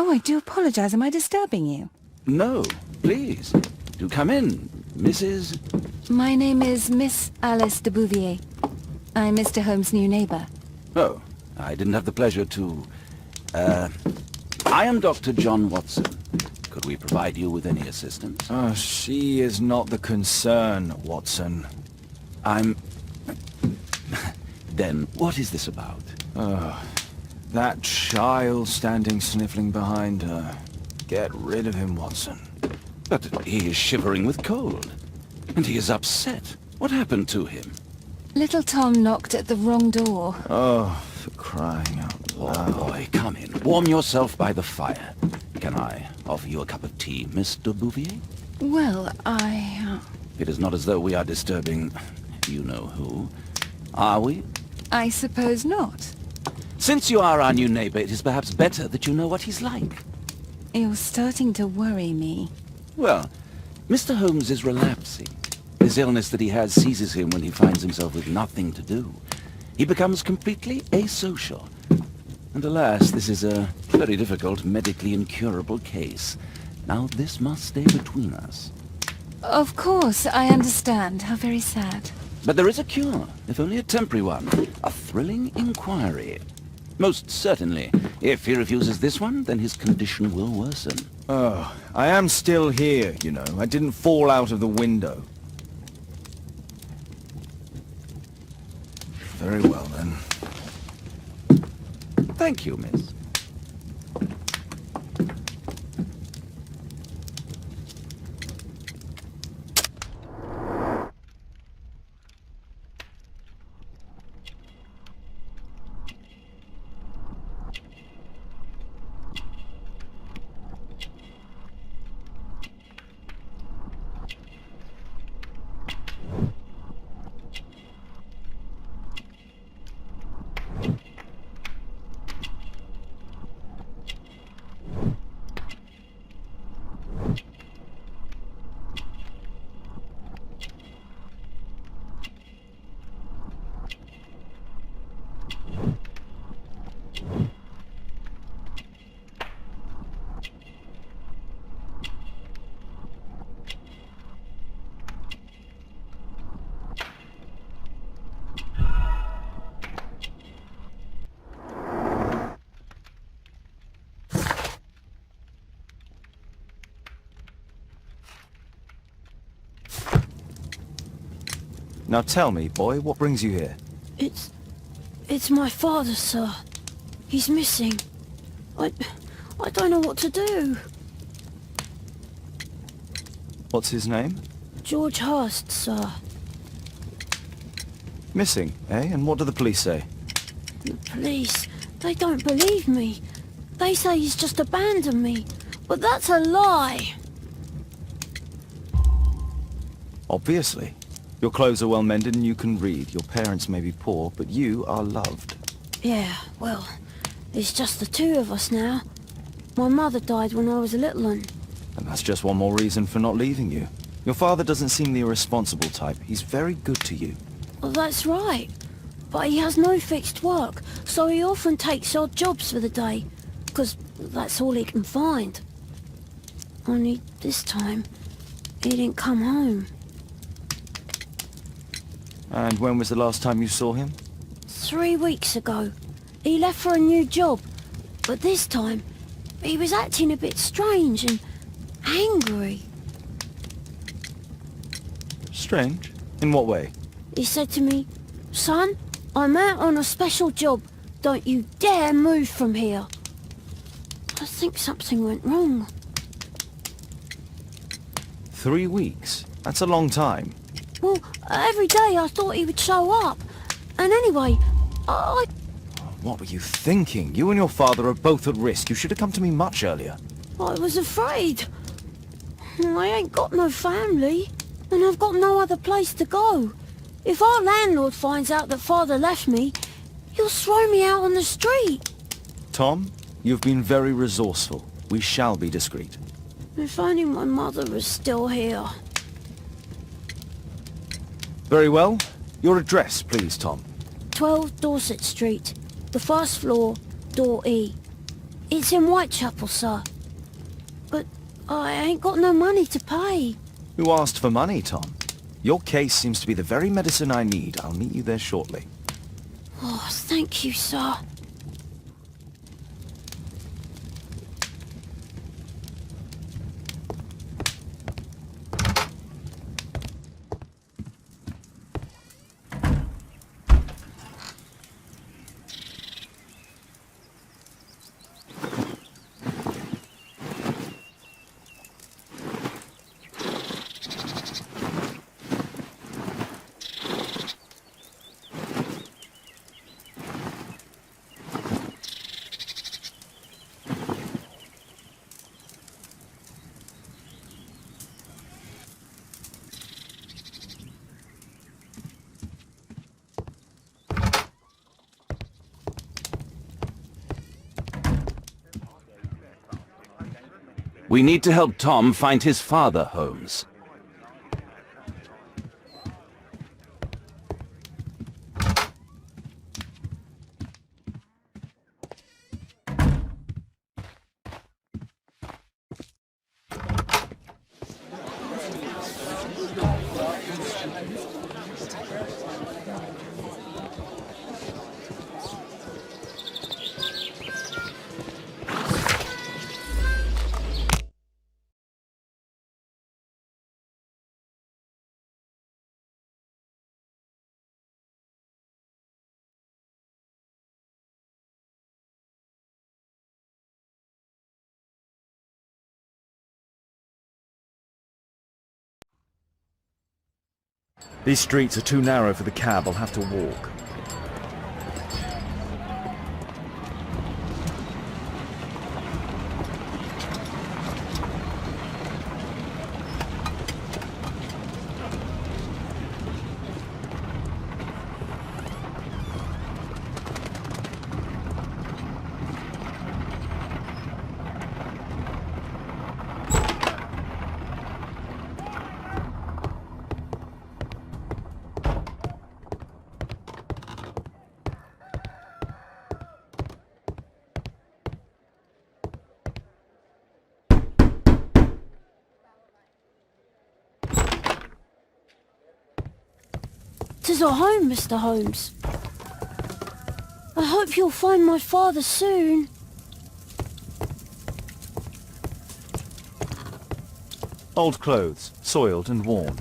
Oh, I do apologize. Am I disturbing you? No, please. Do come in, Mrs. My name is Miss Alice de Bouvier. I'm Mr. Holmes' new neighbor. Oh, I didn't have the pleasure to... I am Dr. John Watson. Could we provide you with any assistance? Oh, she is not the concern, Watson. I'm... Then, what is this about? That child standing sniffling behind her. Get rid of him, Watson. But he is shivering with cold. And he is upset. What happened to him? Little Tom knocked at the wrong door. Oh, for crying out loud. Oh, boy, come in. Warm yourself by the fire. Can I offer you a cup of tea, Miss de Bouvier? Well, It is not as though we are disturbing you-know-who. Are we? I suppose not. Since you are our new neighbor, it is perhaps better that you know what he's like. You're starting to worry me. Well, Mr. Holmes is relapsing. This illness that he has seizes him when he finds himself with nothing to do. He becomes completely asocial. And alas, this is a very difficult, medically incurable case. Now this must stay between us. Of course, I understand. How very sad. But there is a cure, if only a temporary one. A thrilling inquiry. Most certainly. If he refuses this one, then his condition will worsen. Oh, I am still here, you know. I didn't fall out of the window. Very well, then. Thank you, miss. Now tell me, boy, what brings you here? It's my father, sir. He's missing. I don't know what to do. What's his name? George Hurst, sir. Missing, eh? And what do the police say? The police, they don't believe me. They say he's just abandoned me. But that's a lie. Obviously. Your clothes are well mended and you can read. Your parents may be poor, but you are loved. Yeah, well, it's just the two of us now. My mother died when I was a little one. And that's just one more reason for not leaving you. Your father doesn't seem the irresponsible type. He's very good to you. Well, that's right. But he has no fixed work, so he often takes odd jobs for the day. Because that's all he can find. Only this time, he didn't come home. And when was the last time you saw him? 3 weeks ago. He left for a new job. But this time, he was acting a bit strange and angry. Strange? In what way? He said to me, "Son, I'm out on a special job. Don't you dare move from here." I think something went wrong. 3 weeks? That's a long time. Well, every day I thought he would show up. And anyway, I What were you thinking? You and your father are both at risk. You should have come to me much earlier. was afraid. I ain't got no family, and I've got no other place to go. If our landlord finds out that father left me, he'll throw me out on the street. Tom, you've been very resourceful. We shall be discreet. If only my mother was still here. Very well. Your address, please, Tom. 12 Dorset Street, the first floor, door E. It's in Whitechapel, sir. But I ain't got no money to pay. Who asked for money, Tom? Your case seems to be the very medicine I need. I'll meet you there shortly. Oh, thank you, sir. We need to help Tom find his father, Holmes. These streets are too narrow for the cab. I'll have to walk. Tis our home, Mr. Holmes. I hope you'll find my father soon. Old clothes, soiled and worn.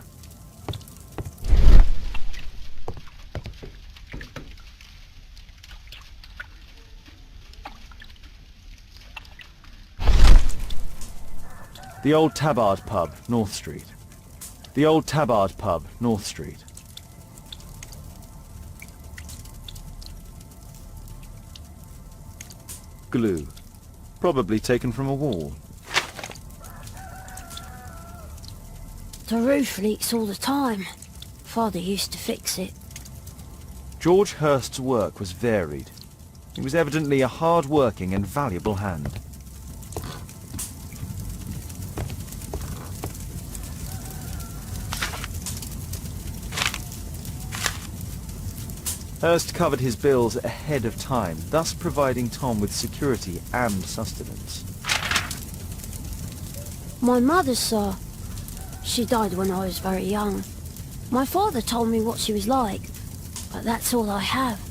The Old Tabard Pub, North Street. The Old Tabard Pub, North Street. Glue. Probably taken from a wall. The roof leaks all the time. Father used to fix it. George Hurst's work was varied. He was evidently a hard-working and valuable hand. Hurst covered his bills ahead of time, thus providing Tom with security and sustenance. My mother, sir. She died when I was very young. My father told me what she was like, but that's all I have.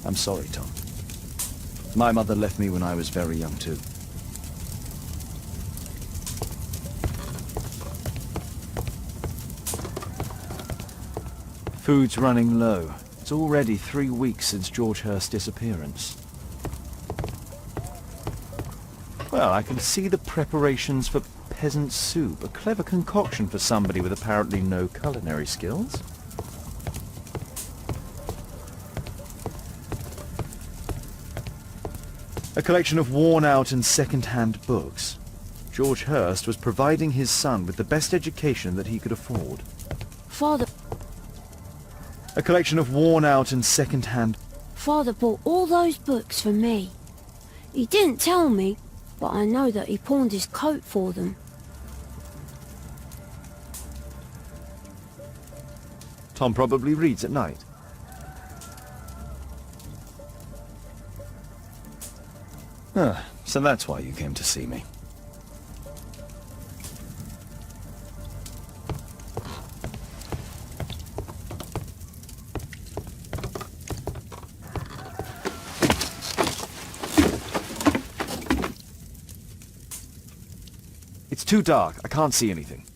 I'm sorry, Tom. My mother left me when I was very young too. Food's running low. It's already 3 weeks since George Hurst's disappearance. Well, I can see the preparations for peasant soup, a clever concoction for somebody with apparently no culinary skills. A collection of worn-out and second-hand books. George Hurst was providing his son with the best education that he could afford. Father... A collection of worn-out and second-hand... Father bought all those books for me. He didn't tell me, but I know that he pawned his coat for them. Tom probably reads at night. So that's why you came to see me. It's too dark. I can't see anything.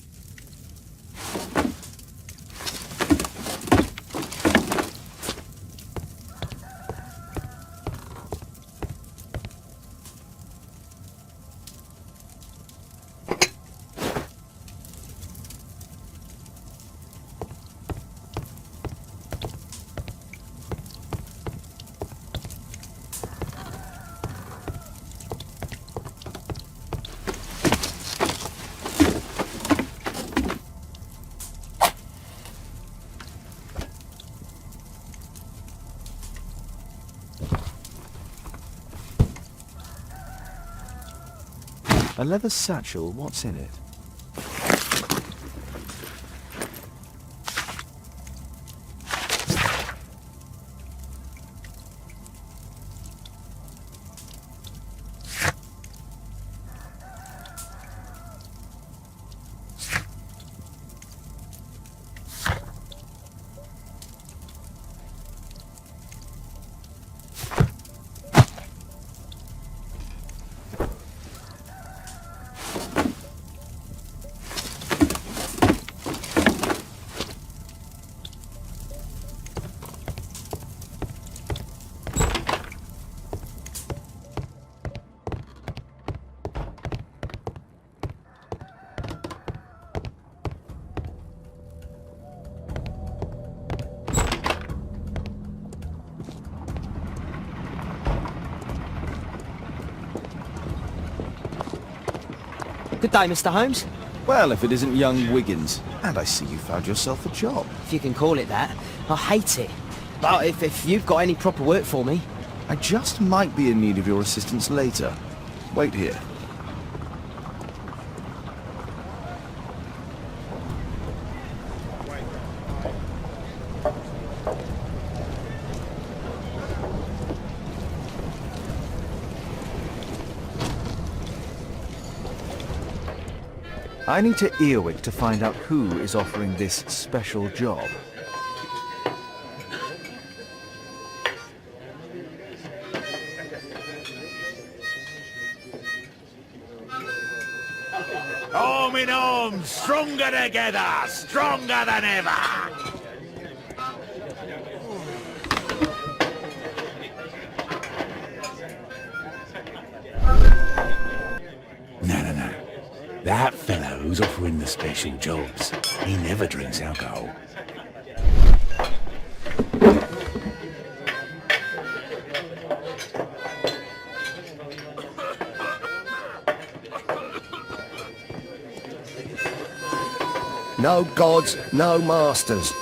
A leather satchel, what's in it? Good day, Mr. Holmes. Well, if it isn't young Wiggins. And I see you found yourself a job. If you can call it that. I hate it. But if you've got any proper work for me... I just might be in need of your assistance later. Wait here. I need to earwig to find out who is offering this special job. Arm in arm, stronger together, stronger than ever! No. That fellow who's offering the special jobs, he never drinks alcohol. No gods, no masters.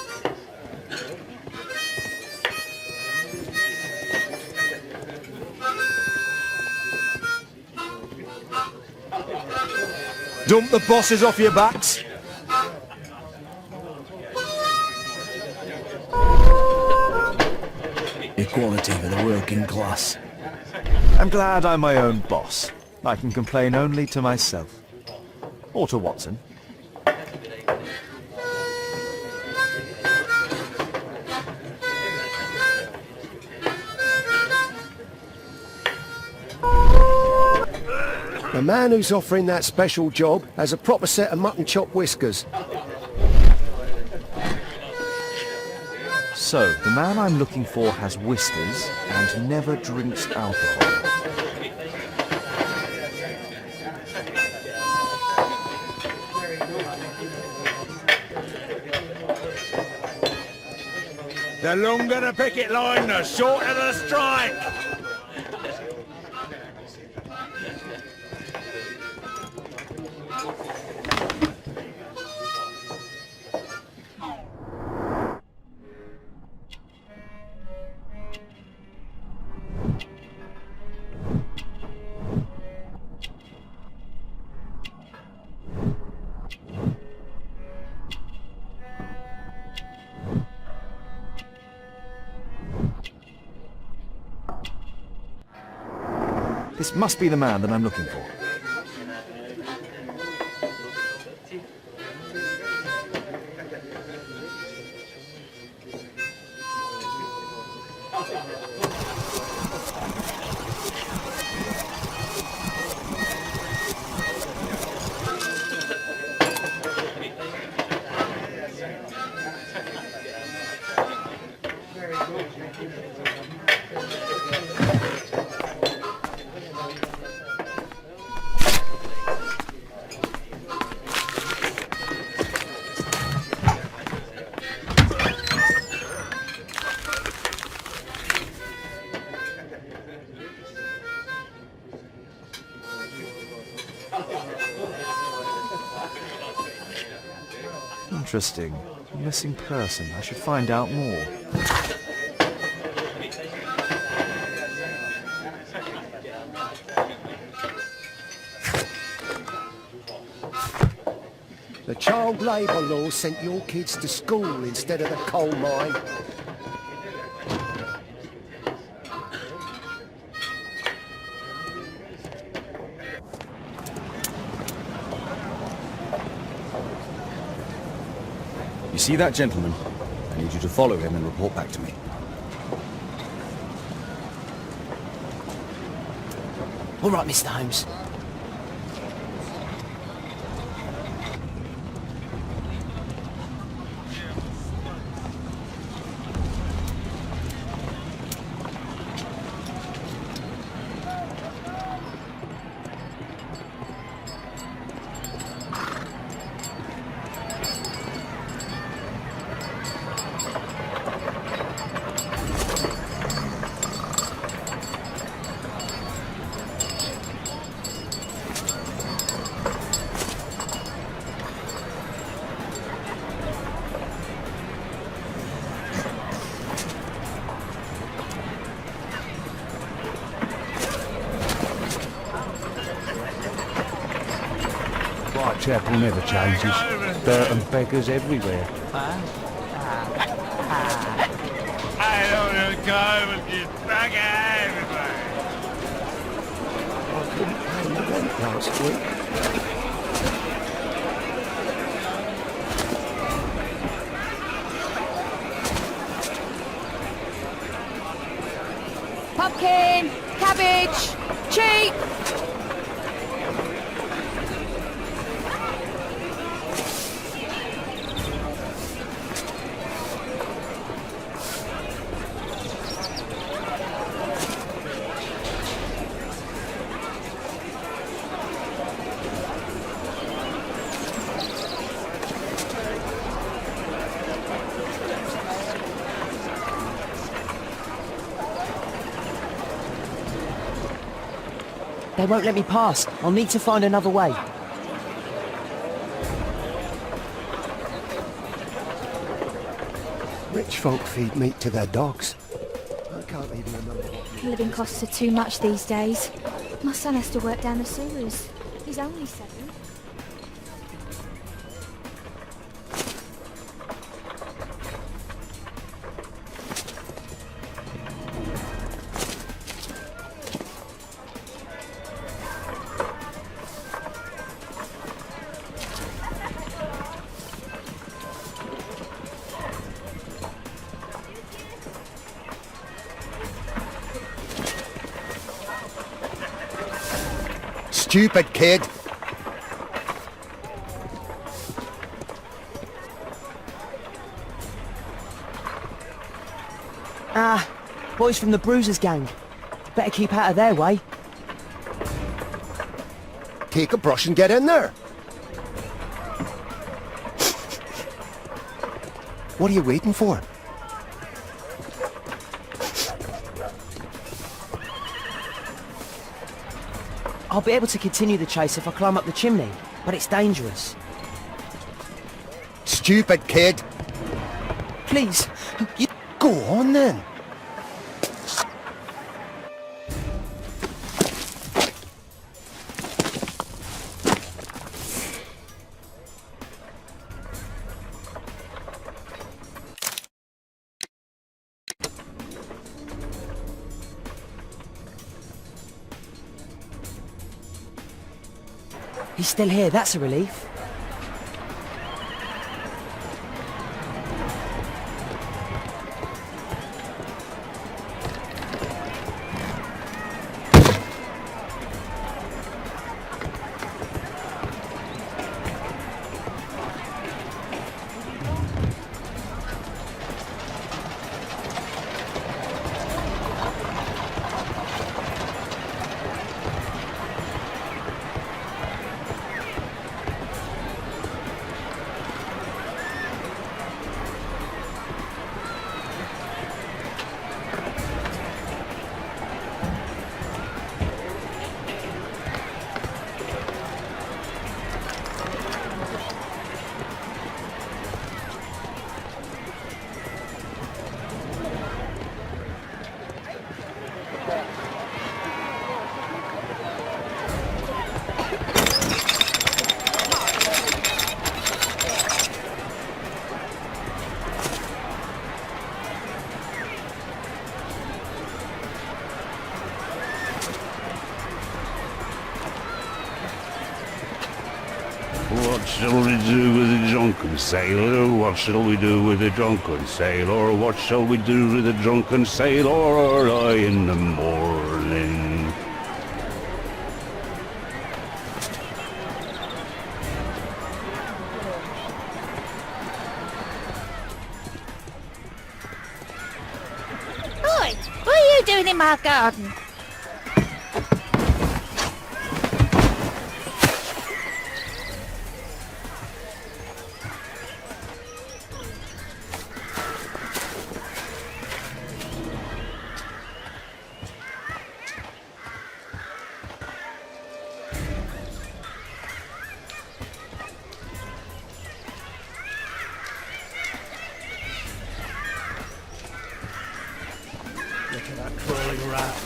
Dump the bosses off your backs. Equality for the working class. I'm glad I'm my own boss. I can complain only to myself. Or to Watson. The man who's offering that special job has a proper set of mutton chop whiskers. So, the man I'm looking for has whiskers and never drinks alcohol. The longer the picket line, the shorter the strike! This must be the man that I'm looking for. Interesting. Missing person. I should find out more. The child labour law sent your kids to school instead of the coal mine. You see that gentleman? I need you to follow him and report back to me. All right, Mr. Holmes. Whitechapel never changes. Dirt and beggars everywhere. I don't know, go with this bugger everywhere. I couldn't pay the rent last week. Pumpkin! Cabbage! Cheap! They won't let me pass. I'll need to find another way. Rich folk feed meat to their dogs. I can't even remember what... Living costs are too much these days. My son has to work down the sewers. He's only 7. Stupid kid! Ah, boys from the Bruisers gang. Better keep out of their way. Take a brush and get in there. What are you waiting for? I'll be able to continue the chase if I climb up the chimney, but it's dangerous. Stupid kid! Please, you... Go on then. He's still here, that's a relief. What shall we do with the drunken sailor? What shall we do with the drunken sailor? What shall we do with the drunken sailor early in the morning? Oi! What are you doing in my garden? Look at that crawling rat.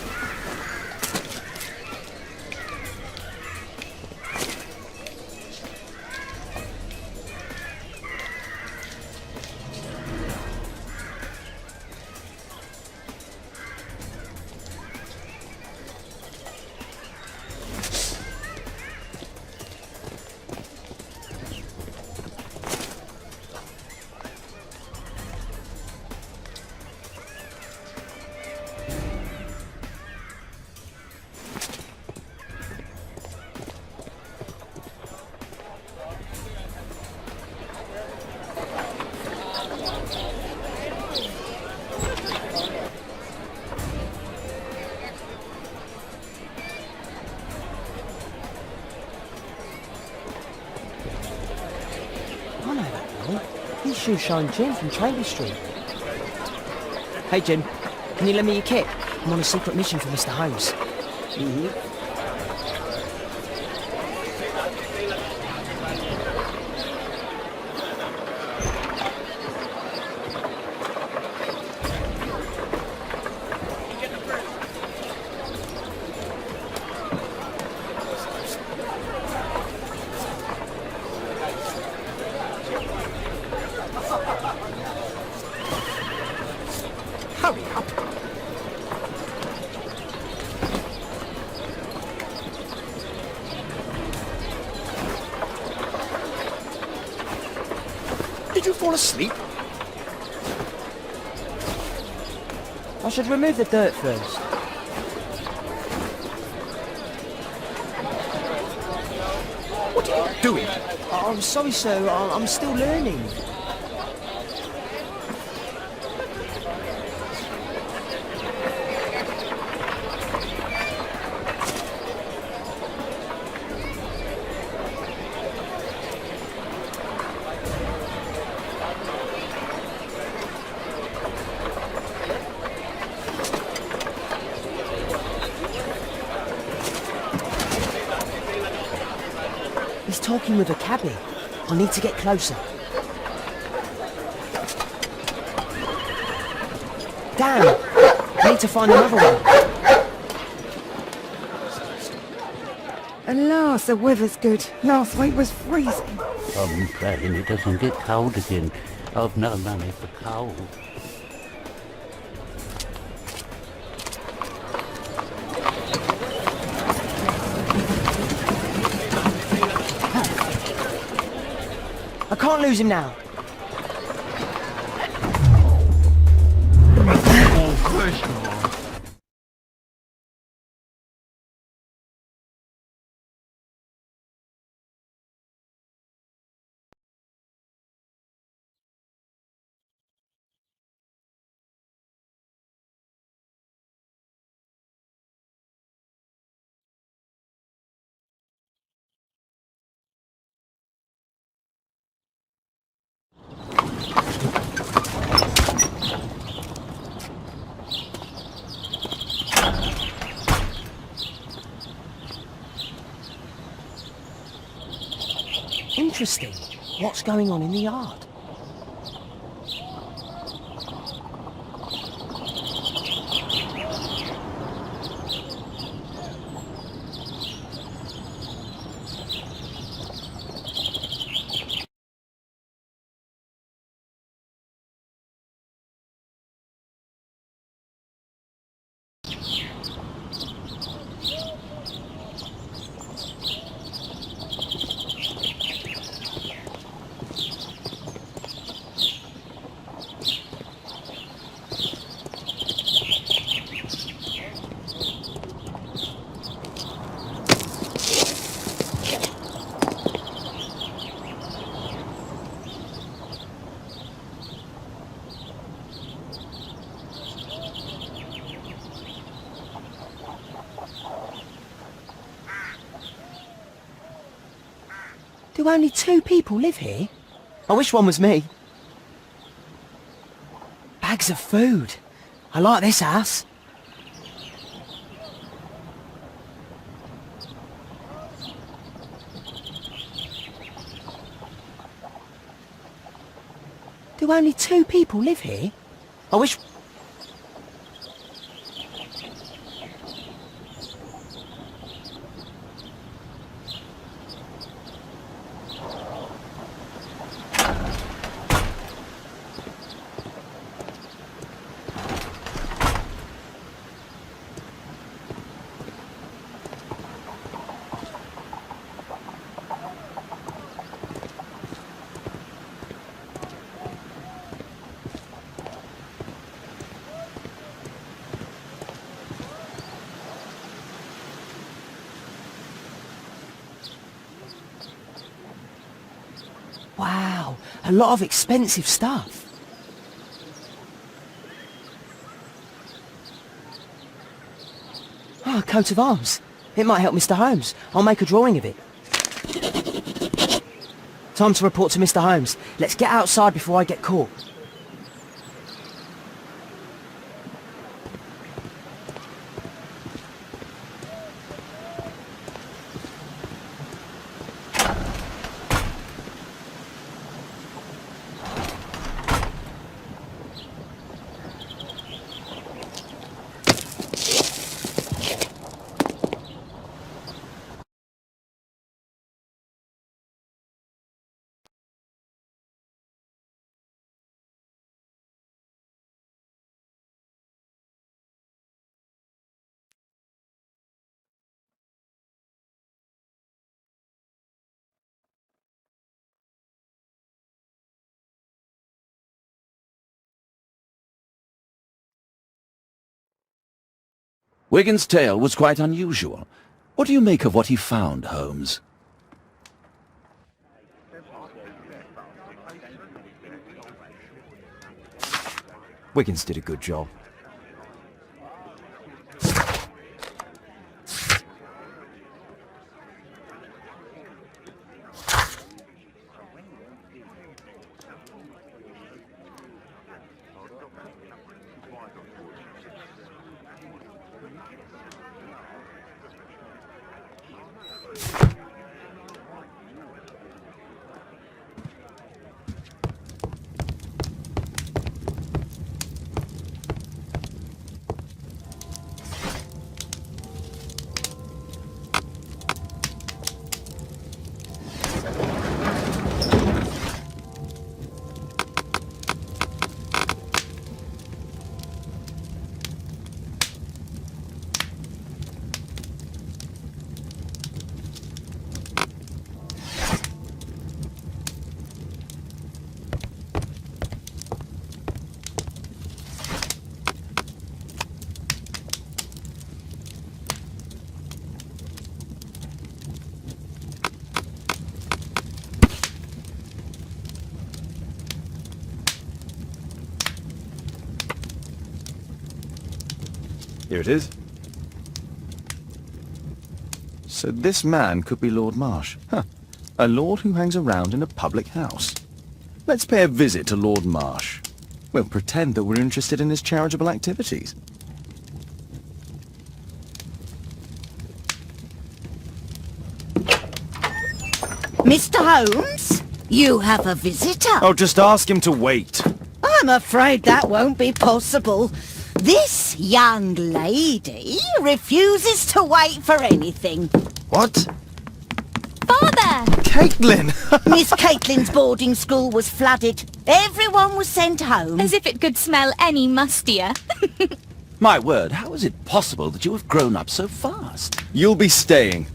I know that boy. He's Shoeshine Jim from Trader Street. Hey Jim, can you lend me your kit? I'm on a secret mission for Mr. Holmes. Hurry up. Did you fall asleep? I should remove the dirt first. What are you doing? I'm sorry, sir. I'm still learning. He's talking with a cabbie. I need to get closer. Damn! I need to find another one. At last, the weather's good. Last week was freezing. I'm praying it doesn't get cold again. I've no money for coal. can't lose him now. Interesting. What's going on in the yard? Do only 2 people live here? I wish one was me. Bags of food. I like this house. Do only 2 people live here? I wish... Wow, a lot of expensive stuff. Oh, a coat of arms. It might help Mr. Holmes. I'll make a drawing of it. Time to report to Mr. Holmes. Let's get outside before I get caught. Wigan's tale was quite unusual. What do you make of what he found, Holmes? Wiggins did a good job. Here it is. So this man could be Lord Marsh. Huh. A lord who hangs around in a public house. Let's pay a visit to Lord Marsh. We'll pretend that we're interested in his charitable activities. Mr. Holmes, you have a visitor. Oh, just ask him to wait. I'm afraid that won't be possible. This young lady refuses to wait for anything. What? Father! Caitlin! Miss Caitlin's boarding school was flooded. Everyone was sent home. As if it could smell any mustier. My word, how is it possible that you have grown up so fast? You'll be staying.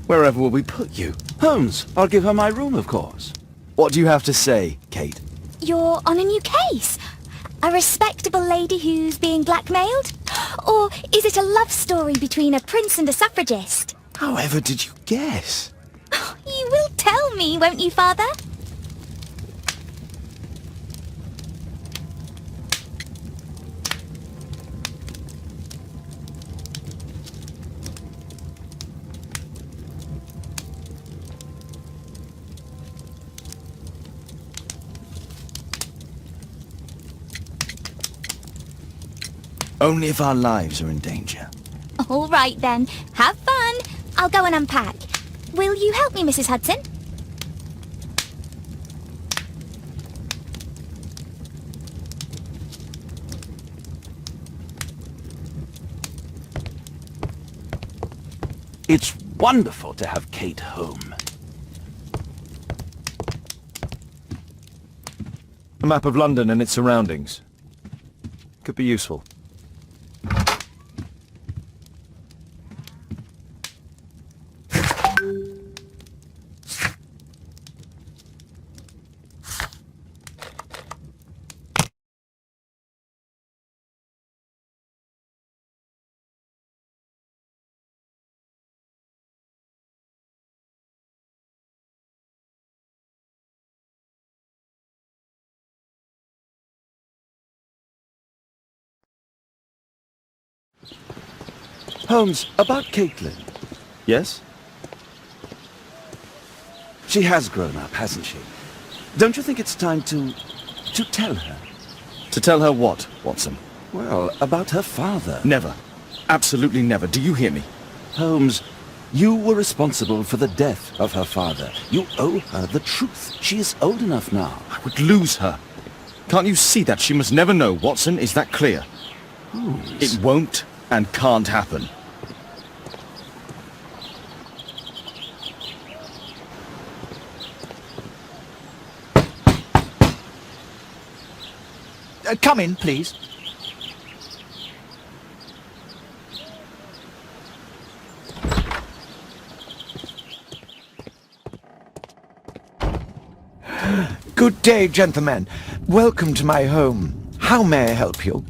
Wherever will we put you? Holmes, I'll give her my room, of course. What do you have to say, Kate? You're on a new case. A respectable lady who's being blackmailed? Or is it a love story between a prince and a suffragist? However did you guess? You will tell me, won't you, Father? Only if our lives are in danger. All right, then. Have fun. I'll go and unpack. Will you help me, Mrs. Hudson? It's wonderful to have Kate home. A map of London and its surroundings. Could be useful. Holmes, about Caitlin. Yes? She has grown up, hasn't she? Don't you think it's time to tell her? To tell her what, Watson? Well, about her father. Never. Absolutely never. Do you hear me? Holmes, you were responsible for the death of her father. You owe her the truth. She is old enough now. I would lose her. Can't you see that? She must never know, Watson. Is that clear? Holmes. It won't and can't happen. Come in, please. Good day, gentlemen. Welcome to my home. How may I help you?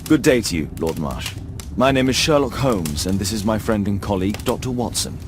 Good day to you, Lord Marsh. My name is Sherlock Holmes, and this is my friend and colleague, Dr. Watson.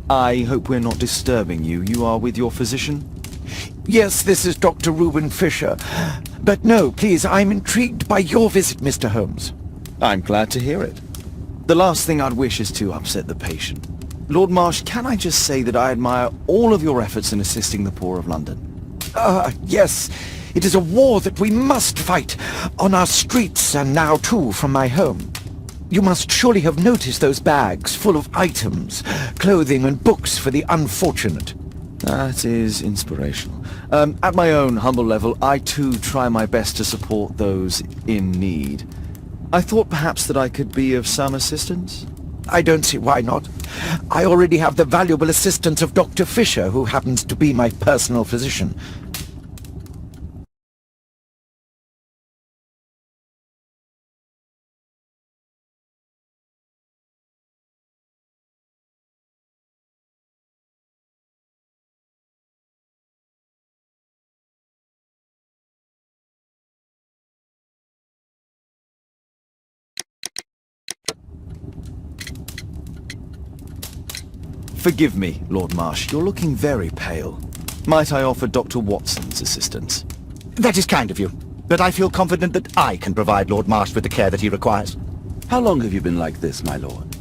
I hope we're not disturbing you. You are with your physician? Yes, this is Dr. Reuben Fisher. But no, please, I'm intrigued by your visit, Mr. Holmes. I'm glad to hear it. The last thing I'd wish is to upset the patient. Lord Marsh, can I just say that I admire all of your efforts in assisting the poor of London? Yes. It is a war that we must fight, on our streets and now too from my home. You must surely have noticed those bags full of items, clothing and books for the unfortunate. That is inspirational. At my own humble level, I too try my best to support those in need. I thought perhaps that I could be of some assistance. I don't see why not. I already have the valuable assistance of Dr. Fisher, who happens to be my personal physician. Forgive me, Lord Marsh. You're looking very pale. Might I offer Dr. Watson's assistance? That is kind of you, but I feel confident that I can provide Lord Marsh with the care that he requires. How long have you been like this, my lord?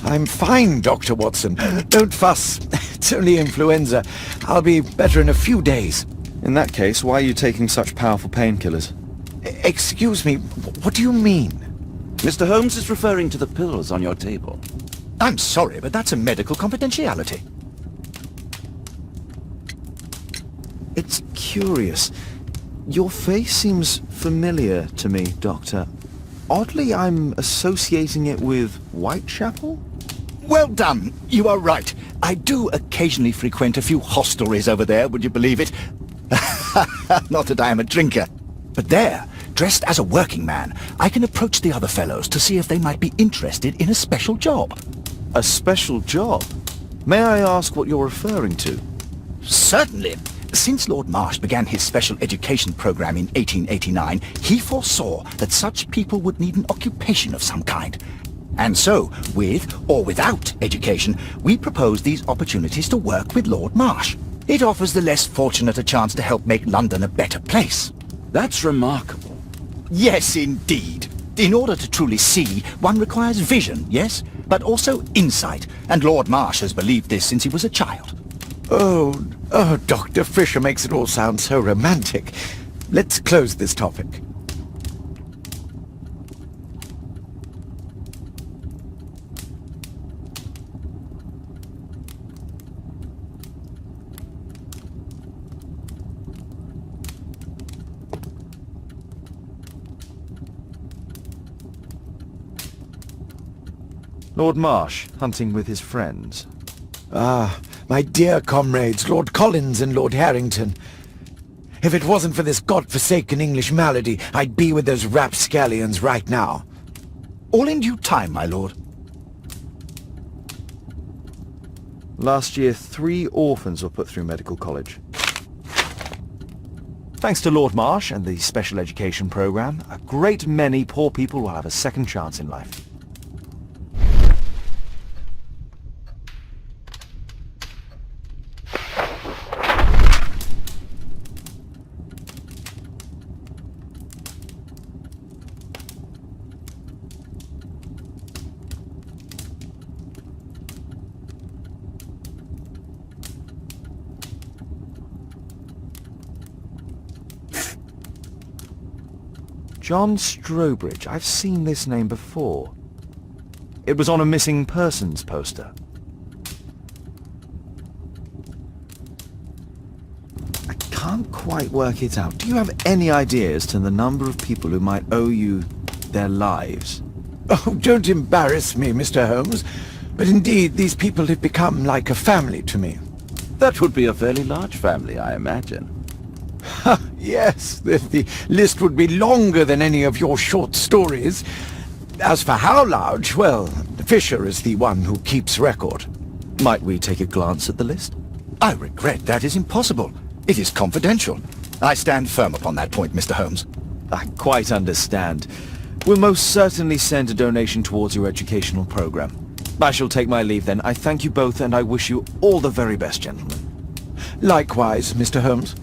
I'm fine, Dr. Watson. Don't fuss. It's only influenza. I'll be better in a few days. In that case, why are you taking such powerful painkillers? Excuse me, what do you mean? Mr. Holmes is referring to the pills on your table. I'm sorry, but that's a medical confidentiality. It's curious. Your face seems familiar to me, Doctor. Oddly, I'm associating it with Whitechapel? Well done. You are right. I do occasionally frequent a few hostelries over there, would you believe it? Not that I am a drinker. But there, dressed as a working man, I can approach the other fellows to see if they might be interested in a special job. A special job? May I ask what you're referring to? Certainly. Since Lord Marsh began his special education program in 1889, he foresaw that such people would need an occupation of some kind. And so, with or without education, we propose these opportunities to work with Lord Marsh. It offers the less fortunate a chance to help make London a better place. That's remarkable. Yes, indeed. In order to truly see, one requires vision, yes? But also insight, and Lord Marsh has believed this since he was a child. Oh, Dr. Fisher makes it all sound so romantic. Let's close this topic. Lord Marsh, hunting with his friends. Ah, my dear comrades, Lord Collins and Lord Harrington. If it wasn't for this godforsaken English malady, I'd be with those rapscallions right now. All in due time, my lord. Last year, 3 orphans were put through medical college. Thanks to Lord Marsh and the special education program, a great many poor people will have a second chance in life. John Strobridge. I've seen this name before. It was on a missing persons poster. I can't quite work it out. Do you have any idea as to the number of people who might owe you their lives? Oh, don't embarrass me, Mr. Holmes. But indeed, these people have become like a family to me. That would be a fairly large family, I imagine. Yes, the list would be longer than any of your short stories. As for how large, well, Fisher is the one who keeps record. Might we take a glance at the list? I regret that is impossible. It is confidential. I stand firm upon that point, Mr. Holmes. I quite understand. We'll most certainly send a donation towards your educational program. I shall take my leave then. I thank you both and I wish you all the very best, gentlemen. Likewise, Mr. Holmes.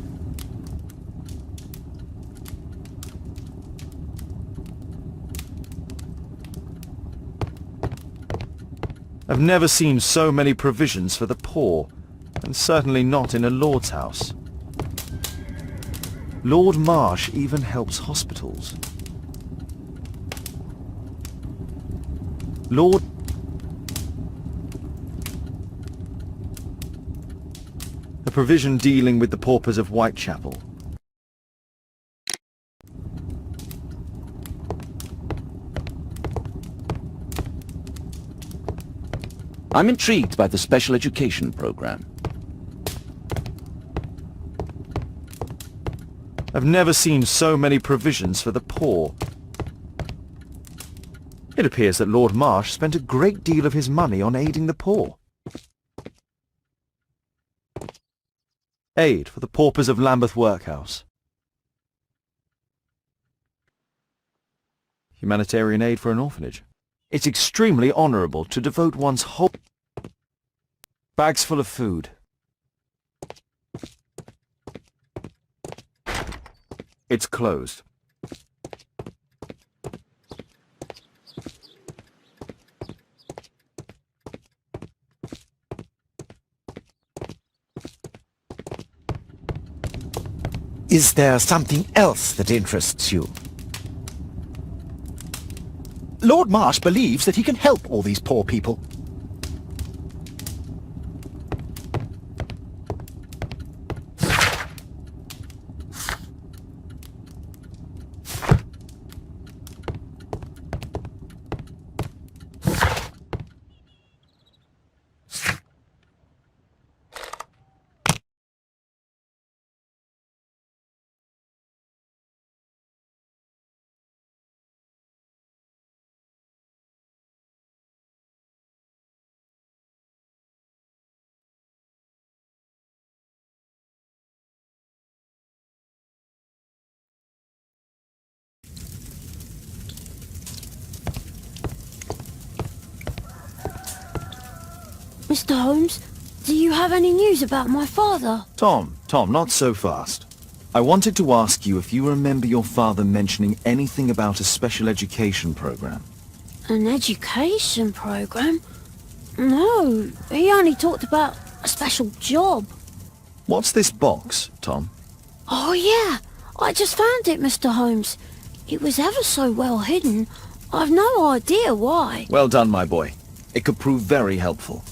I've never seen so many provisions for the poor, and certainly not in a lord's house. Lord Marsh even helps hospitals. A provision dealing with the paupers of Whitechapel. I'm intrigued by the special education program. I've never seen so many provisions for the poor. It appears that Lord Marsh spent a great deal of his money on aiding the poor. Aid for the paupers of Lambeth Workhouse. Humanitarian aid for an orphanage. It's extremely honourable to devote one's whole... Bags full of food. It's closed. Is there something else that interests you? Lord Marsh believes that he can help all these poor people. Mr. Holmes, do you have any news about my father? Tom, not so fast. I wanted to ask you if you remember your father mentioning anything about a special education program. An education program? No, he only talked about a special job. What's this box, Tom? Oh yeah, I just found it, Mr. Holmes. It was ever so well hidden. I've no idea why. Well done, my boy. It could prove very helpful.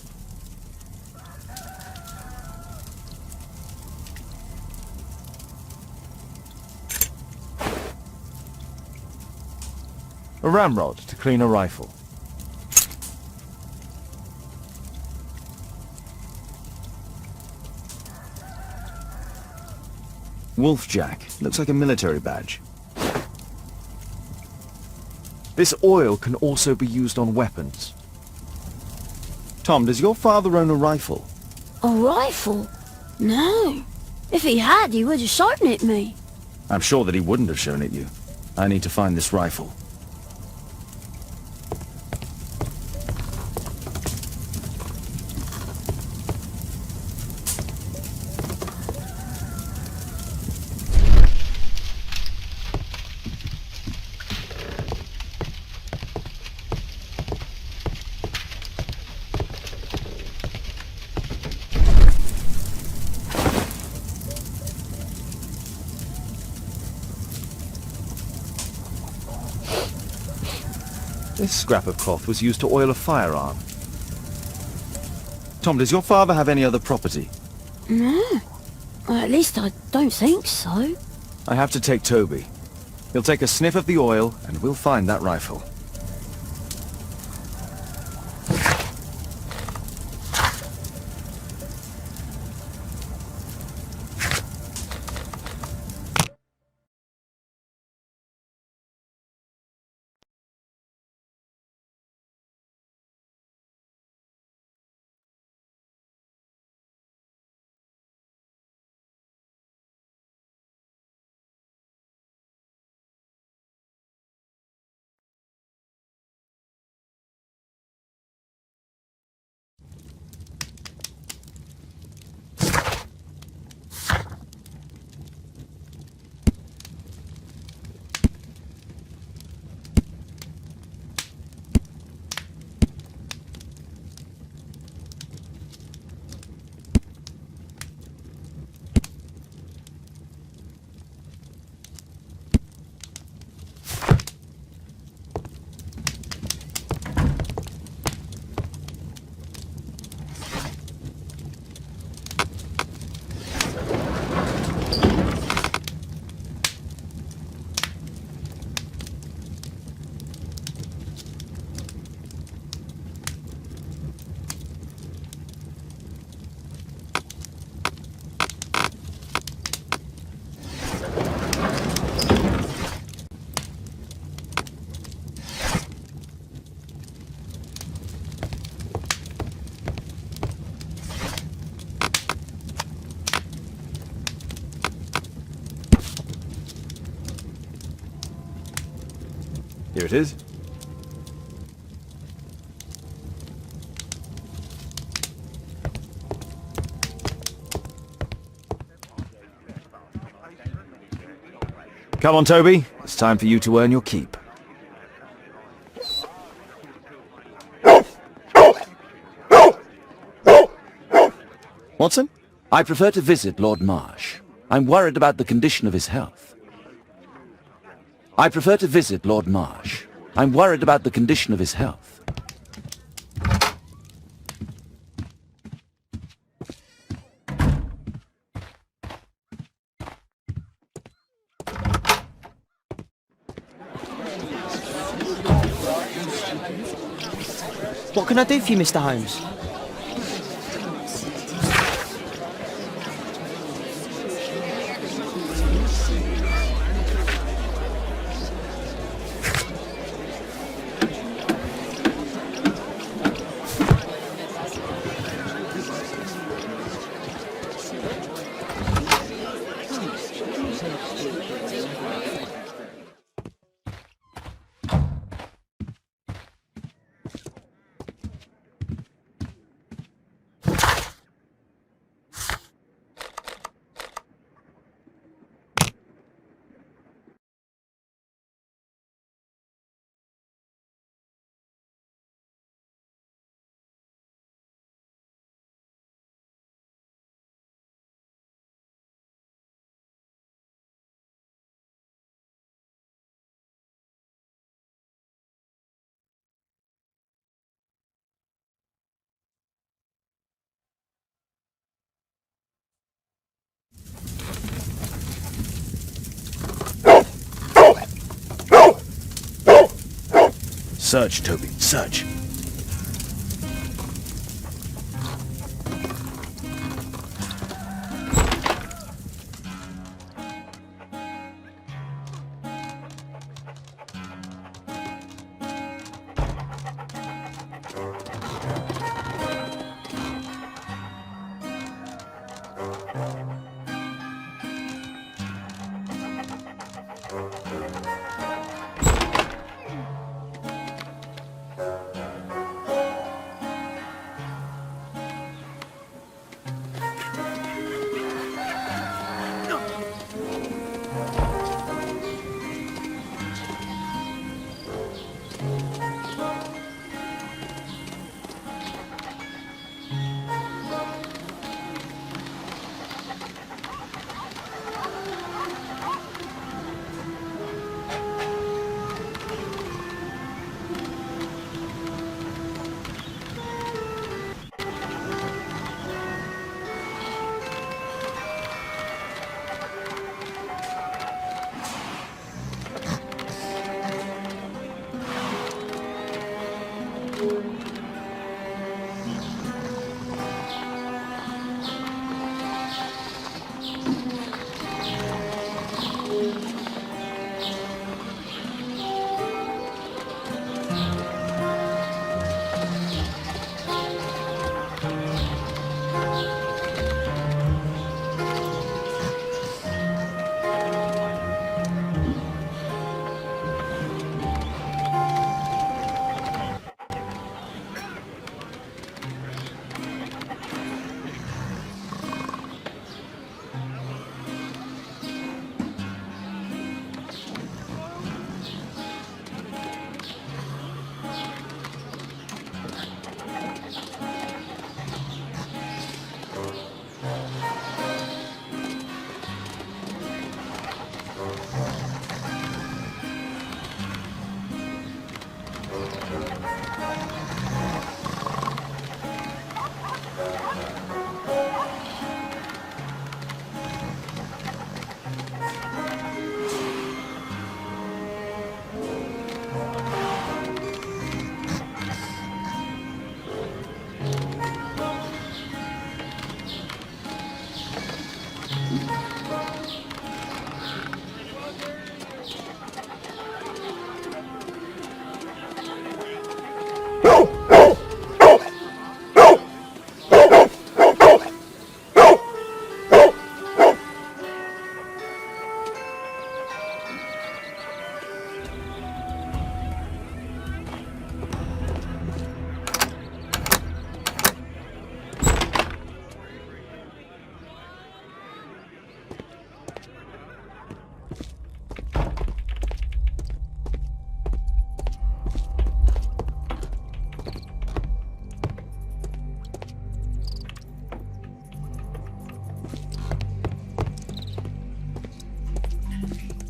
A ramrod to clean a rifle. Wolfjack. Looks like a military badge. This oil can also be used on weapons. Tom, does your father own a rifle? A rifle? No. If he had, he would have shown it me. I'm sure that he wouldn't have shown it you. I need to find this rifle. This scrap of cloth was used to oil a firearm. Tom, does your father have any other property? No. Well, at least I don't think so. I have to take Toby. He'll take a sniff of the oil, and we'll find that rifle. Here it is. Come on, Toby. It's time for you to earn your keep. Watson? I prefer to visit Lord Marsh. I'm worried about the condition of his health. I prefer to visit Lord Marsh. I'm worried about the condition of his health. What can I do for you, Mr. Holmes? Search, Toby, search.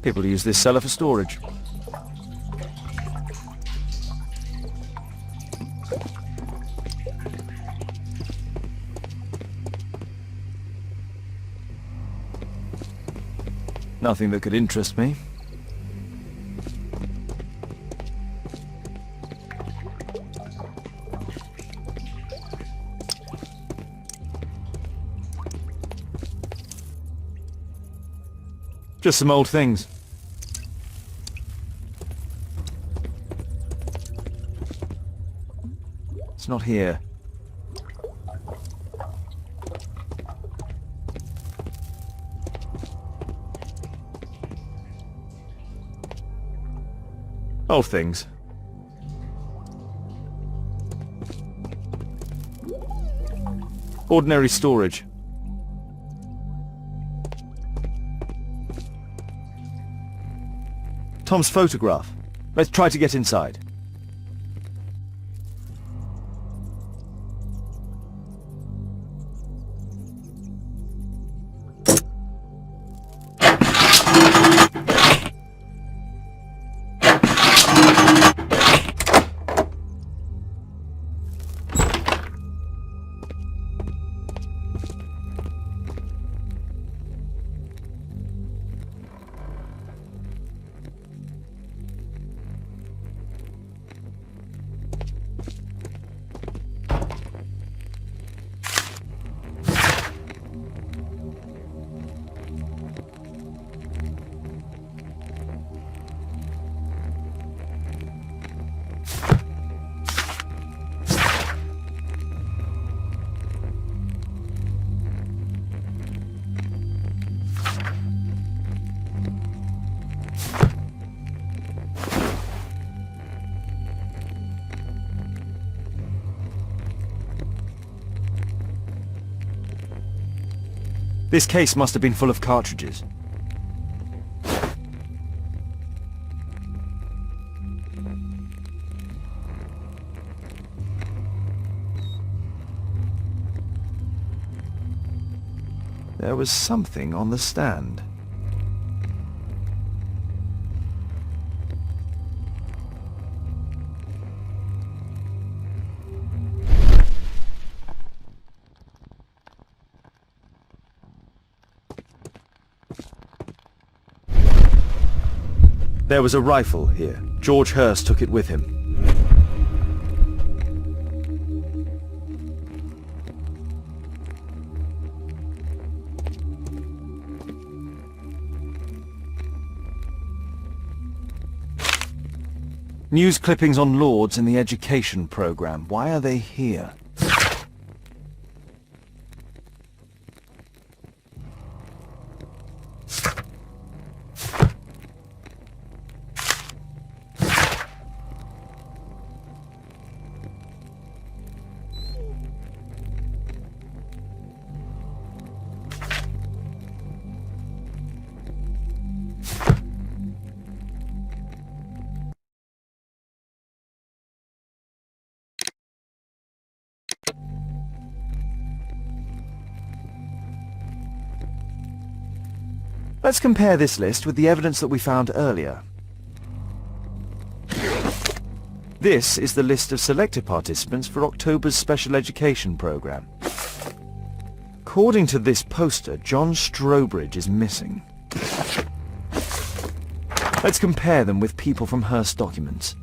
People use this cellar for storage. Nothing that could interest me. Just some old things. It's not here. Old things. Ordinary storage. Tom's photograph. Let's try to get inside. This case must have been full of cartridges. There was something on the stand. There was a rifle here. George Hurst took it with him. News clippings on Lords in the education program. Why are they here? Let's compare this list with the evidence that we found earlier. This is the list of selected participants for October's special education program. According to this poster, John Strobridge is missing. Let's compare them with people from Hearst documents.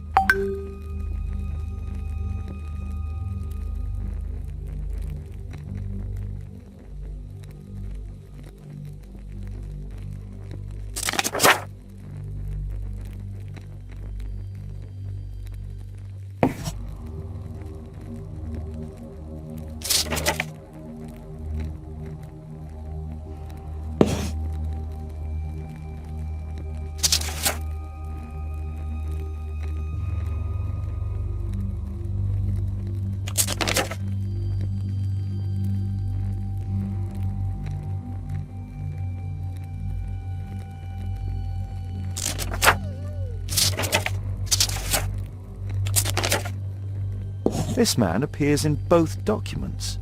This man appears in both documents.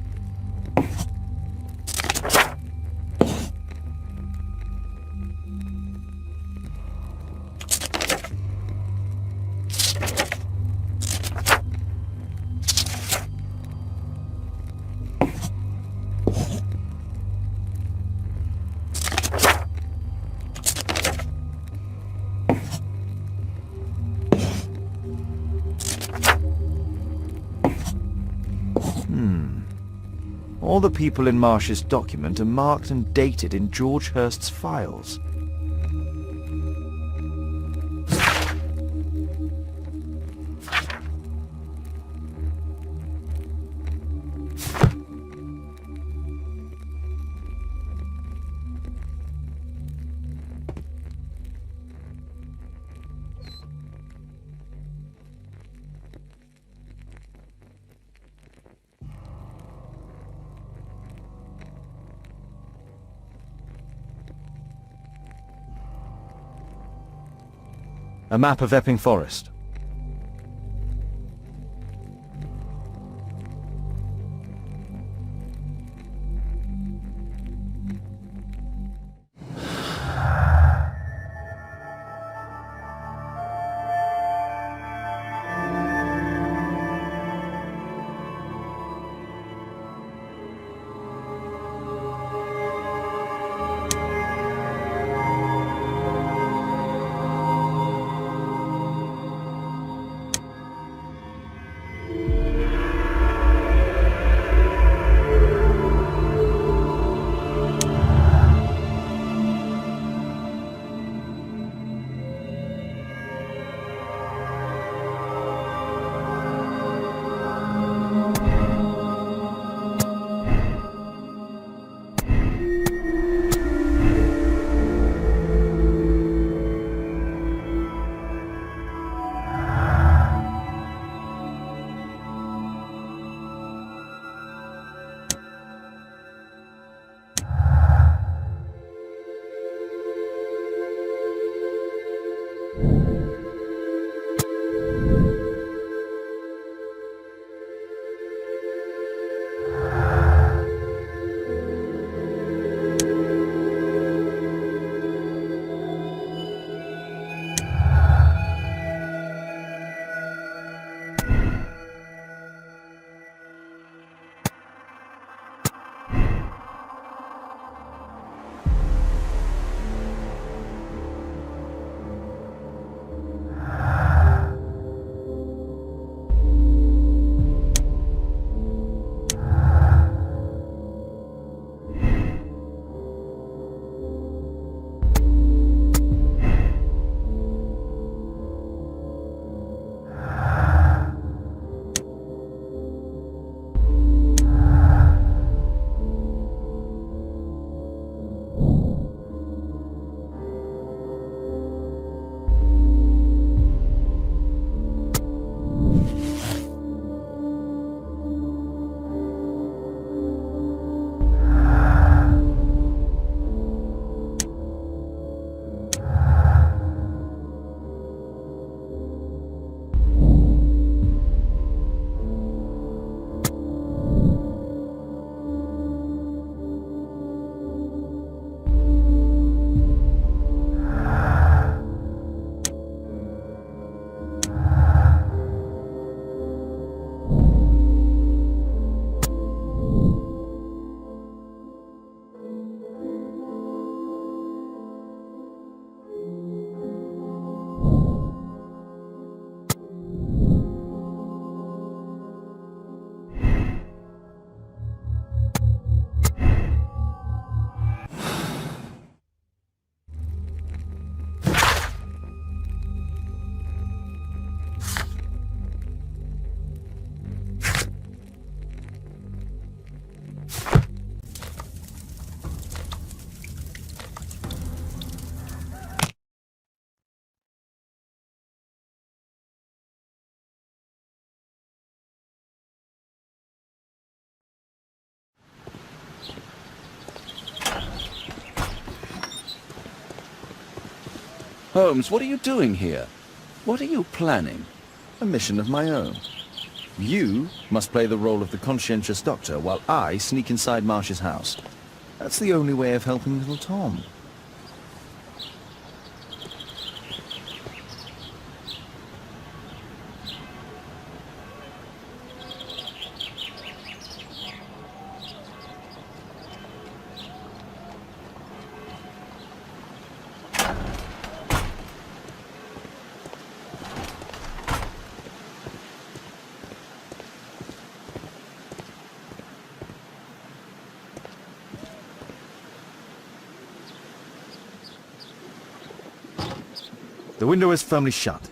All the people in Marsh's document are marked and dated in George Hurst's files. A map of Epping Forest. Holmes, what are you doing here? What are you planning? A mission of my own. You must play the role of the conscientious doctor while I sneak inside Marsh's house. That's the only way of helping little Tom. The window is firmly shut.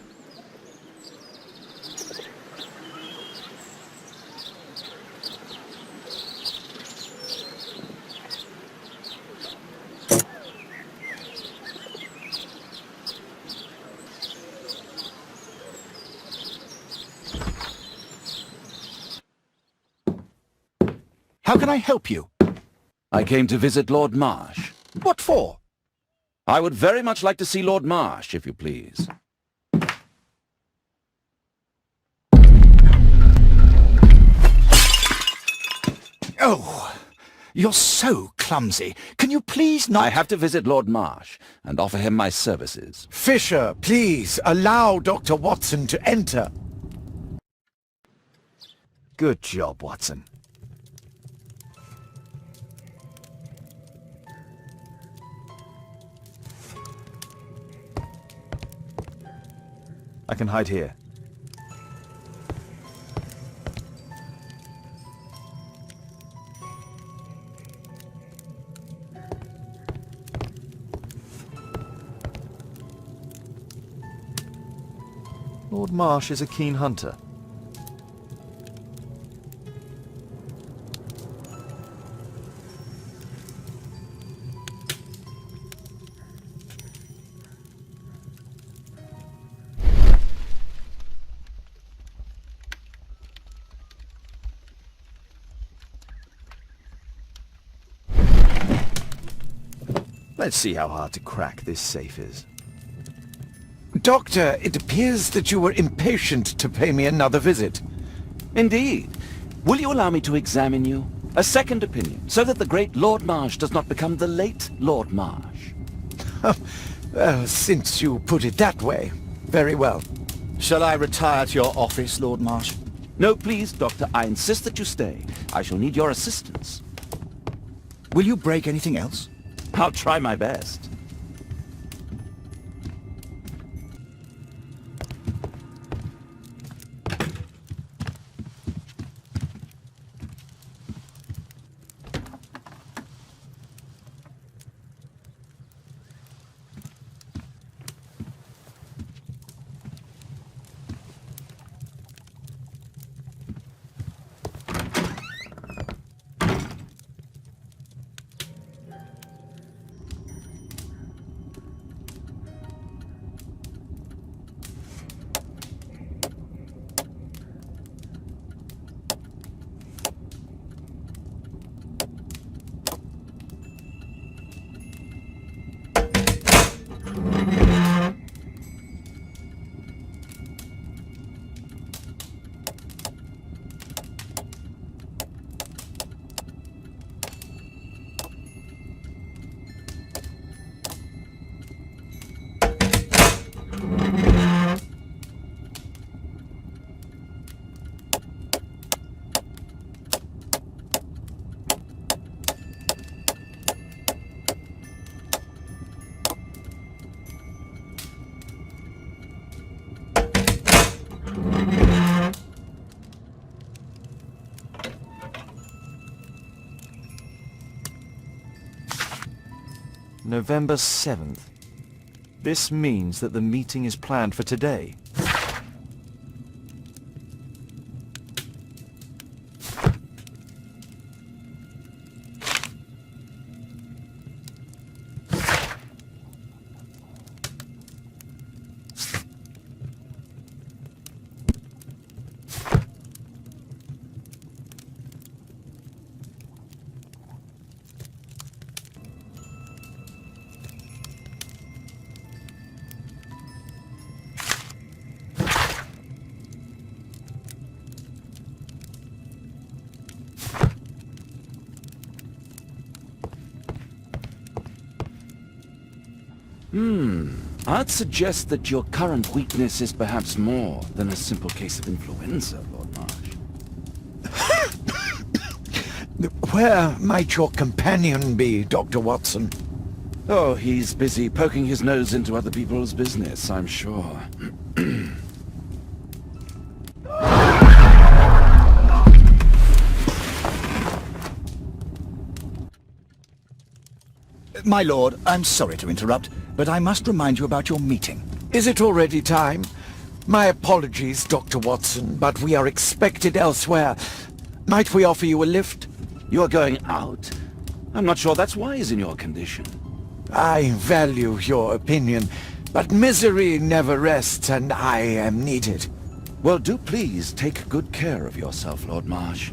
How can I help you? I came to visit Lord Marsh. What for? I would very much like to see Lord Marsh, if you please. Oh, you're so clumsy. Can you please not... I have to visit Lord Marsh and offer him my services. Fisher, please, allow Dr. Watson to enter. Good job, Watson. I can hide here. Lord Marsh is a keen hunter. Let's see how hard to crack this safe is. Doctor, it appears that you were impatient to pay me another visit. Indeed. Will you allow me to examine you? A second opinion, so that the great Lord Marsh does not become the late Lord Marsh. Well, since you put it that way, very well. Shall I retire to your office, Lord Marsh? No, please, Doctor. I insist that you stay. I shall need your assistance. Will you break anything else? I'll try my best. November 7th. This means that the meeting is planned for today. I'd suggest that your current weakness is perhaps more than a simple case of influenza, Lord Marsh. Where might your companion be, Dr. Watson? Oh, he's busy poking his nose into other people's business, I'm sure. My lord, I'm sorry to interrupt, but I must remind you about your meeting. Is it already time? My apologies, Dr. Watson, but we are expected elsewhere. Might we offer you a lift? You are going out? I'm not sure that's wise in your condition. I value your opinion, but misery never rests, and I am needed. Well, do please take good care of yourself, Lord Marsh.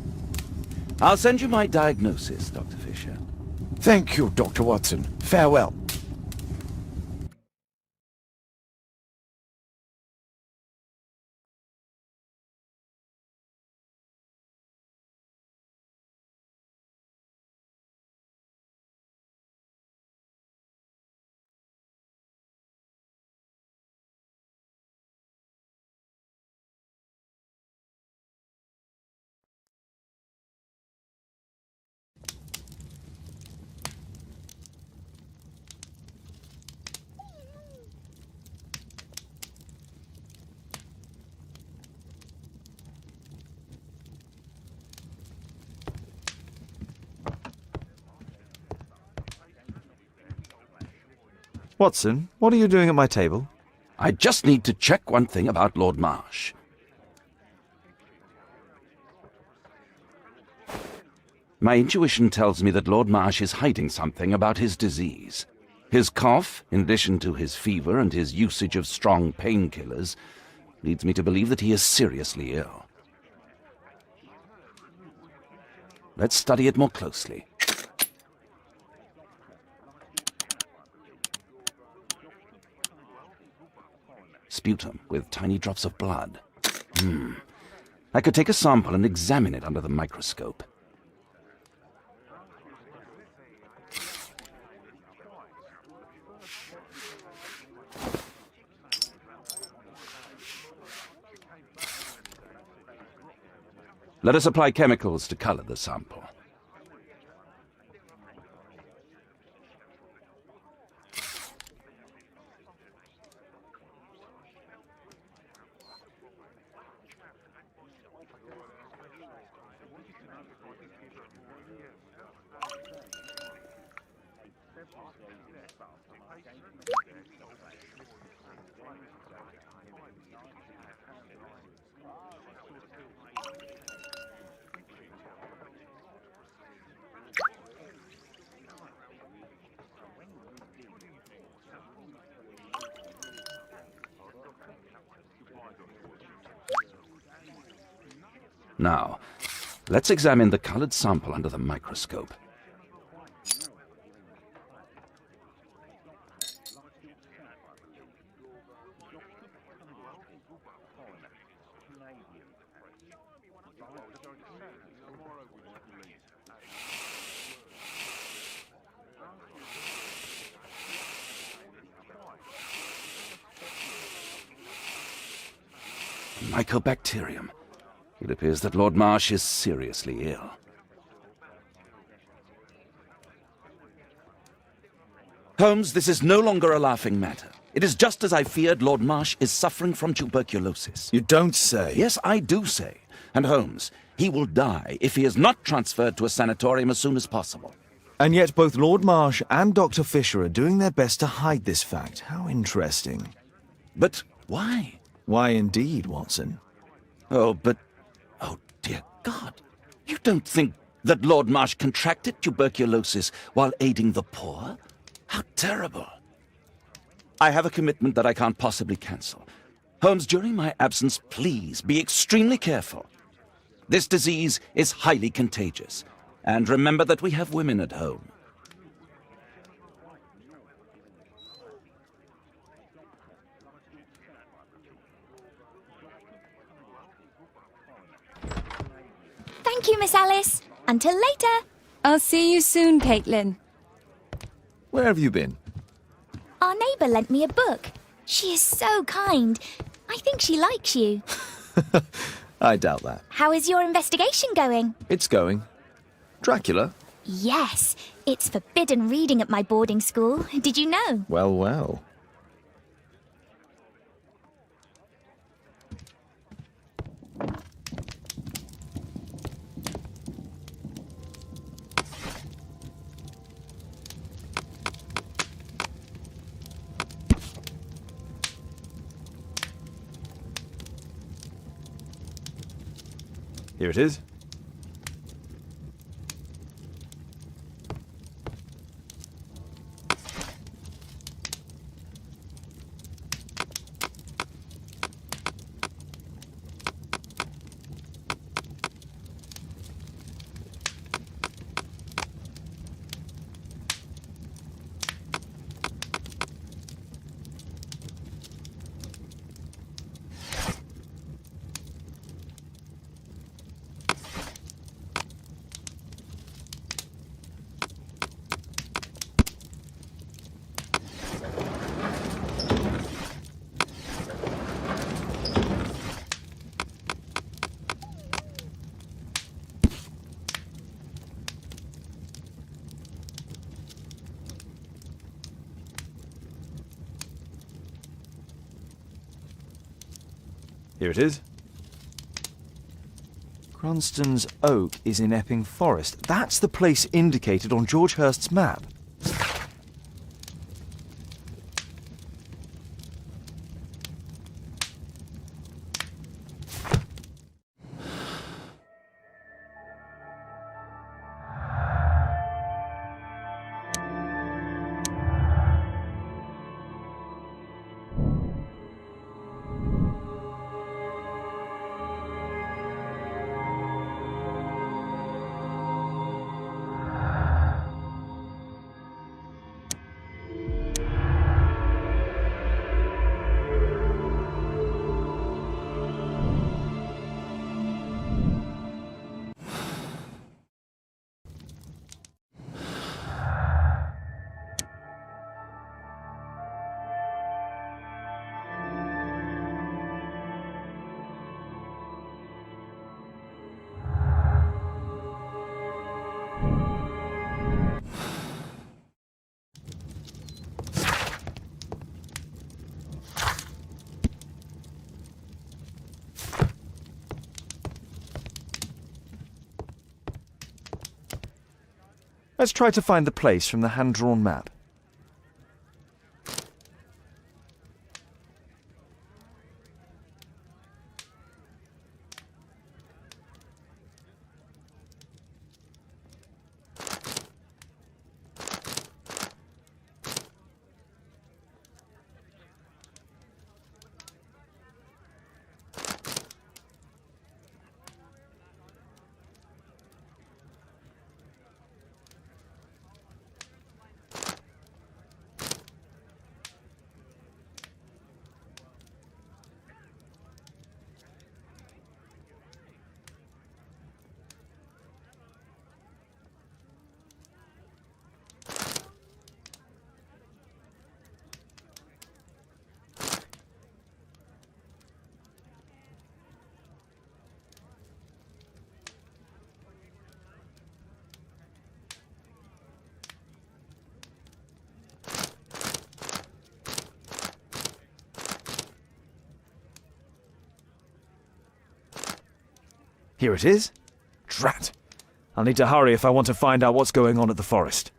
I'll send you my diagnosis, Dr. Fisher. Thank you, Dr. Watson. Farewell. Watson, what are you doing at my table? I just need to check one thing about Lord Marsh. My intuition tells me that Lord Marsh is hiding something about his disease. His cough, in addition to his fever and his usage of strong painkillers, leads me to believe that he is seriously ill. Let's study it more closely. Sputum with tiny drops of blood. I could take a sample and examine it under the microscope. Let us apply chemicals to color the sample. Now, let's examine the colored sample under the microscope. Mycobacterium. It appears that Lord Marsh is seriously ill. Holmes, this is no longer a laughing matter. It is just as I feared. Lord Marsh is suffering from tuberculosis. You don't say. Yes, I do say. And Holmes, he will die if he is not transferred to a sanatorium as soon as possible. And yet both Lord Marsh and Dr. Fisher are doing their best to hide this fact. How interesting. But why? Why indeed, Watson? Oh, dear God. You don't think that Lord Marsh contracted tuberculosis while aiding the poor? How terrible. I have a commitment that I can't possibly cancel. Holmes, during my absence, please be extremely careful. This disease is highly contagious. And remember that we have women at home. Thank you, Miss Alice. Until later. I'll see you soon, Caitlin. Where have you been? Our neighbour lent me a book. She is so kind. I think she likes you. I doubt that. How is your investigation going? It's going. Dracula? Yes, it's forbidden reading at my boarding school. Did you know? Well, well. Here it is. Here it is. Cranston's Oak is in Epping Forest. That's the place indicated on George Hurst's map. Let's try to find the place from the hand-drawn map. Here it is. Drat. I'll need to hurry if I want to find out what's going on at the forest.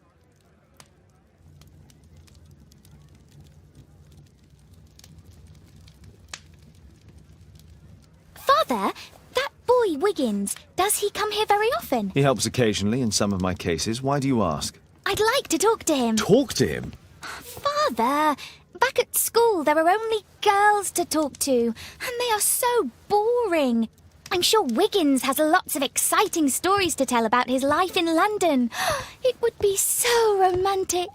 Father, that boy Wiggins, does he come here very often? He helps occasionally in some of my cases. Why do you ask? I'd like to talk to him. Talk to him? Father, back at school there are only girls to talk to, and they are so boring. I'm sure Wiggins has lots of exciting stories to tell about his life in London. It would be so romantic.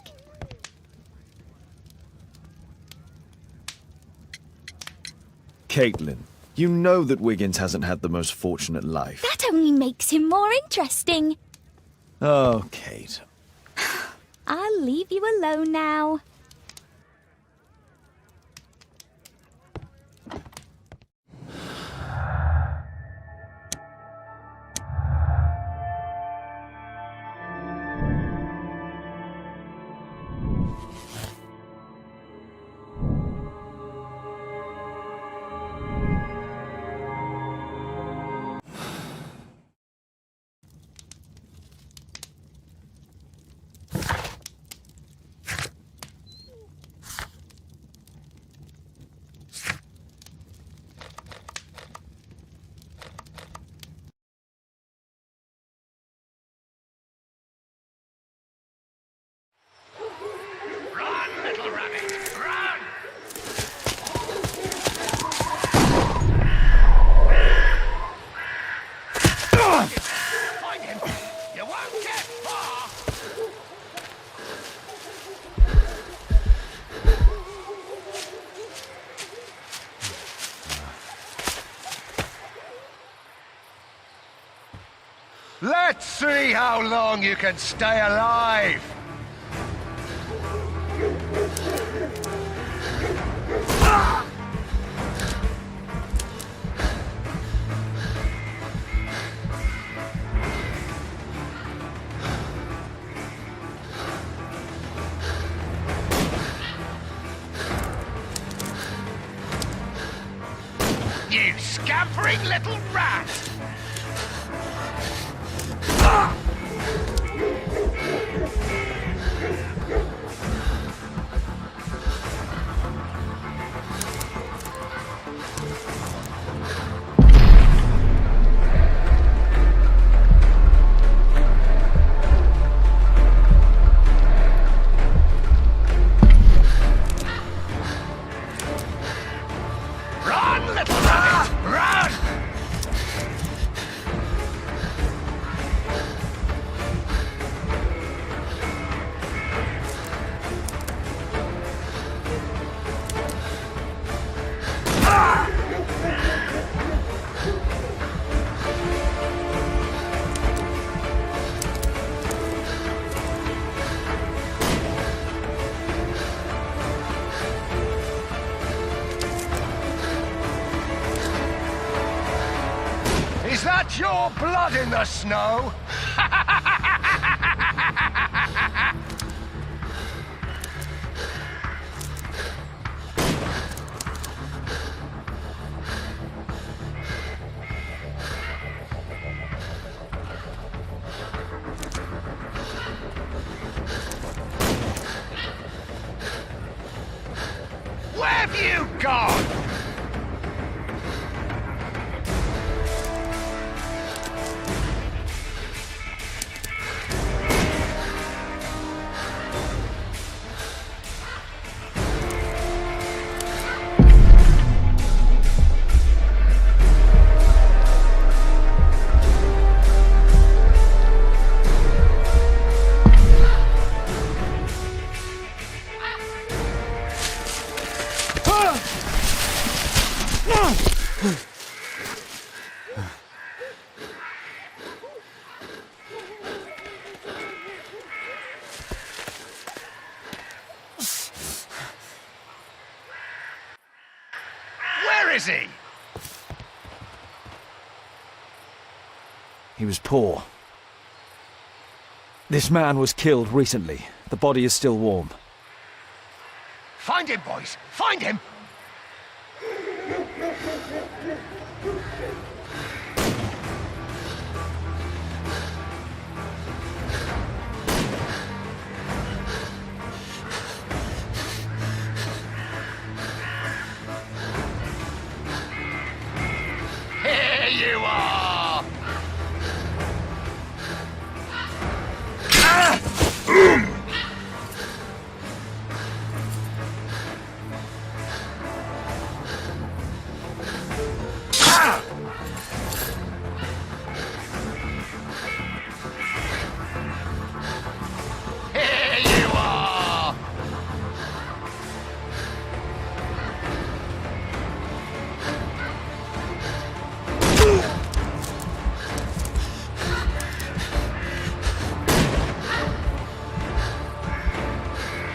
Caitlin, you know that Wiggins hasn't had the most fortunate life. That only makes him more interesting. Oh, Kate. I'll leave you alone now. Let's see how long you can stay alive! You scampering little rat! Run, little rabbit! Run! Is that your blood in the snow? Where have you gone? Where is he? He was poor. This man was killed recently. The body is still warm. Find him, boys! Find him! Here you are! Here you are!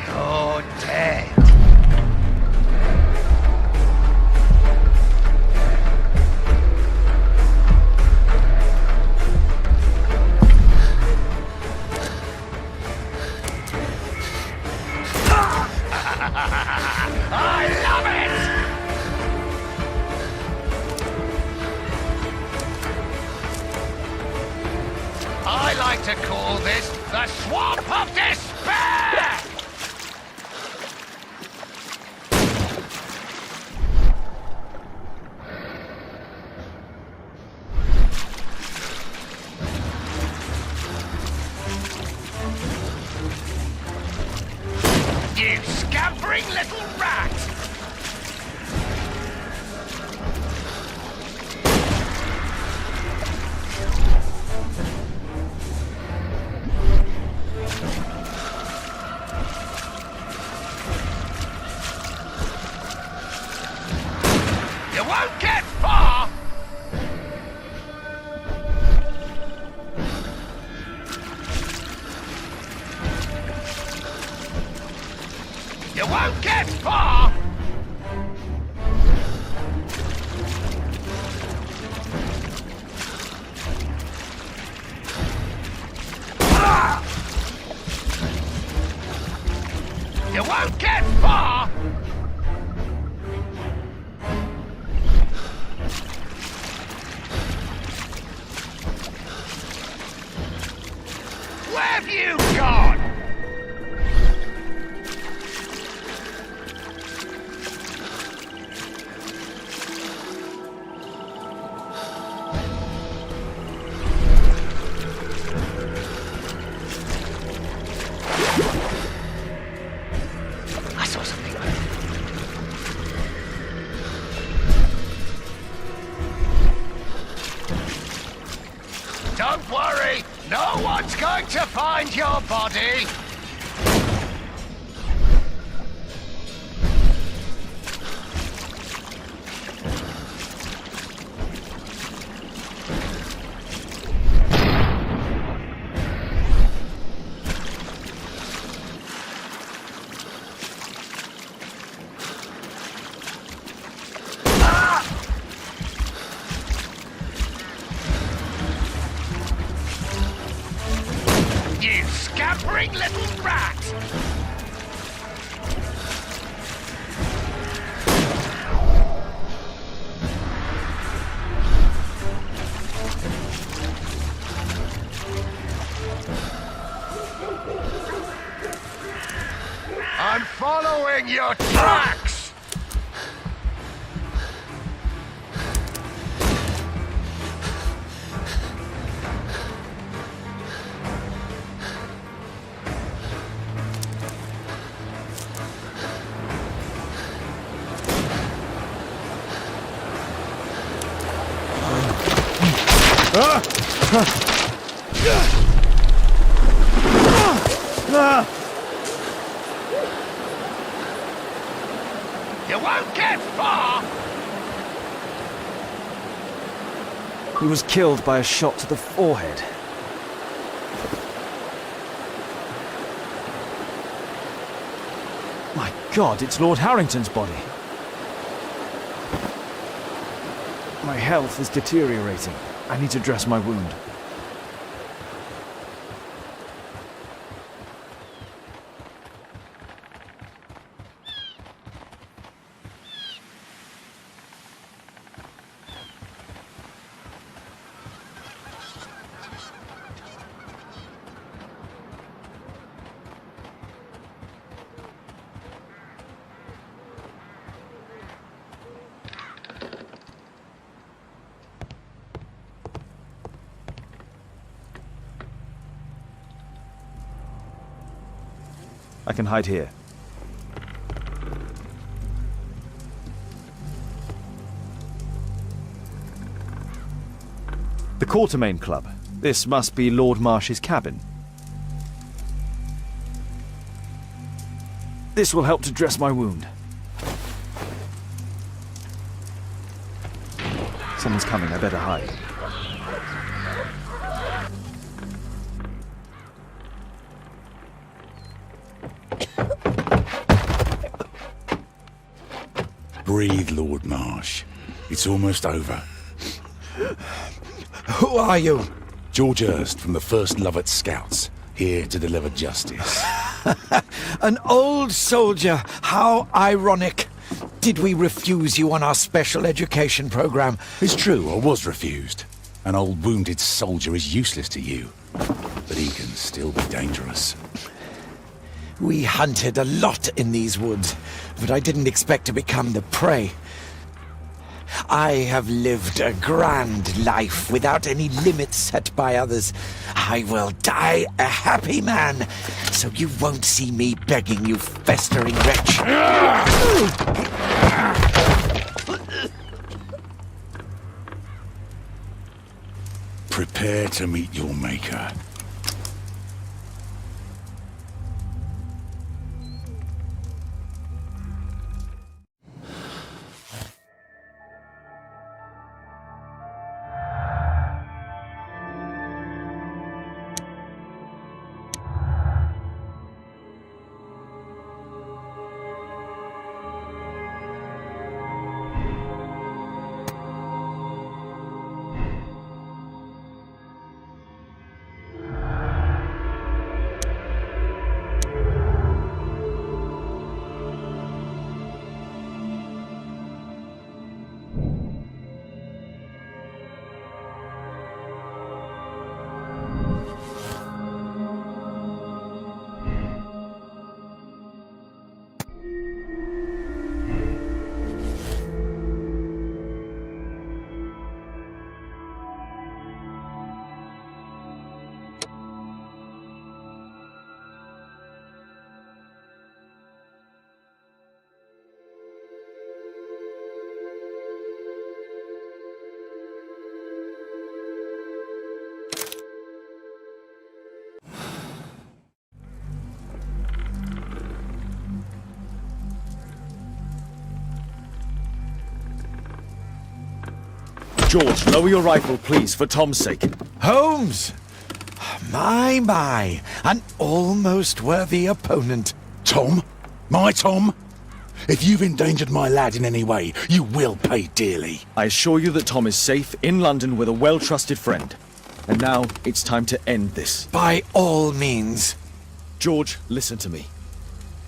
You're dead. I love it! I like to call this the Swamp of Despair! You scampering little rat! get far! You won't get far! Where have you gone? I saw something. Don't worry, no one's going to find your body. You scampering little rat! I'm following your tracks! You won't get far! He was killed by a shot to the forehead. My God, it's Lord Harrington's body. My health is deteriorating. I need to dress my wound. I can hide here. The Quartermain Club. This must be Lord Marsh's cabin. This will help to dress my wound. Someone's coming, I better hide. Breathe, Lord Marsh. It's almost over. Who are you? George Hurst from the 1st Lovett Scouts, here to deliver justice. An old soldier. How ironic. Did we refuse you on our special education program? It's true, I was refused. An old wounded soldier is useless to you, but he can still be dangerous. We hunted a lot in these woods, but I didn't expect to become the prey. I have lived a grand life without any limits set by others. I will die a happy man, so you won't see me begging, you festering wretch. Prepare to meet your maker. George, lower your rifle, please, for Tom's sake. Holmes! My, an almost worthy opponent. Tom? My Tom? If you've endangered my lad in any way, you will pay dearly. I assure you that Tom is safe in London with a well-trusted friend. And now it's time to end this. By all means. George, listen to me.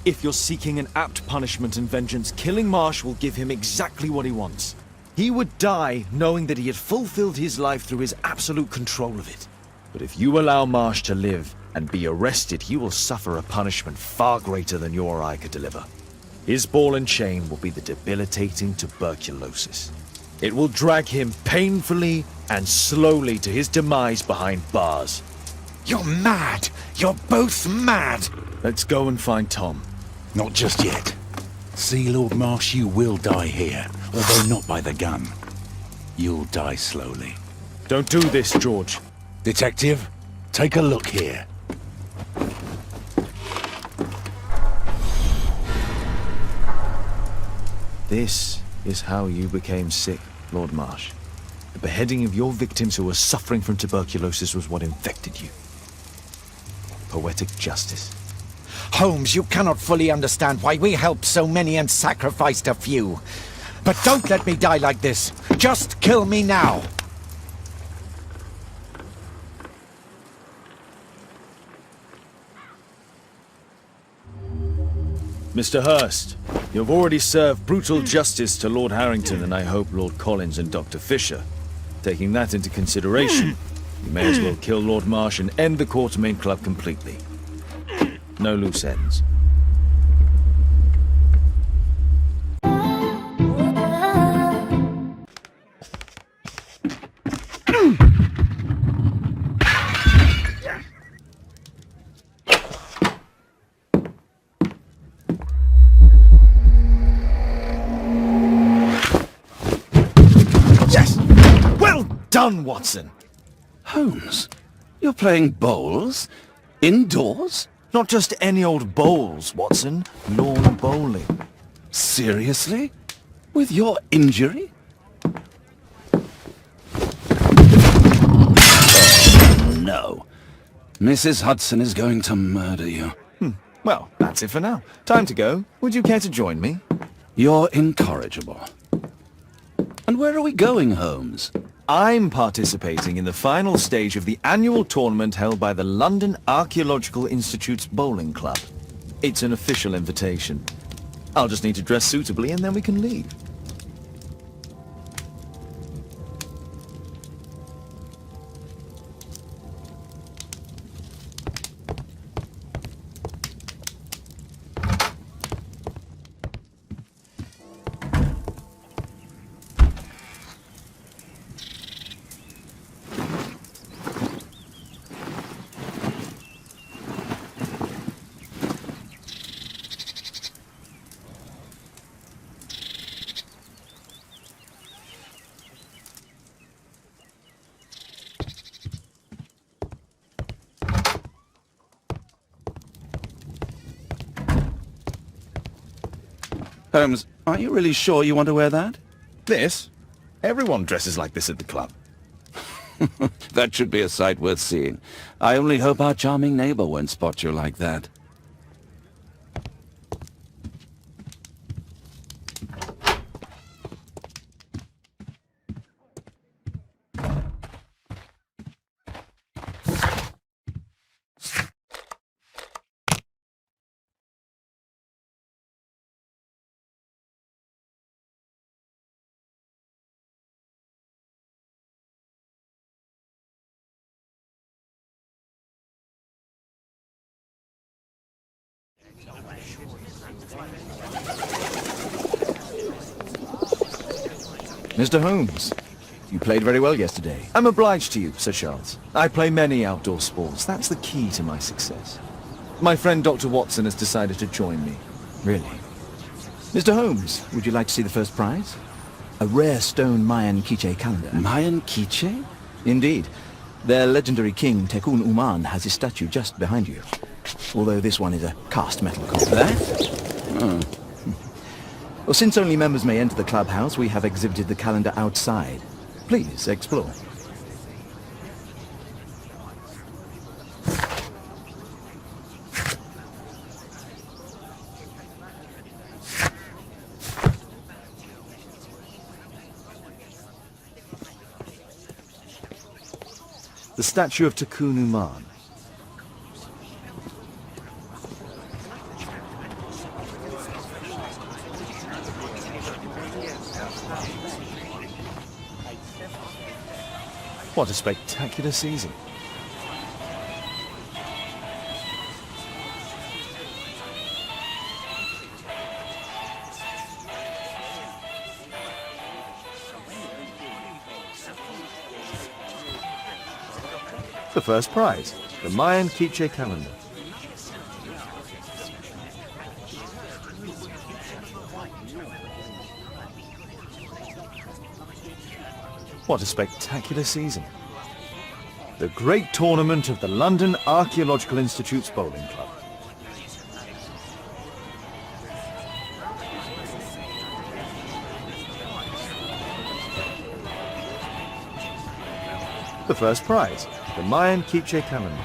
If you're seeking an apt punishment and vengeance, killing Marsh will give him exactly what he wants. He would die knowing that he had fulfilled his life through his absolute control of it. But if you allow Marsh to live and be arrested, he will suffer a punishment far greater than you or I could deliver. His ball and chain will be the debilitating tuberculosis. It will drag him painfully and slowly to his demise behind bars. You're mad! You're both mad! Let's go and find Tom. Not just yet. See, Lord Marsh, you will die here, although not by the gun. You'll die slowly. Don't do this, George. Detective, take a look here. This is how you became sick, Lord Marsh. The beheading of your victims who were suffering from tuberculosis was what infected you. Poetic justice. Holmes, you cannot fully understand why we helped so many and sacrificed a few. But don't let me die like this. Just kill me now. Mr. Hurst, you have already served brutal justice to Lord Harrington and I hope Lord Collins and Dr. Fisher. Taking that into consideration, you may as well kill Lord Marsh and end the Quartermain Club completely. No loose ends. Yes! Well done, Watson! Holmes, you're playing bowls? Indoors? Not just any old bowls, Watson. Lawn bowling. Seriously? With your injury? Oh, no. Mrs. Hudson is going to murder you. Well, that's it for now. Time to go. Would you care to join me? You're incorrigible. And where are we going, Holmes? I'm participating in the final stage of the annual tournament held by the London Archaeological Institute's bowling club. It's an official invitation. I'll just need to dress suitably and then we can leave. Holmes, are you really sure you want to wear that? This? Everyone dresses like this at the club. That should be a sight worth seeing. I only hope our charming neighbor won't spot you like that. Mr. Holmes, you played very well yesterday. I'm obliged to you, Sir Charles. I play many outdoor sports. That's the key to my success. My friend Dr. Watson has decided to join me. Really? Mr. Holmes, would you like to see the first prize? A rare stone Mayan Quiche calendar. Mayan Quiche? Indeed. Their legendary king, Tekun Uman, has his statue just behind you. Although this one is a cast metal copy. That? Oh. Well, since only members may enter the clubhouse, we have exhibited the calendar outside. Please, explore. The statue of Takunuman. What a spectacular season. The first prize, the Mayan Quiche calendar. What a spectacular season. The great tournament of the London Archaeological Institute's Bowling Club. The first prize, the Mayan Quiche calendar.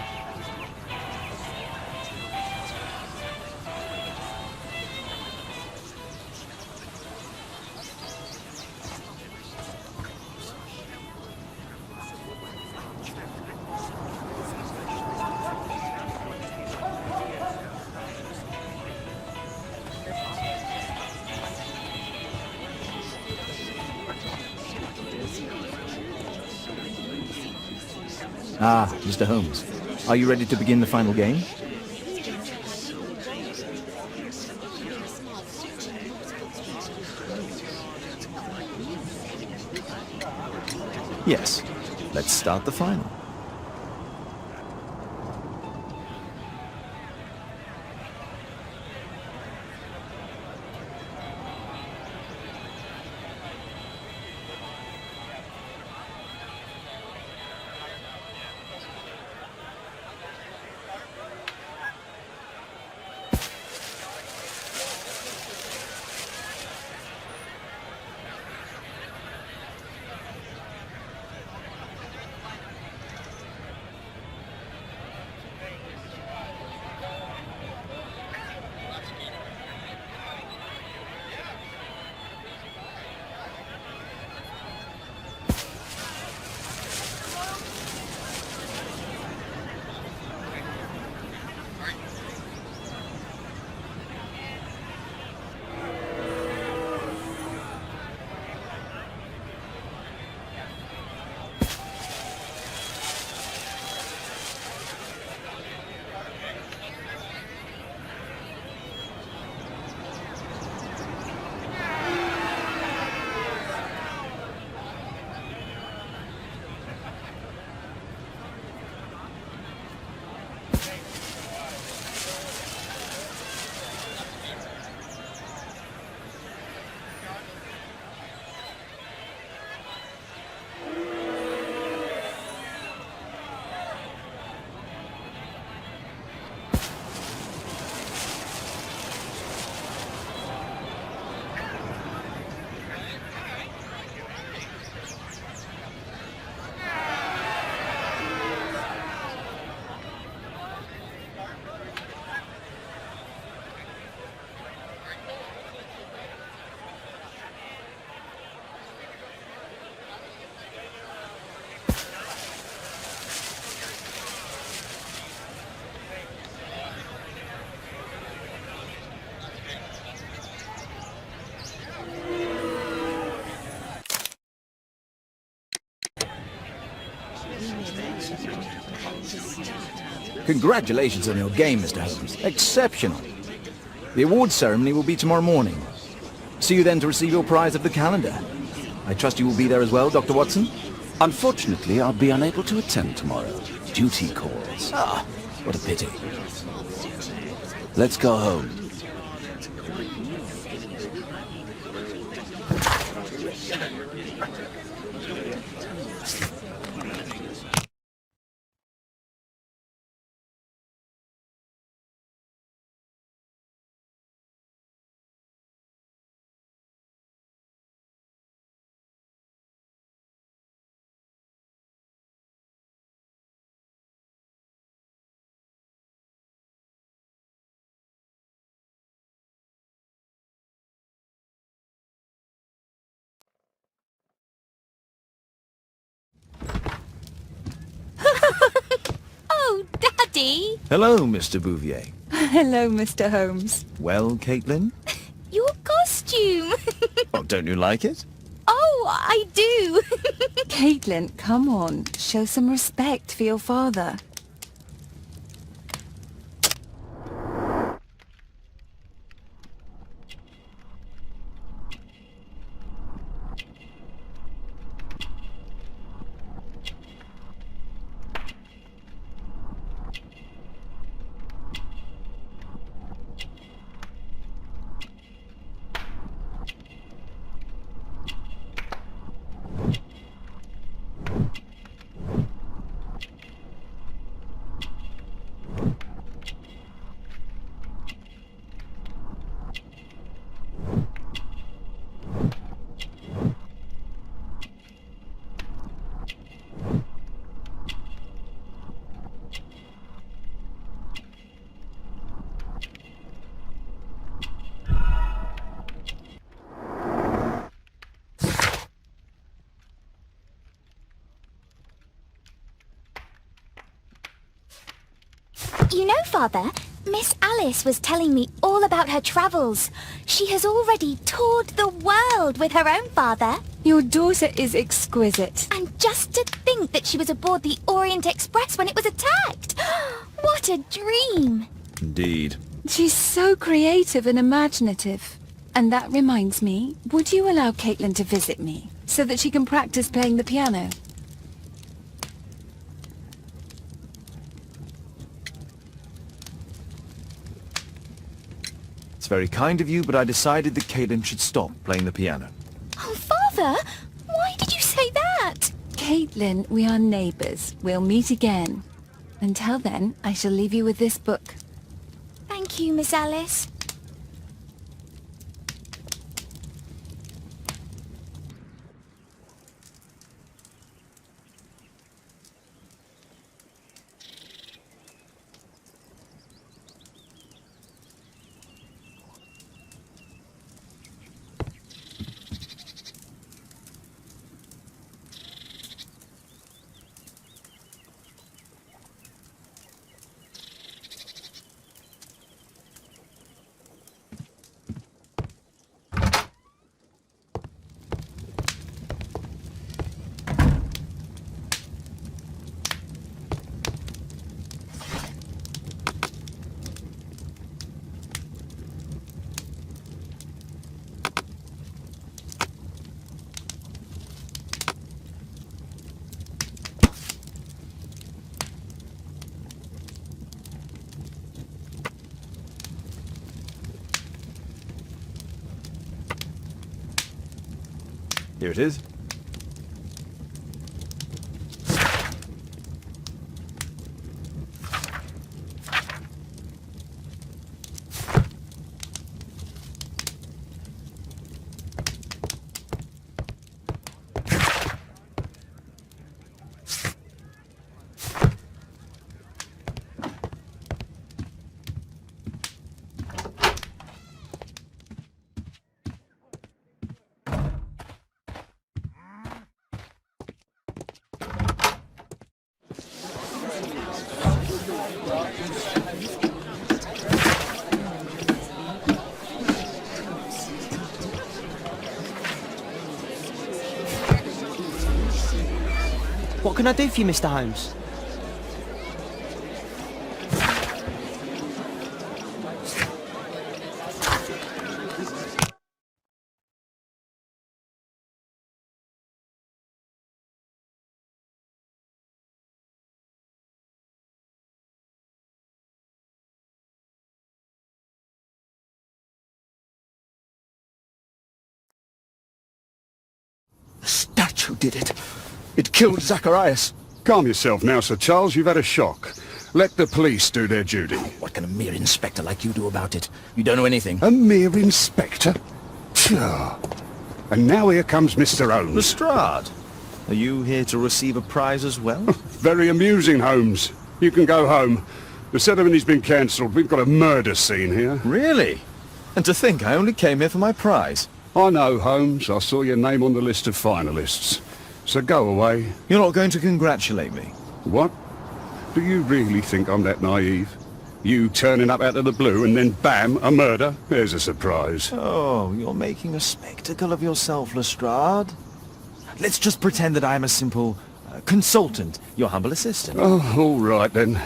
Ah, Mr. Holmes. Are you ready to begin the final game? Yes, let's start the final. Congratulations on your game, Mr. Holmes. Exceptional. The awards ceremony will be tomorrow morning. See you then to receive your prize of the calendar. I trust you will be there as well, Dr. Watson? Unfortunately, I'll be unable to attend tomorrow. Duty calls. Ah, what a pity. Let's go home. Daddy. Hello, Mr. Bouvier. Hello, Mr. Holmes. Well, Caitlin? Your costume. Oh, don't you like it? Oh, I do. Caitlin, come on. Show some respect for your father. You know, Father, Miss Alice was telling me all about her travels. She has already toured the world with her own father. Your daughter is exquisite. And just to think that she was aboard the Orient Express when it was attacked. What a dream. Indeed. She's so creative and imaginative. And that reminds me, would you allow Caitlin to visit me, so that she can practice playing the piano? It's very kind of you, but I decided that Caitlin should stop playing the piano. Oh, Father, why did you say that? Caitlin, we are neighbours. We'll meet again. Until then, I shall leave you with this book. Thank you, Miss Alice. Here it is. What can I do for you, Mr. Holmes? The statue did it. It killed Zacharias. Calm yourself now, Sir Charles. You've had a shock. Let the police do their duty. What can a mere inspector like you do about it? You don't know anything. A mere inspector? Phew. And now here comes Mr. Holmes. Lestrade, are you here to receive a prize as well? Very amusing, Holmes. You can go home. The ceremony's been cancelled. We've got a murder scene here. Really? And to think I only came here for my prize. I know, Holmes. I saw your name on the list of finalists. So go away. You're not going to congratulate me? What? Do you really think I'm that naive? You turning up out of the blue and then bam, a murder? There's a surprise. Oh, you're making a spectacle of yourself, Lestrade. Let's just pretend that I am a simple consultant, your humble assistant. Oh, all right then.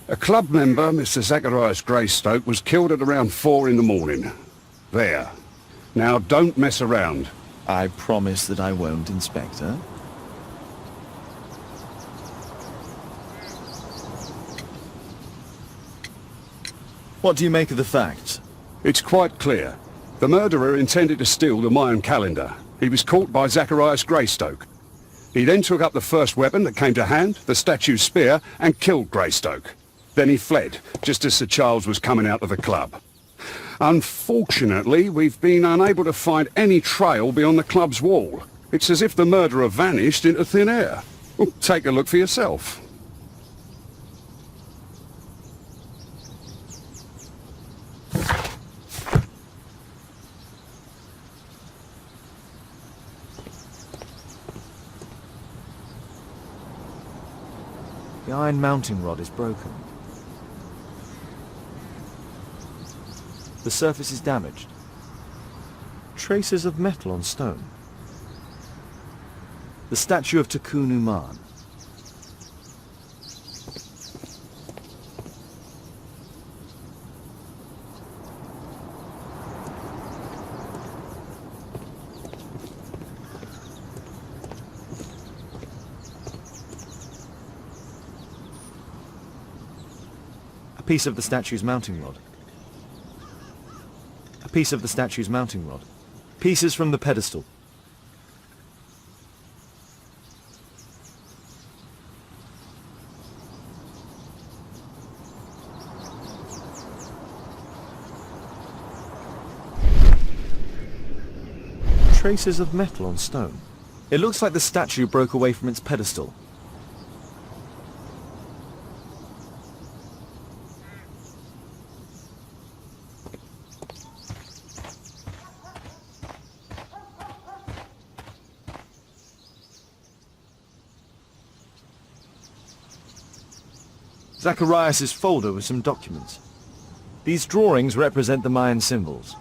A club member, Mr. Zacharias Greystoke, was killed at around 4 in the morning. There. Now, don't mess around. I promise that I won't, Inspector. What do you make of the facts? It's quite clear. The murderer intended to steal the Mayan calendar. He was caught by Zacharias Greystoke. He then took up the first weapon that came to hand, the statue's spear, and killed Greystoke. Then he fled, just as Sir Charles was coming out of the club. Unfortunately, we've been unable to find any trail beyond the club's wall. It's as if the murderer vanished into thin air. Well, take a look for yourself. The iron mounting rod is broken. The surface is damaged. Traces of metal on stone. The statue of Tikkun Uman. A piece of the statue's mounting rod. A piece of the statue's mounting rod. Pieces from the pedestal. Traces of metal on stone. It looks like the statue broke away from its pedestal. Zacharias' folder with some documents. These drawings represent the Mayan symbols.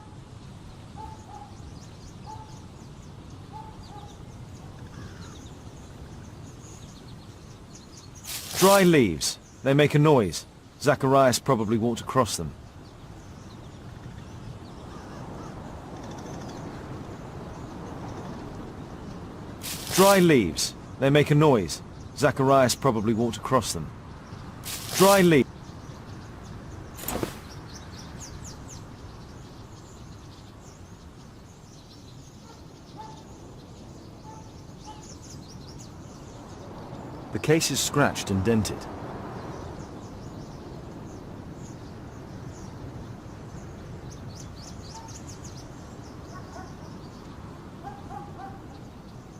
Dry leaves. They make a noise. Zacharias probably walked across them. Dry leaves. They make a noise. Zacharias probably walked across them. Dry leaf. The case is scratched and dented.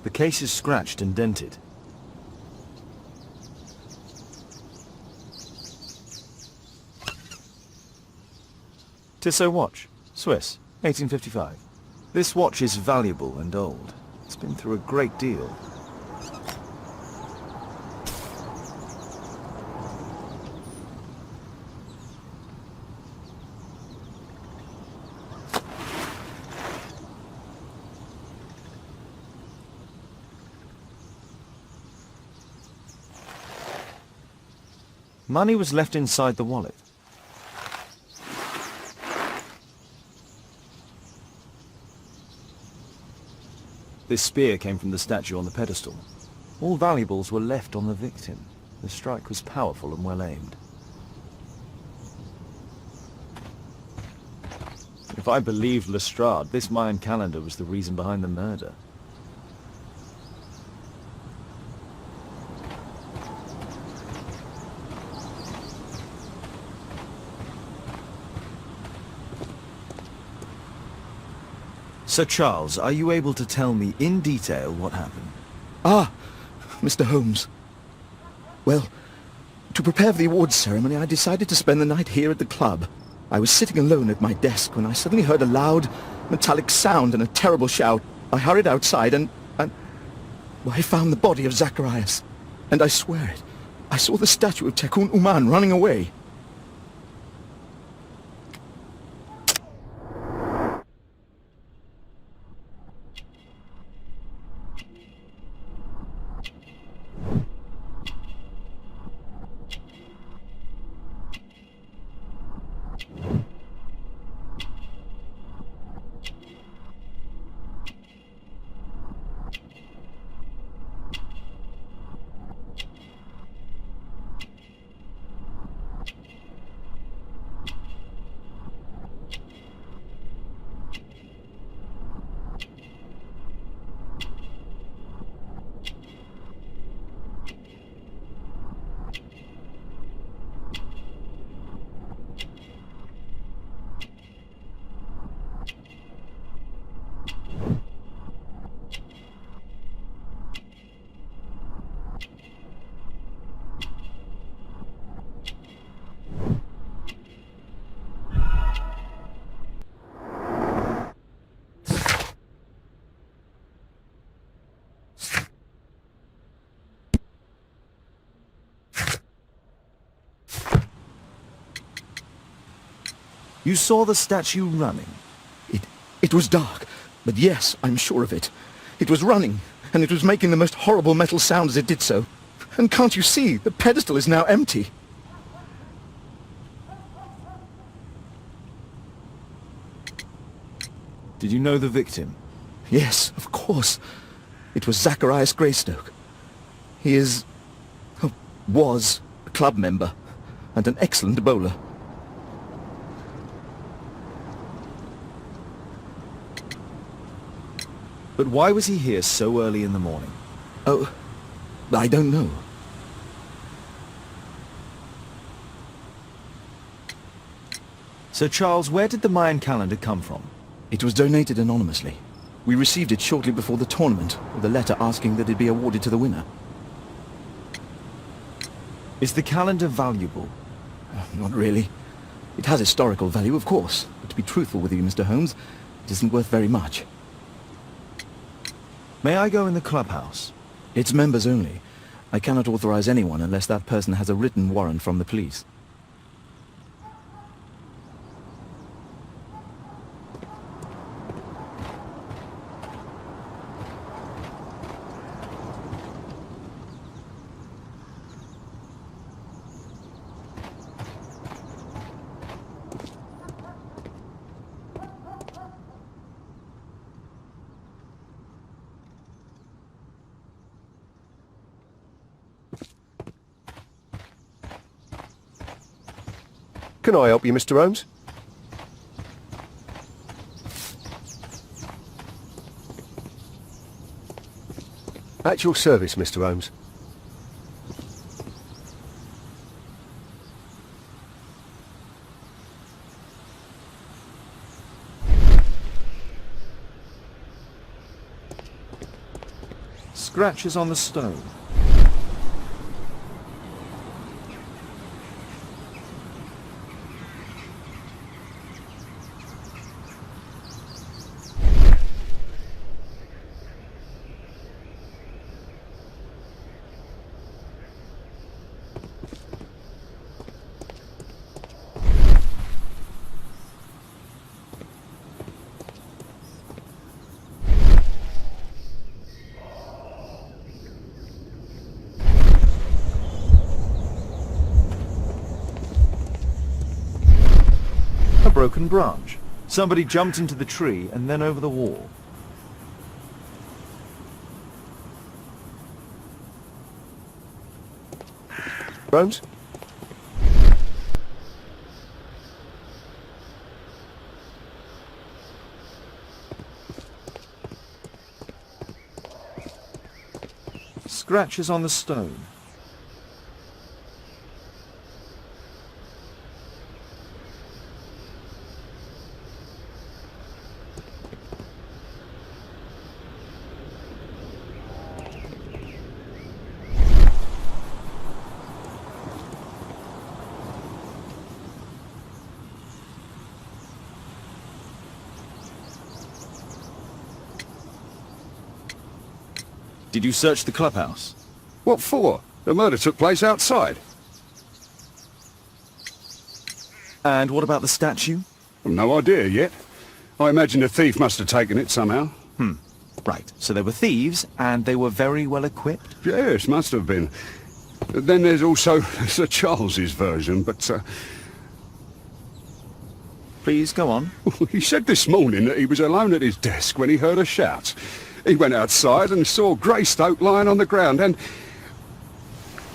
The case is scratched and dented. Tissot watch, Swiss, 1855. This watch is valuable and old. It's been through a great deal. Money was left inside the wallet. This spear came from the statue on the pedestal. All valuables were left on the victim. The strike was powerful and well aimed. If I believed Lestrade, this Mayan calendar was the reason behind the murder. Sir Charles, are you able to tell me in detail what happened? Ah, Mr. Holmes. Well, to prepare for the awards ceremony, I decided to spend the night here at the club. I was sitting alone at my desk when I suddenly heard a loud, metallic sound and a terrible shout. I hurried outside and well, I found the body of Zacharias. And I swear it, I saw the statue of Tekun Uman running away. You saw the statue running? It was dark, but yes, I'm sure of it. It was running, and it was making the most horrible metal sound as it did so. And can't you see, the pedestal is now empty. Did you know the victim? Yes, of course. It was Zacharias Greystoke. He is... was a club member, and an excellent bowler. But why was he here so early in the morning? Oh, I don't know. Sir Charles, where did the Mayan calendar come from? It was donated anonymously. We received it shortly before the tournament, with a letter asking that it be awarded to the winner. Is the calendar valuable? Not really. It has historical value, of course. But to be truthful with you, Mr. Holmes, it isn't worth very much. May I go in the clubhouse? It's members only. I cannot authorize anyone unless that person has a written warrant from the police. Can I help you, Mr. Holmes? At your service, Mr. Holmes. Scratches on the stone. Broken branch. Somebody jumped into the tree and then over the wall. Holmes? Scratches on the stone. Did you search the clubhouse? What for? The murder took place outside. And what about the statue? No idea yet. I imagine the thief must have taken it somehow. Right, so they were thieves, and they were very well equipped? Yes, must have been. Then there's also Sir Charles's version, but Please, go on. he said this morning that he was alone at his desk when he heard a shout. He went outside and saw Greystoke lying on the ground and,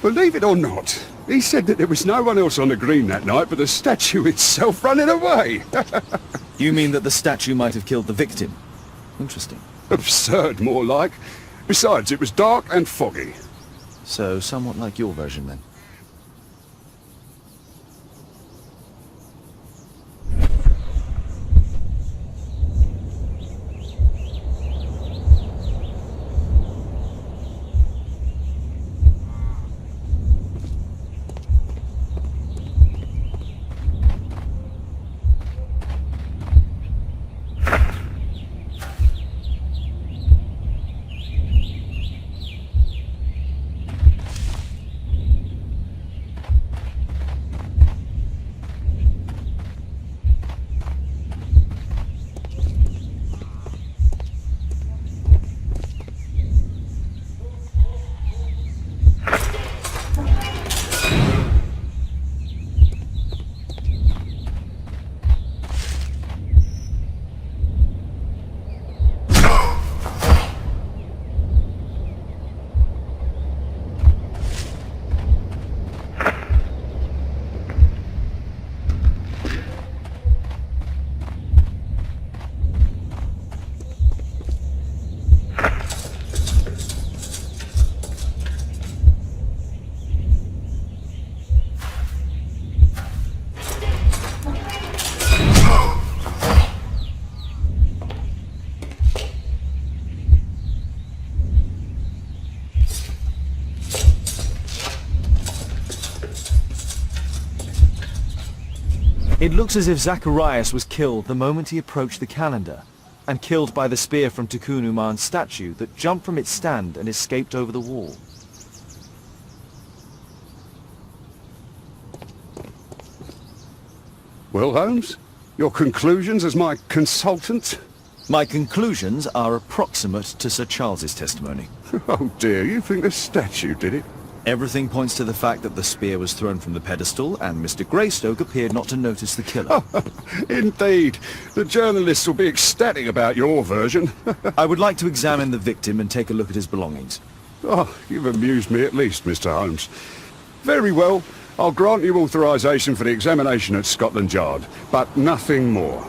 believe it or not, he said that there was no one else on the green that night but the statue itself running away. You mean that the statue might have killed the victim? Interesting. Absurd, more like. Besides, it was dark and foggy. So, somewhat like your version, then. It looks as if Zacharias was killed the moment he approached the calendar, and killed by the spear from Tikkun Uman's statue that jumped from its stand and escaped over the wall. Well, Holmes, your conclusions as my consultant? My conclusions are approximate to Sir Charles's testimony. Oh dear, you think the statue did it? Everything points to the fact that the spear was thrown from the pedestal, and Mr. Greystoke appeared not to notice the killer. Indeed. The journalists will be ecstatic about your version. I would like to examine the victim and take a look at his belongings. Oh, you've amused me at least, Mr. Holmes. Very well. I'll grant you authorization for the examination at Scotland Yard, but nothing more.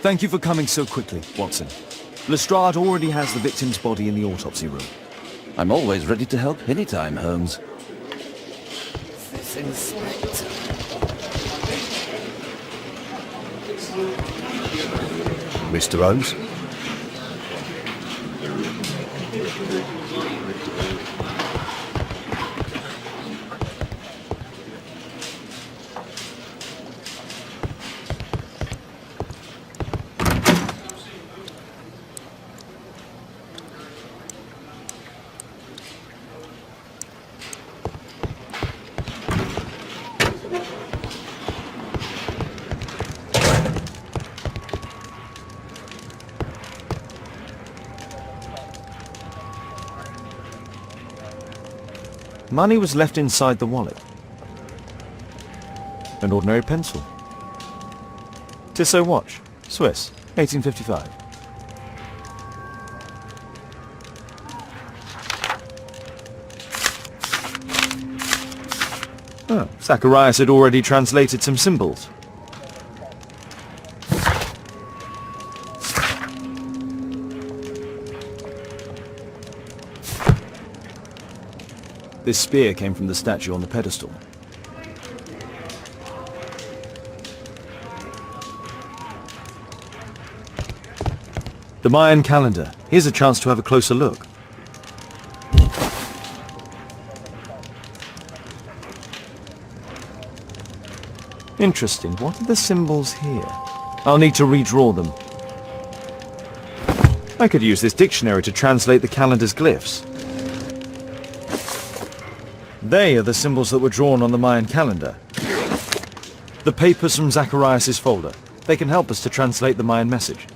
Thank you for coming so quickly, Watson. Lestrade already has the victim's body in the autopsy room. I'm always ready to help anytime, Holmes. This inspector. Mr. Holmes? Money was left inside the wallet. An ordinary pencil. Tissot watch, Swiss, 1855. Oh, Zacharias had already translated some symbols. This spear came from the statue on the pedestal. The Mayan calendar. Here's a chance to have a closer look. Interesting. What are the symbols here? I'll need to redraw them. I could use this dictionary to translate the calendar's glyphs. They are the symbols that were drawn on the Mayan calendar. The papers from Zacharias' folder. They can help us to translate the Mayan message.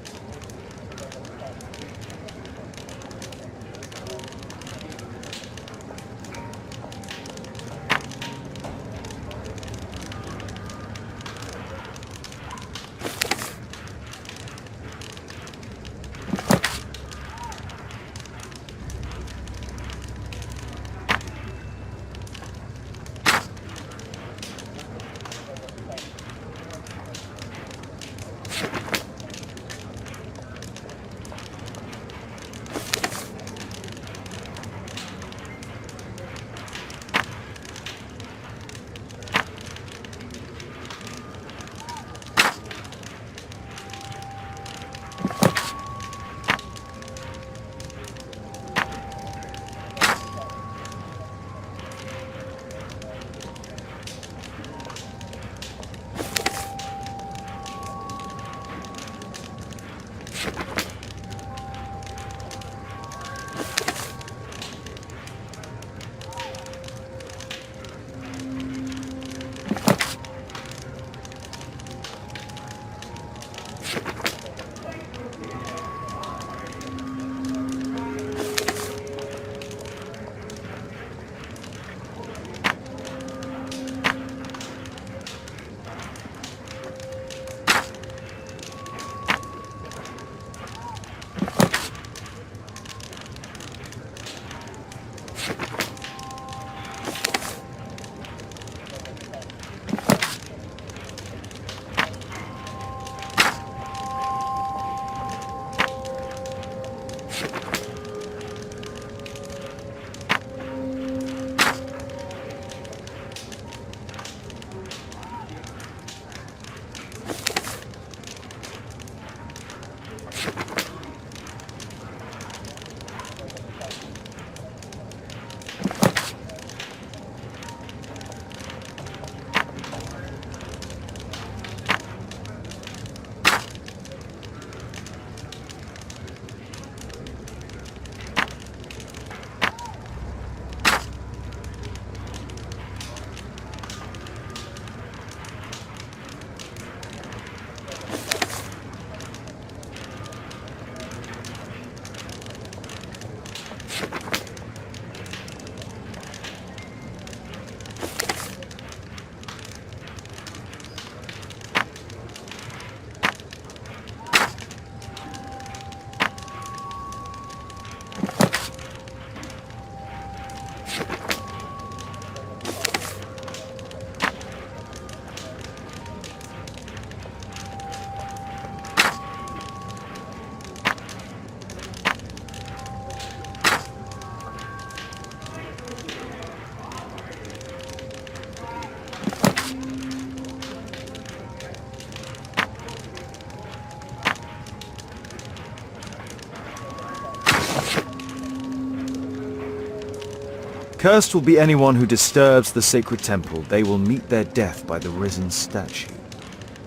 Cursed will be anyone who disturbs the sacred temple. They will meet their death by the risen statue.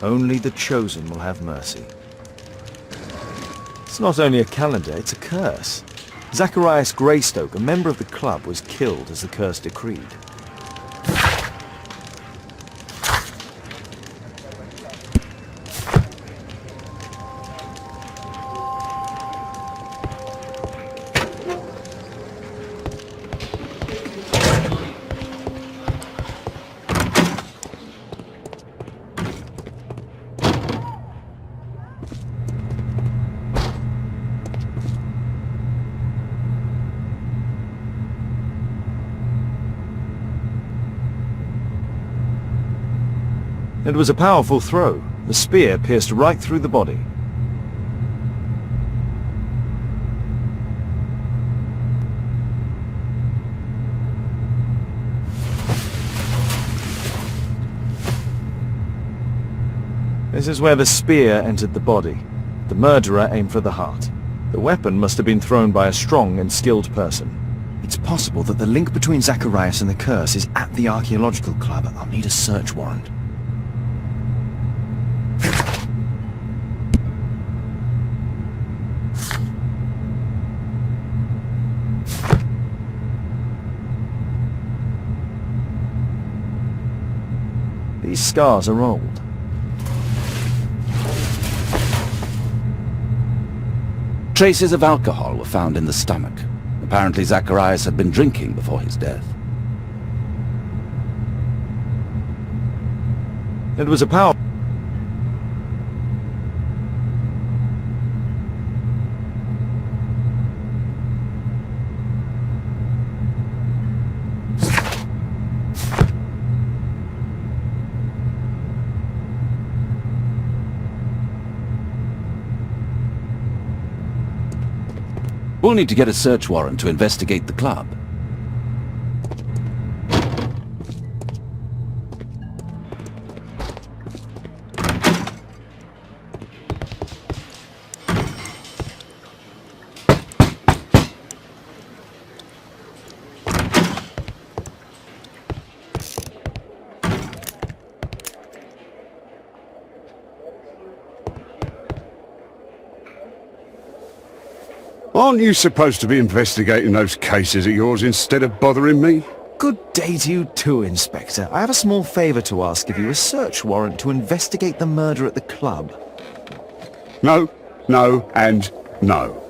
Only the chosen will have mercy. It's not only a calendar, it's a curse. Zacharias Greystoke, a member of the club, was killed as the curse decreed. It was a powerful throw. The spear pierced right through the body. This is where the spear entered the body. The murderer aimed for the heart. The weapon must have been thrown by a strong and skilled person. It's possible that the link between Zacharias and the curse is at the archaeological club. I'll need a search warrant. These scars are old. Traces of alcohol were found in the stomach. Apparently Zacharias had been drinking before his death. It was a power... We'll need to get a search warrant to investigate the club. Aren't you supposed to be investigating those cases of yours instead of bothering me? Good day to you too, Inspector. I have a small favour to ask of you, a search warrant to investigate the murder at the club. No, no, and no.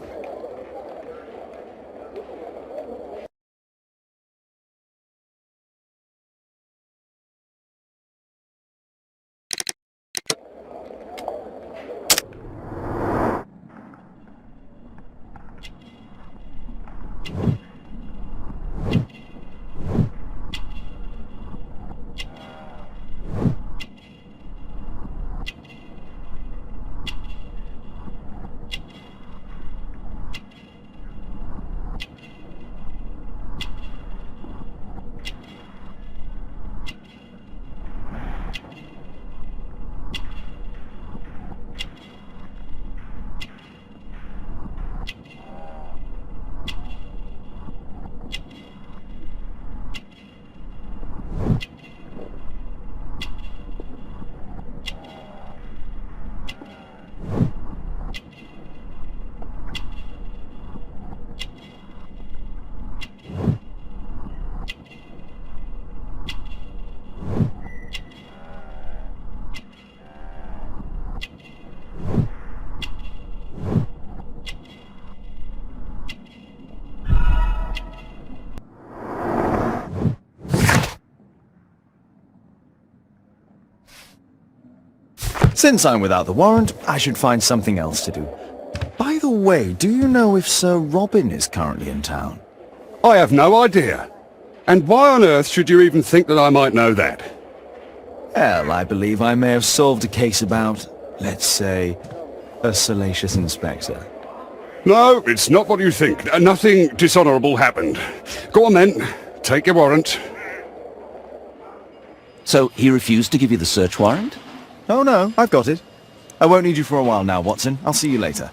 Since I'm without the warrant, I should find something else to do. By the way, do you know if Sir Robin is currently in town? I have no idea. And why on earth should you even think that I might know that? Well, I believe I may have solved a case about, let's say, a salacious inspector. No, it's not what you think. Nothing dishonourable happened. Go on then. Take your warrant. So he refused to give you the search warrant? Oh no, I've got it. I won't need you for a while now, Watson. I'll see you later.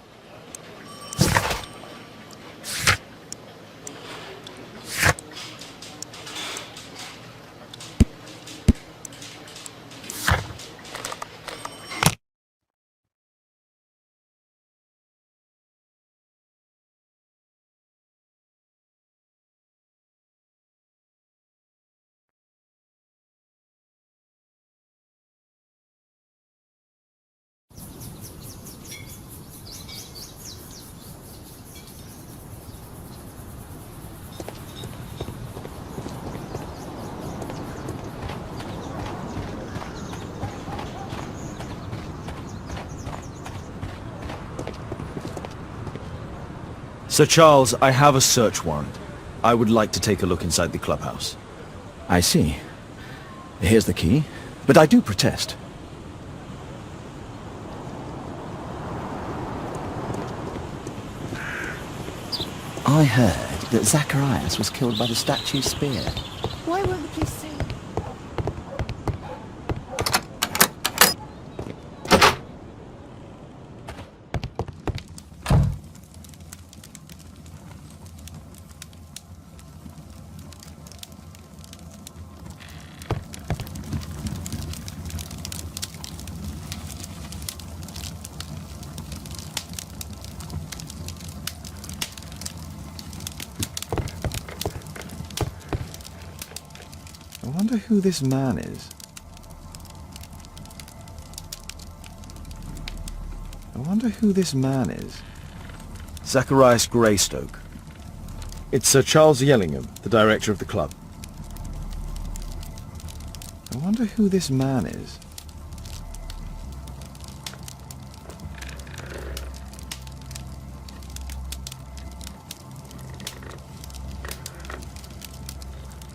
Sir Charles, I have a search warrant. I would like to take a look inside the clubhouse. I see. Here's the key, but I do protest. I heard that Zacharias was killed by the statue's spear. Why won't the police say? wonder who this man is. I wonder who this man is. Zacharias Greystoke. It's Sir Charles Yellingham, the director of the club. I wonder who this man is.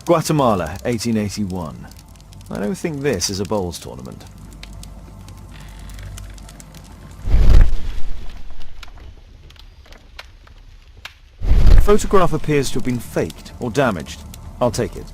Guatemala, 1881. I don't think this is a bowls tournament. The photograph appears to have been faked or damaged. I'll take it.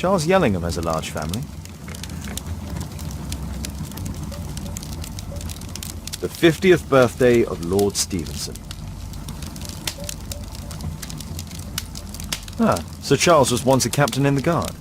Charles Yellingham has a large family. The 50th birthday of Lord Stevenson. Ah, Sir Charles was once a captain in the guard.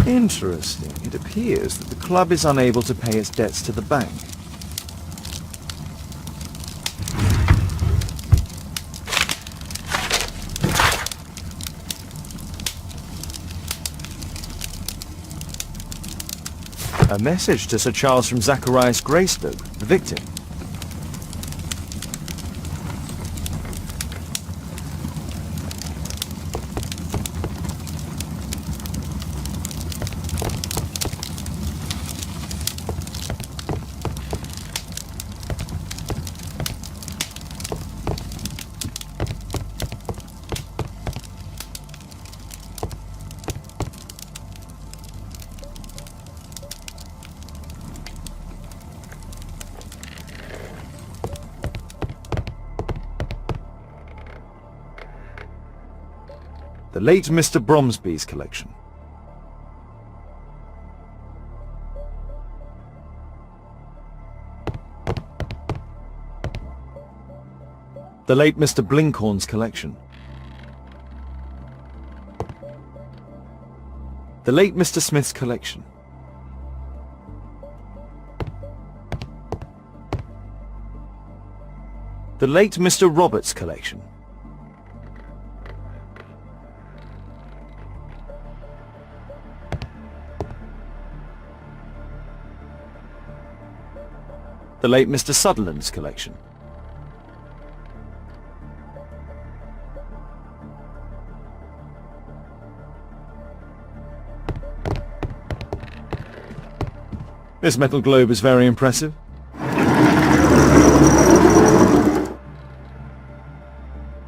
Interesting. It appears that the club is unable to pay its debts to the bank. A message to Sir Charles from Zacharias Greystoke, the victim. The late Mr. Bromsby's collection. The late Mr. Blinkhorn's collection. The late Mr. Smith's collection. The late Mr. Roberts' collection. The late Mr. Sutherland's collection. This metal globe is very impressive.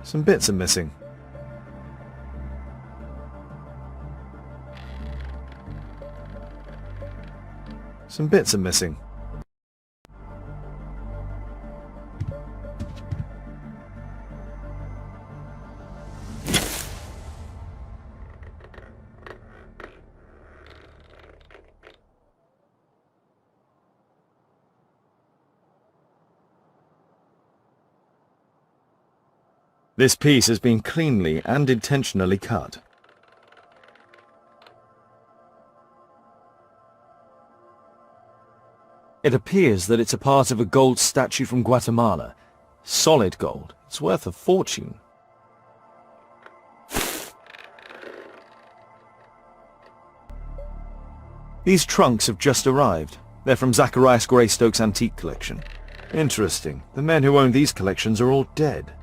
Some bits are missing. Some bits are missing. This piece has been cleanly and intentionally cut. It appears that it's a part of a gold statue from Guatemala. Solid gold. It's worth a fortune. These trunks have just arrived. They're from Zacharias Greystoke's antique collection. Interesting. The men who own these collections are all dead.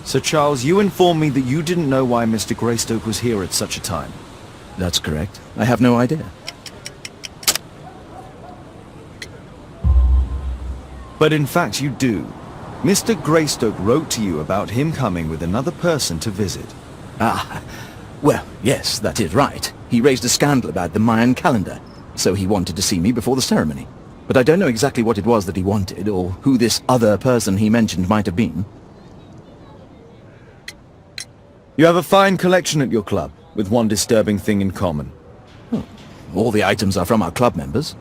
Sir Charles, you informed me that you didn't know why Mr. Greystoke was here at such a time. That's correct. I have no idea. But in fact you do. Mr. Greystoke wrote to you about him coming with another person to visit. Ah, well, yes, that is right. He raised a scandal about the Mayan calendar, so he wanted to see me before the ceremony. But I don't know exactly what it was that he wanted, or who this other person he mentioned might have been. You have a fine collection at your club, with one disturbing thing in common. All the items are from our club members.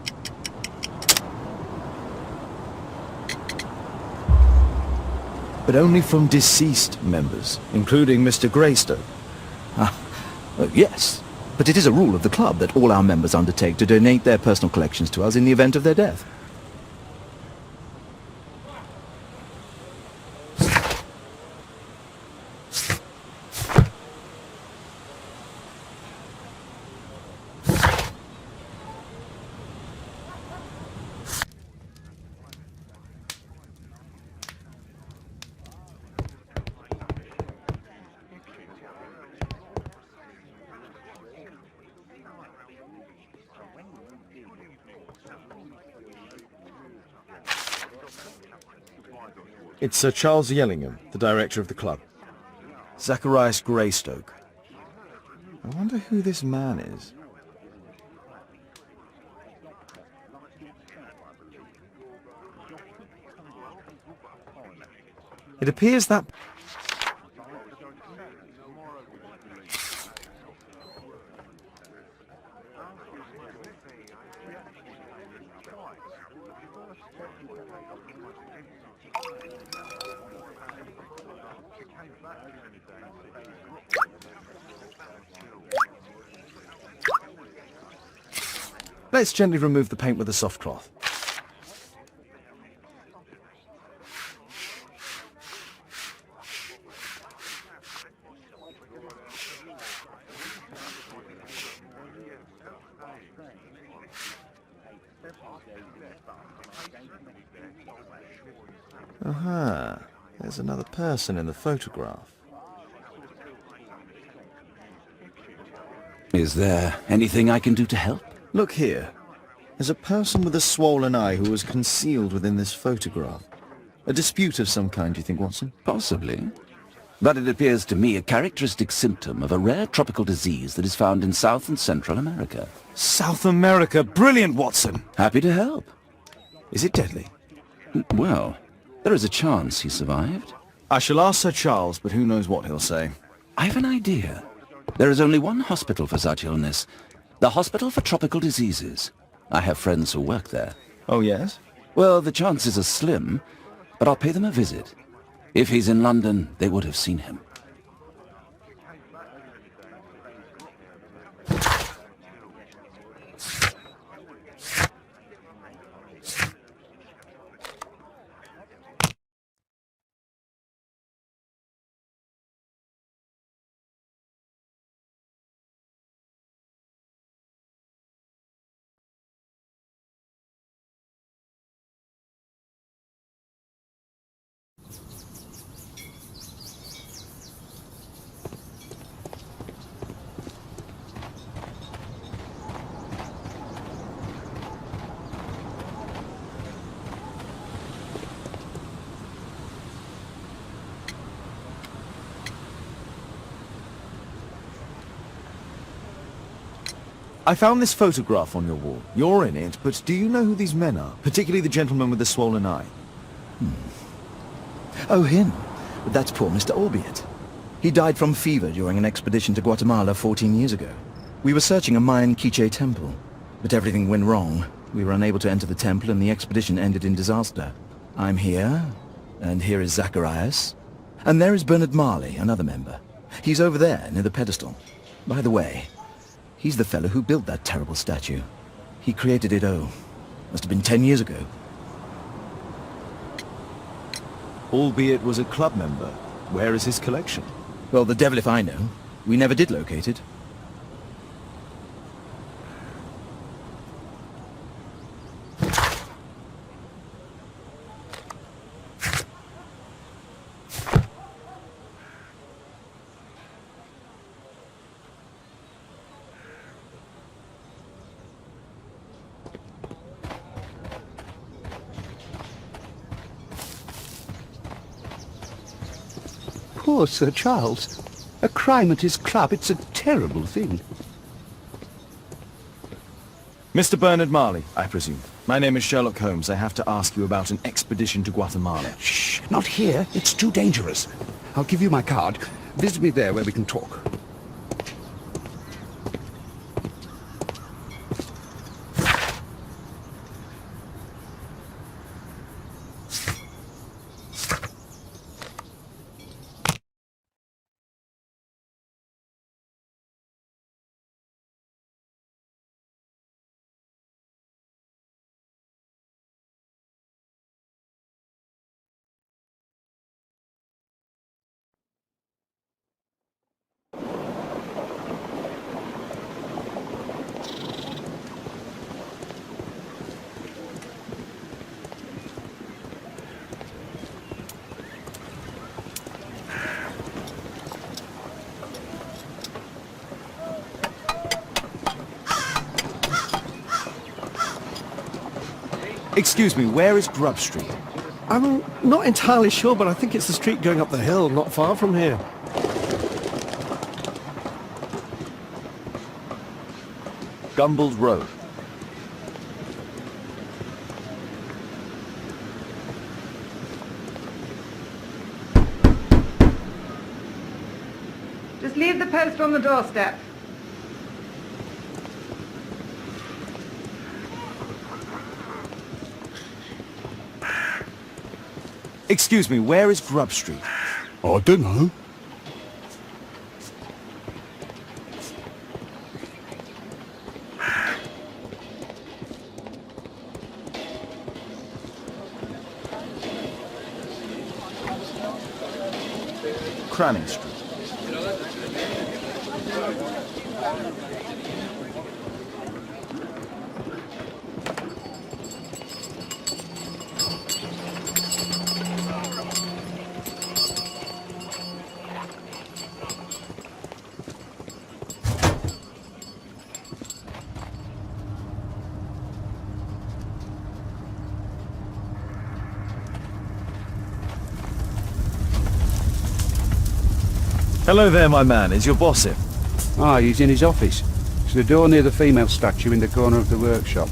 But only from deceased members, including Mr. Greystoke. Yes, but it is a rule of the club that all our members undertake to donate their personal collections to us in the event of their death. It's Sir Charles Yellingham, the director of the club. Zacharias Greystoke. I wonder who this man is. It appears that... Let's gently remove the paint with a soft cloth. Aha, there's another person in the photograph. Is there anything I can do to help? Look here. There's a person with a swollen eye who was concealed within this photograph. A dispute of some kind, do you think, Watson? Possibly. But it appears to me a characteristic symptom of a rare tropical disease that is found in South and Central America. South America! Brilliant, Watson! Happy to help. Is it deadly? Well, there is a chance he survived. I shall ask Sir Charles, but who knows what he'll say. I have an idea. There is only one hospital for such illness. The Hospital for Tropical Diseases. I have friends who work there. Oh, yes? Well, the chances are slim, but I'll pay them a visit. If he's in London, they would have seen him. I found this photograph on your wall. You're in it, but do you know who these men are? Particularly the gentleman with the swollen eye. Oh, him. That's poor Mr. Albiot. He died from fever during an expedition to Guatemala 14 years ago. We were searching a Mayan Quiche temple, but everything went wrong. We were unable to enter the temple and the expedition ended in disaster. I'm here, and here is Zacharias, and there is Bernard Marley, another member. He's over there, near the pedestal. By the way, he's the fellow who built that terrible statue. He created it, must have been 10 years ago. Albeit was a club member. Where is his collection? Well, the devil if I know. We never did locate it. Poor Sir Charles. A crime at his club, it's a terrible thing. Mr. Bernard Marley, I presume. My name is Sherlock Holmes. I have to ask you about an expedition to Guatemala. Shh, not here. It's too dangerous. I'll give you my card. Visit me there where we can talk. Excuse me, where is Grub Street? I'm not entirely sure, but I think it's the street going up the hill, not far from here. Gumbold Road. Just leave the post on the doorstep. Excuse me, where is Grub Street? I don't know. Cranning Street. Hello there, my man. Is your boss in? Ah, he's in his office. It's the door near the female statue in the corner of the workshop.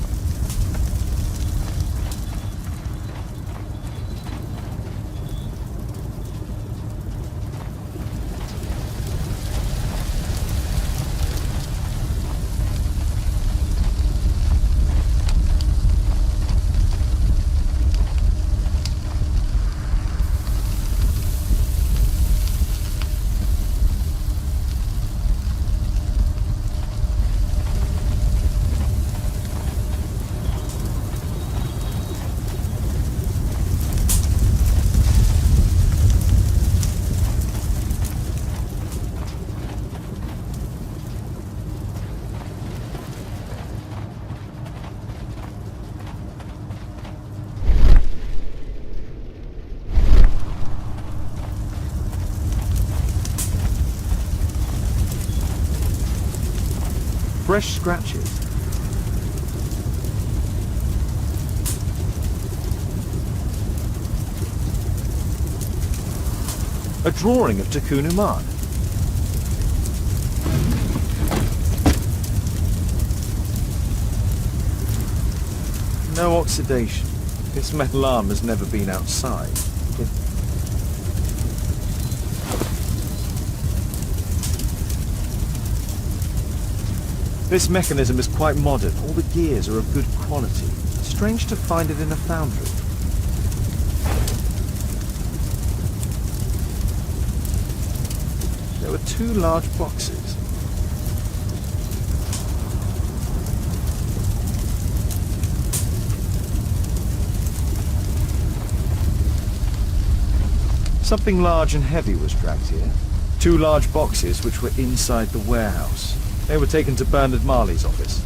Fresh scratches. A drawing of Takun Uman. No oxidation. This metal arm has never been outside. This mechanism is quite modern. All the gears are of good quality. Strange to find it in a foundry. There were 2 large boxes. Something large and heavy was dragged here. 2 large boxes which were inside the warehouse. They were taken to Bernard Marley's office.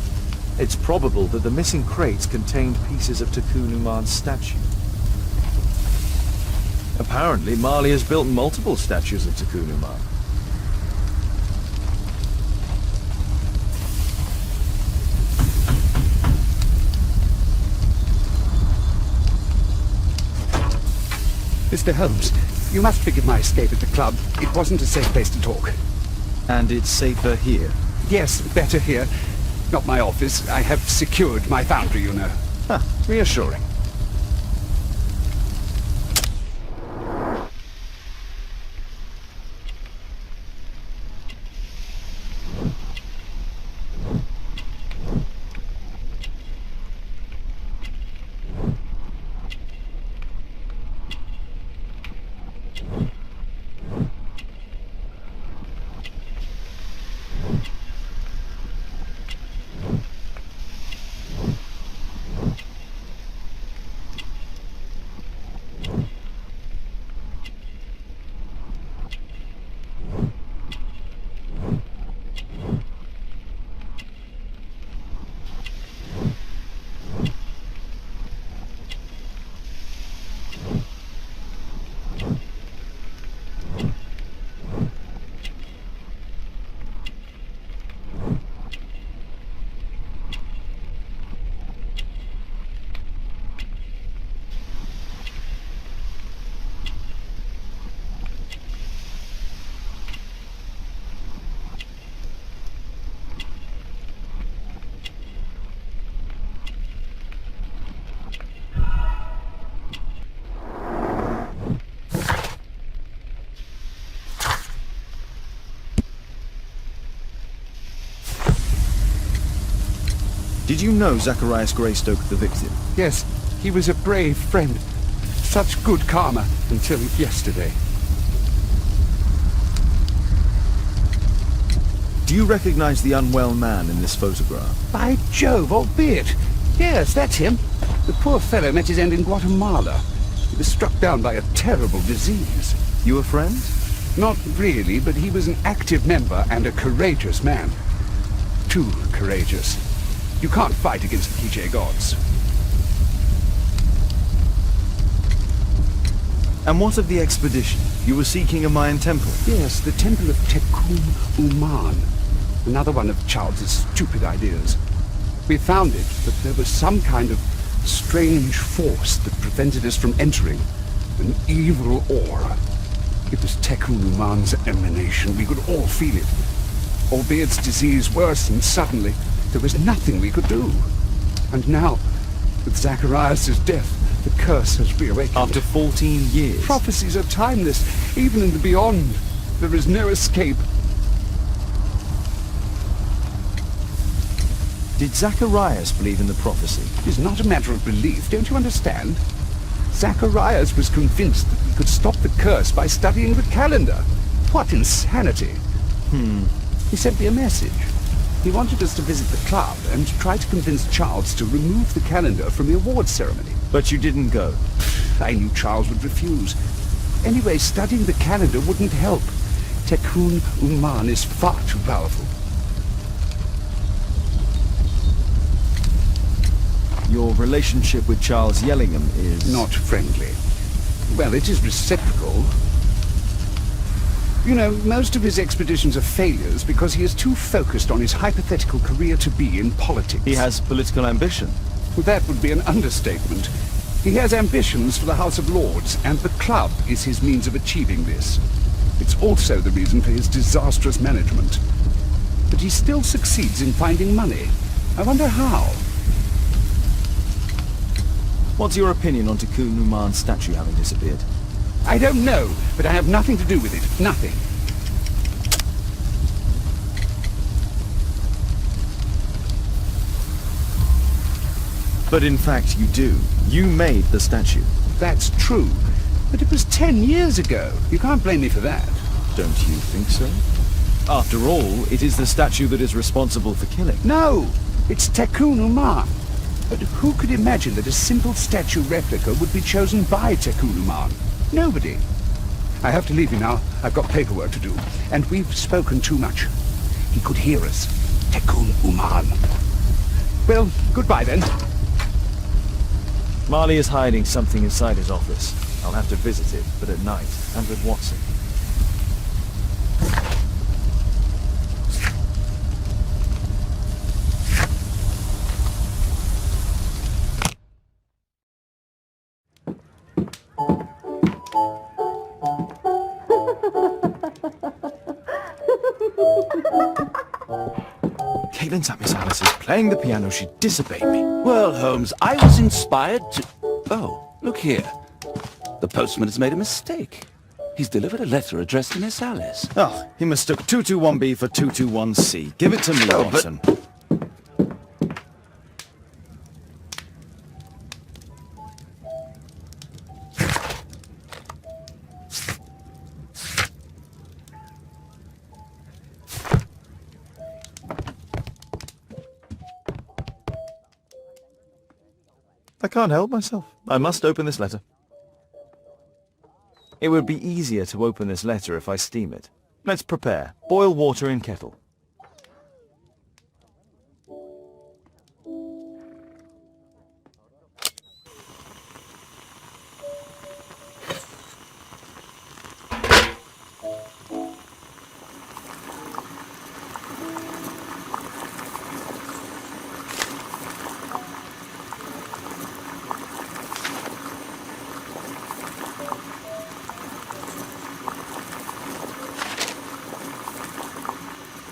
It's probable that the missing crates contained pieces of Tikkun Uman's statue. Apparently, Marley has built multiple statues of Tikkun Uman. Mr. Holmes, you must forgive my escape at the club. It wasn't a safe place to talk. And it's safer here? Yes, better here. Not my office. I have secured my foundry, you know. Ah, reassuring. Did you know Zacharias Greystoke, the victim? Yes, he was a brave friend. Such good karma until yesterday. Do you recognize the unwell man in this photograph? By Jove, albeit. Yes, that's him. The poor fellow met his end in Guatemala. He was struck down by a terrible disease. You a friend? Not really, but he was an active member and a courageous man. Too courageous. You can't fight against the Quiche gods. And what of the expedition? You were seeking a Mayan temple? Yes, the temple of Tikkun Uman. Another one of Charles's stupid ideas. We found it, but there was some kind of strange force that prevented us from entering. An evil aura. It was Tikkun Uman's emanation. We could all feel it. Albeit its disease worsened suddenly. There was nothing we could do. And now, with Zacharias' death, the curse has reawakened. After 14 years? Prophecies are timeless, even in the beyond. There is no escape. Did Zacharias believe in the prophecy? It's not a matter of belief, don't you understand? Zacharias was convinced that we could stop the curse by studying the calendar. What insanity! He sent me a message. He wanted us to visit the club and try to convince Charles to remove the calendar from the awards ceremony. But you didn't go? I knew Charles would refuse. Anyway, studying the calendar wouldn't help. Tikkun Uman is far too powerful. Your relationship with Charles Yellingham is... not friendly. Well, it is reciprocal. You know, most of his expeditions are failures because he is too focused on his hypothetical career to be in politics. He has political ambition. Well, that would be an understatement. He has ambitions for the House of Lords, and the club is his means of achieving this. It's also the reason for his disastrous management. But he still succeeds in finding money. I wonder how. What's your opinion on Tikkun Uman's statue having disappeared? I don't know, but I have nothing to do with it. Nothing. But in fact you do. You made the statue. That's true. But it was 10 years ago. You can't blame me for that. Don't you think so? After all, it is the statue that is responsible for killing. No! It's Tikkun Uman. But who could imagine that a simple statue replica would be chosen by Tikkun Uman? Nobody. I have to leave you now. I've got paperwork to do. And we've spoken too much. He could hear us. Tikkun Uman. Well, goodbye then. Marley is hiding something inside his office. I'll have to visit it, but at night, and with Watson. Caitlin's at Miss Alice's playing the piano. She disobeyed me. Well, Holmes, I was inspired to... Oh, look here. The postman has made a mistake. He's delivered a letter addressed to Miss Alice. Oh, he mistook 221B for 221C. Give it to me, Watson. I can't help myself. I must open this letter. It would be easier to open this letter if I steam it. Let's prepare. Boil water in kettle.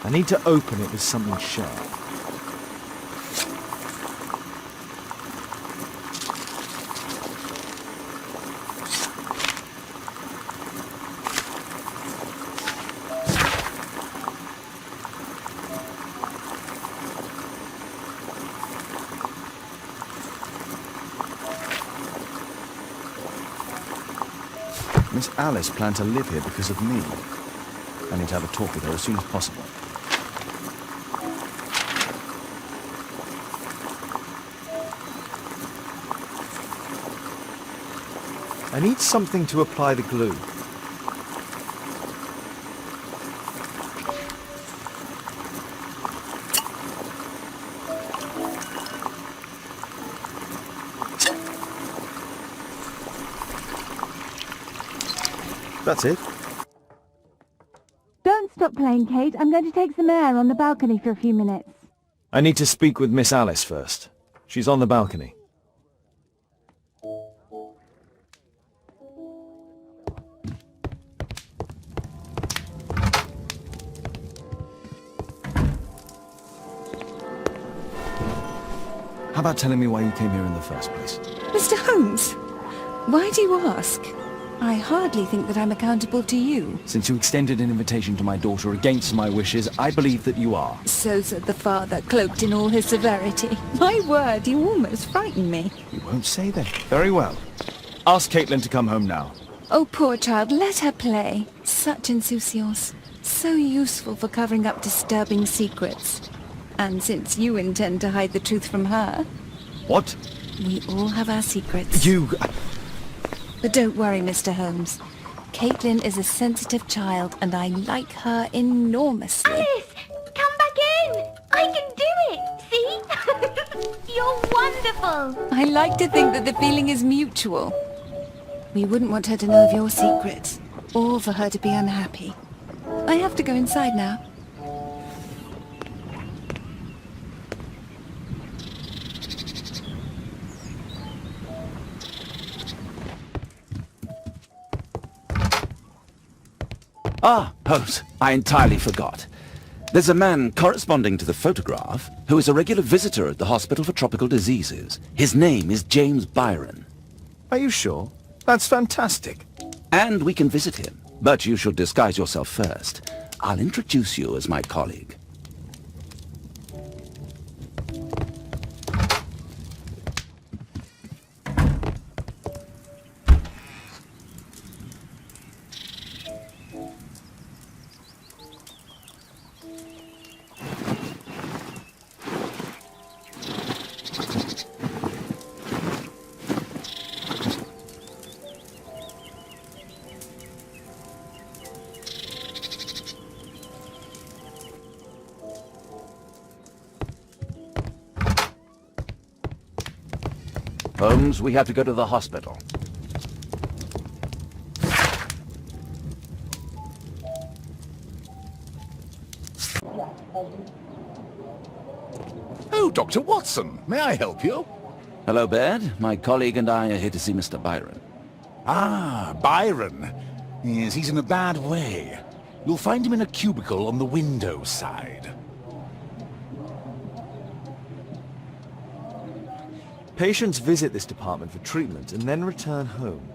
I need to open it with something sharp. Miss Alice planned to live here because of me. I need to have a talk with her as soon as possible. I need something to apply the glue. That's it. Don't stop playing, Kate. I'm going to take some air on the balcony for a few minutes. I need to speak with Miss Alice first. She's on the balcony. How about telling me why you came here in the first place? Mr. Holmes, why do you ask? I hardly think that I'm accountable to you. Since you extended an invitation to my daughter against my wishes, I believe that you are. So said the father, cloaked in all his severity. My word, you almost frightened me. You won't say that. Very well. Ask Caitlin to come home now. Oh, poor child, let her play. Such insouciance. So useful for covering up disturbing secrets. And since you intend to hide the truth from her... What? We all have our secrets. You... But don't worry, Mr. Holmes. Caitlin is a sensitive child, and I like her enormously. Alice, come back in. I can do it. See? You're wonderful. I like to think that the feeling is mutual. We wouldn't want her to know of your secrets, or for her to be unhappy. I have to go inside now. Ah, Holmes, I entirely forgot. There's a man corresponding to the photograph who is a regular visitor at the Hospital for Tropical Diseases. His name is James Byron. Are you sure? That's fantastic. And we can visit him. But you should disguise yourself first. I'll introduce you as my colleague. Holmes, we have to go to the hospital. Oh, Dr. Watson, may I help you? Hello, Baird. My colleague and I are here to see Mr. Byron. Ah, Byron. Yes, he's in a bad way. You'll find him in a cubicle on the window side. Patients visit this department for treatment and then return home.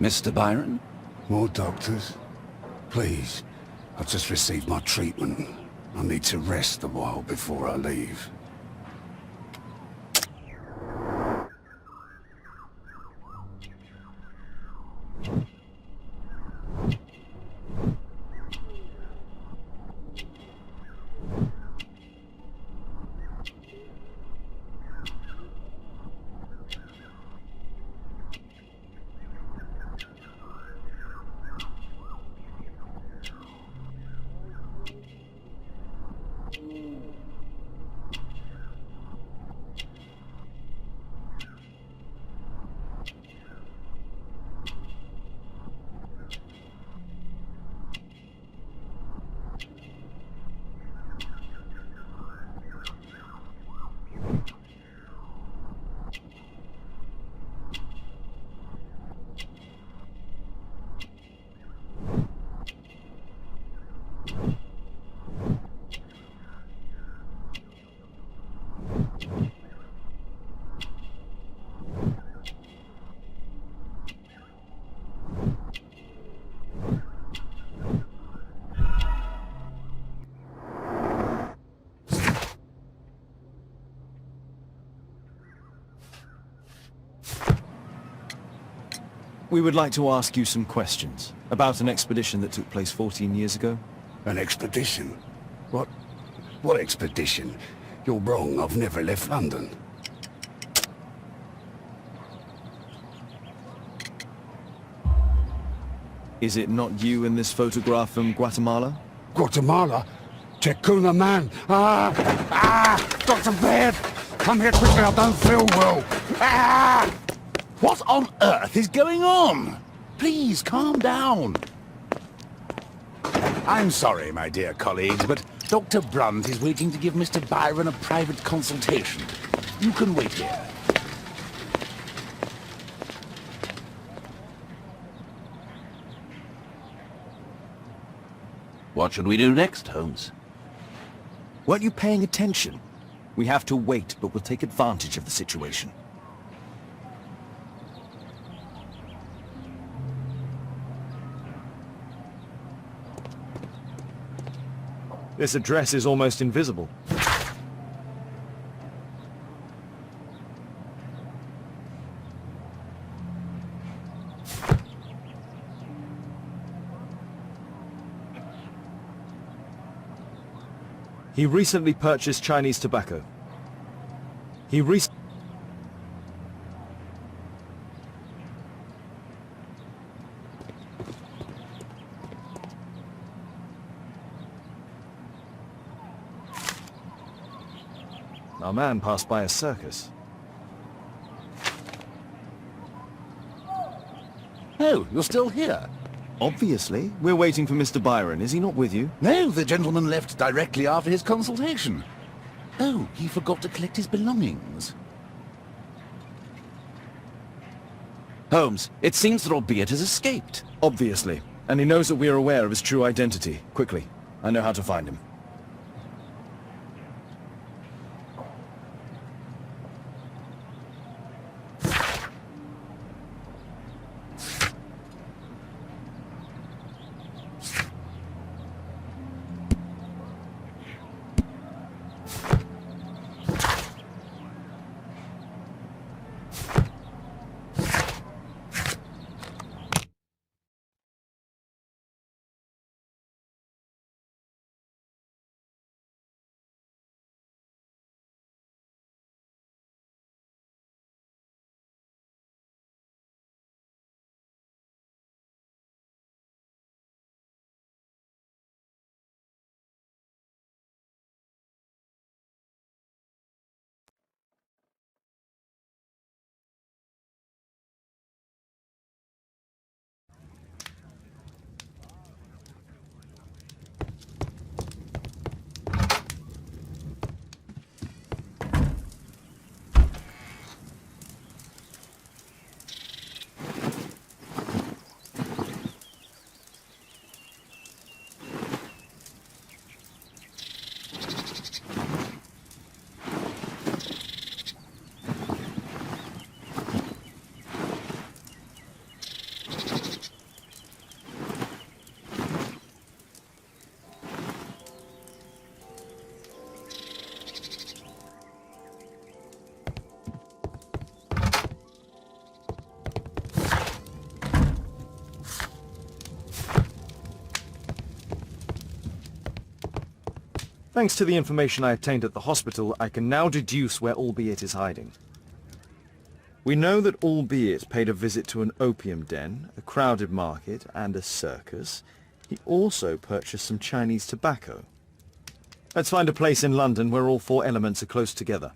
Mr. Byron? More doctors? Please, I've just received my treatment. I need to rest a while before I leave. We would like to ask you some questions about an expedition that took place 14 years ago. An expedition? What expedition? You're wrong, I've never left London. Is it not you in this photograph from Guatemala? Guatemala? Checuna man! Dr. Baird! Come here quickly, I don't feel well! What on earth is going on? Please, calm down. I'm sorry, my dear colleagues, but Dr. Brunt is waiting to give Mr. Byron a private consultation. You can wait here. What should we do next, Holmes? Weren't you paying attention? We have to wait, but we'll take advantage of the situation. This address is almost invisible. He recently purchased Chinese tobacco. Our man passed by a circus. Oh, you're still here? Obviously. We're waiting for Mr. Byron. Is he not with you? No, the gentleman left directly after his consultation. Oh, he forgot to collect his belongings. Holmes, it seems that albeit has escaped. Obviously. And he knows that we are aware of his true identity. Quickly. I know how to find him. Thanks to the information I obtained at the hospital, I can now deduce where Albeit is hiding. We know that Albeit paid a visit to an opium den, a crowded market, and a circus. He also purchased some Chinese tobacco. Let's find a place in London where all four elements are close together.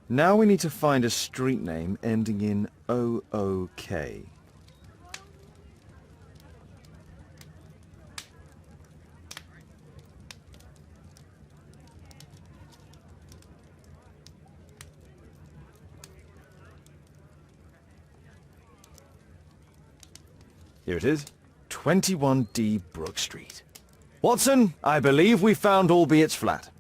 Now we need to find a street name ending in OOK. Here it is. 21D Brook Street. Watson, I believe we found Albeit's flat.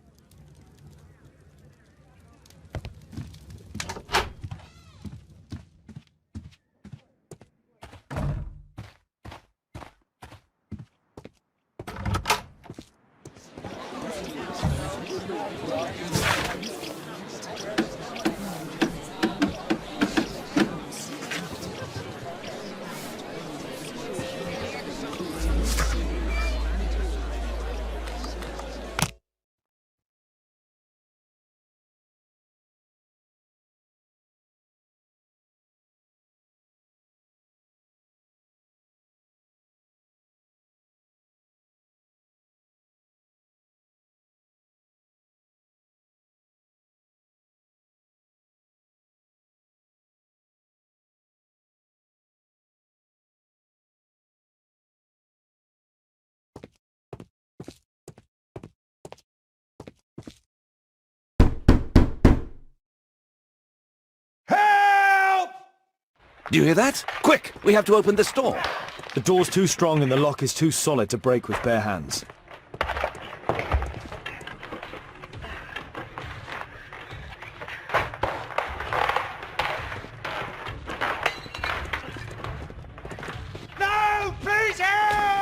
Do you hear that? Quick! We have to open this door. The door's too strong and the lock is too solid to break with bare hands. No! Please help!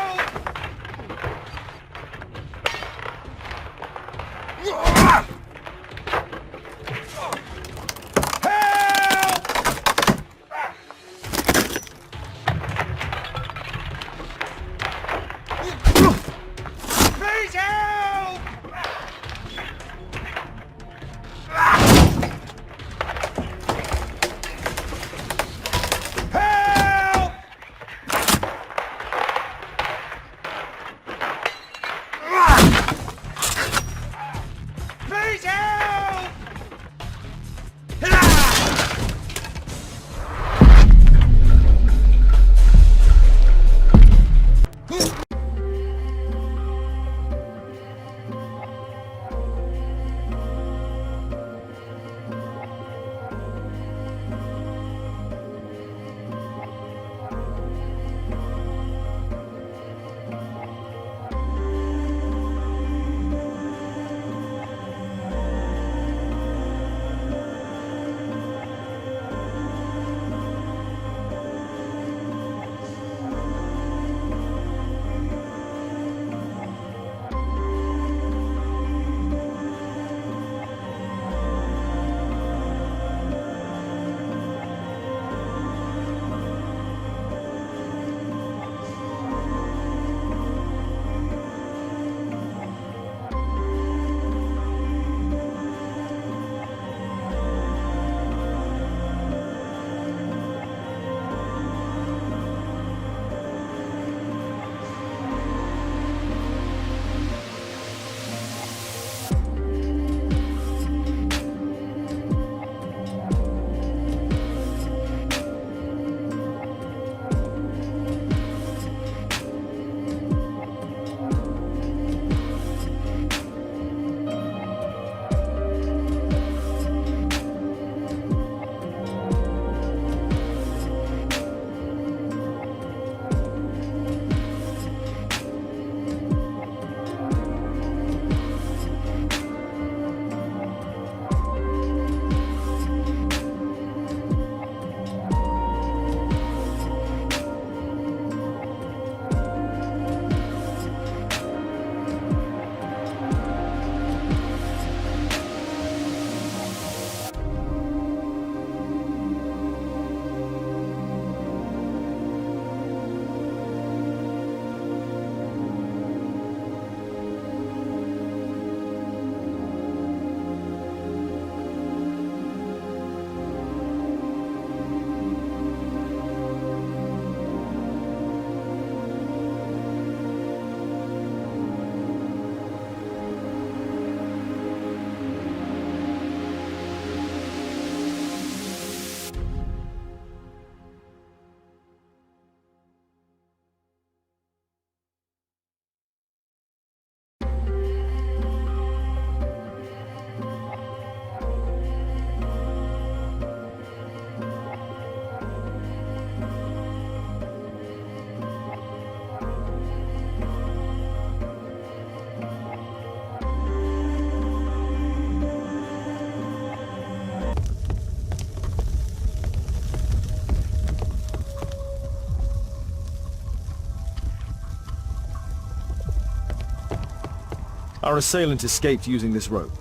Our assailant escaped using this rope.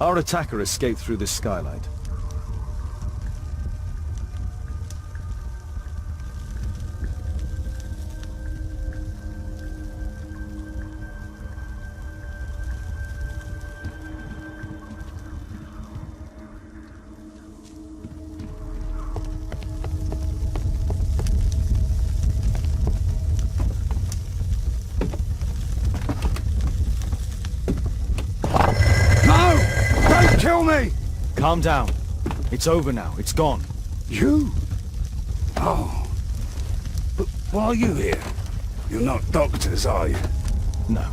Our attacker escaped through this skylight. Kill me! Calm down. It's over now. It's gone. You? Oh. But why are you here? You're not doctors, are you? No.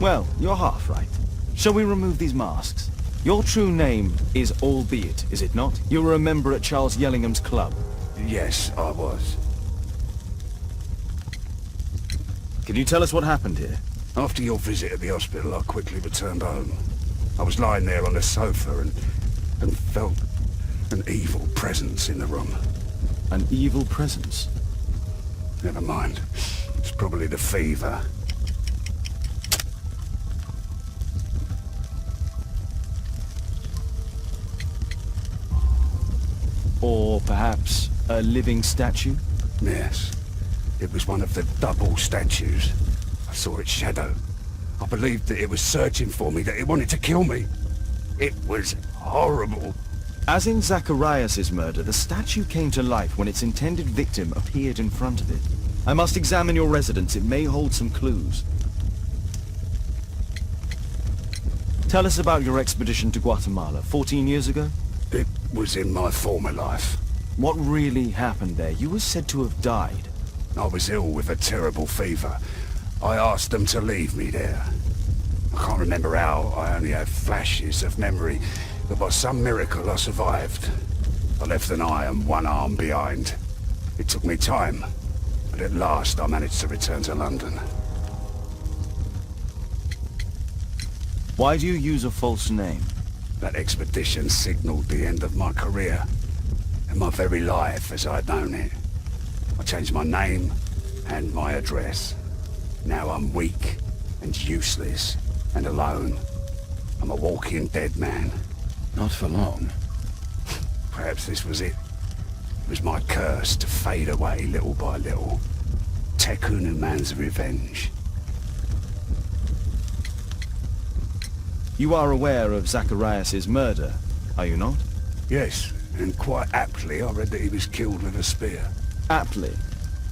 Well, you're half right. Shall we remove these masks? Your true name is Albeit, is it not? You were a member at Charles Yellingham's club. Yes, I was. Can you tell us what happened here? After your visit at the hospital, I quickly returned home. I was lying there on the sofa and felt an evil presence in the room. An evil presence? Never mind. It's probably the fever. Or perhaps a living statue? Yes. It was one of the double statues. I saw its shadow. I believed that it was searching for me, that it wanted to kill me. It was horrible. As in Zacharias' murder, the statue came to life when its intended victim appeared in front of it. I must examine your residence. It may hold some clues. Tell us about your expedition to Guatemala 14 years ago? It was in my former life. What really happened there? You were said to have died. I was ill with a terrible fever. I asked them to leave me there. I can't remember how, I only have flashes of memory, but by some miracle I survived. I left an eye and one arm behind. It took me time, but at last I managed to return to London. Why do you use a false name? That expedition signaled the end of my career, and my very life as I'd known it. I changed my name and my address. Now I'm weak and useless and alone. I'm a walking dead man. Not for long. Perhaps this was it. It was my curse to fade away little by little. Tekunu man's revenge. You are aware of Zacharias' murder, are you not? Yes, and quite aptly I read that he was killed with a spear. Aptly?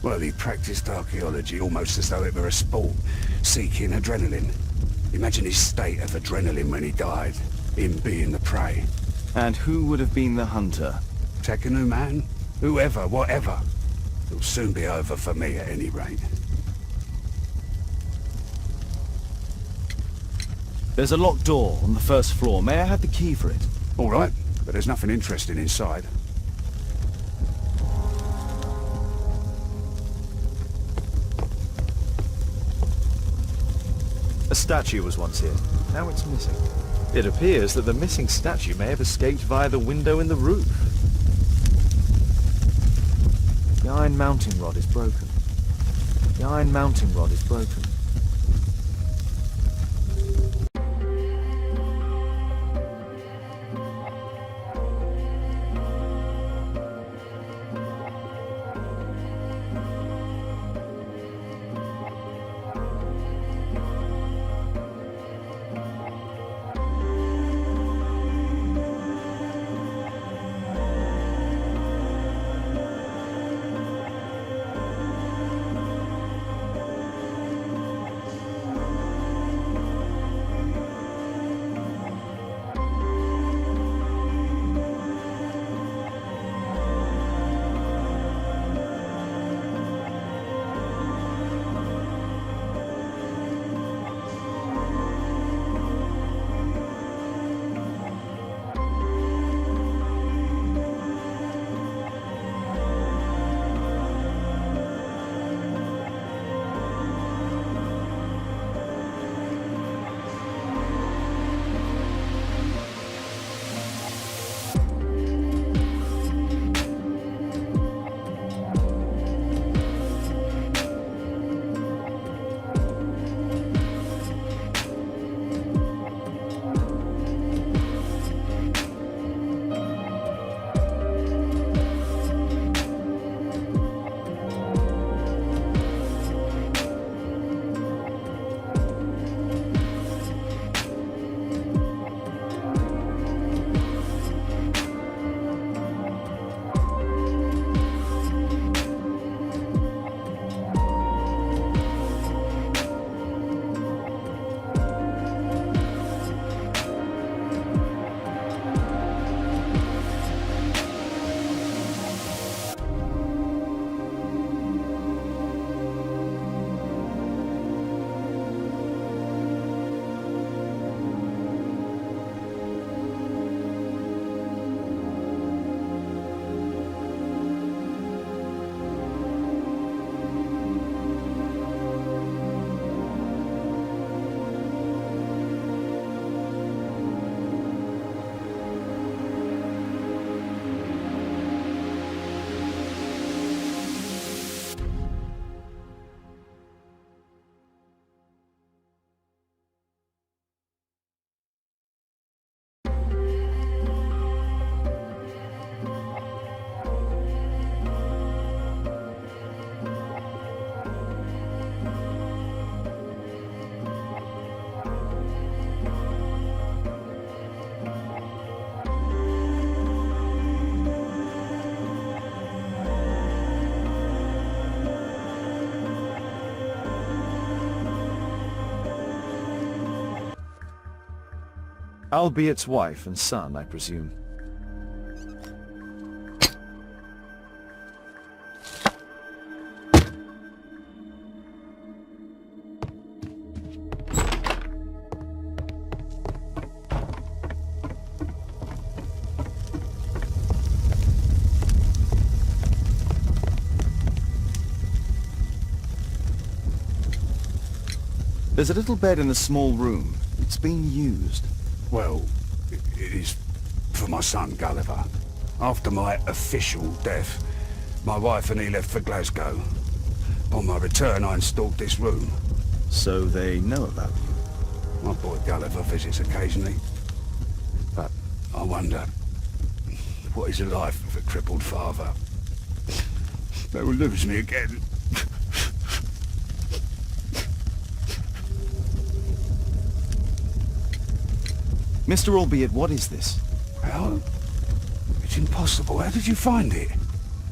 Well, he practiced archaeology almost as though it were a sport, seeking adrenaline. Imagine his state of adrenaline when he died, him being the prey. And who would have been the hunter? Tekunu man? Whoever, whatever. It'll soon be over for me at any rate. There's a locked door on the first floor. May I have the key for it? All right, but there's nothing interesting inside. A statue was once here. Now it's missing. It appears that the missing statue may have escaped via the window in the roof. The iron mounting rod is broken. The iron mounting rod is broken. Albiet's wife and son, I presume. There's a little bed in a small room. It's been used. Well, it is for my son, Gulliver. After my official death, my wife and he left for Glasgow. On my return, I installed this room. So they know about you? My boy Gulliver visits occasionally. But I wonder, what is the life of a crippled father? They will lose me again. Mr. Albiet, what is this? How? It's impossible. How did you find it?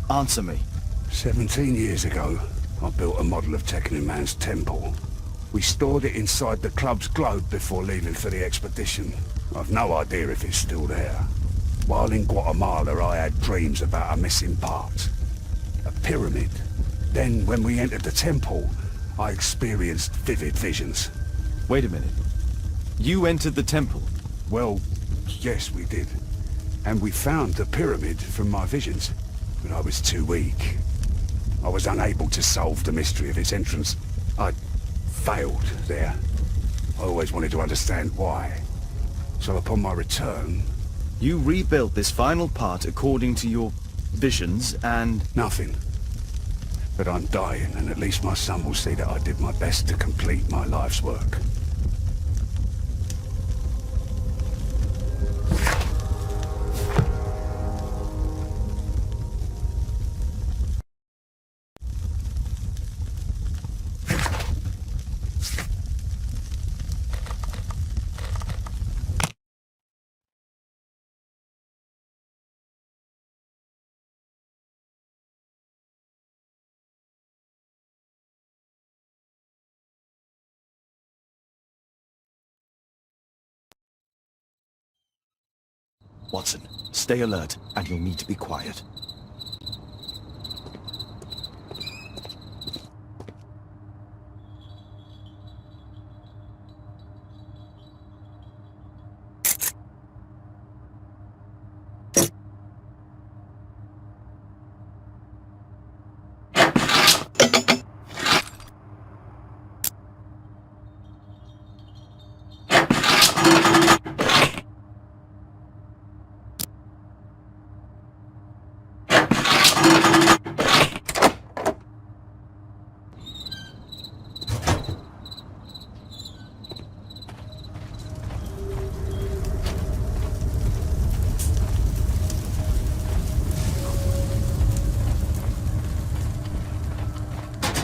Answer me. 17 years ago, I built a model of Tekkening Man's temple. We stored it inside the club's globe before leaving for the expedition. I've no idea if it's still there. While in Guatemala, I had dreams about a missing part. A pyramid. Then, when we entered the temple, I experienced vivid visions. Wait a minute. You entered the temple? Well, yes, we did. And we found the pyramid from my visions. But I was too weak. I was unable to solve the mystery of its entrance. I failed there. I always wanted to understand why. So upon my return... You rebuilt this final part according to your visions and... Nothing. But I'm dying, and at least my son will see that I did my best to complete my life's work. Watson, stay alert, and you'll need to be quiet.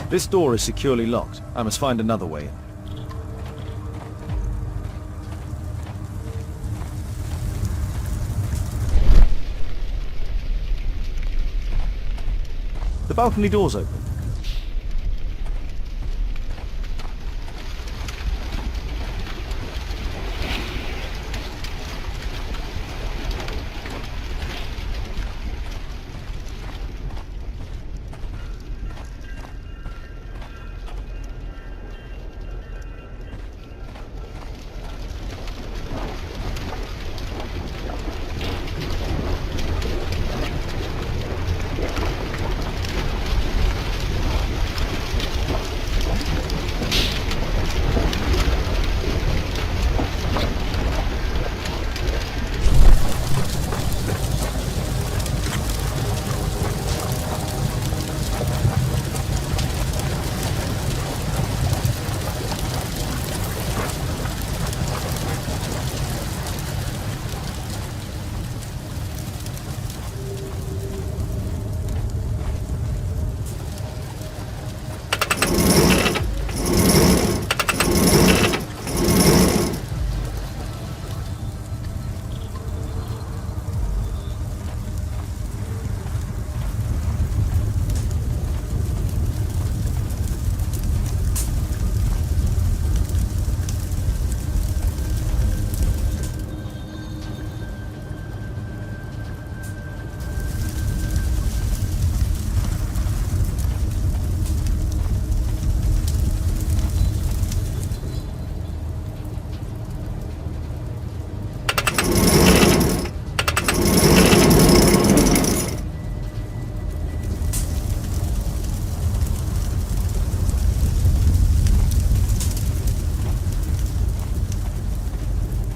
This door is securely locked. I must find another way in. The balcony door's open.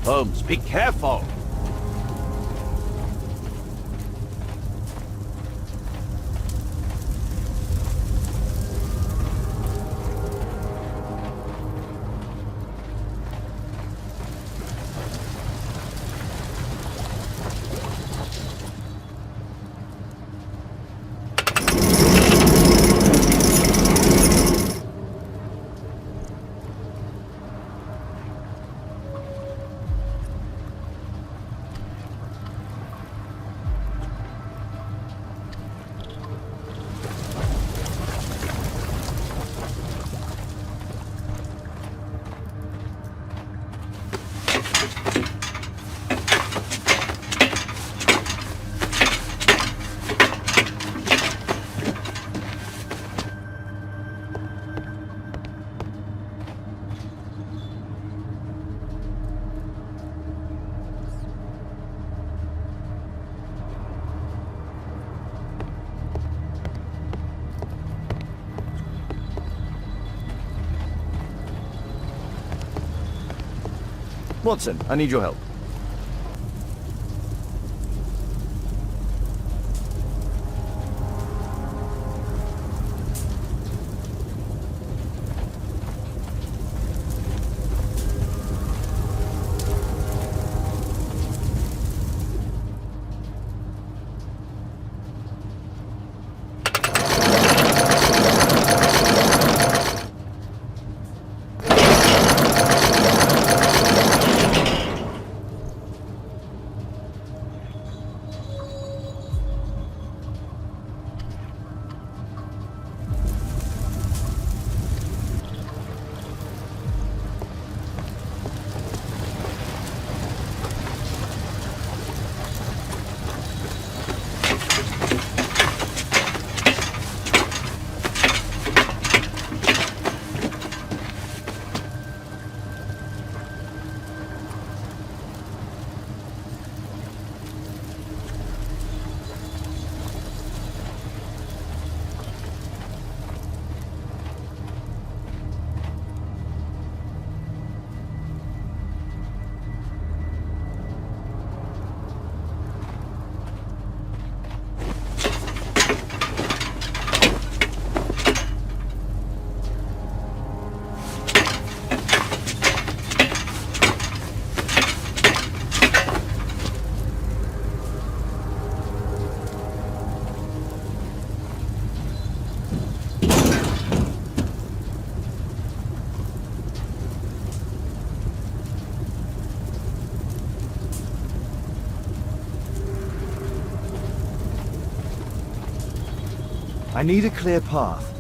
Holmes, be careful! Watson, I need your help. I need a clear path.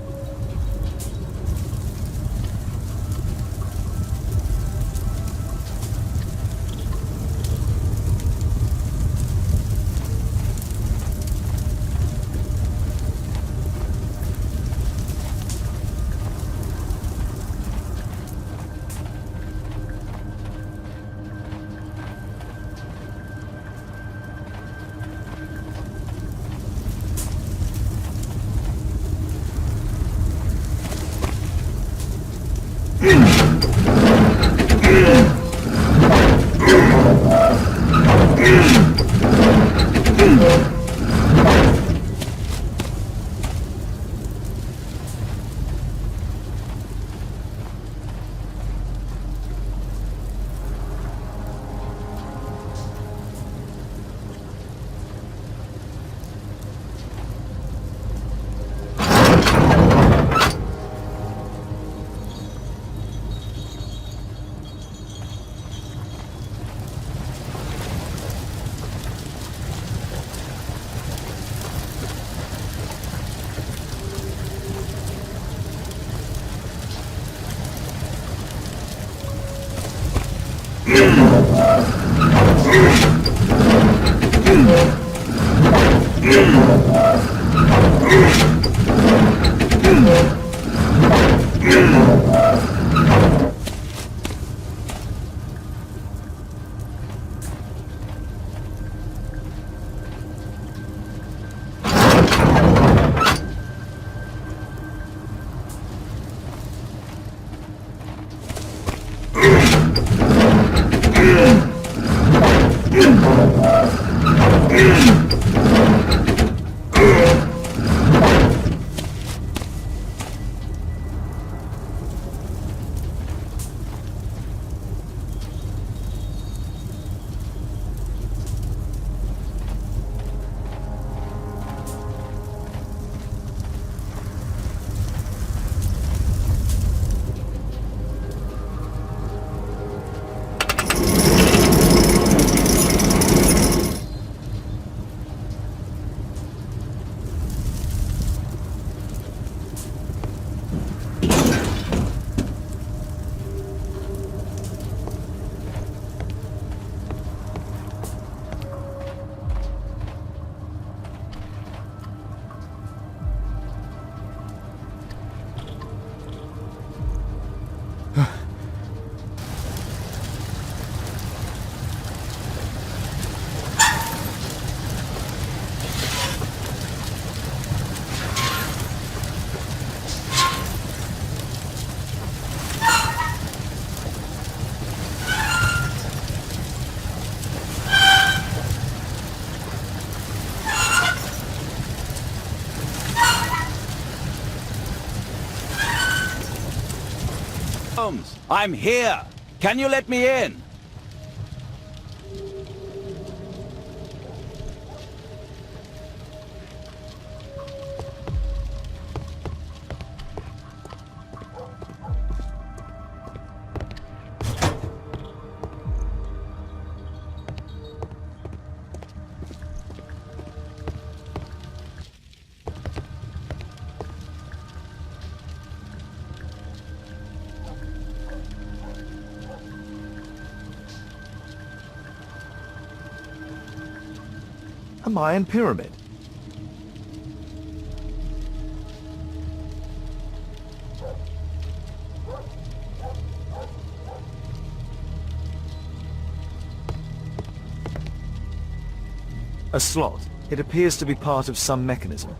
Holmes, I'm here. Can you let me in? A Mayan pyramid. A slot. It appears to be part of some mechanism.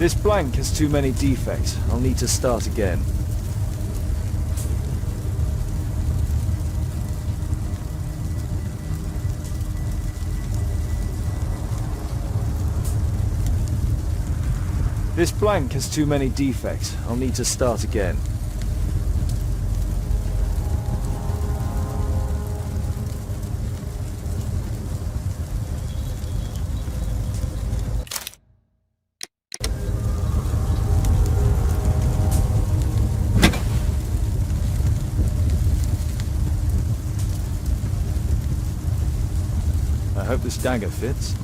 This blank has too many defects. I'll need to start again. This blank has too many defects. I'll need to start again. I hope this dagger fits.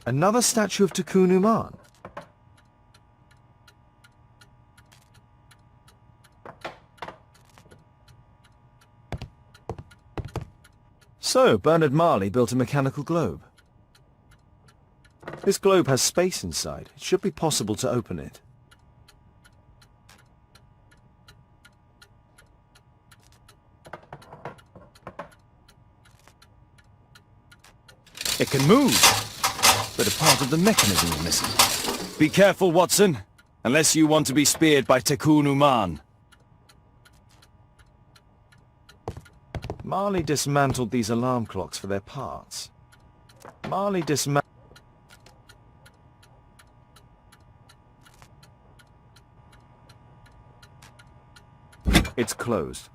Another statue of Tikkun Uman. So, Bernard Marley built a mechanical globe. This globe has space inside. It should be possible to open it. It can move, but a part of the mechanism is missing. Be careful, Watson, unless you want to be speared by Tikkun Uman. Marley dismantled these alarm clocks for their parts. Marley dismantled... It's closed.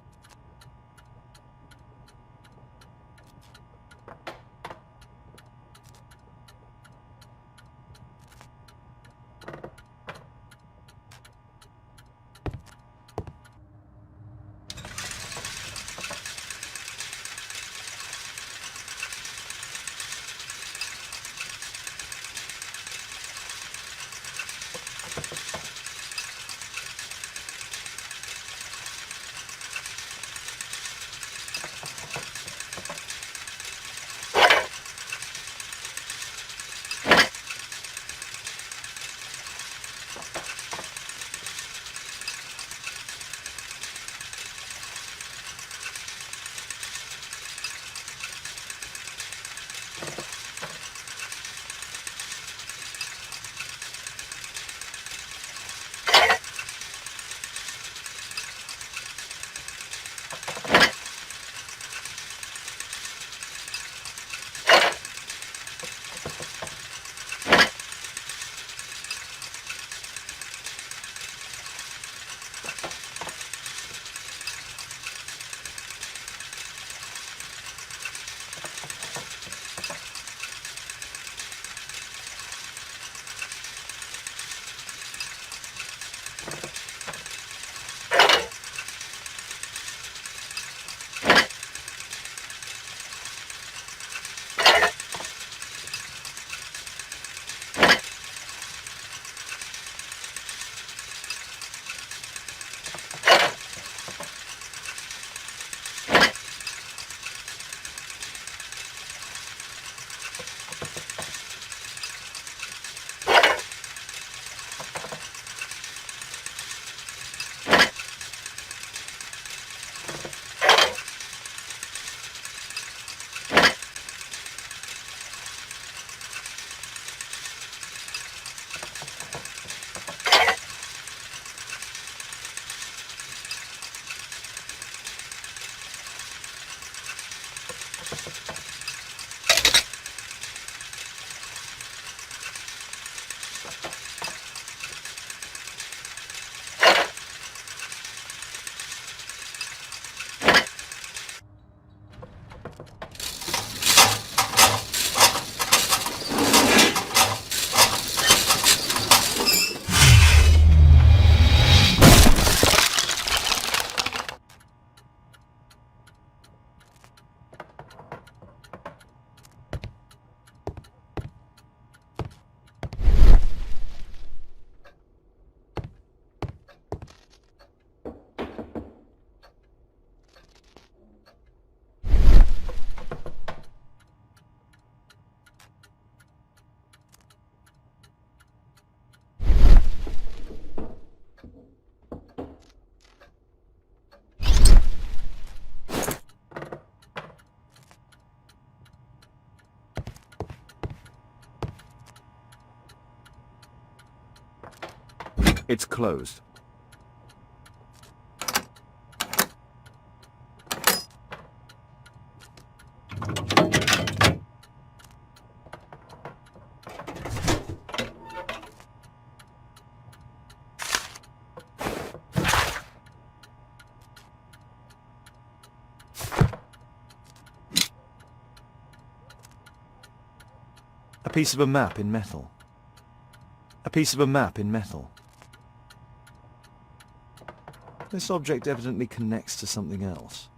It's closed. A piece of a map in metal. A piece of a map in metal. This object evidently connects to something else.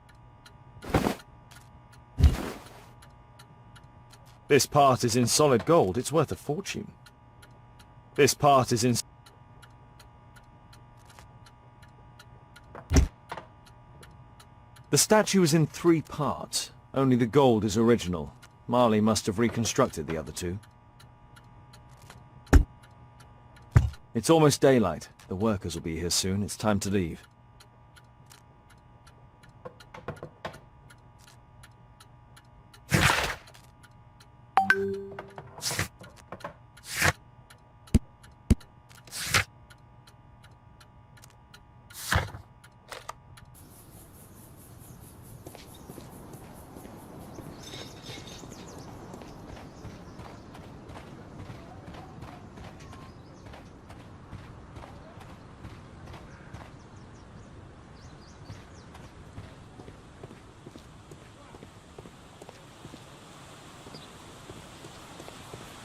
This part is in solid gold. It's worth a fortune. This part is in... The statue is in 3 parts. Only the gold is original. Marley must have reconstructed the other 2. It's almost daylight. The workers will be here soon. It's time to leave.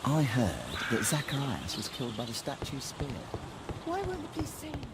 I heard that Zacharias was killed by the statue's spear. Why won't the police say anything?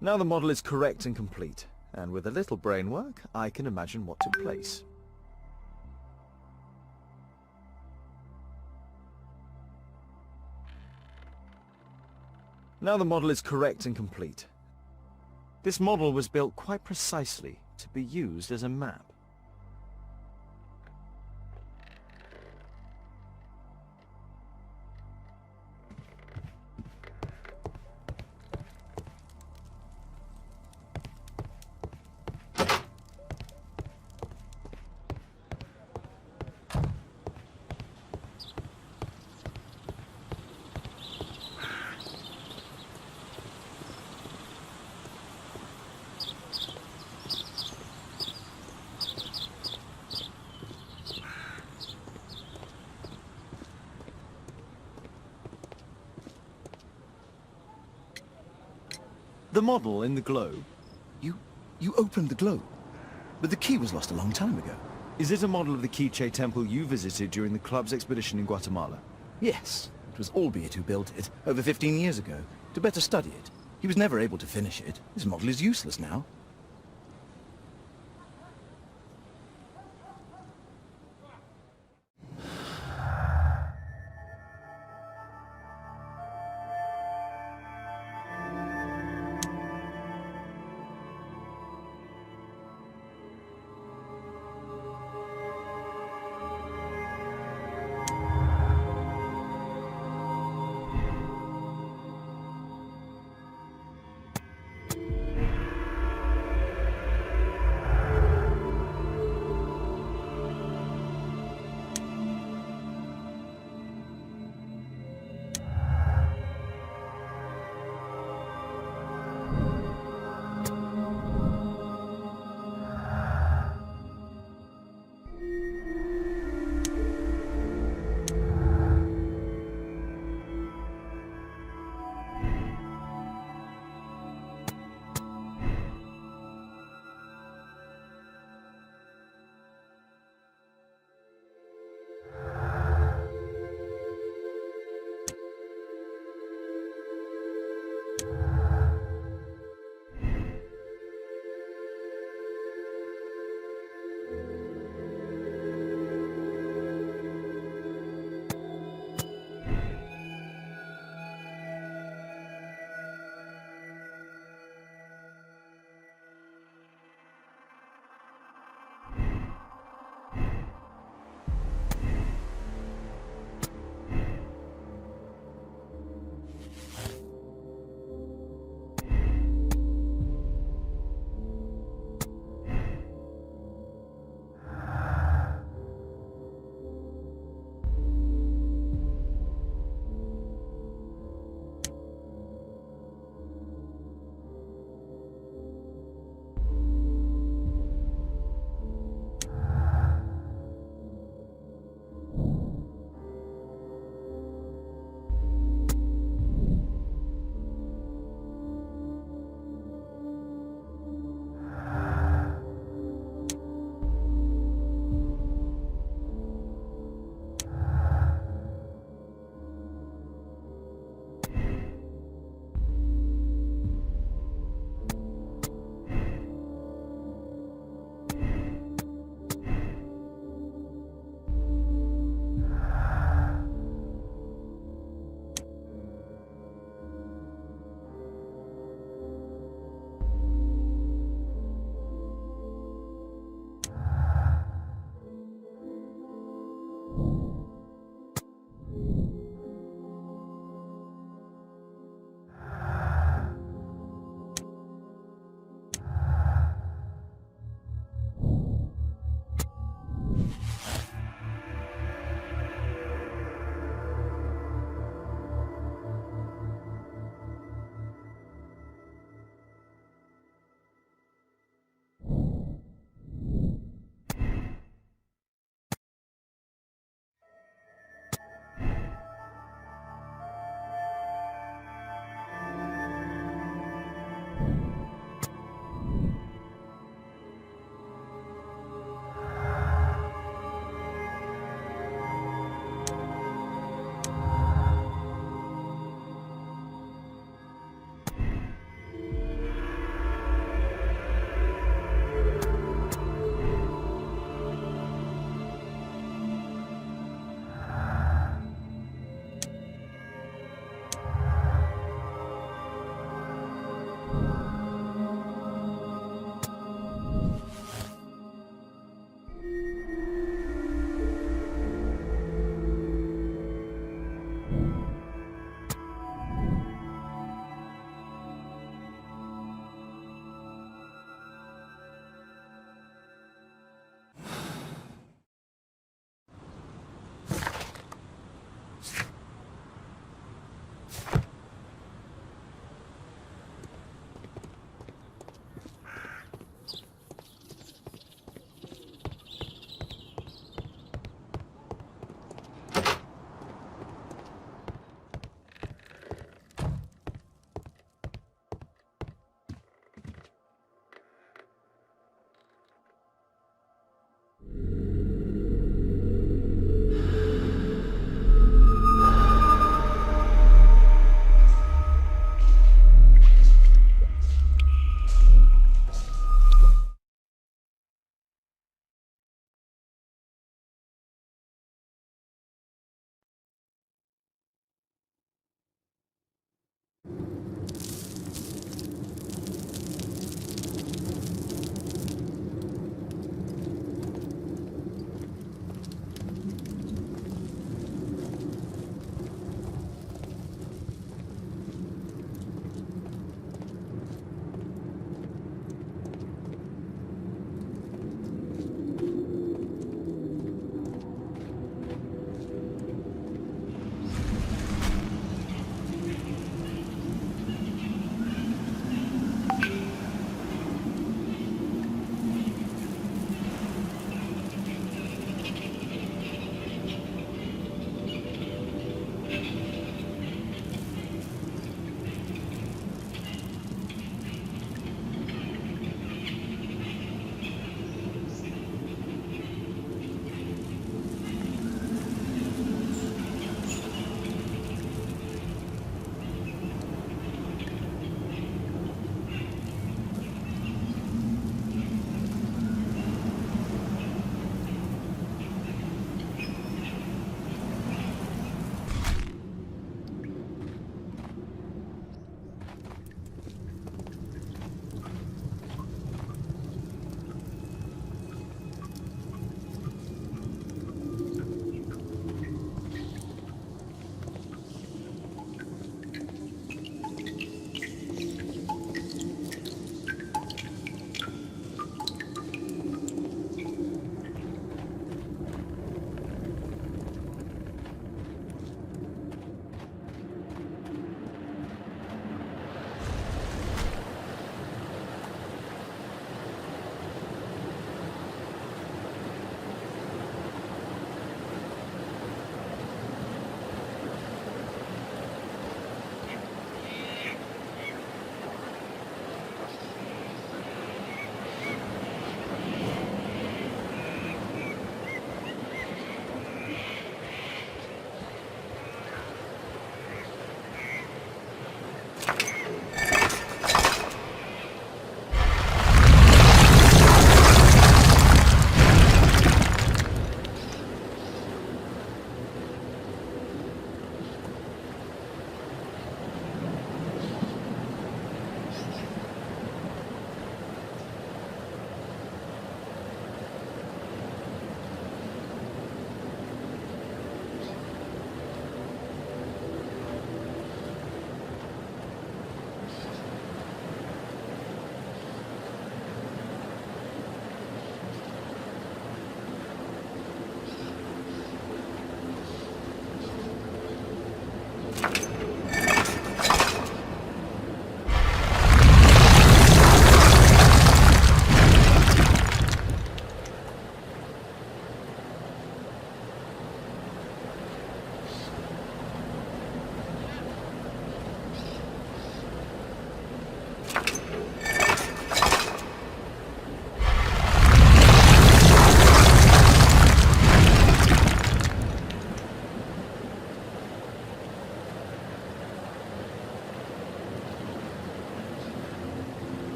Now the model is correct and complete, and with a little brain work, I can imagine what took place. Now the model is correct and complete. This model was built quite precisely to be used as a map. The model in the globe. You opened the globe, but the key was lost a long time ago. Is it a model of the Quiche temple you visited during the club's expedition in Guatemala? Yes, it was Albeit who built it, over 15 years ago, to better study it. He was never able to finish it. This model is useless now.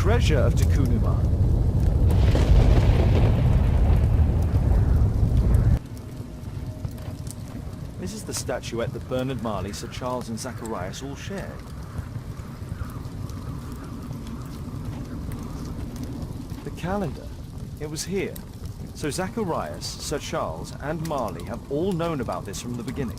treasure of Tikkun. This is the statuette that Bernard Marley, Sir Charles and Zacharias all shared. The calendar. It was here. So Zacharias, Sir Charles and Marley have all known about this from the beginning.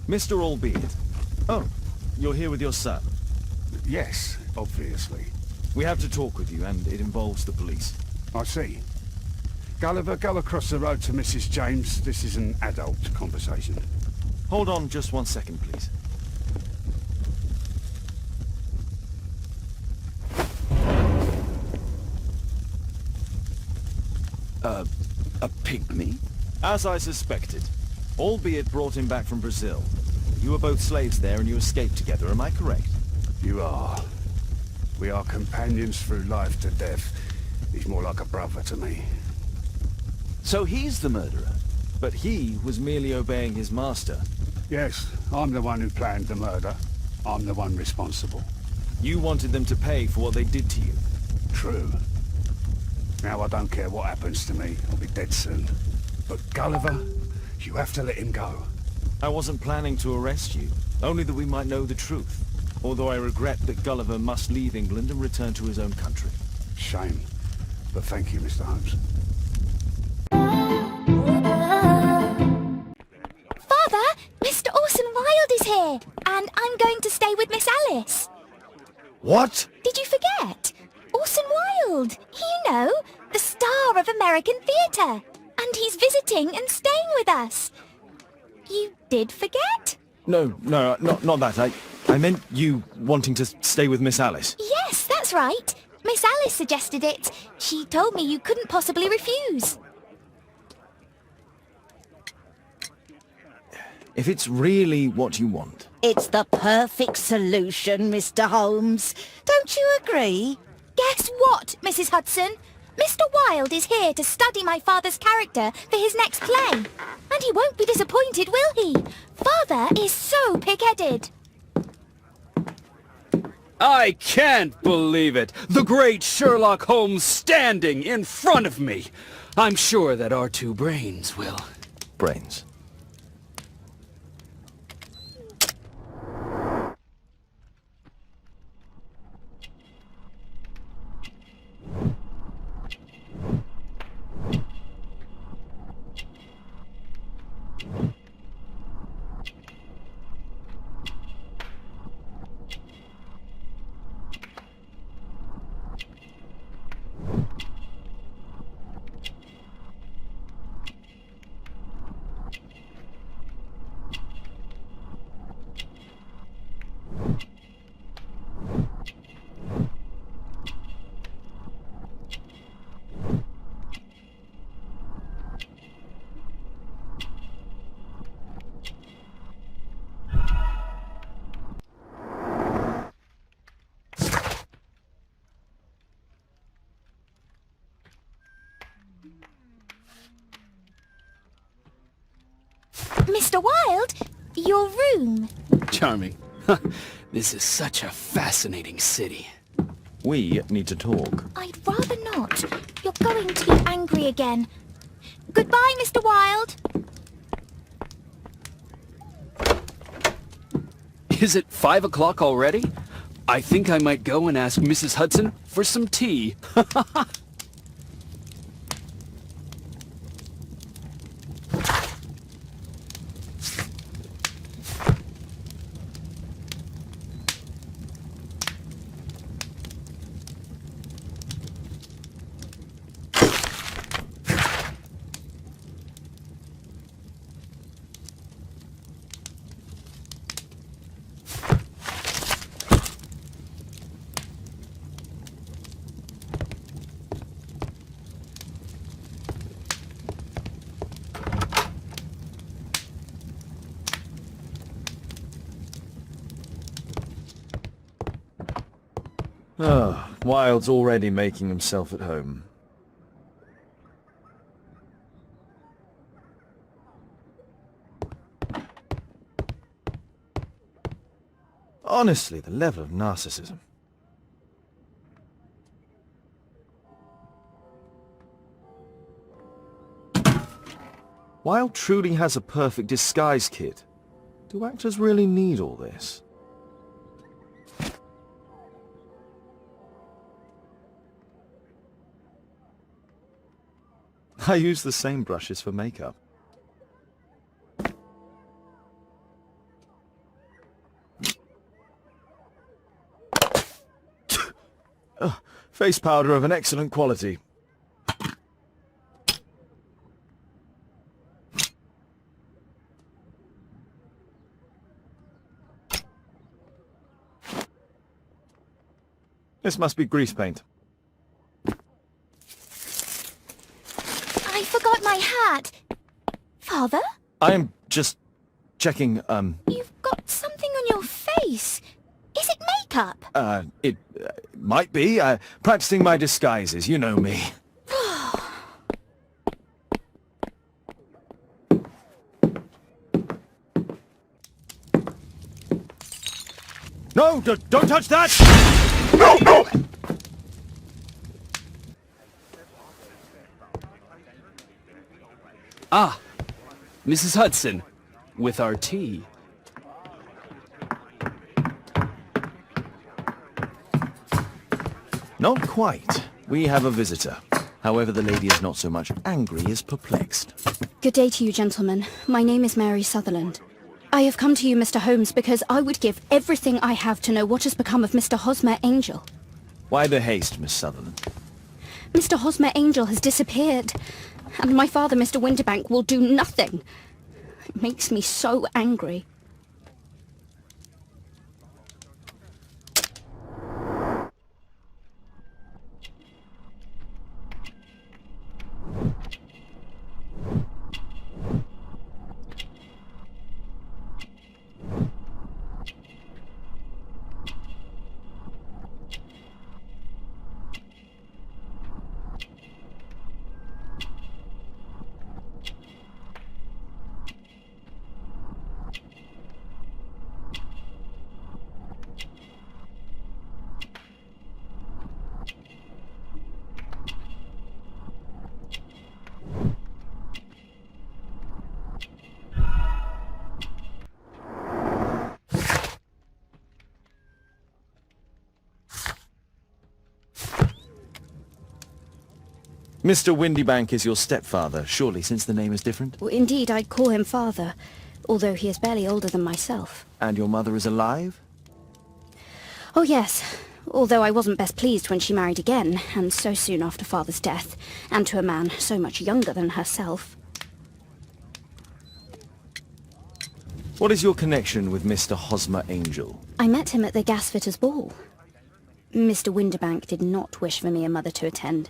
Mr. Albeit. Oh, you're here with your son. Yes, obviously. We have to talk with you, and it involves the police. I see. Gulliver, go across the road to Mrs. James. This is an adult conversation. Hold on just 1 second, please. A pygmy? As I suspected. Albeit brought him back from Brazil. You were both slaves there and you escaped together, am I correct? You are. We are companions through life to death. He's more like a brother to me. So he's the murderer? But he was merely obeying his master. Yes, I'm the one who planned the murder. I'm the one responsible. You wanted them to pay for what they did to you. True. Now I don't care what happens to me. I'll be dead soon. But Gulliver, you have to let him go. I wasn't planning to arrest you, only that we might know the truth. Although I regret that Gulliver must leave England and return to his own country. Shame. But thank you, Mr. Holmes. Father, Mr. Orson Wilde is here, and I'm going to stay with Miss Alice. What? Did you forget? Orson Wilde, you know, the star of American theatre. And he's visiting and staying with us. You did forget? No, not that. I meant you wanting to stay with Miss Alice. Yes, that's right. Miss Alice suggested it. She told me you couldn't possibly refuse. If it's really what you want. It's the perfect solution, Mr. Holmes. Don't you agree? Guess what, Mrs. Hudson? Mr. Wilde is here to study my father's character for his next play. And he won't be disappointed, will he? Father is so pig-headed. I can't believe it! The great Sherlock Holmes standing in front of me! I'm sure that our two brains will... Brains. Mr. Wilde, your room. Charming. This is such a fascinating city. We need to talk. I'd rather not. You're going to be angry again. Goodbye, Mr. Wilde. Is it 5 o'clock already? I think I might go and ask Mrs. Hudson for some tea. Wilde's already making himself at home. Honestly, the level of narcissism. Wilde truly has a perfect disguise kit. Do actors really need all this? I use the same brushes for makeup. Face powder of an excellent quality. This must be grease paint. I forgot my hat. Father? I'm just checking, You've got something on your face. Is it makeup? It might be. Practicing my disguises, you know me. No, don't touch that! No, no! Ah, Mrs. Hudson, with our tea. Not quite. We have a visitor. However, the lady is not so much angry as perplexed. Good day to you, gentlemen. My name is Mary Sutherland. I have come to you, Mr. Holmes, because I would give everything I have to know what has become of Mr. Hosmer Angel. Why the haste, Miss Sutherland? Mr. Hosmer Angel has disappeared, and my father, Mr. Winterbank, will do nothing. It makes me so angry. Mr. Windybank is your stepfather, surely, since the name is different? Well, indeed, I call him father, although he is barely older than myself. And your mother is alive? Oh, yes. Although I wasn't best pleased when she married again, and so soon after father's death, and to a man so much younger than herself. What is your connection with Mr. Hosmer Angel? I met him at the gasfitters' ball. Mr. Winderbank did not wish for me and mother to attend.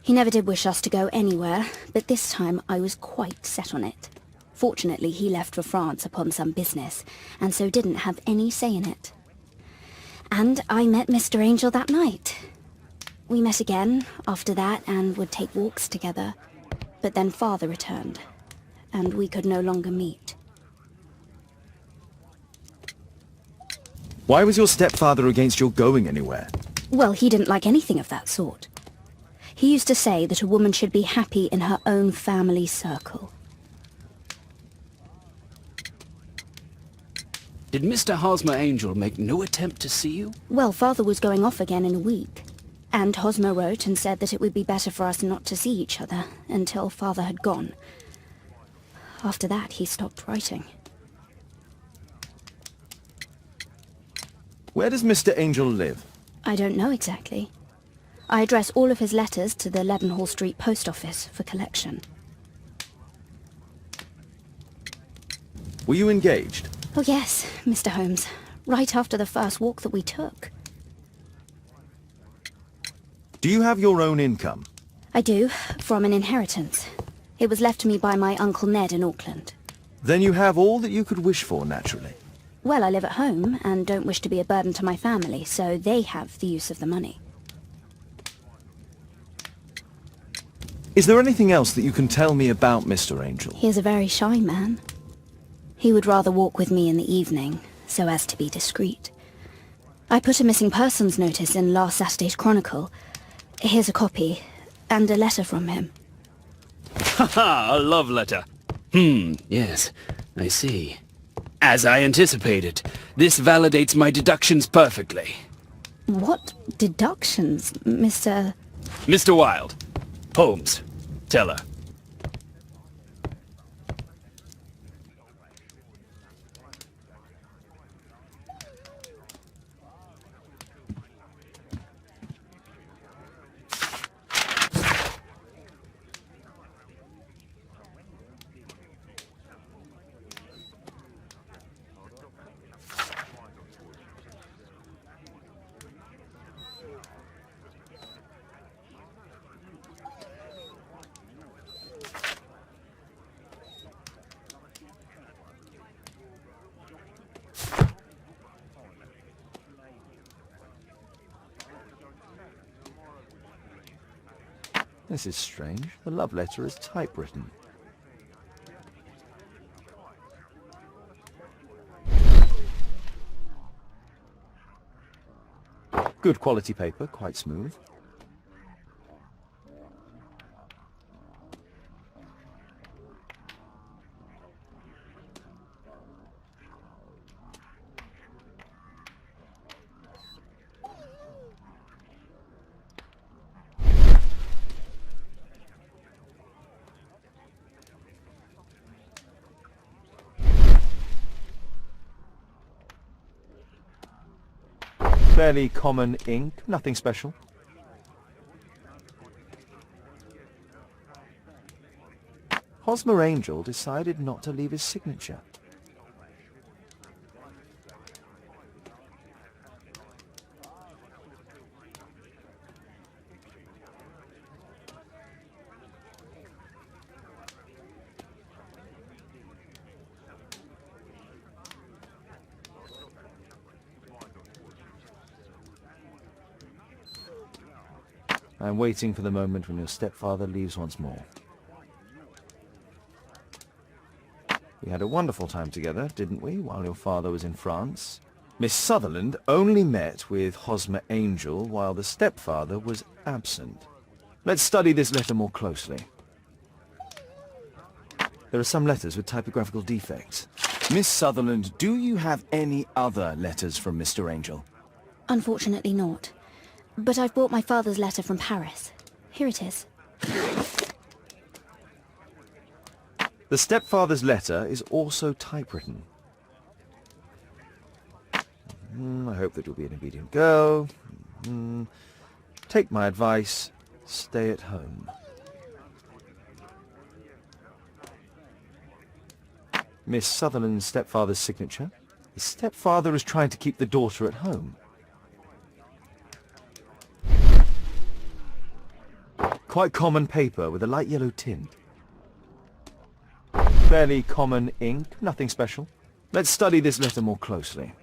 He never did wish us to go anywhere, but this time I was quite set on it. Fortunately, he left for France upon some business, and so didn't have any say in it. And I met Mr. Angel that night. We met again after that and would take walks together. But then father returned, and we could no longer meet. Why was your stepfather against your going anywhere? Well, he didn't like anything of that sort. He used to say that a woman should be happy in her own family circle. Did Mr. Hosmer Angel make no attempt to see you? Well, father was going off again in a week. And Hosmer wrote and said that it would be better for us not to see each other until father had gone. After that, he stopped writing. Where does Mr. Angel live? I don't know exactly. I address all of his letters to the Leadenhall Street Post Office for collection. Were you engaged? Oh yes, Mr. Holmes. Right after the first walk that we took. Do you have your own income? I do, from an inheritance. It was left to me by my Uncle Ned in Auckland. Then you have all that you could wish for, naturally. Well, I live at home and don't wish to be a burden to my family, so they have the use of the money. Is there anything else that you can tell me about Mr. Angel? He is a very shy man. He would rather walk with me in the evening, so as to be discreet. I put a missing persons notice in last Saturday's Chronicle. Here's a copy, and a letter from him. Ha-ha, a love letter. Yes, I see. As I anticipated, this validates my deductions perfectly. What deductions, Mr. Mr. Wilde. Holmes, tell her. This is strange. The love letter is typewritten. Good quality paper, quite smooth. Fairly common ink, nothing special. Hosmer Angel decided not to leave his signature. I'm waiting for the moment when your stepfather leaves once more. We had a wonderful time together, didn't we, while your father was in France? Miss Sutherland only met with Hosmer Angel while the stepfather was absent. Let's study this letter more closely. There are some letters with typographical defects. Miss Sutherland, do you have any other letters from Mr. Angel? Unfortunately not. But I've brought my father's letter from Paris. Here it is. The stepfather's letter is also typewritten. I hope that you'll be an obedient girl. Take my advice. Stay at home. Miss Sutherland's stepfather's signature. The stepfather is trying to keep the daughter at home. Quite common paper with a light yellow tint. Fairly common ink, nothing special. Let's study this letter more closely.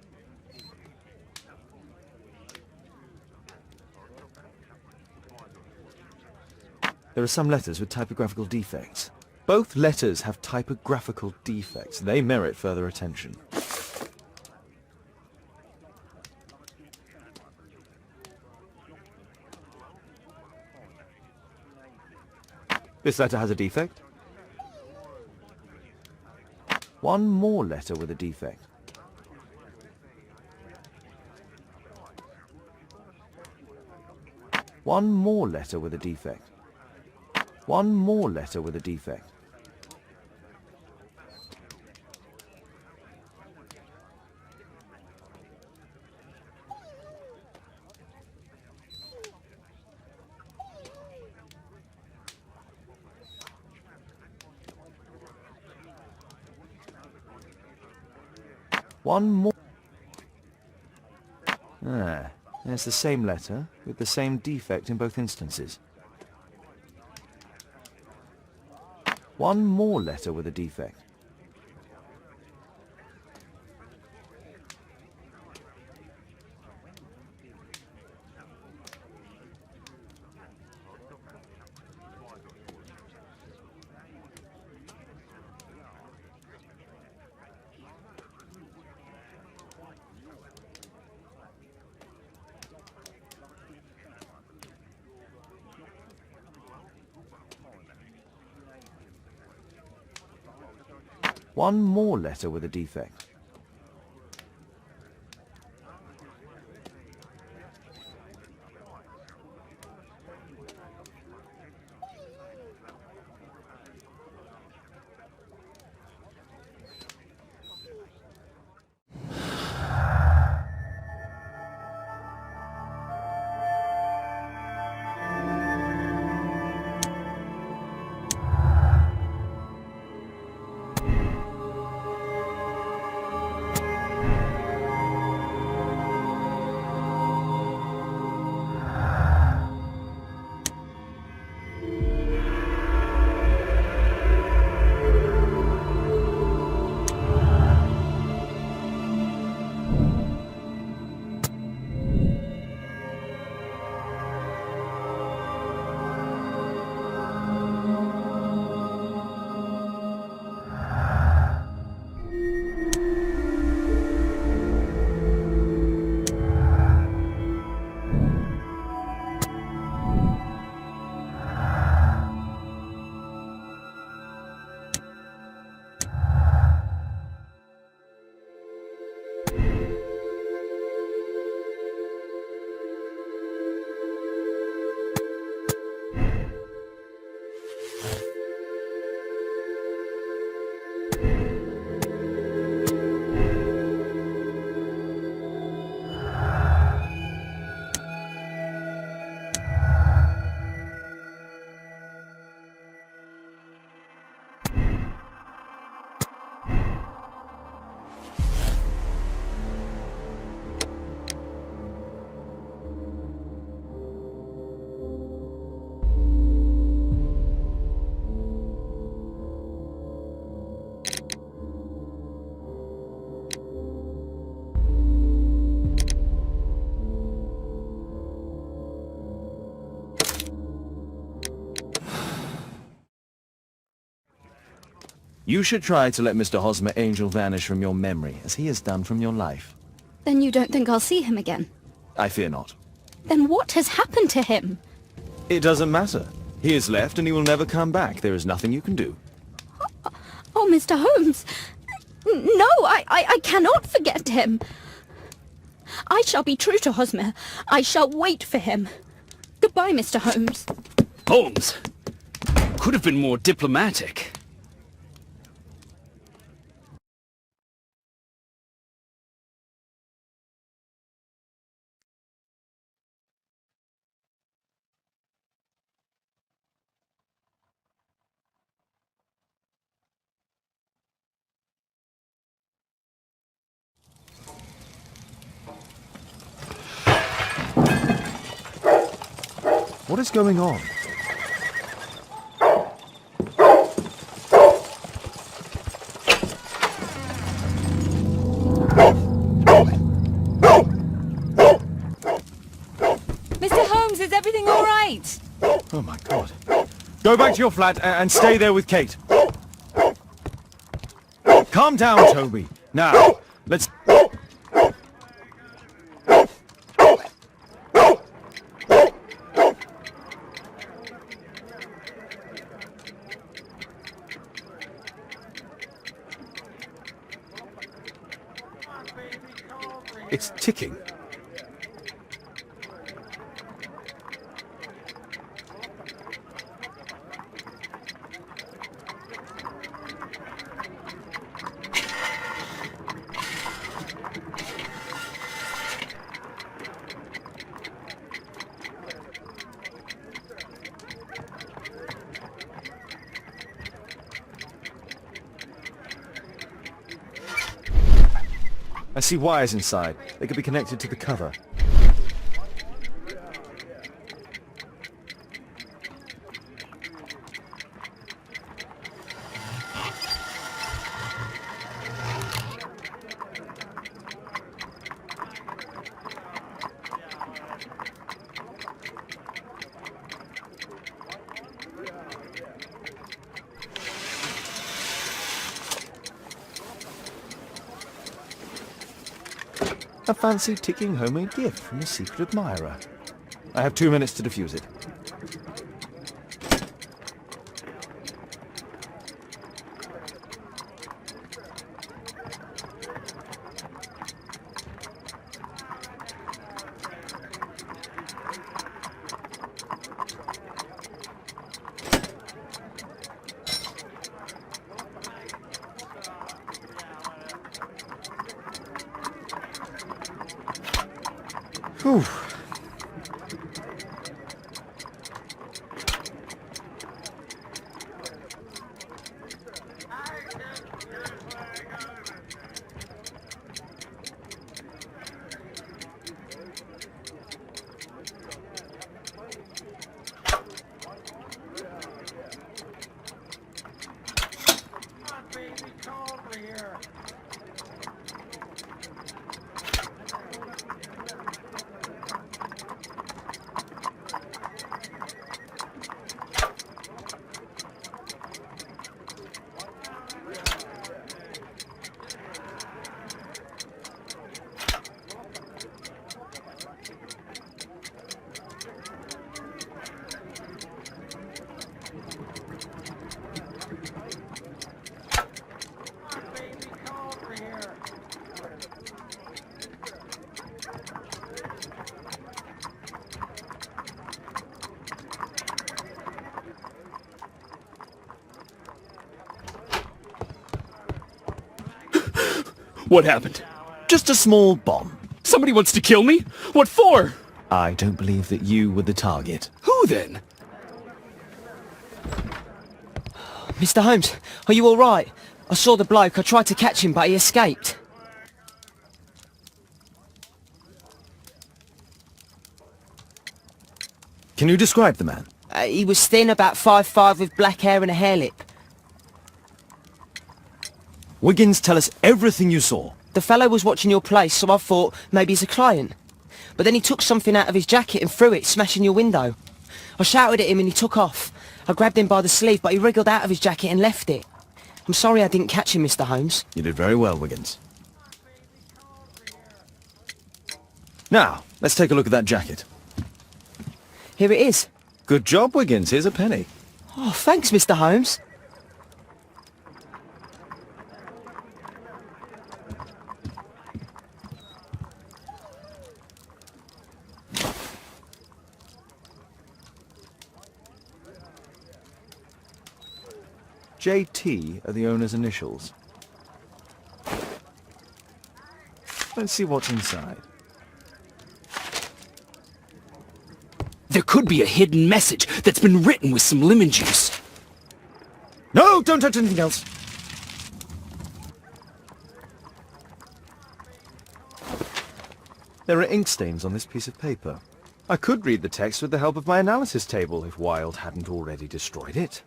There are some letters with typographical defects. Both letters have typographical defects. They merit further attention. This letter has a defect. One more letter with a defect. One more letter with a defect. One more letter with a defect. One more. There's the same letter with the same defect in both instances. One more letter with a defect. One more letter with a defect. You should try to let Mr. Hosmer Angel vanish from your memory, as he has done from your life. Then you don't think I'll see him again? I fear not. Then what has happened to him? It doesn't matter. He has left and he will never come back. There is nothing you can do. Oh, Mr. Holmes! No, I cannot forget him. I shall be true to Hosmer. I shall wait for him. Goodbye, Mr. Holmes. Holmes! Could have been more diplomatic. What is going on? Mr. Holmes, is everything all right? Oh my God. Go back to your flat and stay there with Kate. Calm down, Toby. Now, let's... It's ticking. I see wires inside. They could be connected to the cover. A fancy ticking homemade gift from a secret admirer. I have 2 minutes to defuse it. Whew. What happened? Just a small bomb. Somebody wants to kill me? What for? I don't believe that you were the target. Who then? Mr. Holmes, are you all right? I saw the bloke. I tried to catch him, but he escaped. Can you describe the man? He was thin, about 5'5", with black hair and a hair lip. Wiggins, tell us everything you saw. The fellow was watching your place, so I thought maybe he's a client. But then he took something out of his jacket and threw it, smashing your window. I shouted at him and he took off. I grabbed him by the sleeve, but he wriggled out of his jacket and left it. I'm sorry I didn't catch him, Mr. Holmes. You did very well, Wiggins. Now, let's take a look at that jacket. Here it is. Good job, Wiggins. Here's a penny. Oh, thanks, Mr. Holmes. JT are the owner's initials. Let's see what's inside. There could be a hidden message that's been written with some lemon juice. No, don't touch anything else. There are ink stains on this piece of paper. I could read the text with the help of my analysis table if Wilde hadn't already destroyed it.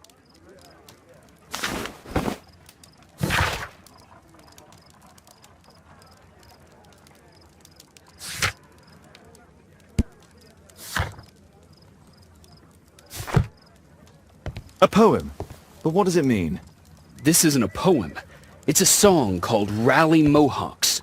A poem. But what does it mean? This isn't a poem. It's a song called Rally Mohawks.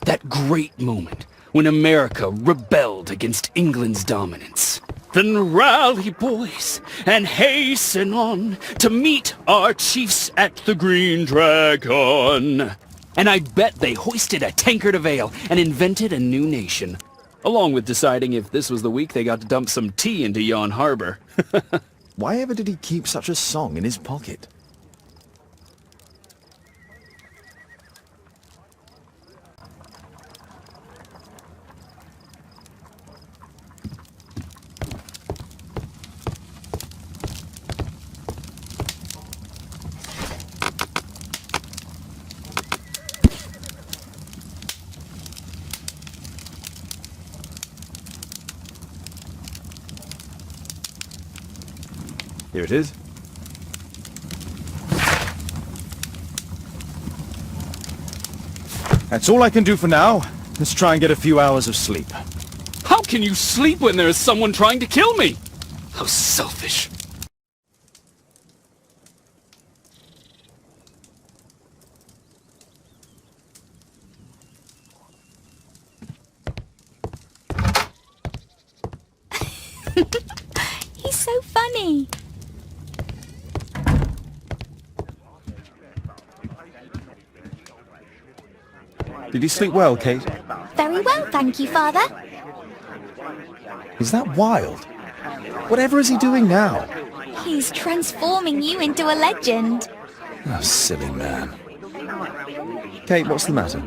That great moment when America rebelled against England's dominance. Then rally, boys, and hasten on to meet our chiefs at the Green Dragon. And I bet they hoisted a tankard of ale and invented a new nation. Along with deciding if this was the week they got to dump some tea into yon harbor. Why ever did he keep such a song in his pocket? Here it is. That's all I can do for now. Let's try and get a few hours of sleep. How can you sleep when there is someone trying to kill me? How selfish. He's so funny. Did you sleep well, Kate? Very well, thank you, Father. Is that Wilde? Whatever is he doing now? He's transforming you into a legend. Oh, silly man. Kate, what's the matter?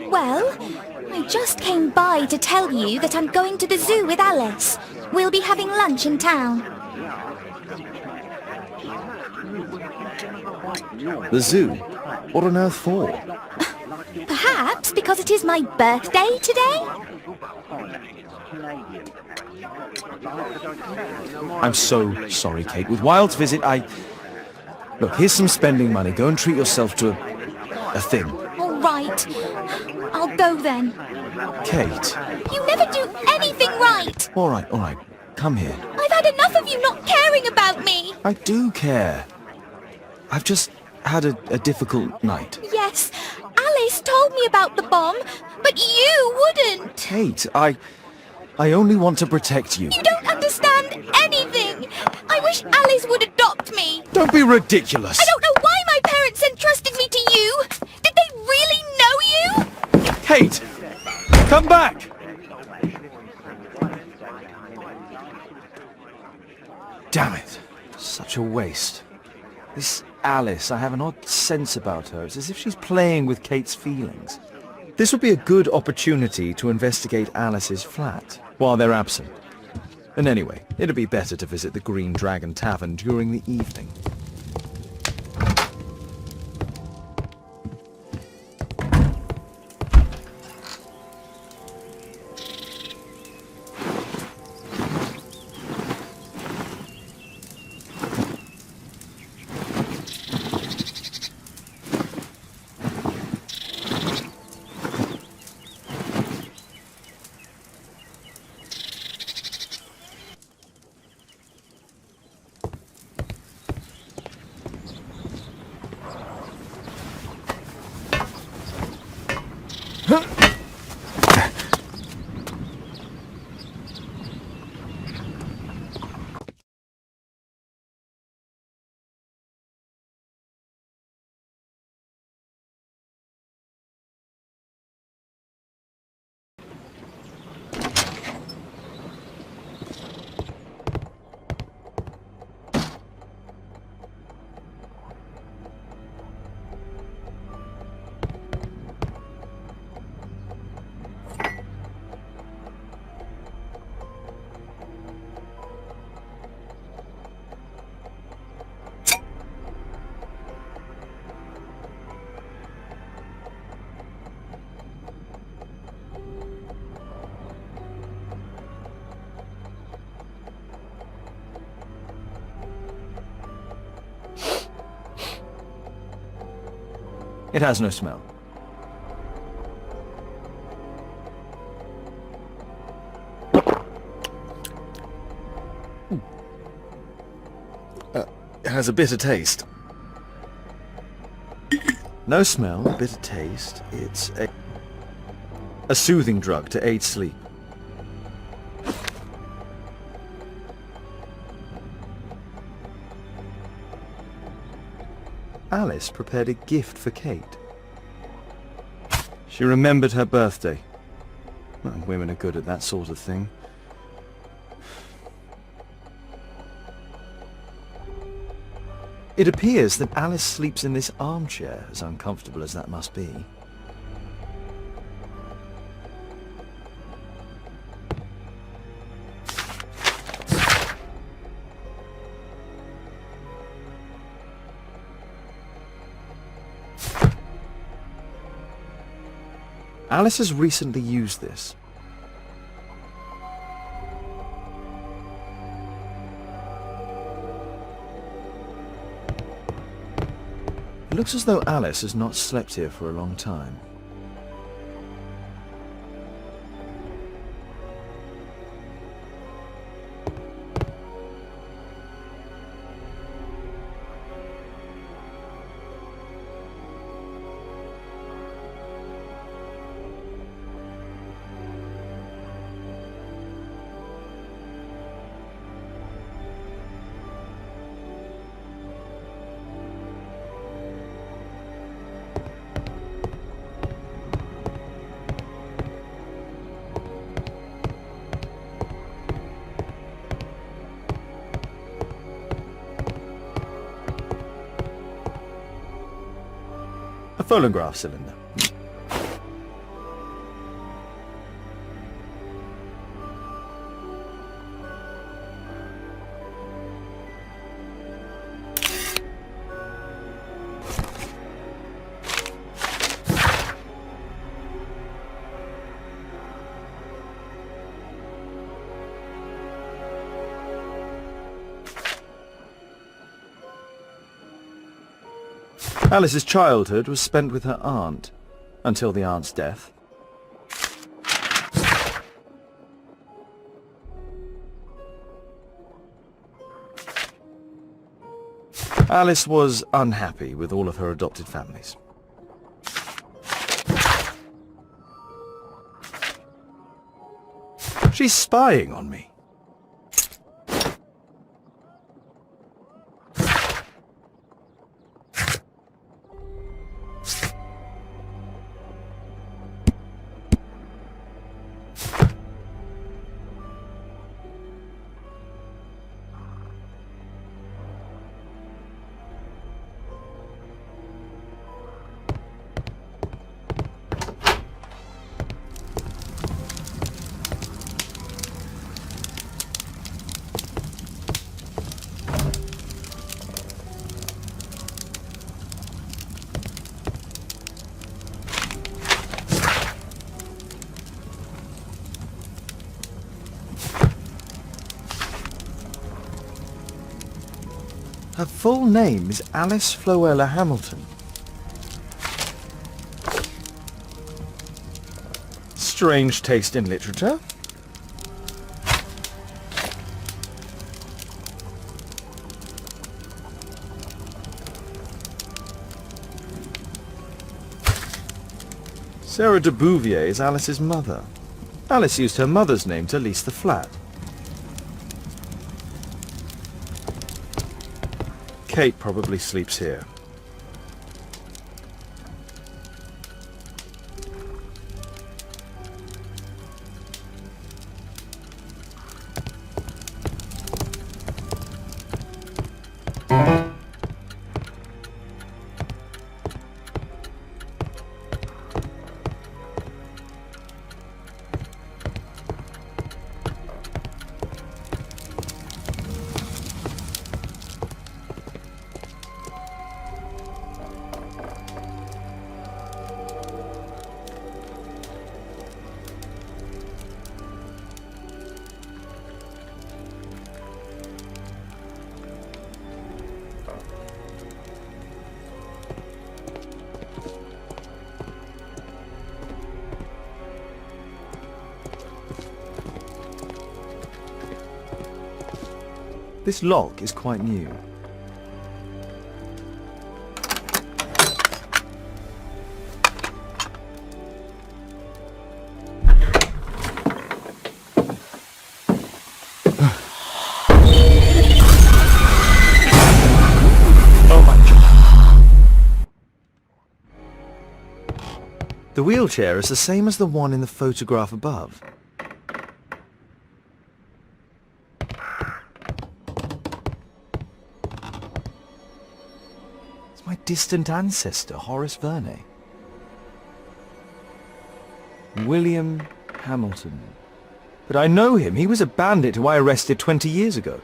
Well, I just came by to tell you that I'm going to the zoo with Alice. We'll be having lunch in town. The zoo? What on earth for? Perhaps because it is my birthday today? I'm so sorry, Kate. With Wilde's visit, Look, here's some spending money. Go and treat yourself to a thing. All right. I'll go then. Kate. You never do anything right. All right. Come here. I've had enough of you not caring about me. I do care. I've just had a difficult night. Yes, Alice told me about the bomb, but you wouldn't. Kate, I only want to protect you. You don't understand anything. I wish Alice would adopt me. Don't be ridiculous. I don't know why my parents entrusted me to you. Did they really know you? Kate, come back. Damn it. Such a waste. This Alice, I have an odd sense about her. It's as if she's playing with Kate's feelings. This would be a good opportunity to investigate Alice's flat while they're absent. And anyway, it'd be better to visit the Green Dragon Tavern during the evening. It has no smell. It has a bitter taste. No smell, bitter taste. It's a soothing drug to aid sleep. Alice prepared a gift for Kate. She remembered her birthday. Well, women are good at that sort of thing. It appears that Alice sleeps in this armchair, as uncomfortable as that must be. Alice has recently used this. It looks as though Alice has not slept here for a long time. A phonograph cylinder. Alice's childhood was spent with her aunt, until the aunt's death. Alice was unhappy with all of her adopted families. She's spying on me. Her full name is Alice Floella Hamilton. Strange taste in literature. Sarah de Bouvier is Alice's mother. Alice used her mother's name to lease the flat. Kate probably sleeps here. This lock is quite new. The wheelchair is the same as the one in the photograph above. It's my distant ancestor, Horace Verne. William Hamilton. But I know him. He was a bandit who I arrested 20 years ago.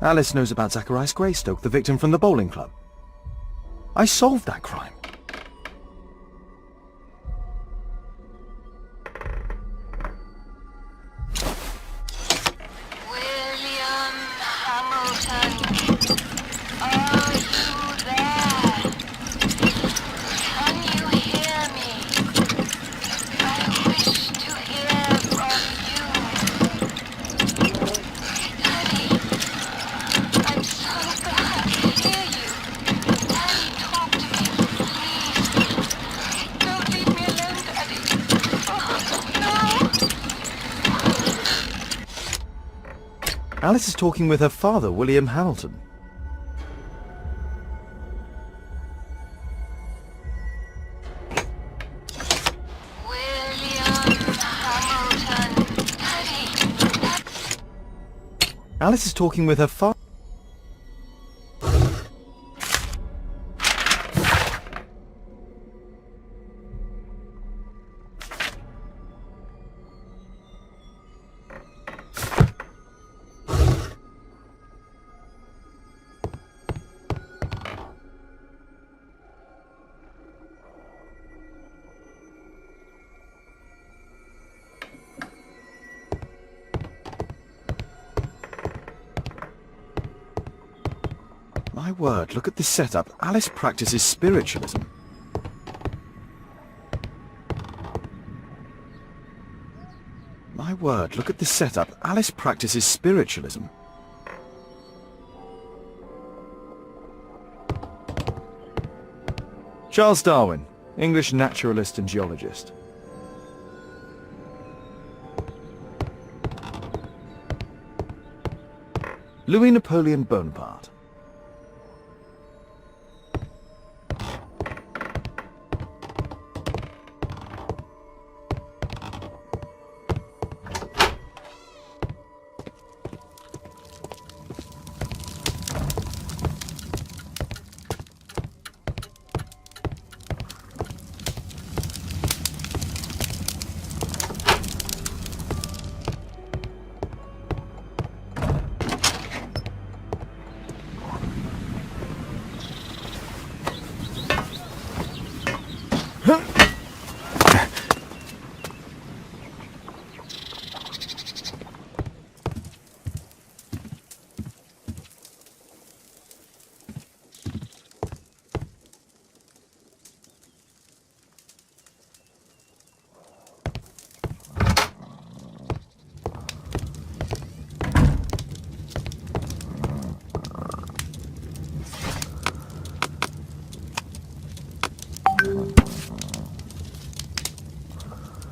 Alice knows about Zacharias Greystoke, the victim from the bowling club. I solved that crime. William Hamilton, are you there? Can you hear me? I wish to hear from you. Daddy, I'm so glad to hear you. Daddy, talk to me, please. Don't leave me alone, Daddy. Oh, no. Alice is talking with her father, William Hamilton. Alice is talking with her father. My word, look at this setup. Alice practices spiritualism. My word, look at this setup. Alice practices spiritualism. Charles Darwin, English naturalist and geologist. Louis Napoleon Bonaparte.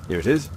Here it is.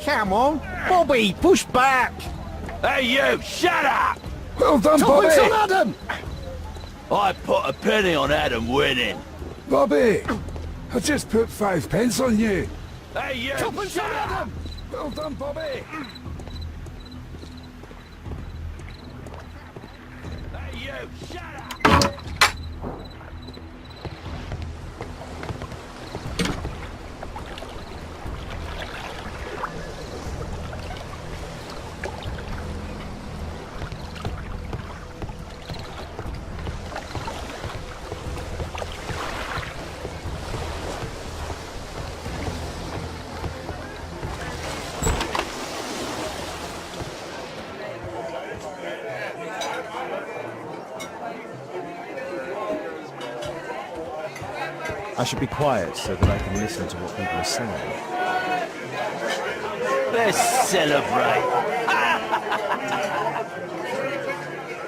Come on, Bobby, push back! Hey you, shut up! Well done, Bobby! On Adam! I put a penny on Adam winning. Bobby, I just put 5 pence on you. Hey you, Tuppence on Adam! Well done, Bobby! Hey you, shut up! I should be quiet so that I can listen to what people are saying. Let's celebrate!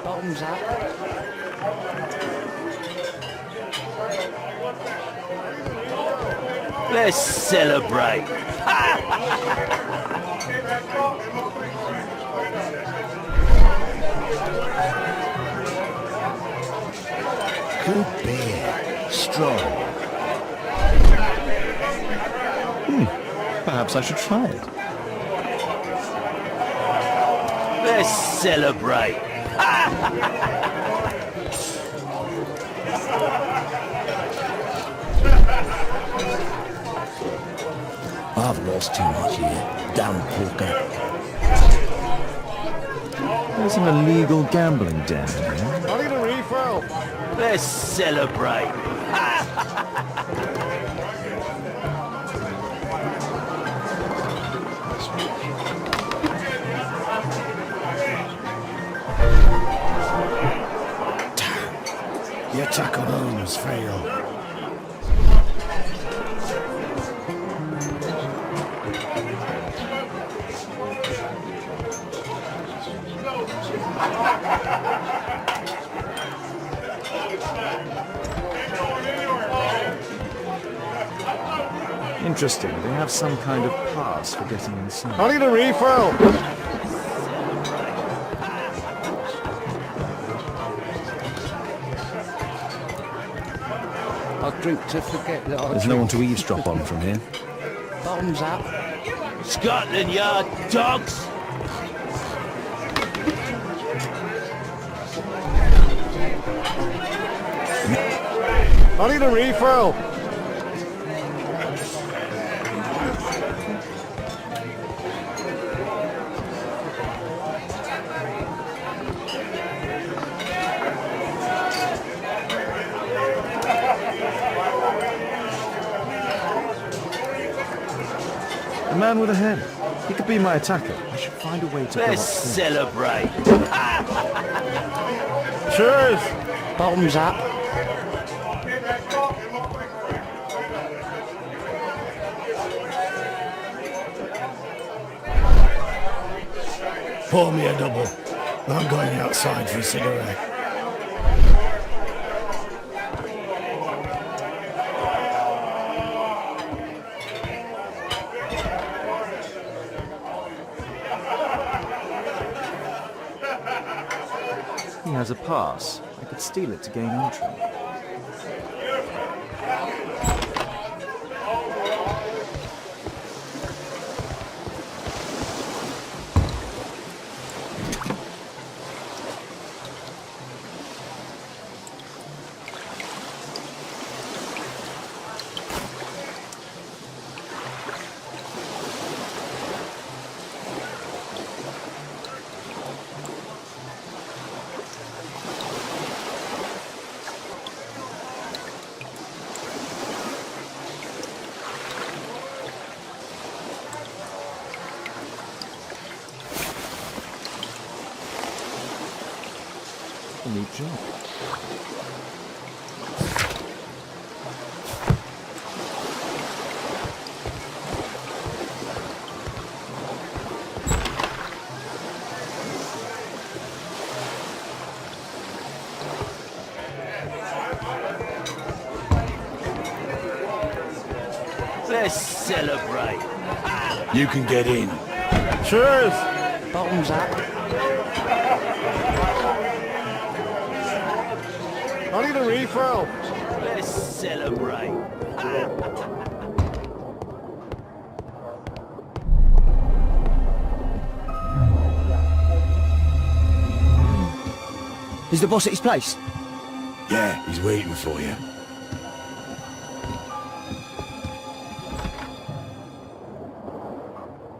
Bottoms up. Let's celebrate! Good beer. Strong. Perhaps I should try it. Let's celebrate! I've lost too much here. Damn poker. There's an illegal gambling den here. I need a refill! Let's celebrate! Your attack on Holmes failed. Interesting. They have some kind of pass for getting inside. I need a refill! I'll drink to forget that I There's no one to eavesdrop on from here. Bottoms up. Scotland Yard dogs! I need a refill! The man with a head. He could be my attacker. I should find a way to... Let's celebrate! Cheers! Bottoms up. Pour me a double. I'm going outside for a cigarette. He has a pass. I could steal it to gain entry. a new job. Let's celebrate. You can get in. Cheers! Bottoms up. I need a refill. Let's celebrate. Is the boss at his place? Yeah, he's waiting for you.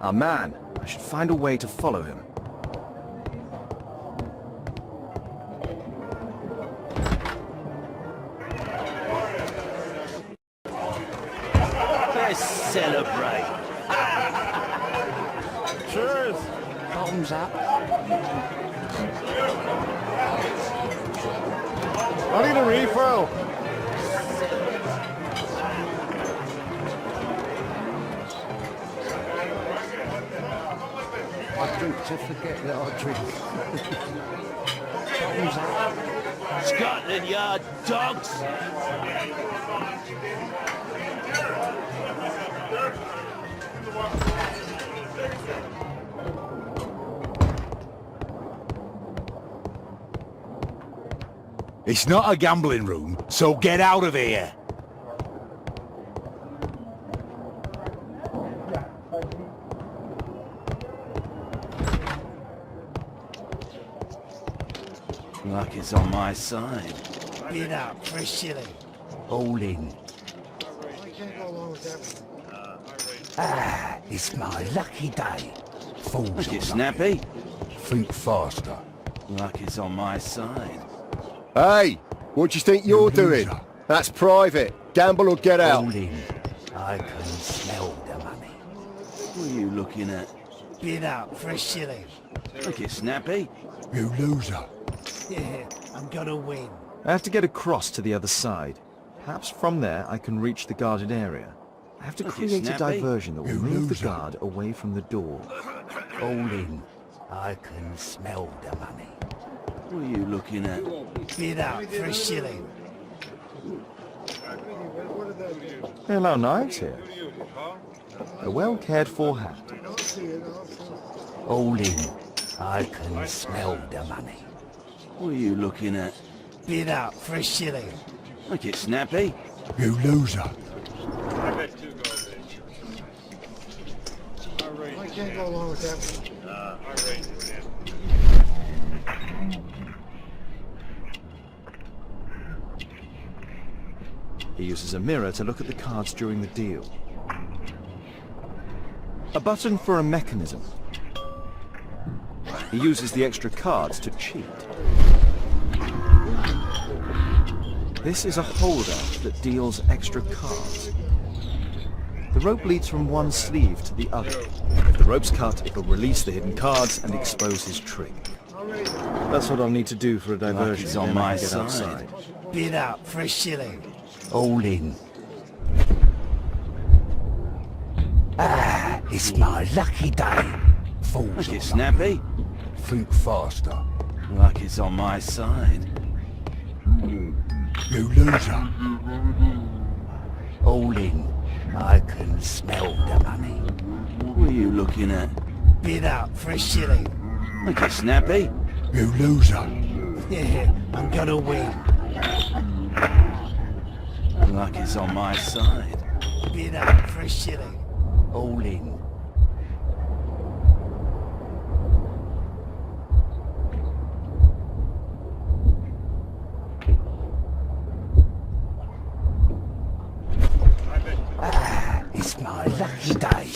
Our man. I should find a way to follow him. Let's celebrate. Cheers! Bottoms up. I need a refill. I drink to forget that I drink. Bottoms up. Scotland Yard dogs. It's not a gambling room, so get out of here. Luck is on my side. Bid up for a shilling. All in. Ah, it's my lucky day. Fools Look are it, Snappy. Think faster. Luck is on my side. Hey, what do you think you're doing? That's private. Gamble or get out. All in. I can smell the money. What are you looking at? Bid up for a shilling. Look it, Snappy. You loser. Yeah, I'm gonna win. I have to get across to the other side. Perhaps from there I can reach the guarded area. I have to Look, create a Snappy. diversion that will move the guard away from the door. All in. I can smell the money. What are you looking at? Bid up for a shilling. They allow knives here. A well cared for hat. All in. I can smell the money. What are you looking at? Bid up for a shilling. Look it, Snappy. You loser. I can't go along with that. He uses a mirror to look at the cards during the deal. A button for a mechanism. He uses the extra cards to cheat. This is a holder that deals extra cards. The rope leads from one sleeve to the other. If the rope's cut, it will release the hidden cards and expose his trick. That's what I'll need to do for a diversion. Luck is on then I my can get side. outside. Bid up for a shilling. All in. Ah, it's my lucky day. Fools Look are it, Snappy. Think faster. Luck is on my side. You loser. All in. I can smell the money. What are you looking at? Bid up for a shilling. Look it, Snappy. You loser. Yeah, I'm gonna win. Luck is on my side. Bid up for a shilling. All in. Ah, it's my lucky day.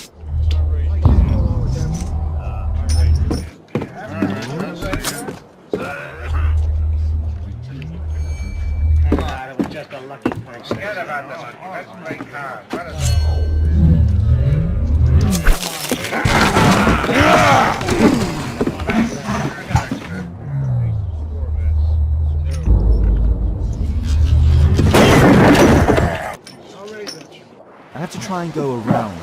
Forget about the money. Let's play cards. Let us have to try and go around.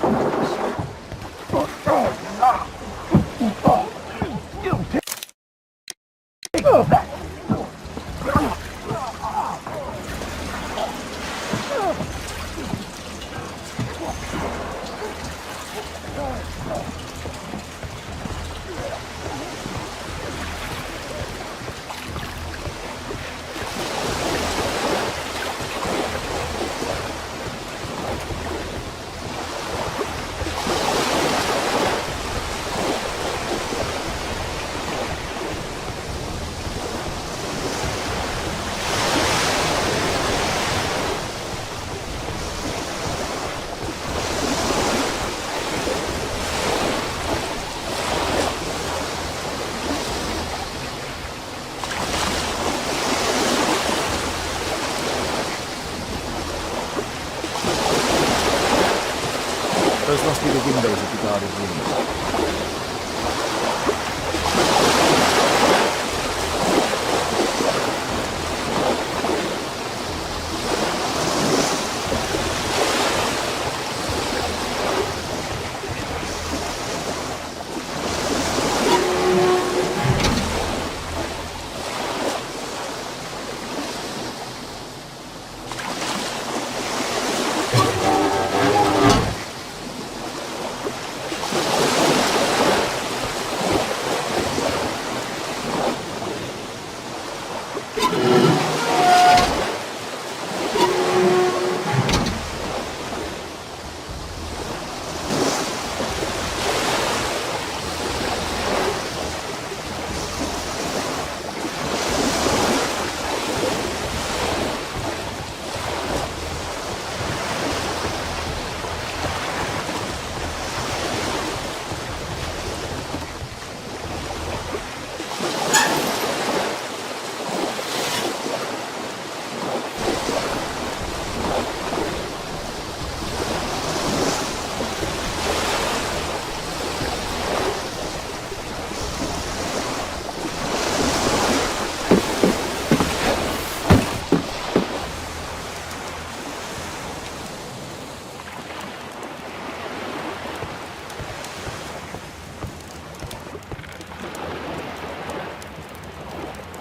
Those must be the windows of the guarded rooms.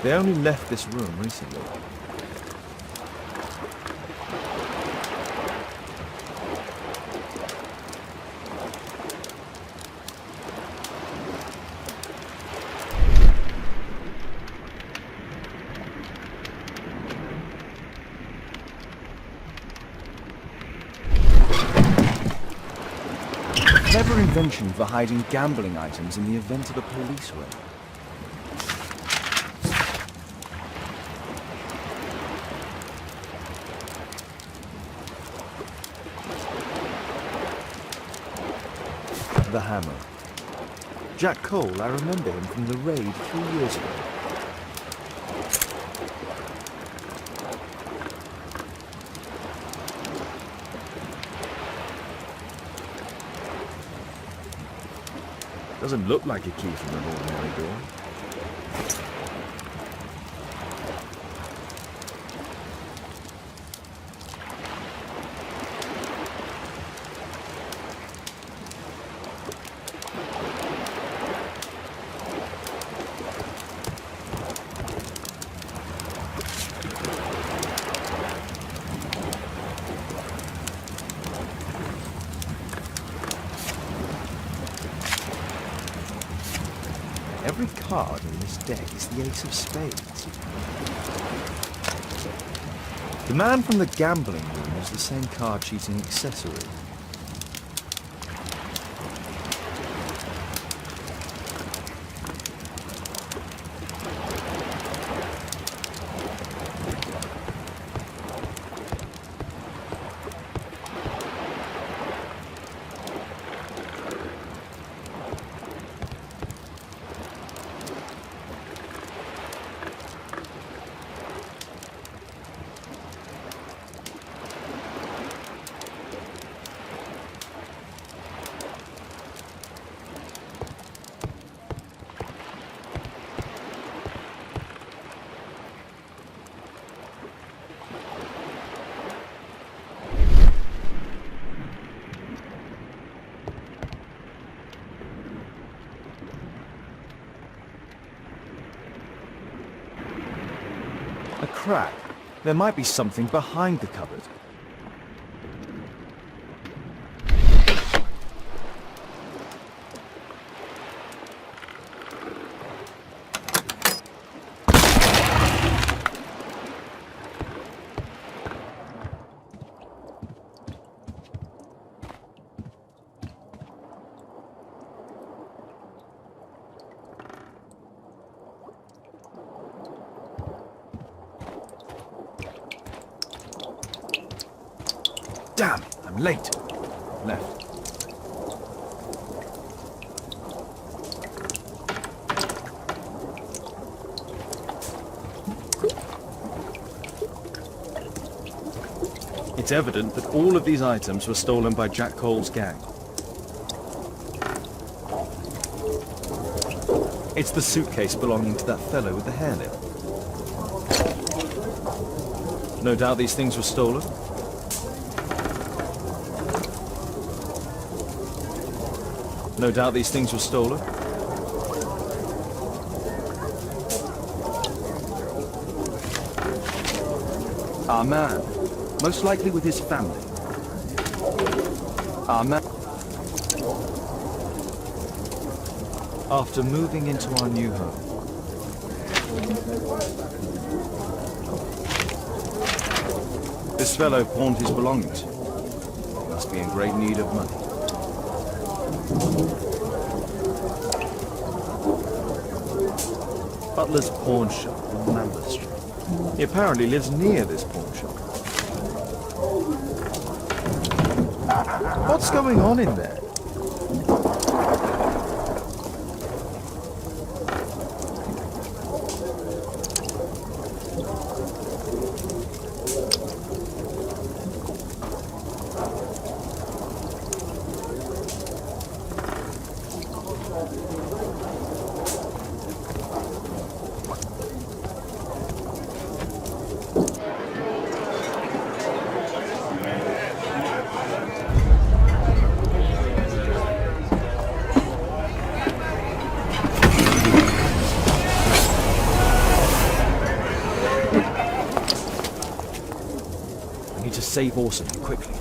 They only left this room recently. Clever invention for hiding gambling items in the event of a police raid. The hammer. Jack Cole, I remember him from the raid 3 years ago. Doesn't look like a key from an ordinary door. Every card in this deck is the ace of spades. The man from the gambling room is the same card-cheating accessory. crack. There might be something behind the cupboard. Damn, I'm late. Left. It's evident that all of these items were stolen by Jack Cole's gang. It's the suitcase belonging to that fellow with the hairlip. No doubt these things were stolen. No doubt these things were stolen. Our man, most likely with his family. Our man. After moving into our new home. This fellow pawned his belongings. He must be in great need of money. Butler's pawn shop on Lambeth Street. He apparently lives near this pawn shop. What's going on in there? Save Orson quickly.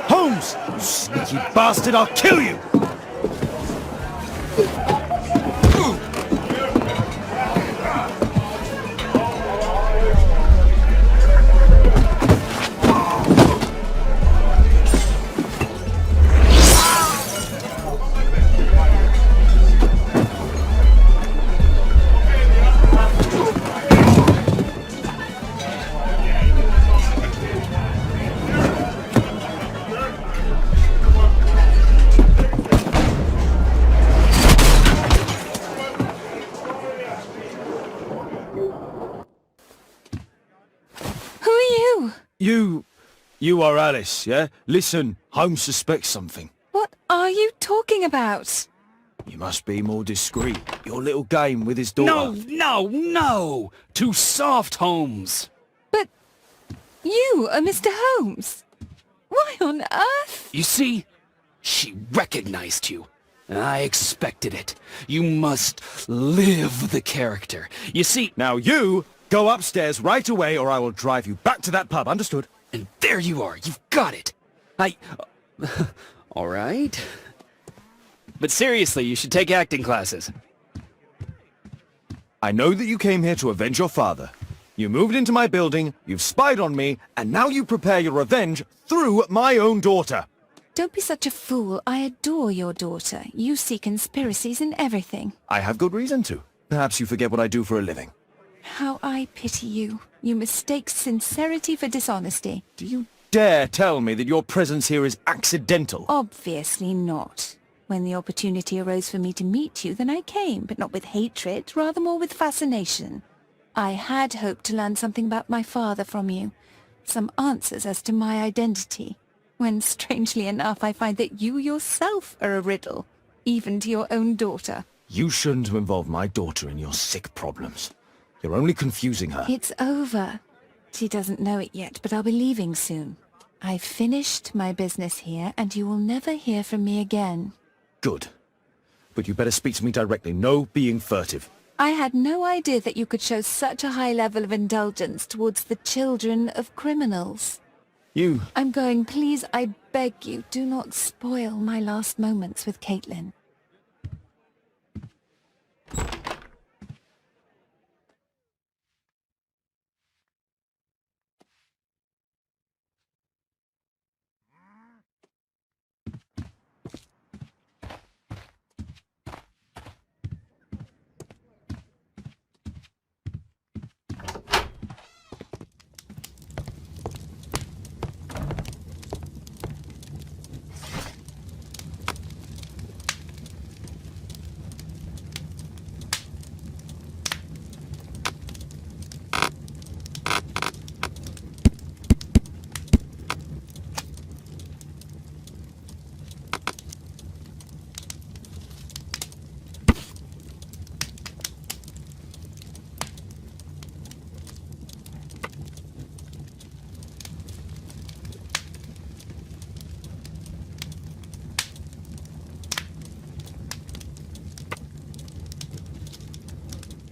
Holmes! You sneaky bastard, I'll kill you! You are Alice, yeah? Listen, Holmes suspects something. What are you talking about? You must be more discreet. Your little game with his daughter. No! Too soft, Holmes. But you are Mr. Holmes. Why on earth? You see, she recognized you. I expected it. You must live the character. You see... Now you go upstairs right away or I will drive you back to that pub, understood? And there you are. You've got it. All right. But seriously, you should take acting classes. I know that you came here to avenge your father. You moved into my building, you've spied on me, and now you prepare your revenge through my own daughter. Don't be such a fool. I adore your daughter. You see conspiracies in everything. I have good reason to. Perhaps you forget what I do for a living. How I pity you. You mistake sincerity for dishonesty. Do you dare tell me that your presence here is accidental? Obviously not. When the opportunity arose for me to meet you, then I came, but not with hatred, rather more with fascination. I had hoped to learn something about my father from you. Some answers as to my identity. When, strangely enough, I find that you yourself are a riddle, even to your own daughter. You shouldn't involve my daughter in your sick problems. You're only confusing her. It's over. She doesn't know it yet, but I'll be leaving soon. I've finished my business here, and you will never hear from me again. Good. But you better speak to me directly. No being furtive. I had no idea that you could show such a high level of indulgence towards the children of criminals. You... I'm going. Please, I beg you, do not spoil my last moments with Caitlin.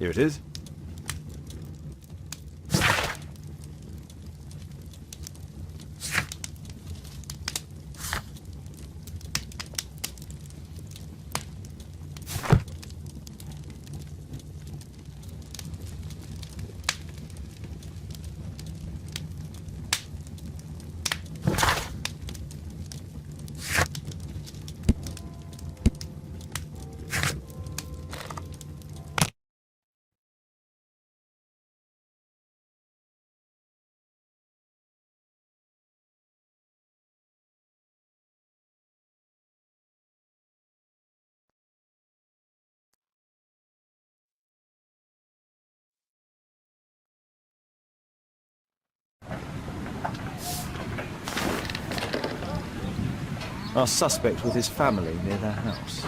Here it is. Our suspect with his family near their house.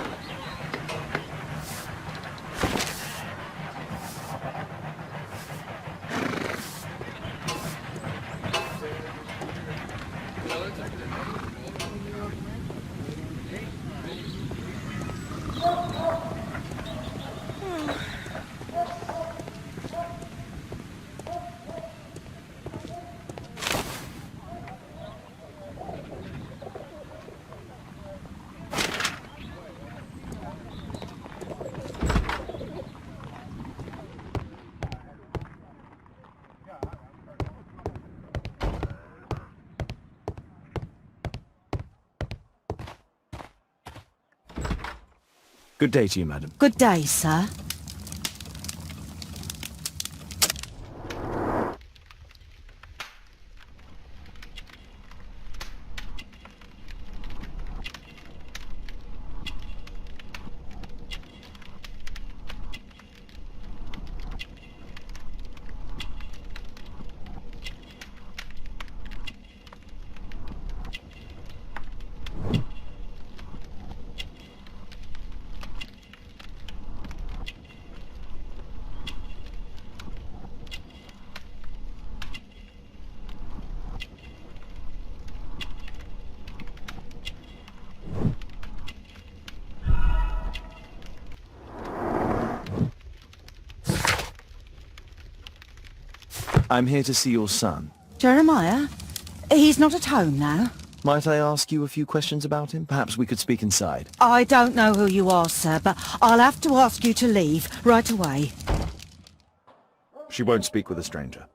Good day to you, madam. Good day, sir. I'm here to see your son. Jeremiah? He's not at home now. Might I ask you a few questions about him? Perhaps we could speak inside. I don't know who you are, sir, but I'll have to ask you to leave right away. She won't speak with a stranger.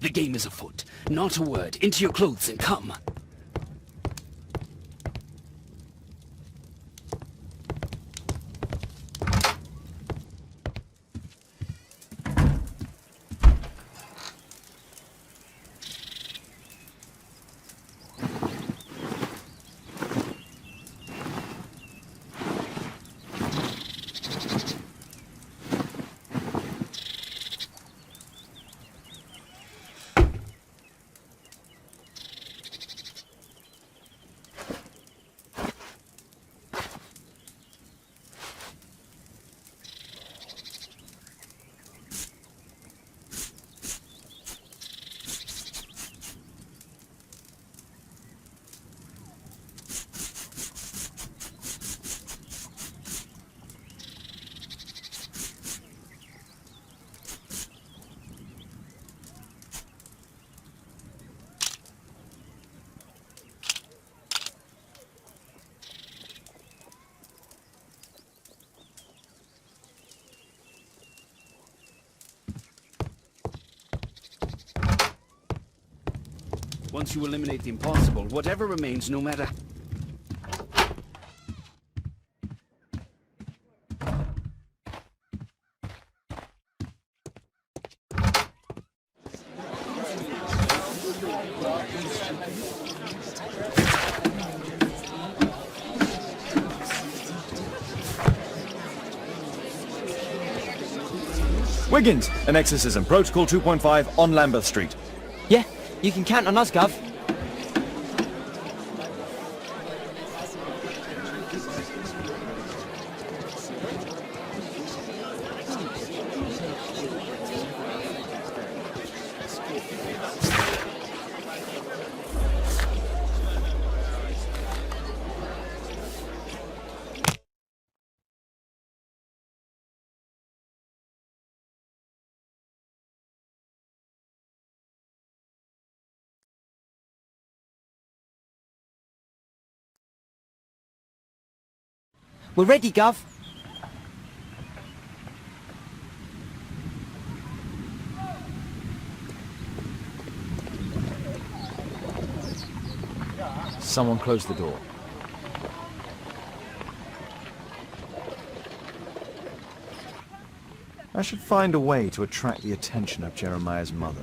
The game is afoot. Not a word. Into your clothes and come. Once you eliminate the impossible, whatever remains, no matter... Wiggins, an exorcism. Protocol 2.5 on Lambeth Street. Yeah, you can count on us, Gov. We're ready, Gov. Someone close the door. I should find a way to attract the attention of Jeremiah's mother.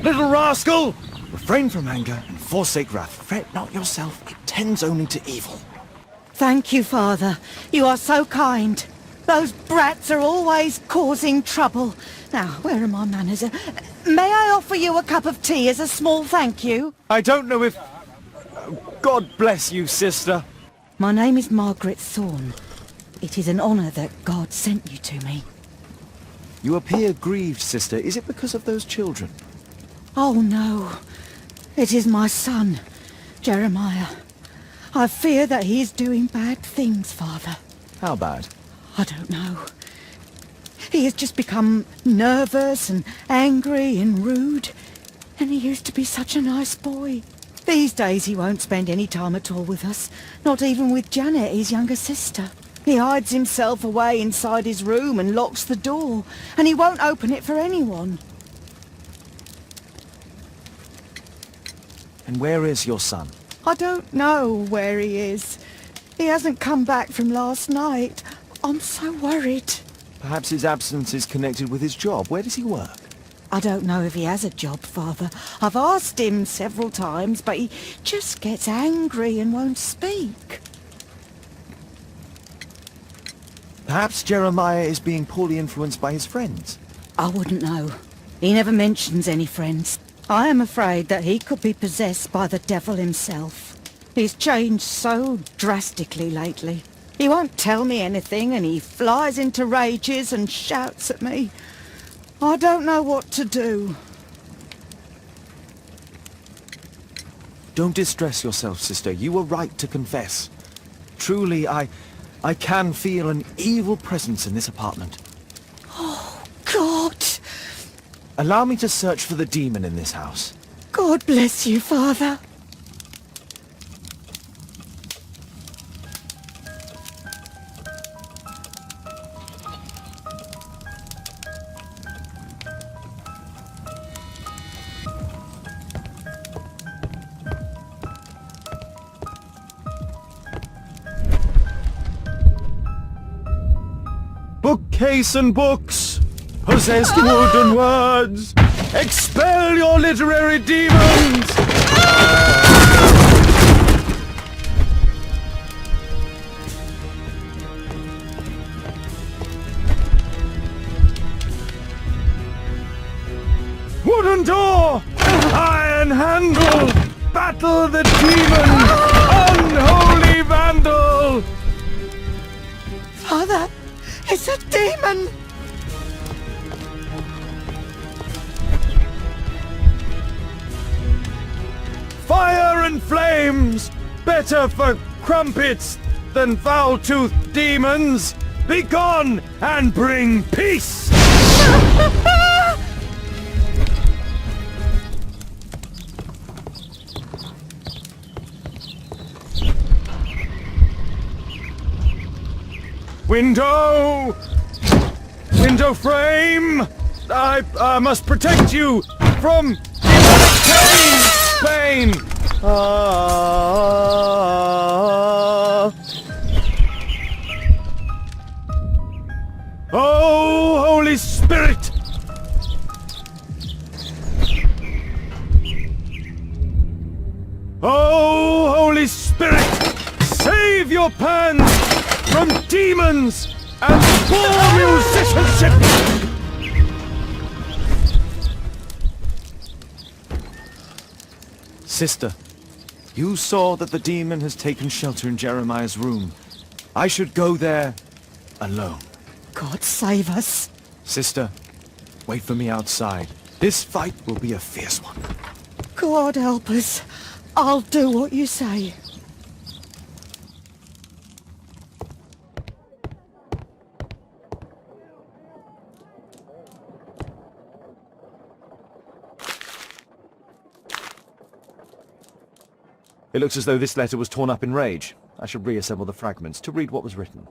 Little rascal! Refrain from anger and forsake wrath. Fret not yourself, it tends only to evil. Thank you, Father. You are so kind. Those brats are always causing trouble. Now, where are my manners? May I offer you a cup of tea as a small thank you? I don't know if... God bless you, sister. My name is Margaret Thorne. It is an honour that God sent you to me. You appear grieved, sister. Is it because of those children? Oh, no. It is my son, Jeremiah. I fear that he is doing bad things, Father. How bad? I don't know. He has just become nervous and angry and rude. And he used to be such a nice boy. These days he won't spend any time at all with us. Not even with Janet, his younger sister. He hides himself away inside his room and locks the door. And he won't open it for anyone. And where is your son? I don't know where he is. He hasn't come back from last night. I'm so worried. Perhaps his absence is connected with his job. Where does he work? I don't know if he has a job, Father. I've asked him several times, but he just gets angry and won't speak. Perhaps Jeremiah is being poorly influenced by his friends. I wouldn't know. He never mentions any friends. I am afraid that he could be possessed by the devil himself. He's changed so drastically lately. He won't tell me anything and he flies into rages and shouts at me. I don't know what to do. Don't distress yourself, sister. You were right to confess. Truly, I can feel an evil presence in this apartment. Oh, God! Allow me to search for the demon in this house. God bless you, Father. Bookcase and books, possessed wood and words, expel your literary demons! Wooden door, iron handle, battle the demon, unholy vandal! Father, it's a demon! Fire and flames! Better for crumpets than foul-toothed demons! Be gone and bring peace! Window! Window frame! I must protect you from pain! Oh, Holy Spirit! Oh, Holy Spirit! Save your pans from demons and poor musicianship! Sister, you saw that the demon has taken shelter in Jeremiah's room. I should go there alone. God save us. Sister, wait for me outside. This fight will be a fierce one. God help us. I'll do what you say. It looks as though this letter was torn up in rage. I should reassemble the fragments to read what was written.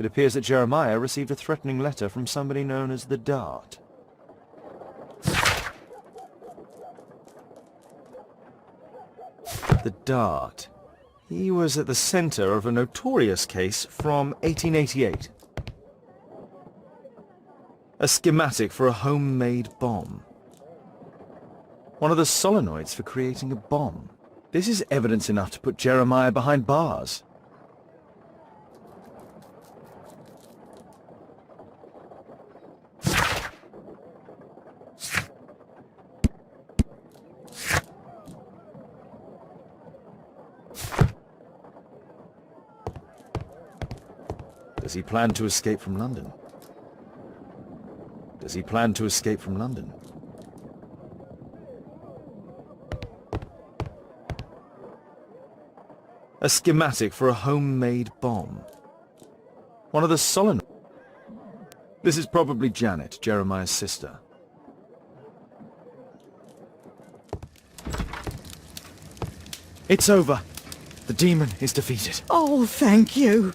It appears that Jeremiah received a threatening letter from somebody known as the Dart. The Dart. He was at the center of a notorious case from 1888. A schematic for a homemade bomb. One of the solenoids for creating a bomb. This is evidence enough to put Jeremiah behind bars. Does he plan to escape from London? Does he plan to escape from London? A schematic for a homemade bomb. One of the solenoids. This is probably Janet, Jeremiah's sister. It's over. The demon is defeated. Oh, thank you.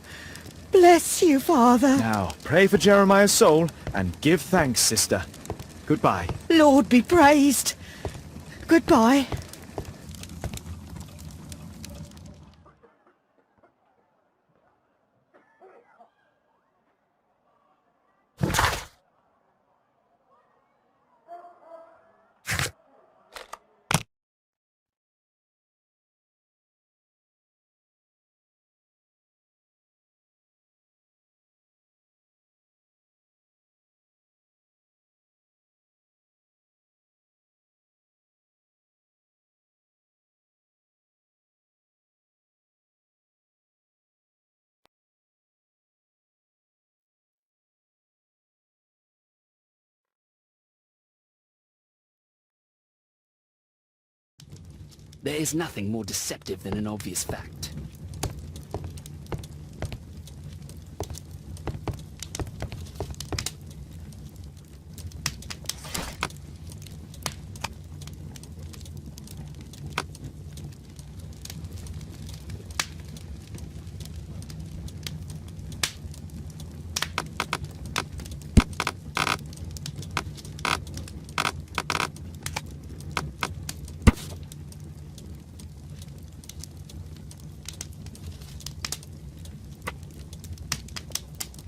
Bless you, Father. Now, pray for Jeremiah's soul and give thanks, sister. Goodbye. Lord be praised. Goodbye. There is nothing more deceptive than an obvious fact.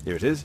Here it is.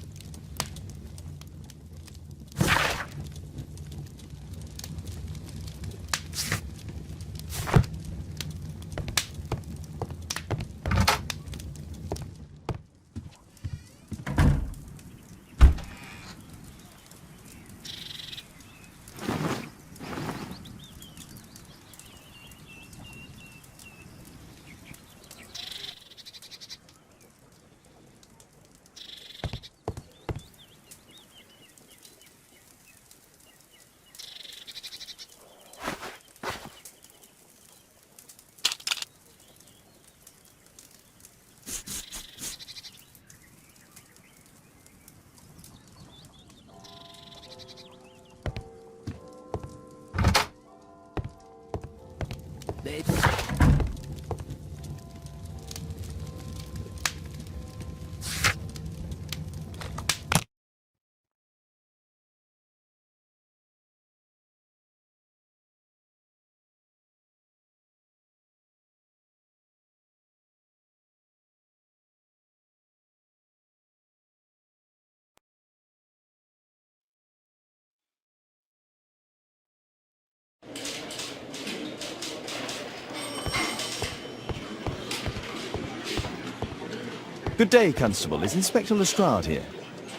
Good day, Constable. Is Inspector Lestrade here?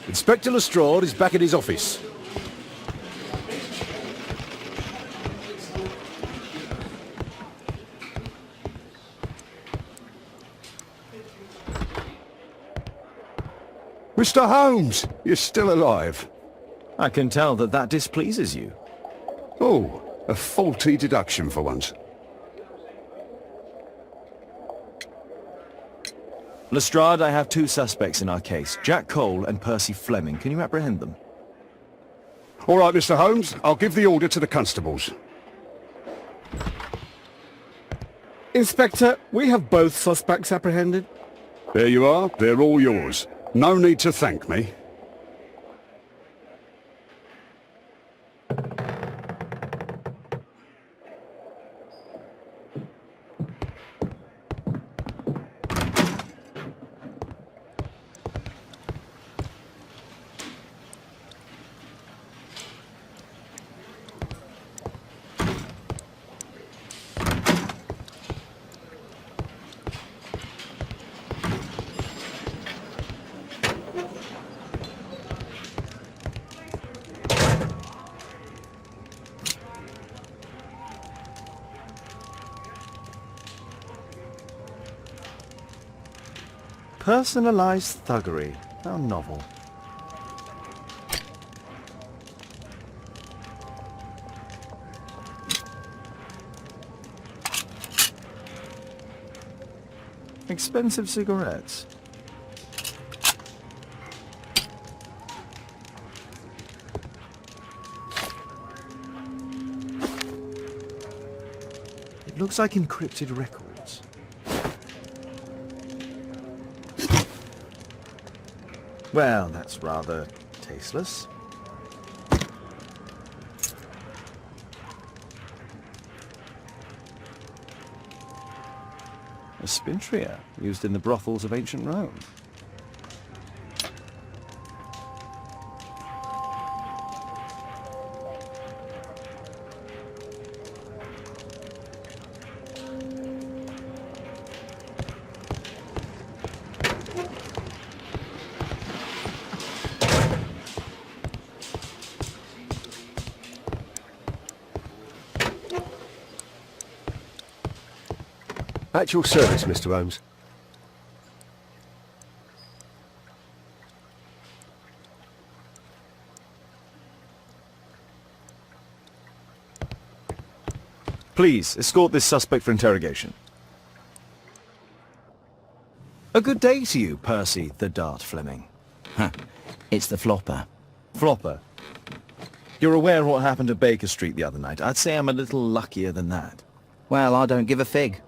Inspector Lestrade is back at his office. Mr. Holmes, you're still alive. I can tell that that displeases you. Oh, a faulty deduction for once. Lestrade, I have two suspects in our case, Jack Cole and Percy Fleming. Can you apprehend them? All right, Mr. Holmes, I'll give the order to the constables. Inspector, we have both suspects apprehended. There you are, they're all yours. No need to thank me. Personalized thuggery. How novel. Expensive cigarettes. It looks like encrypted records. Well, that's rather tasteless. A spintria used in the brothels of ancient Rome. At your service, Mr. Holmes. Please, escort this suspect for interrogation. A good day to you, Percy the Dart Fleming. Huh. It's the flopper. Flopper? You're aware of what happened at Baker Street the other night. I'd say I'm a little luckier than that. Well, I don't give a fig.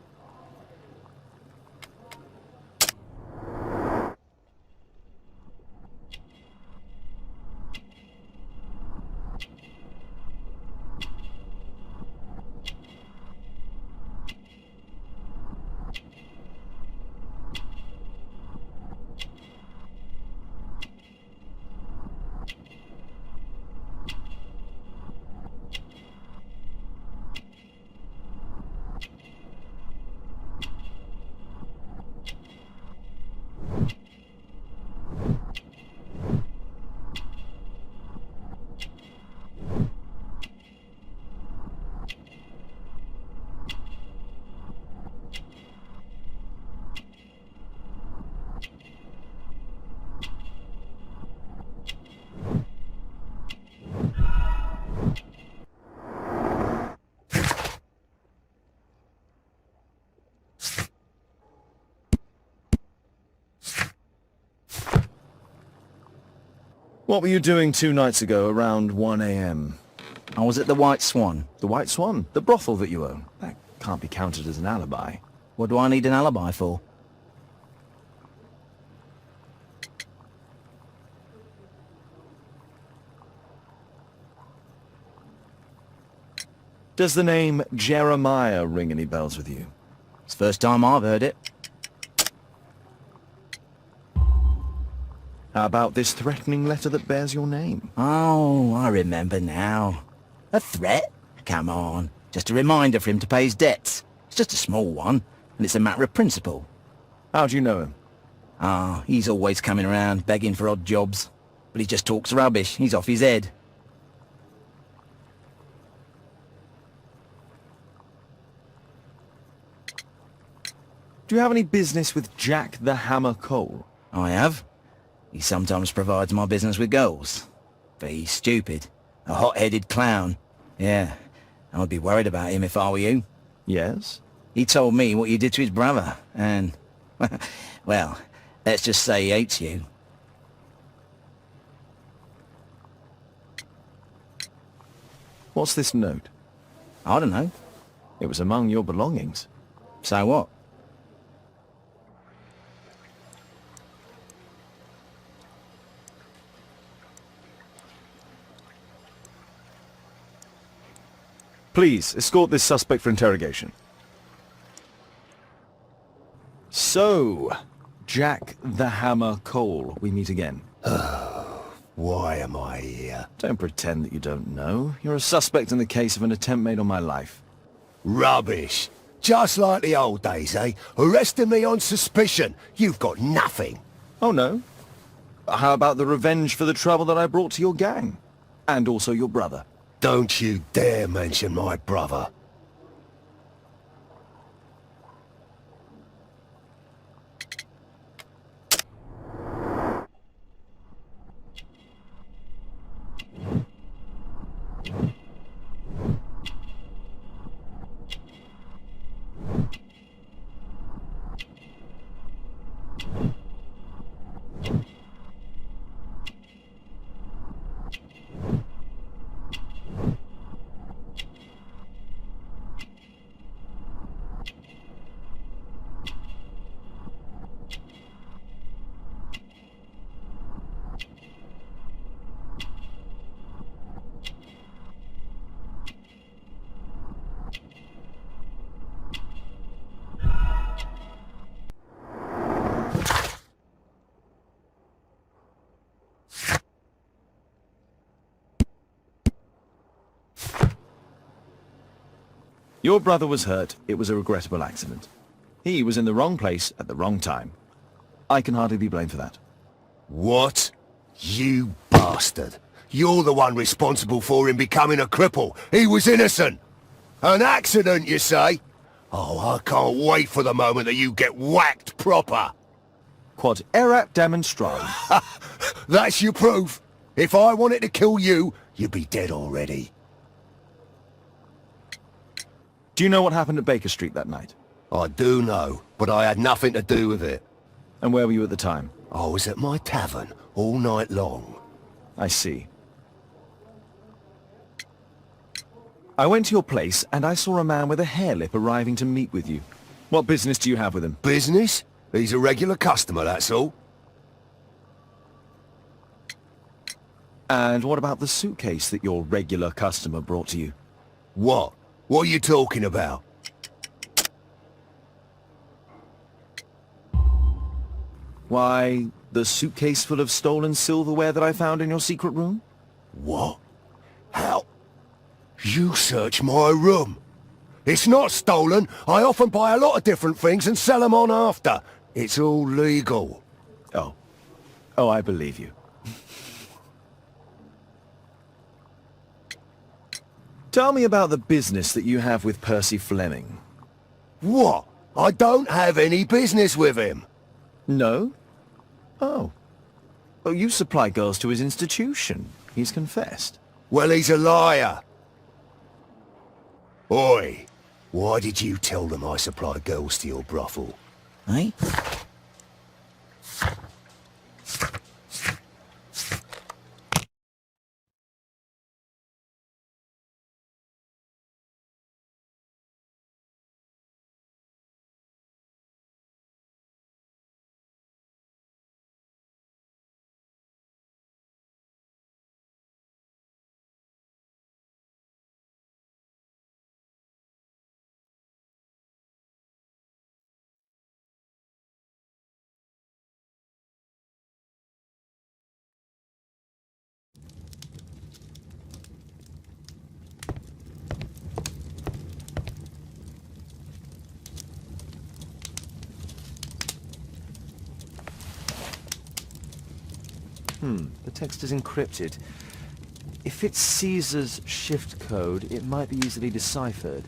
What were you doing 2 nights ago around 1 a.m.? I was at the White Swan. The White Swan? The brothel that you own? That can't be counted as an alibi. What do I need an alibi for? Does the name Jeremiah ring any bells with you? It's the first time I've heard it. How about this threatening letter that bears your name? Oh, I remember now. A threat? Come on. Just a reminder for him to pay his debts. It's just a small one, and it's a matter of principle. How do you know him? Ah, he's always coming around, begging for odd jobs. But he just talks rubbish. He's off his head. Do you have any business with Jack the Hammer Cole? I have. He sometimes provides my business with girls. But he's stupid. A hot-headed clown. Yeah, I'd be worried about him if I were you. Yes? He told me what you did to his brother, and... well, let's just say he hates you. What's this note? I don't know. It was among your belongings. So what? Please, escort this suspect for interrogation. So, Jack the Hammer Cole, we meet again. Why am I here? Don't pretend that you don't know. You're a suspect in the case of an attempt made on my life. Rubbish. Just like the old days, eh? Arresting me on suspicion. You've got nothing. Oh, no? How about the revenge for the trouble that I brought to your gang? And also your brother. Don't you dare mention my brother. Your brother was hurt. It was a regrettable accident. He was in the wrong place at the wrong time. I can hardly be blamed for that. What? You bastard. You're the one responsible for him becoming a cripple. He was innocent. An accident, you say? Oh, I can't wait for the moment that you get whacked proper. Quod erat demonstrandum. That's your proof. If I wanted to kill you, you'd be dead already. Do you know what happened at Baker Street that night? I do know, but I had nothing to do with it. And where were you at the time? I was at my tavern all night long. I see. I went to your place and I saw a man with a hairlip arriving to meet with you. What business do you have with him? Business? He's a regular customer, that's all. And what about the suitcase that your regular customer brought to you? What? What are you talking about? Why, the suitcase full of stolen silverware that I found in your secret room? What? How? You searched my room. It's not stolen. I often buy a lot of different things and sell them on after. It's all legal. Oh. Oh, I believe you. Tell me about the business that you have with Percy Fleming. What? I don't have any business with him. No? Oh. Oh, you supply girls to his institution. He's confessed. Well, he's a liar. Oi, why did you tell them I supply girls to your brothel? Eh? The text is encrypted. If it's Caesar's shift code, it might be easily deciphered.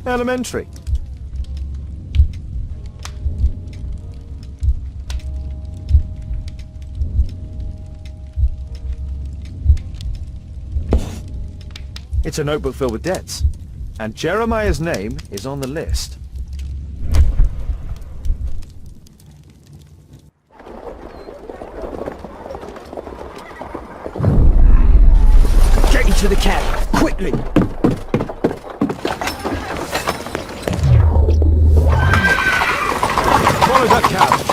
Elementary. It's a notebook filled with debts. And Jeremiah's name is on the list. Get into the cab, quickly! Follow that cab!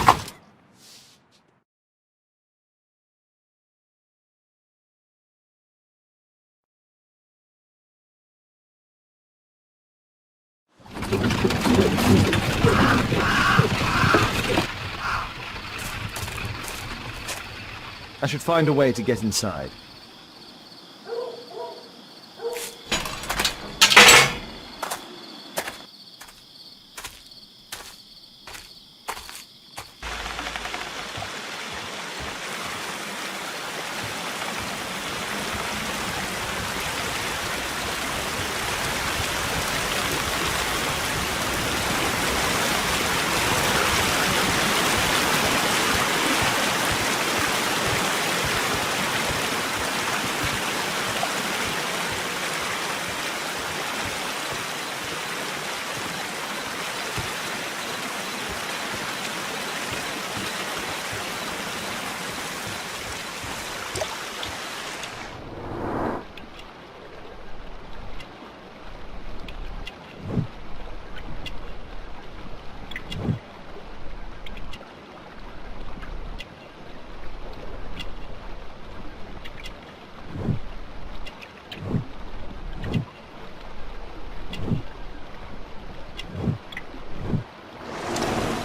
I should find a way to get inside.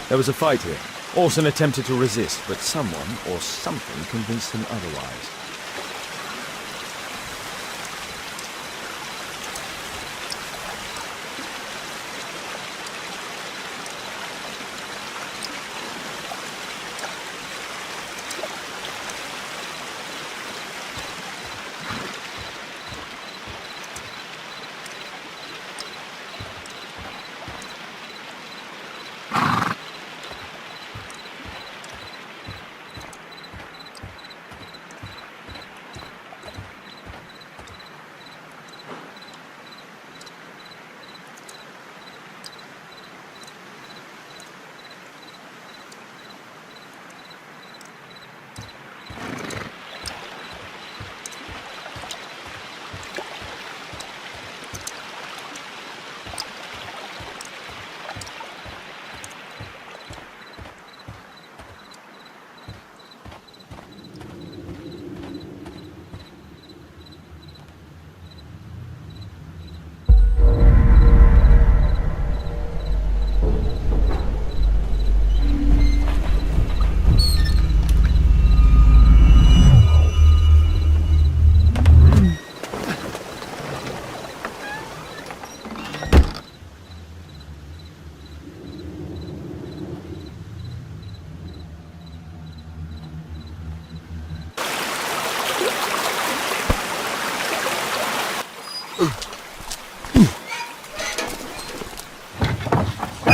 There was a fight here. Orson attempted to resist, but someone or something convinced him otherwise.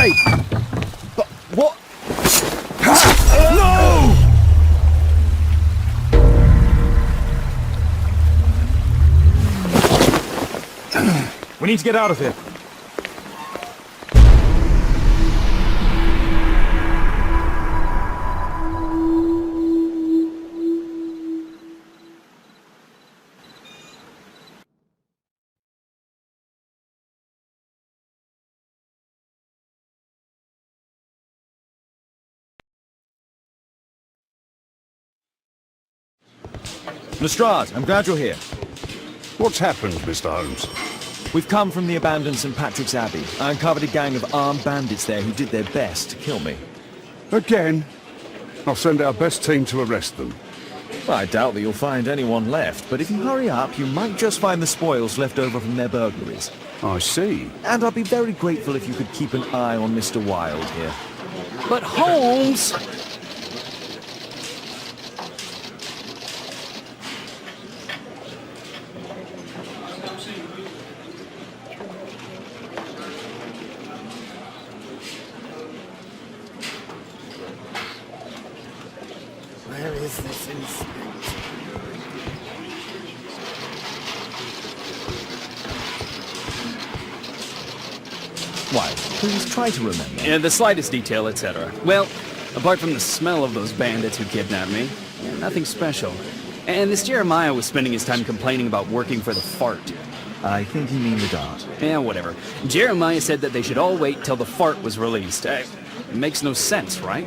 Hey! But what? No! We need to get out of here. Lestrade, I'm glad you're here. What's happened, Mr. Holmes? We've come from the abandoned St. Patrick's Abbey. I uncovered a gang of armed bandits there who did their best to kill me. Again? I'll send our best team to arrest them. Well, I doubt that you'll find anyone left, but if you hurry up, you might just find the spoils left over from their burglaries. I see. And I'd be very grateful if you could keep an eye on Mr. Wilde here. But Holmes! Where is this inspector? Why? Please try to remember. Yeah, the slightest detail, etc. Well, apart from the smell of those bandits who kidnapped me, nothing special. And this Jeremiah was spending his time complaining about working for the fart. I think you mean the guard. Yeah, whatever. Jeremiah said that they should all wait till the fart was released. It makes no sense, right?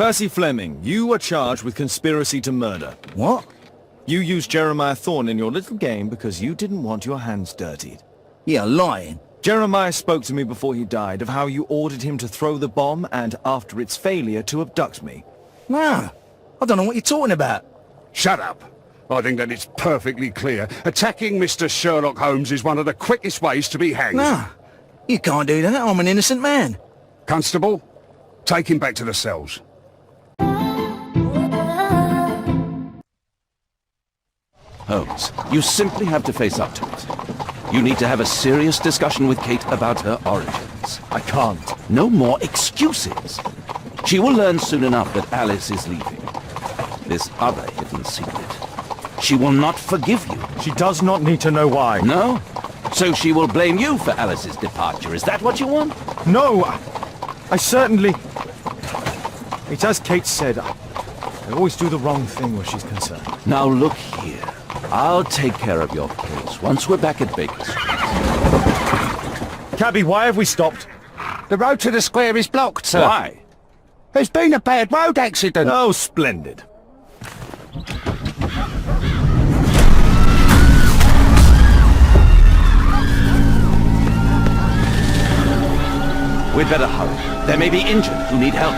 Percy Fleming, you are charged with conspiracy to murder. What? You used Jeremiah Thorne in your little game because you didn't want your hands dirtied. You're lying. Jeremiah spoke to me before he died of how you ordered him to throw the bomb and, after its failure, to abduct me. No, I don't know what you're talking about. Shut up. I think that it's perfectly clear. Attacking Mr. Sherlock Holmes is one of the quickest ways to be hanged. No, you can't do that. I'm an innocent man. Constable, take him back to the cells. Holmes, you simply have to face up to it. You need to have a serious discussion with Kate about her origins. I can't. No more excuses. She will learn soon enough that Alice is leaving. This other hidden secret. She will not forgive you. She does not need to know why. No? So she will blame you for Alice's departure. Is that what you want? No, I certainly... It's as Kate said, I always do the wrong thing where she's concerned. Now look here. I'll take care of your case once we're back at Baker Street. Cabby, why have we stopped? The road to the square is blocked, sir. Why? There's been a bad road accident. Oh, splendid. We'd better hurry. There may be injured who need help.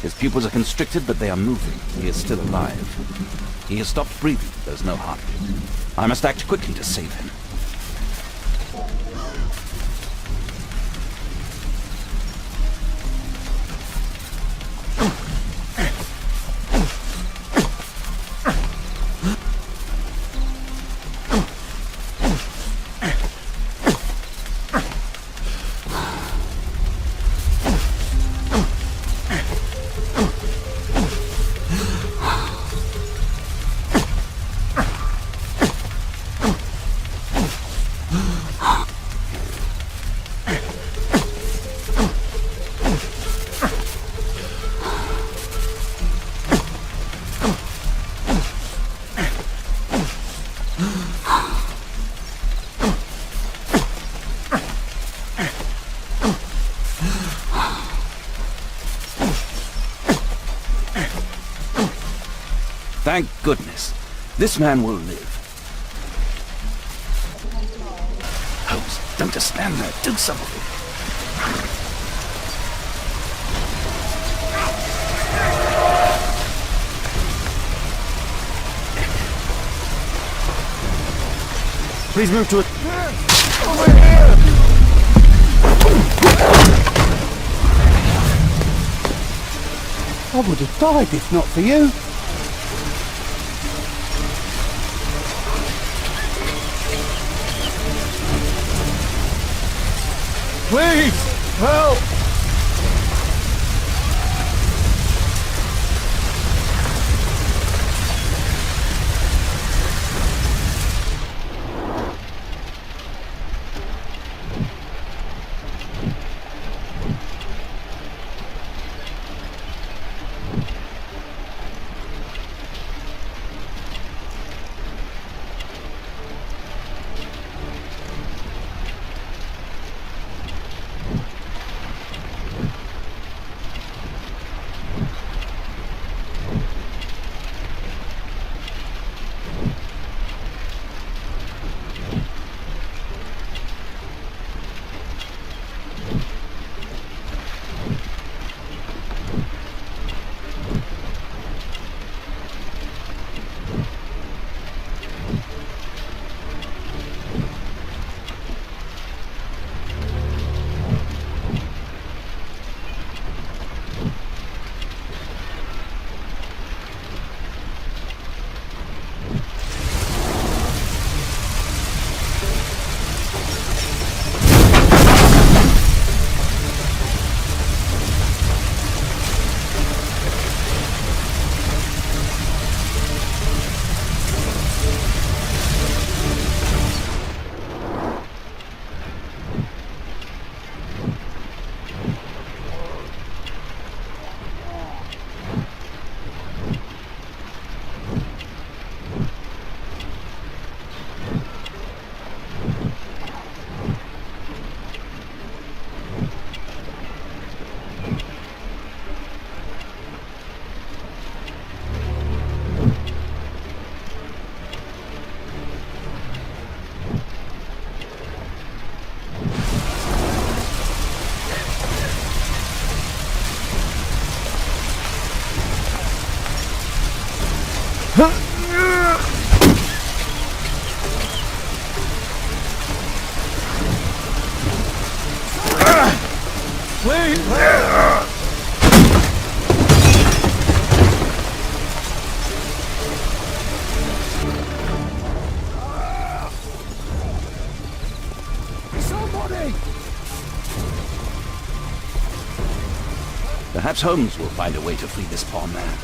His pupils are constricted, but they are moving. He is still alive. He has stopped breathing. There's no heartbeat. I must act quickly to save him. Thank goodness. This man will live. Holmes, don't just stand there. Do something. Please move to it. Over here! I would have died if not for you. Please, help! Perhaps Holmes will find a way to free this poor man.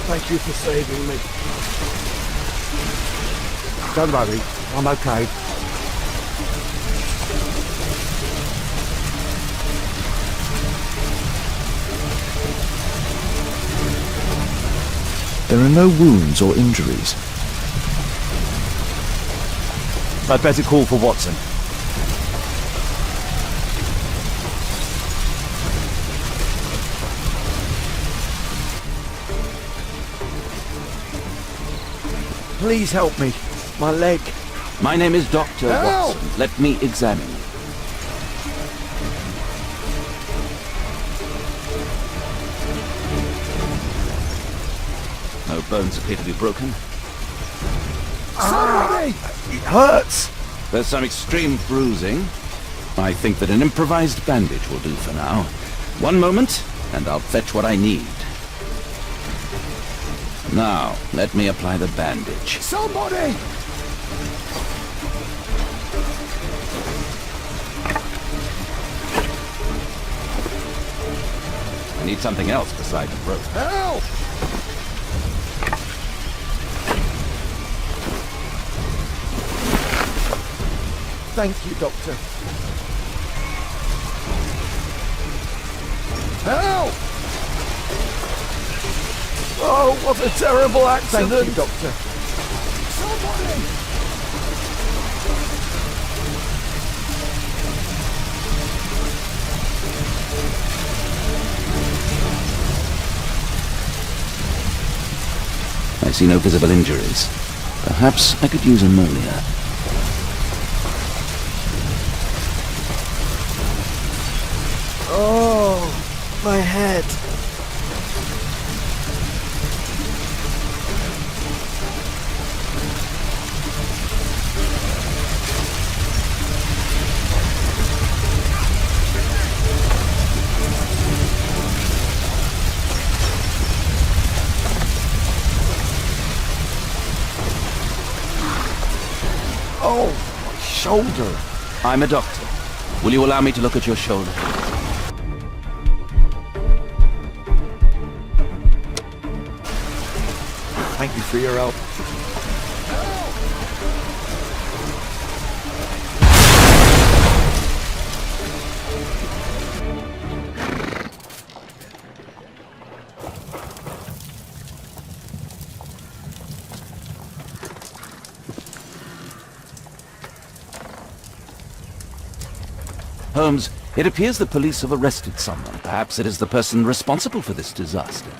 Thank you for saving me. Don't worry, I'm okay. There are no wounds or injuries. I'd better call for Watson. Please help me. My leg. My name is Dr. Help! Watson. Let me examine you. No bones appear to be broken. Somebody! It hurts! There's some extreme bruising. I think that an improvised bandage will do for now. One moment, and I'll fetch what I need. Now, let me apply the bandage. Somebody! I need something else besides rope. Help! Thank you, Doctor. Help! Oh, what a terrible accident! Thank you, Doctor. Somebody! I see no visible injuries. Perhaps I could use ammonia. Oh, my head. Oh, my shoulder. I'm a doctor. Will you allow me to look at your shoulder? Thank you for your help. Holmes, it appears the police have arrested someone. Perhaps it is the person responsible for this disaster.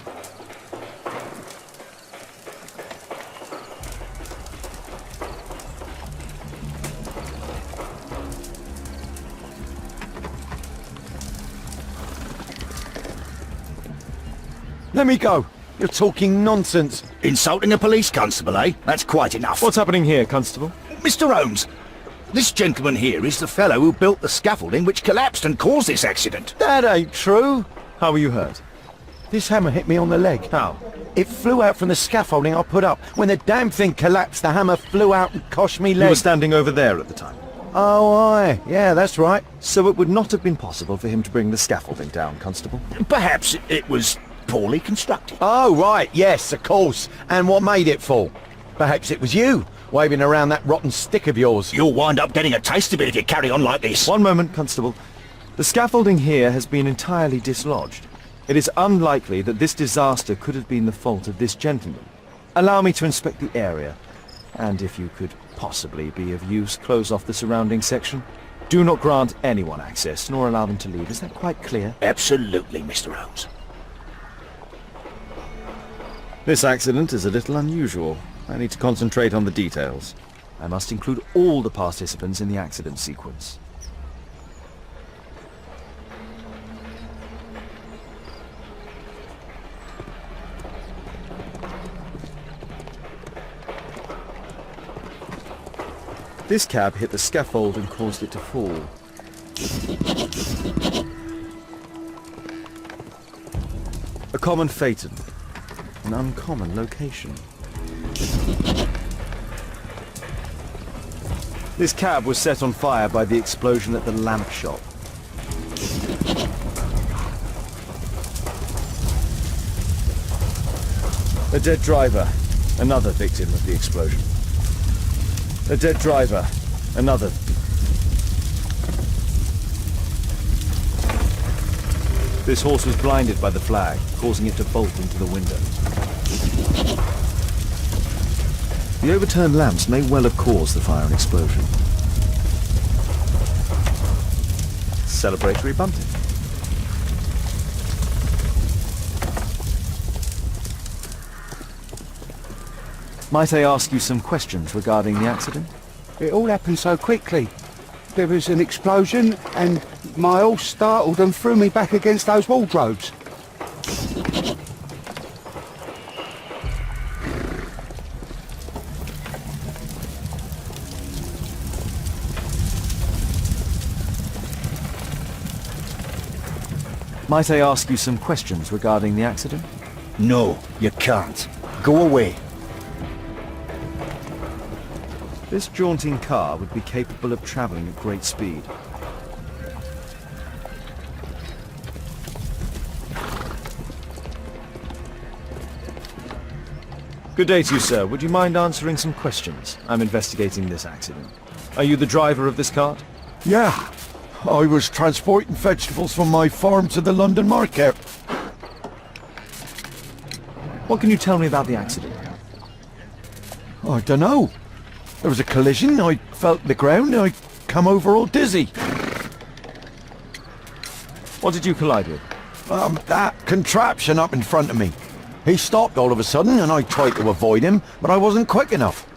Let me go. You're talking nonsense. Insulting a police constable, eh? That's quite enough. What's happening here, Constable? Mr. Holmes, this gentleman here is the fellow who built the scaffolding which collapsed and caused this accident. That ain't true. How were you hurt? This hammer hit me on the leg. How? It flew out from the scaffolding I put up. When the damn thing collapsed, the hammer flew out and cost me leg. You were standing over there at the time. Oh, aye. Yeah, that's right. So it would not have been possible for him to bring the scaffolding down, Constable? Perhaps it was poorly constructed. Oh, right. Yes, of course. And what made it fall? Perhaps it was you, waving around that rotten stick of yours. You'll wind up getting a taste of it if you carry on like this. One moment, Constable. The scaffolding here has been entirely dislodged. It is unlikely that this disaster could have been the fault of this gentleman. Allow me to inspect the area, and if you could possibly be of use, close off the surrounding section. Do not grant anyone access, nor allow them to leave. Is that quite clear? Absolutely, Mr. Holmes. This accident is a little unusual. I need to concentrate on the details. I must include all the participants in the accident sequence. This cab hit the scaffold and caused it to fall. A common phaeton. An uncommon location. This cab was set on fire by the explosion at the lamp shop. A dead driver. Another victim of the explosion. A dead driver. Another... This horse was blinded by the flag, causing it to bolt into the window. The overturned lamps may well have caused the fire and explosion. Celebratory bunting. Might I ask you some questions regarding the accident? It all happened so quickly. There was an explosion and my horse startled and threw me back against those wardrobes. Might I ask you some questions regarding the accident? No, you can't. Go away. This jaunting car would be capable of travelling at great speed. Good day to you, sir. Would you mind answering some questions? I'm investigating this accident. Are you the driver of this cart? Yeah. I was transporting vegetables from my farm to the London market. What can you tell me about the accident? I don't know. There was a collision, I felt the ground, I come over all dizzy. What did you collide with? That contraption up in front of me. He stopped all of a sudden and I tried to avoid him, but I wasn't quick enough.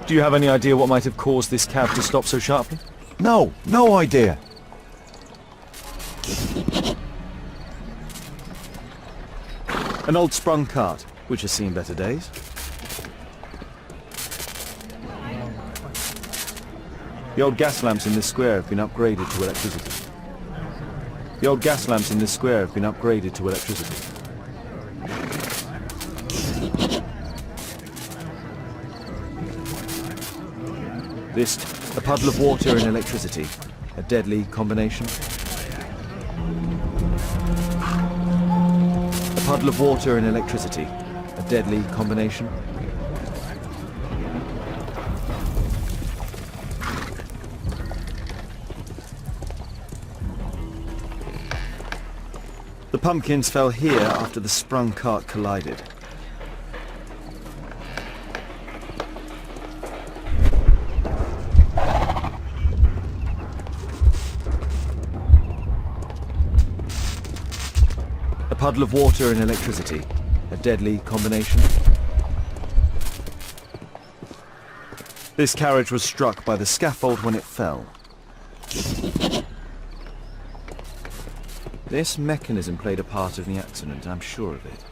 Do you have any idea what might have caused this cab to stop so sharply? No idea. An old sprung cart, which has seen better days. The old gas lamps in this square have been upgraded to electricity. The old gas lamps in this square have been upgraded to electricity. This, a puddle of water and electricity, a deadly combination. A puddle of water and electricity, a deadly combination. The pumpkins fell here after the sprung cart collided. A puddle of water and electricity, a deadly combination. This carriage was struck by the scaffold when it fell. This mechanism played a part in the accident, I'm sure of it.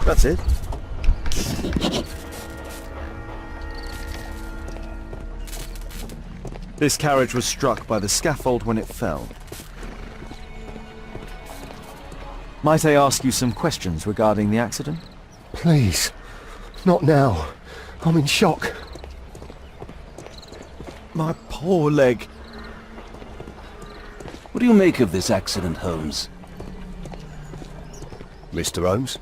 That's it. This carriage was struck by the scaffold when it fell. Might I ask you some questions regarding the accident? Please. Not now. I'm in shock. My poor leg. What do you make of this accident, Holmes? Mr. Holmes?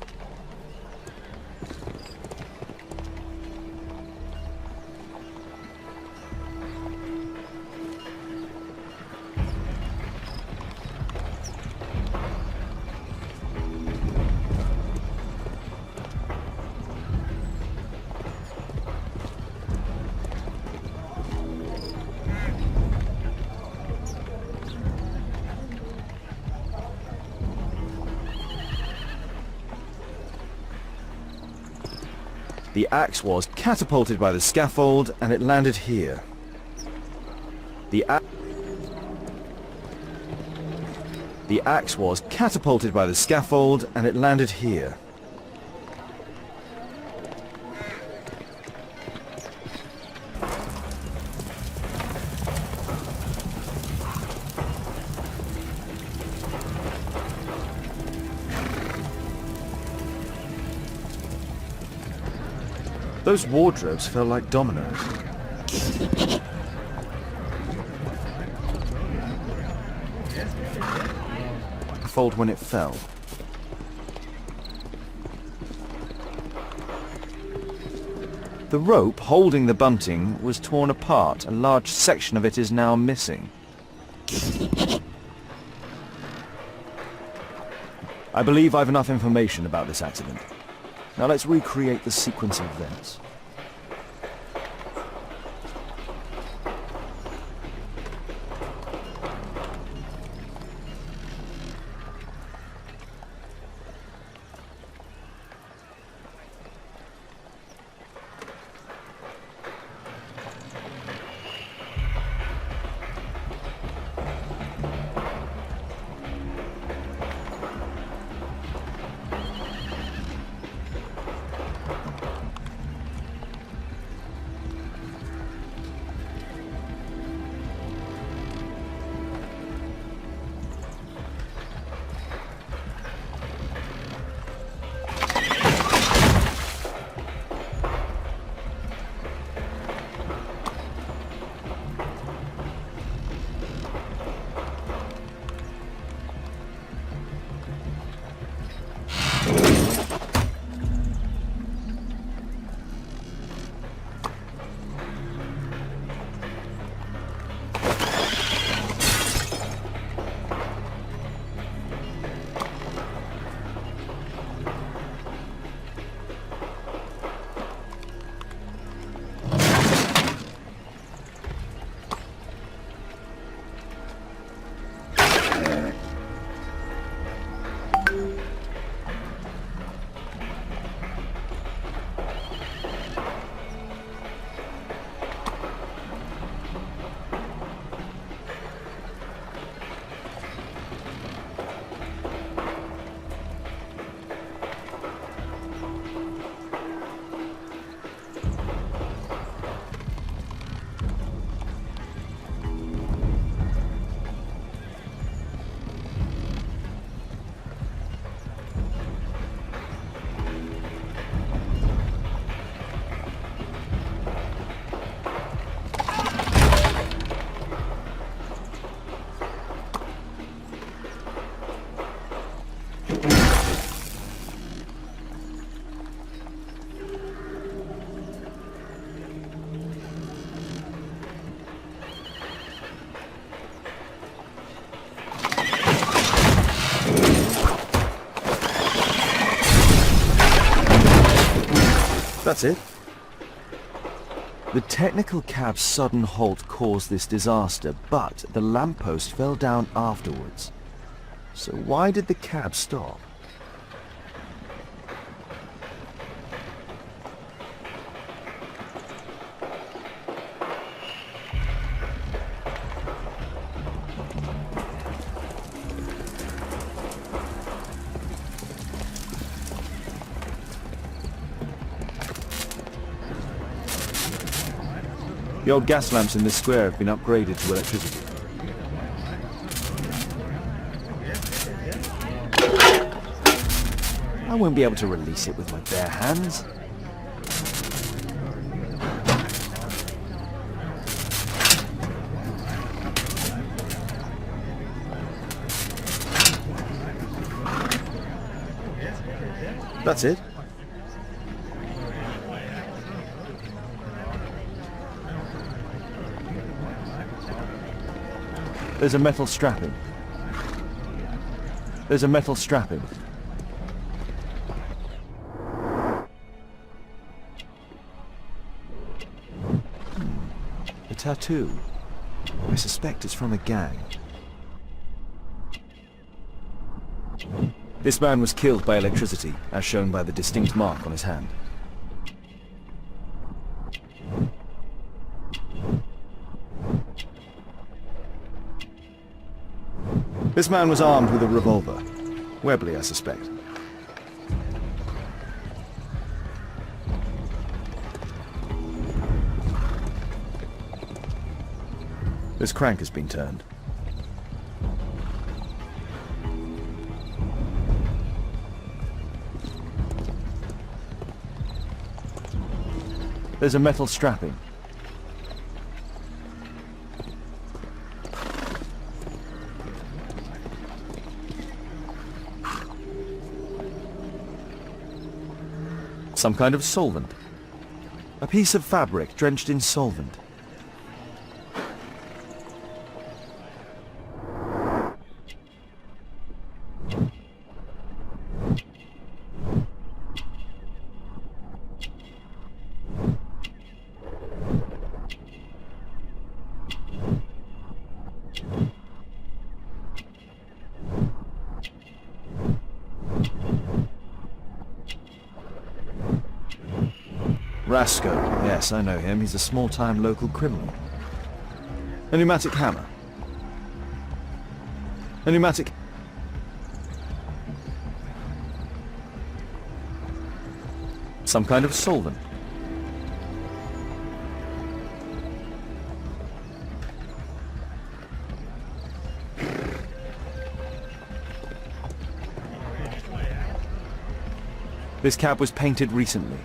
The axe was catapulted by the scaffold and it landed here. The axe was catapulted by the scaffold and it landed here. Those wardrobes fell like dominoes. Fold when it fell. The rope holding the bunting was torn apart. A large section of it is now missing. I believe I've enough information about this accident. Now let's recreate the sequence of events. That's it. The technical cab's sudden halt caused this disaster, but the lamppost fell down afterwards. So why did the cab stop? The old gas lamps in this square have been upgraded to electricity. I won't be able to release it with my bare hands. That's it. There's a metal strapping. There's a metal strapping. A tattoo. I suspect it's from a gang. This man was killed by electricity, as shown by the distinct mark on his hand. This man was armed with a revolver. Webley, I suspect. This crank has been turned. There's a metal strapping. Some kind of solvent. A piece of fabric drenched in solvent. Rasco. Yes, I know him. He's a small-time local criminal. A pneumatic hammer. A pneumatic... Some kind of solvent. This cab was painted recently.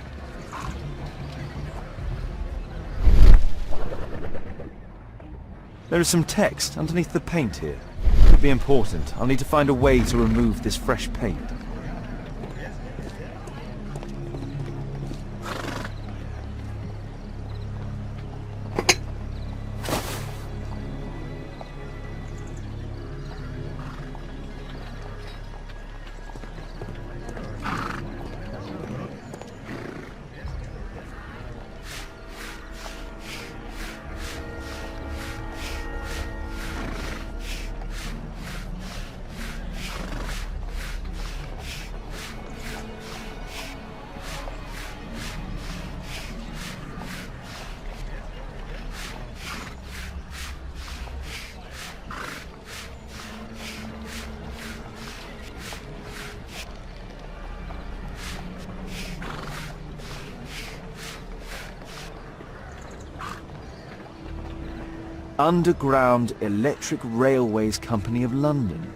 There is some text underneath the paint here. Could be important. I'll need to find a way to remove this fresh paint. Underground Electric Railways Company of London.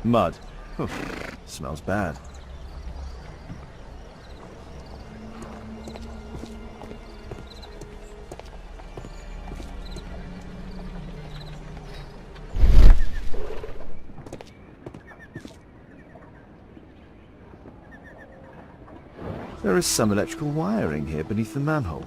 Mud. Oh, smells bad. There is some electrical wiring here beneath the manhole.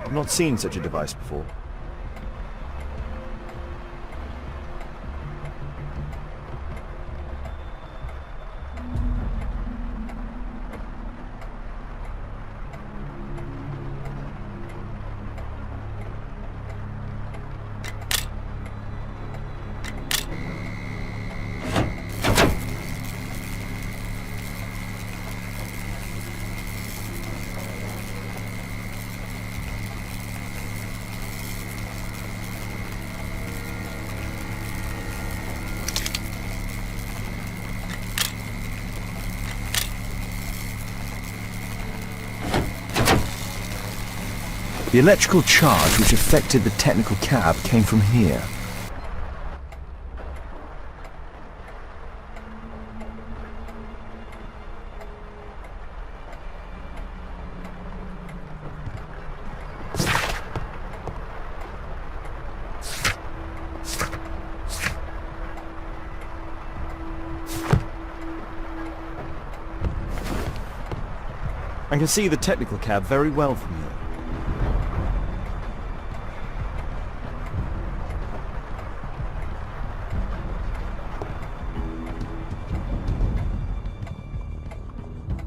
I've not seen such a device before. The electrical charge which affected the technical cab came from here. I can see the technical cab very well from here.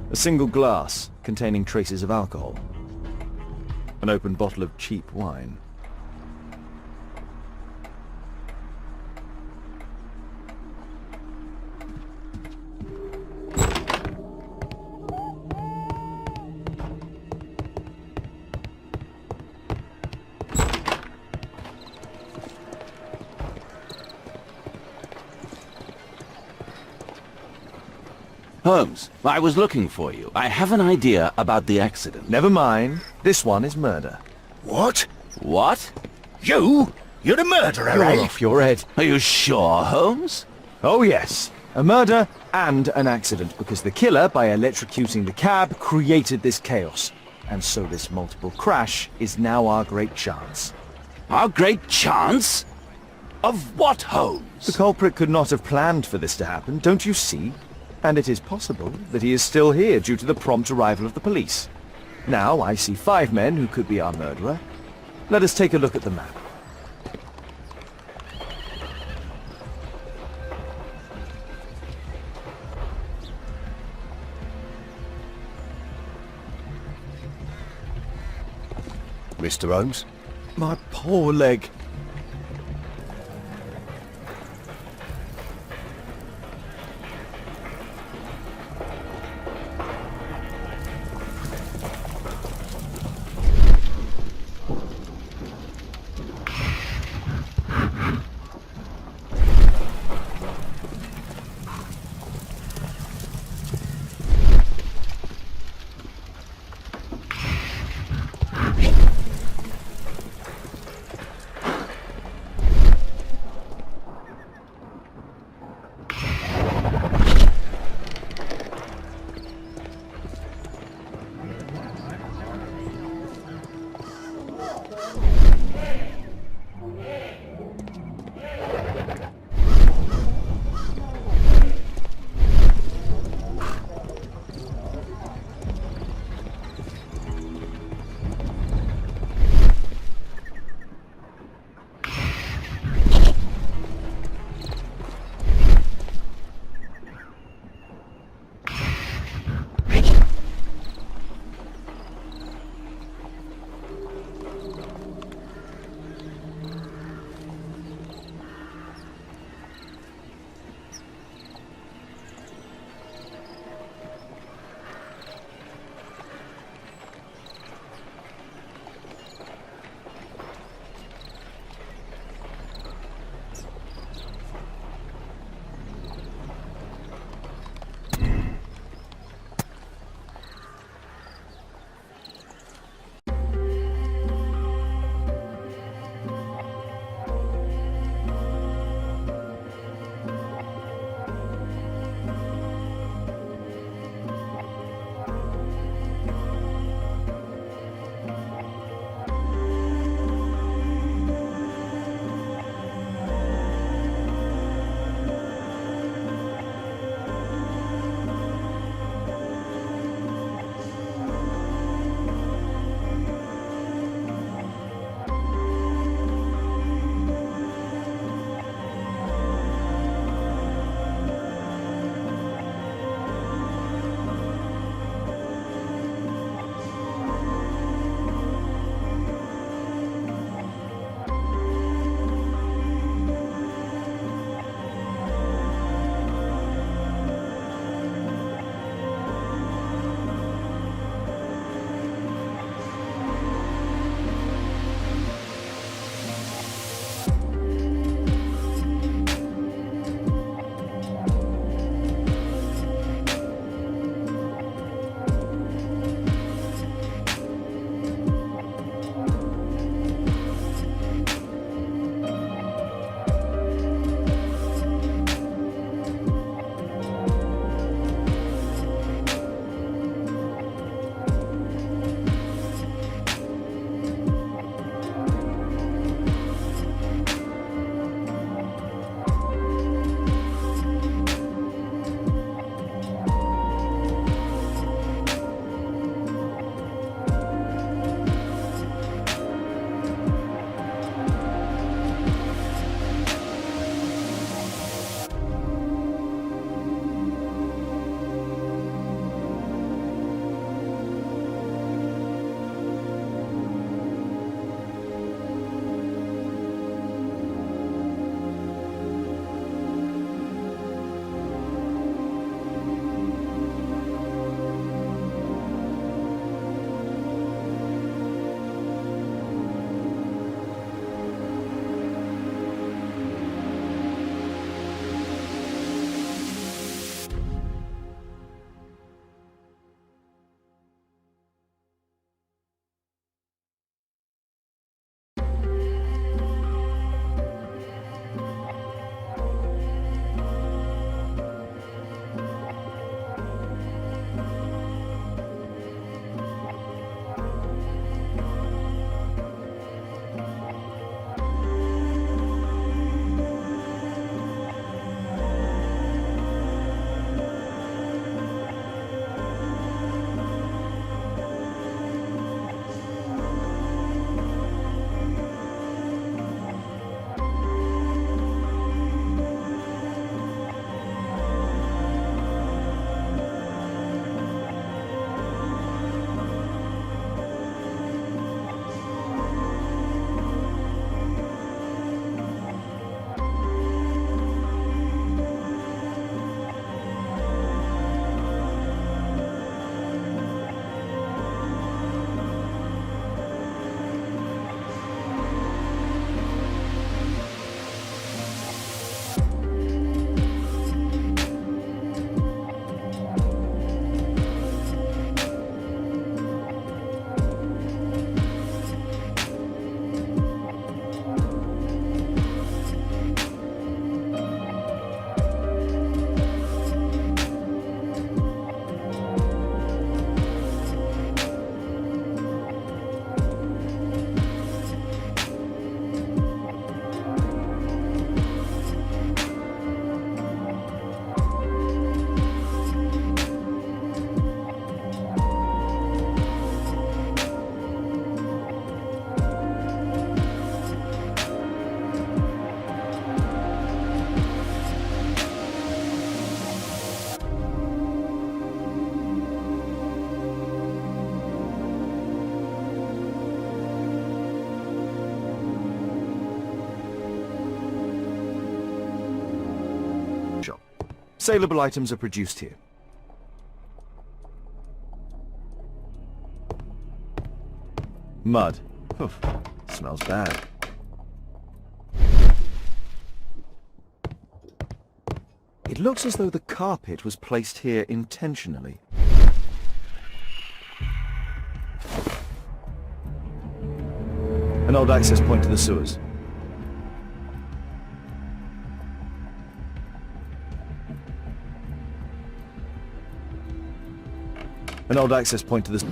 A single glass containing traces of alcohol. An open bottle of cheap wine. Holmes, I was looking for you. I have an idea about the accident. Never mind. This one is murder. What? What? You? You're the murderer, You're eh? off your head. Are you sure, Holmes? Oh yes. A murder and an accident, because the killer, by electrocuting the cab, created this chaos. And so this multiple crash is now our great chance. Our great chance? Of what, Holmes? The culprit could not have planned for this to happen, don't you see? And it is possible that he is still here due to the prompt arrival of the police. Now I see 5 men who could be our murderer. Let us take a look at the map. Mr. Holmes? My poor leg. Saleable items are produced here. Mud. Oof, smells bad. It looks as though the carpet was placed here intentionally. An old access point to the sewers. An old access point to the...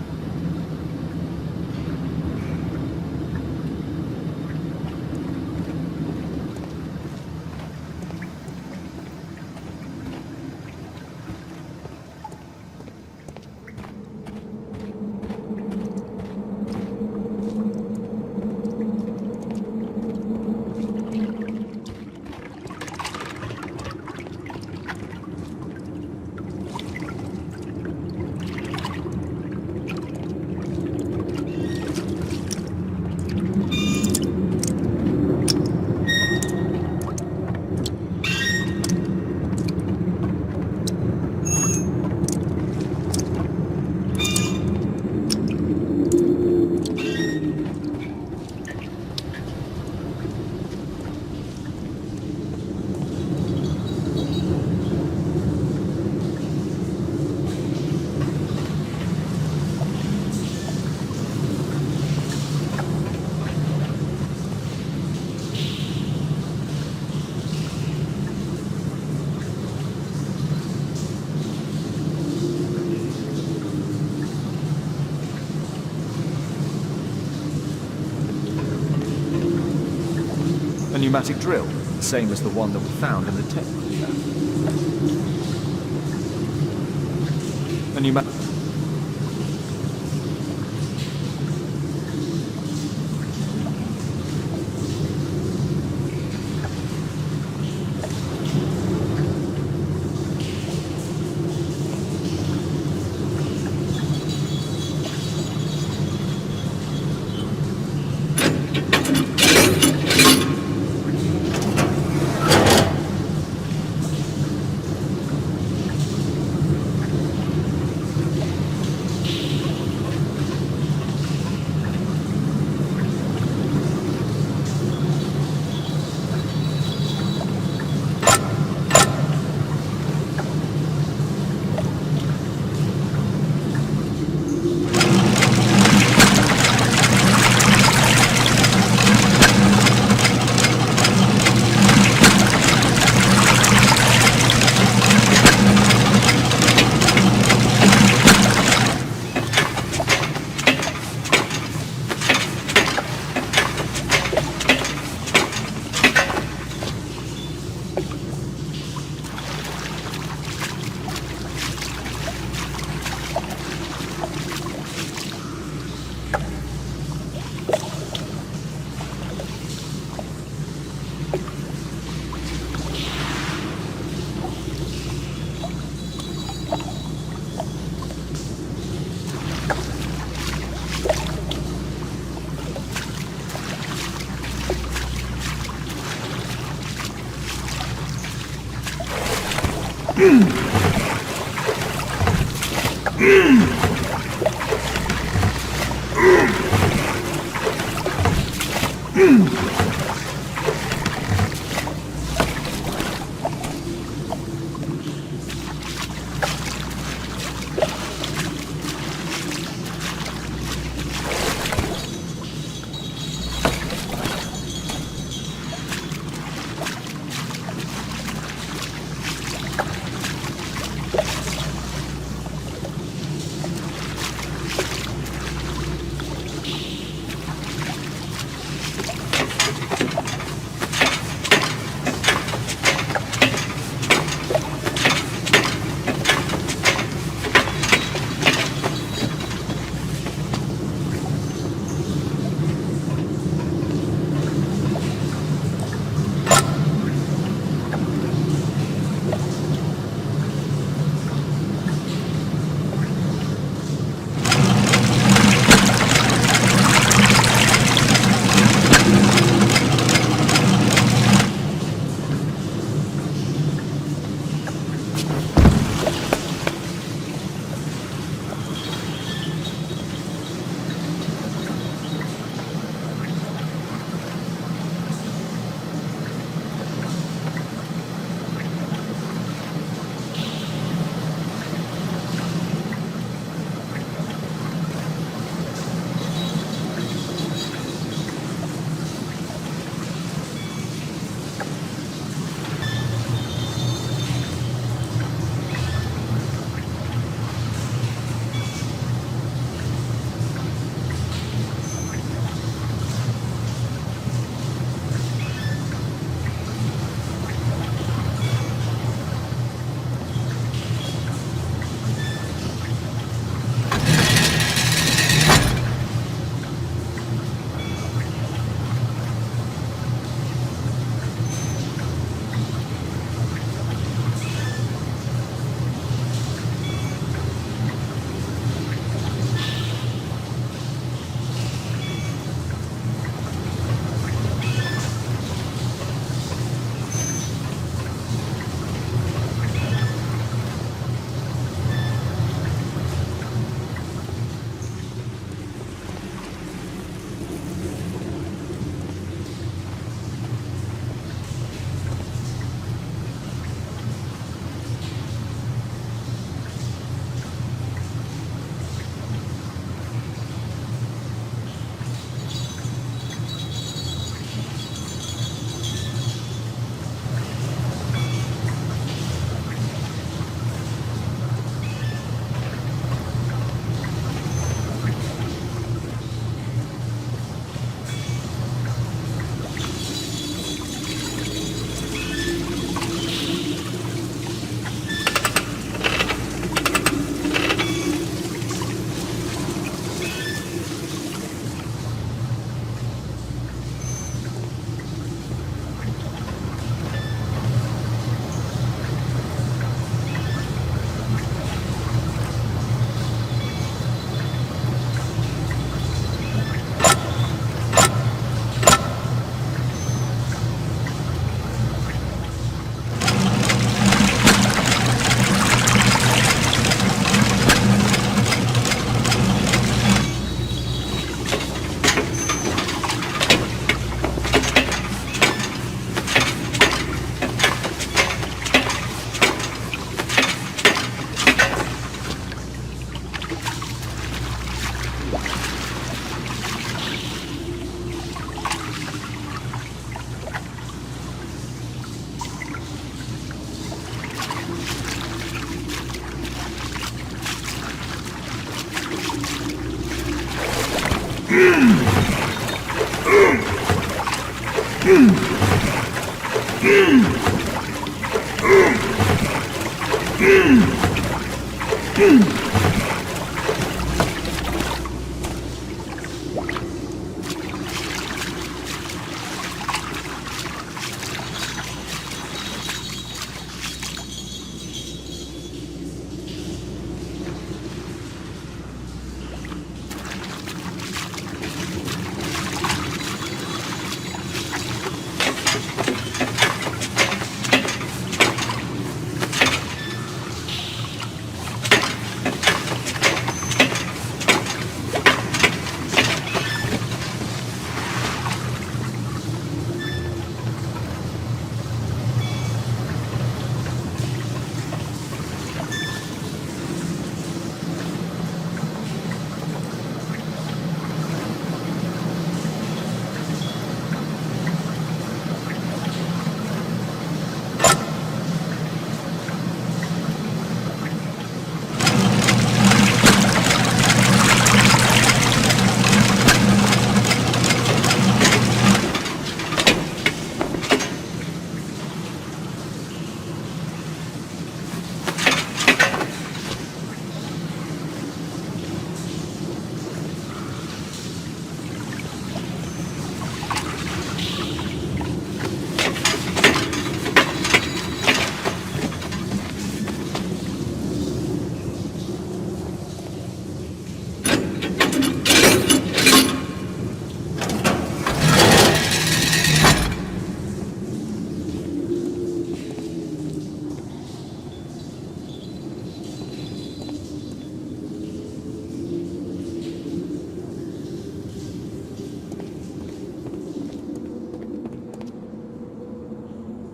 A pneumatic drill, the same as the one that we found in the technical lab. A pneumatic...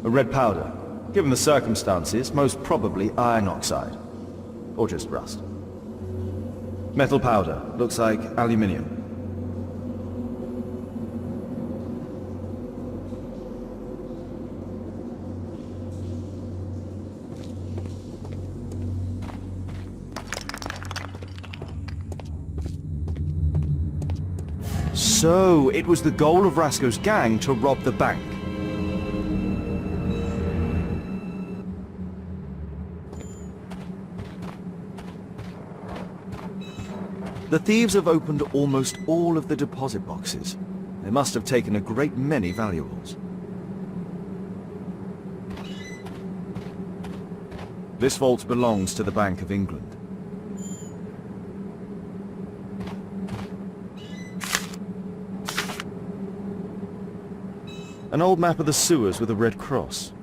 A red powder. Given the circumstances, most probably iron oxide. Or just rust. Metal powder. Looks like aluminium. So, it was the goal of Rasco's gang to rob the bank. The thieves have opened almost all of the deposit boxes. They must have taken a great many valuables. This vault belongs to the Bank of England. An old map of the sewers with a red cross.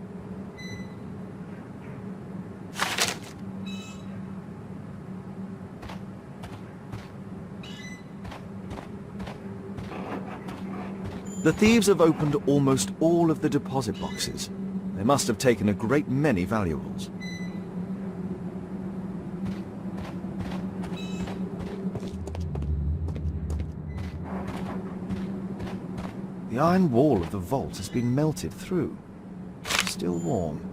The thieves have opened almost all of the deposit boxes. They must have taken a great many valuables. The iron wall of the vault has been melted through. Still warm.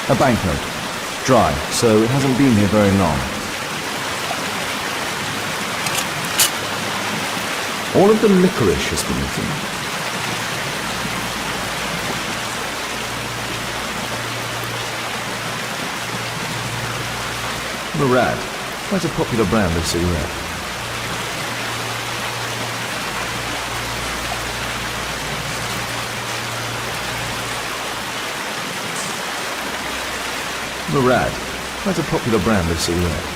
A banknote. Dry, so it hasn't been here very long. All of the licorice has been eaten. Murad, quite a popular brand of cigarette. Murad, quite a popular brand of cigarette.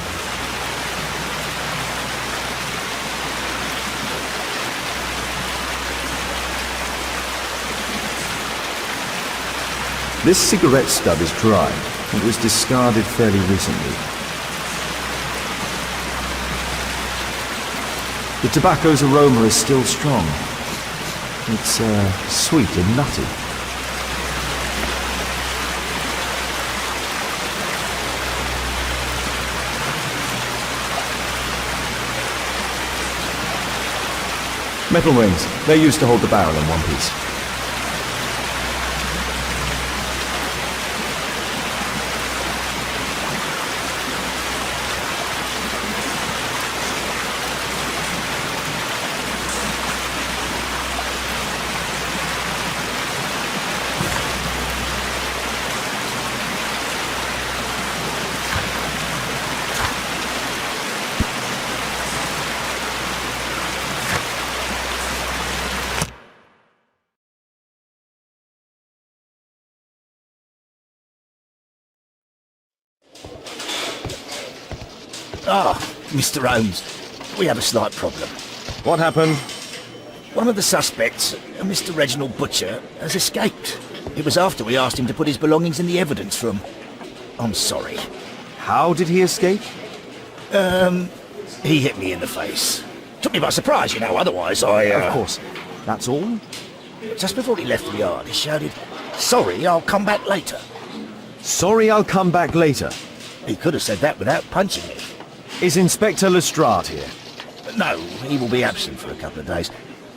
This cigarette stub is dry and was discarded fairly recently. The tobacco's aroma is still strong. It's sweet and nutty. Metal rings. They're used to hold the barrel in one piece. Ah, Mr. Holmes, we have a slight problem. What happened? One of the suspects, Mr. Reginald Butcher, has escaped. It was after we asked him to put his belongings in the evidence room. I'm sorry. How did he escape? He hit me in the face. Took me by surprise, you know, otherwise I... Of course. That's all? Just before he left the yard, he shouted, "Sorry, I'll come back later." Sorry, I'll come back later. He could have said that without punching me. Is Inspector Lestrade here? No, he will be absent for a couple of days.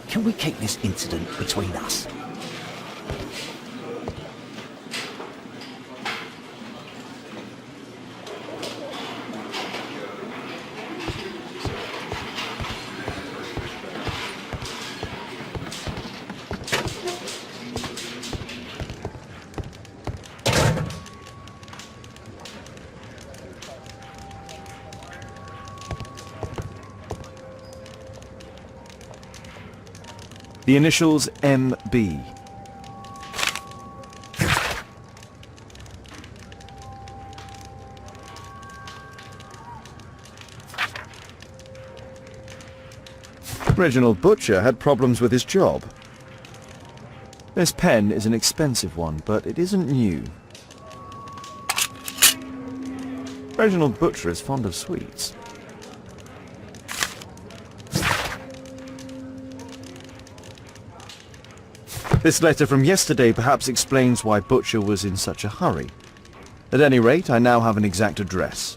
Can we keep this incident between us? The initials MB. Reginald Butcher had problems with his job. This pen is an expensive one, but it isn't new. Reginald Butcher is fond of sweets. This letter from yesterday perhaps explains why Butcher was in such a hurry. At any rate, I now have an exact address.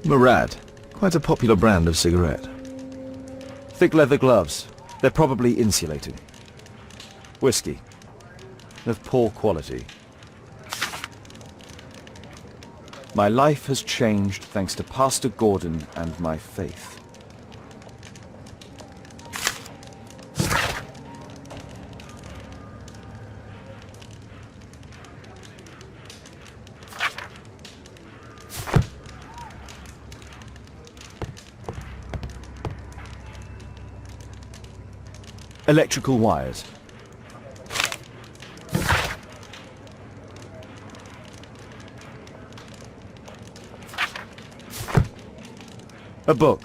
Murad, quite a popular brand of cigarette. Thick leather gloves. They're probably insulating. Whiskey. Of poor quality. My life has changed thanks to Pastor Gordon and my faith. Electrical wires. A book.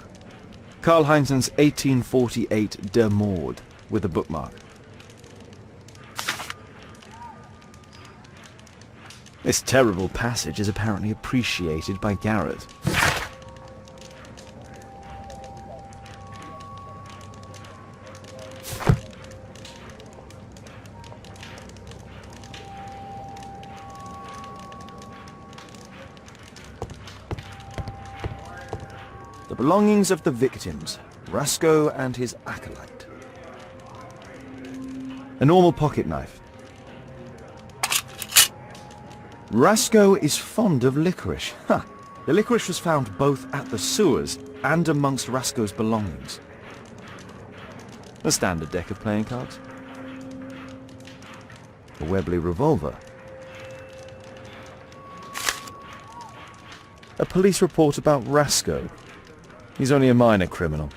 Karl Heinzen's 1848 Der Mord, with a bookmark. This terrible passage is apparently appreciated by Garrett. The belongings of the victims, Rasco and his acolyte. A normal pocket knife. Rasco is fond of licorice. Huh. The licorice was found both at the sewers and amongst Rasco's belongings. A standard deck of playing cards. A Webley revolver. A police report about Rasco. He's only a minor criminal.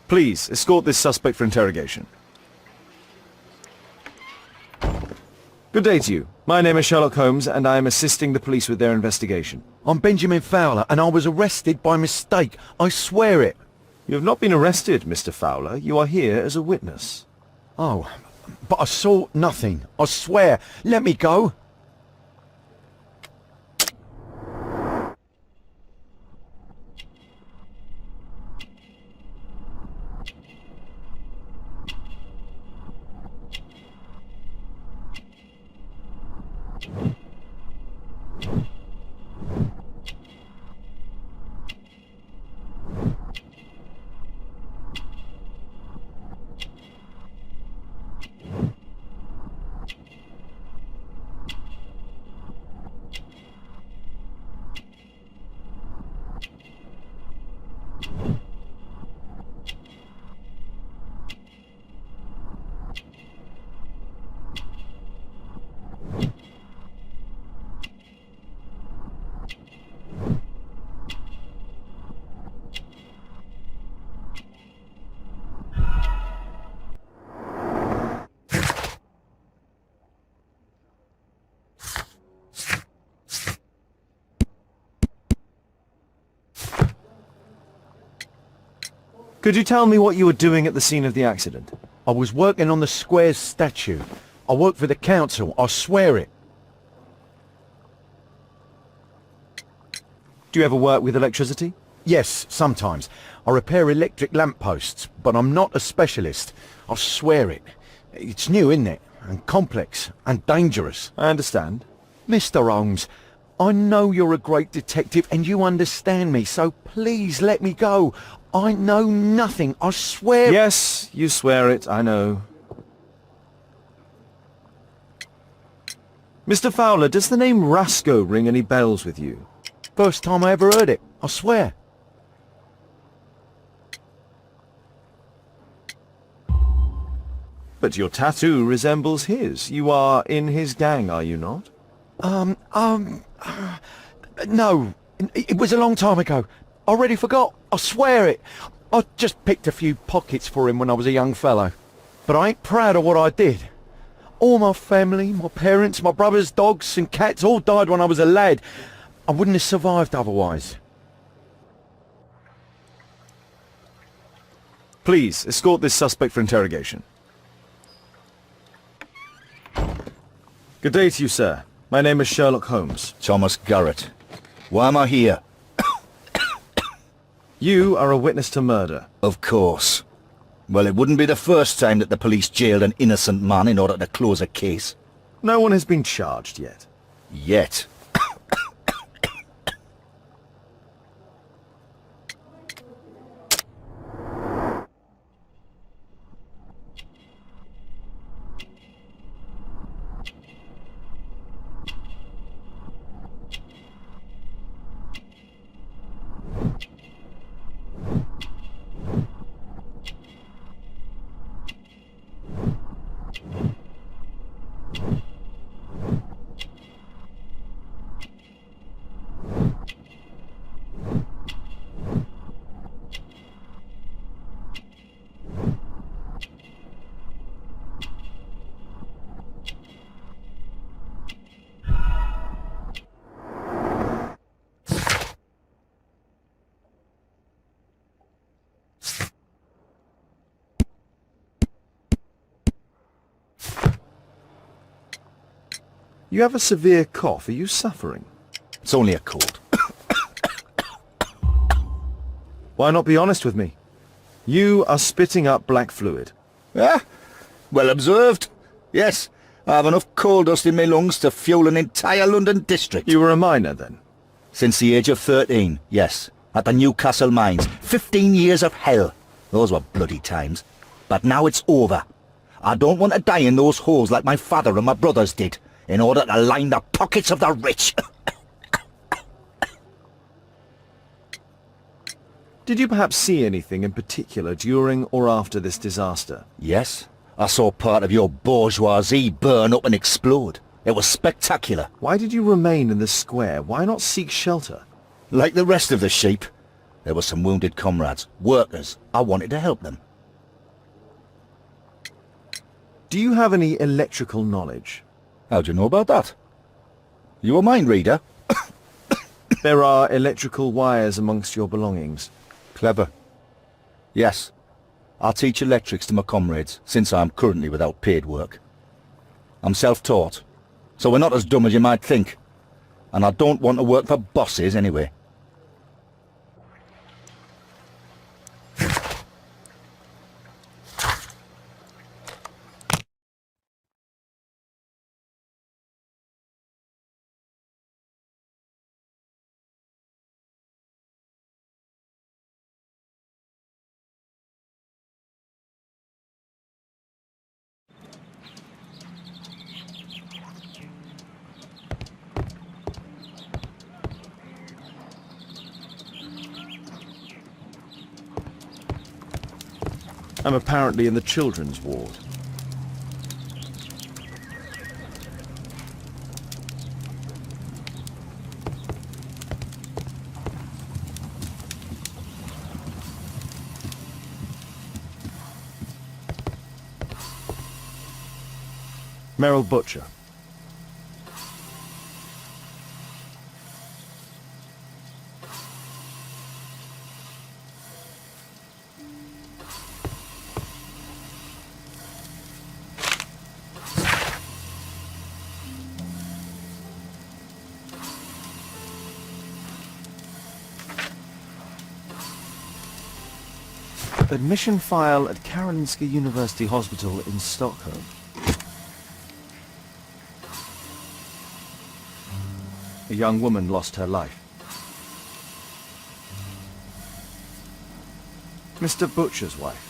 Please, escort this suspect for interrogation. Good day to you. My name is Sherlock Holmes, and I am assisting the police with their investigation. I'm Benjamin Fowler, and I was arrested by mistake. I swear it. You have not been arrested, Mr. Fowler. You are here as a witness. Oh, but I saw nothing. I swear. Let me go. Could you tell me what you were doing at the scene of the accident? I was working on the square's statue. I work for the council, I swear it. Do you ever work with electricity? Yes, sometimes. I repair electric lampposts, but I'm not a specialist. I swear it. It's new, isn't it? And complex, and dangerous. I understand. Mr. Holmes, I know you're a great detective and you understand me, so please let me go. I know nothing, I swear... Yes, you swear it, I know. Mr. Fowler, does the name Rasco ring any bells with you? First time I ever heard it, I swear. But your tattoo resembles his. You are in his gang, are you not? No. It was a long time ago. I already forgot. I swear it. I just picked a few pockets for him when I was a young fellow. But I ain't proud of what I did. All my family, my parents, my brothers, dogs and cats all died when I was a lad. I wouldn't have survived otherwise. Please, escort this suspect for interrogation. Good day to you, sir. My name is Sherlock Holmes. Thomas Garrett. Why am I here? You are a witness to murder. Of course. Well, it wouldn't be the first time that the police jailed an innocent man in order to close a case. No one has been charged yet. Yet. You have a severe cough. Are you suffering? It's only a cold. Why not be honest with me? You are spitting up black fluid. Ah, well observed. Yes, I have enough coal dust in my lungs to fuel an entire London district. You were a miner then? Since the age of 13, yes. At the Newcastle mines. 15 years of hell. Those were bloody times. But now it's over. I don't want to die in those holes like my father and my brothers did, in order to line the pockets of the rich. Did you perhaps see anything in particular during or after this disaster? Yes. I saw part of your bourgeoisie burn up and explode. It was spectacular. Why did you remain in the square? Why not seek shelter? Like the rest of the sheep, there were some wounded comrades, workers. I wanted to help them. Do you have any electrical knowledge? How do you know about that? You a mind reader? There are electrical wires amongst your belongings. Clever. Yes. I teach electrics to my comrades, since I'm currently without paid work. I'm self-taught, so we're not as dumb as you might think. And I don't want to work for bosses anyway. I'm apparently in the children's ward. Merrill Butcher. Admission file at Karolinska University Hospital in Stockholm. A young woman lost her life. Mr. Butcher's wife.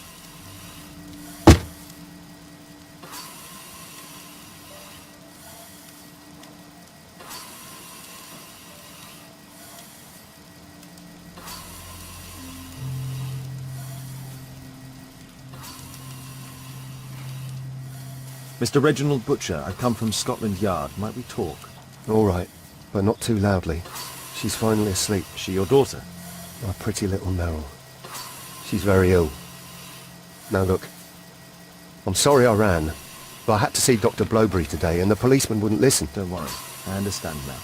Mr. Reginald Butcher, I come from Scotland Yard. Might we talk? All right, but not too loudly. She's finally asleep. She your daughter? My pretty little Merrill. She's very ill. Now look, I'm sorry I ran, but I had to see Dr. Blowberry today and the policeman wouldn't listen. Don't worry, I understand now.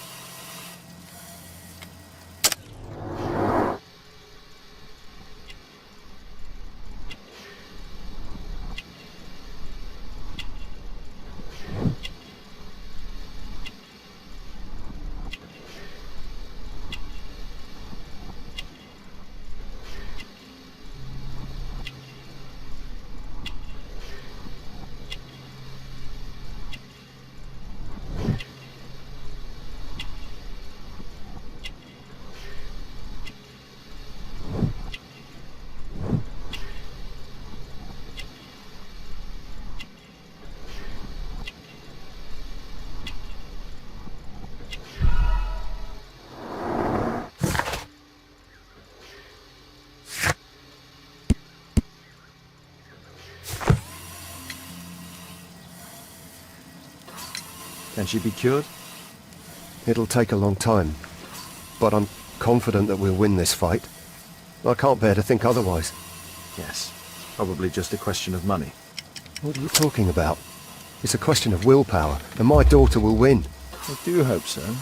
Can she be cured? It'll take a long time, but I'm confident that we'll win this fight. I can't bear to think otherwise. Yes, probably just a question of money. What are you talking about? It's a question of willpower, and my daughter will win. I do hope so.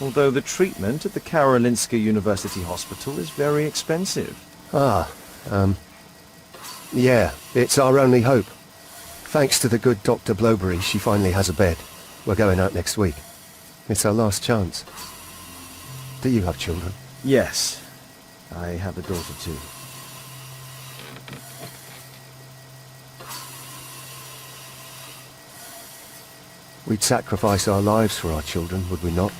Although the treatment at the Karolinska University Hospital is very expensive. Yeah, it's our only hope. Thanks to the good Dr. Blowberry, she finally has a bed. We're going out next week. It's our last chance. Do you have children? Yes. I have a daughter too. We'd sacrifice our lives for our children, would we not?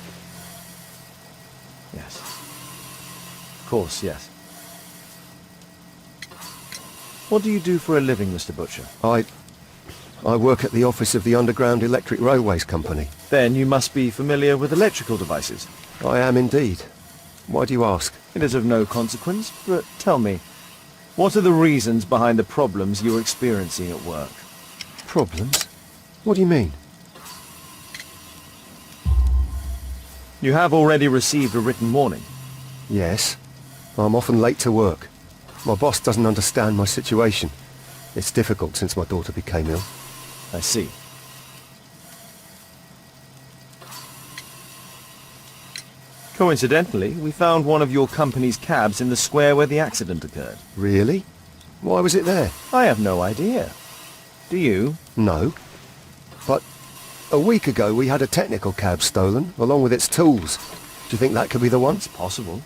Yes. Of course, yes. What do you do for a living, Mr. Butcher? I work at the office of the Underground Electric Railways Company. Then you must be familiar with electrical devices. I am indeed. Why do you ask? It is of no consequence, but tell me, what are the reasons behind the problems you're experiencing at work? Problems? What do you mean? You have already received a written warning. Yes. I'm often late to work. My boss doesn't understand my situation. It's difficult since my daughter became ill. I see. Coincidentally, we found one of your company's cabs in the square where the accident occurred. Really? Why was it there? I have no idea. Do you? No. But a week ago we had a technical cab stolen, along with its tools. Do you think that could be the one? It's possible.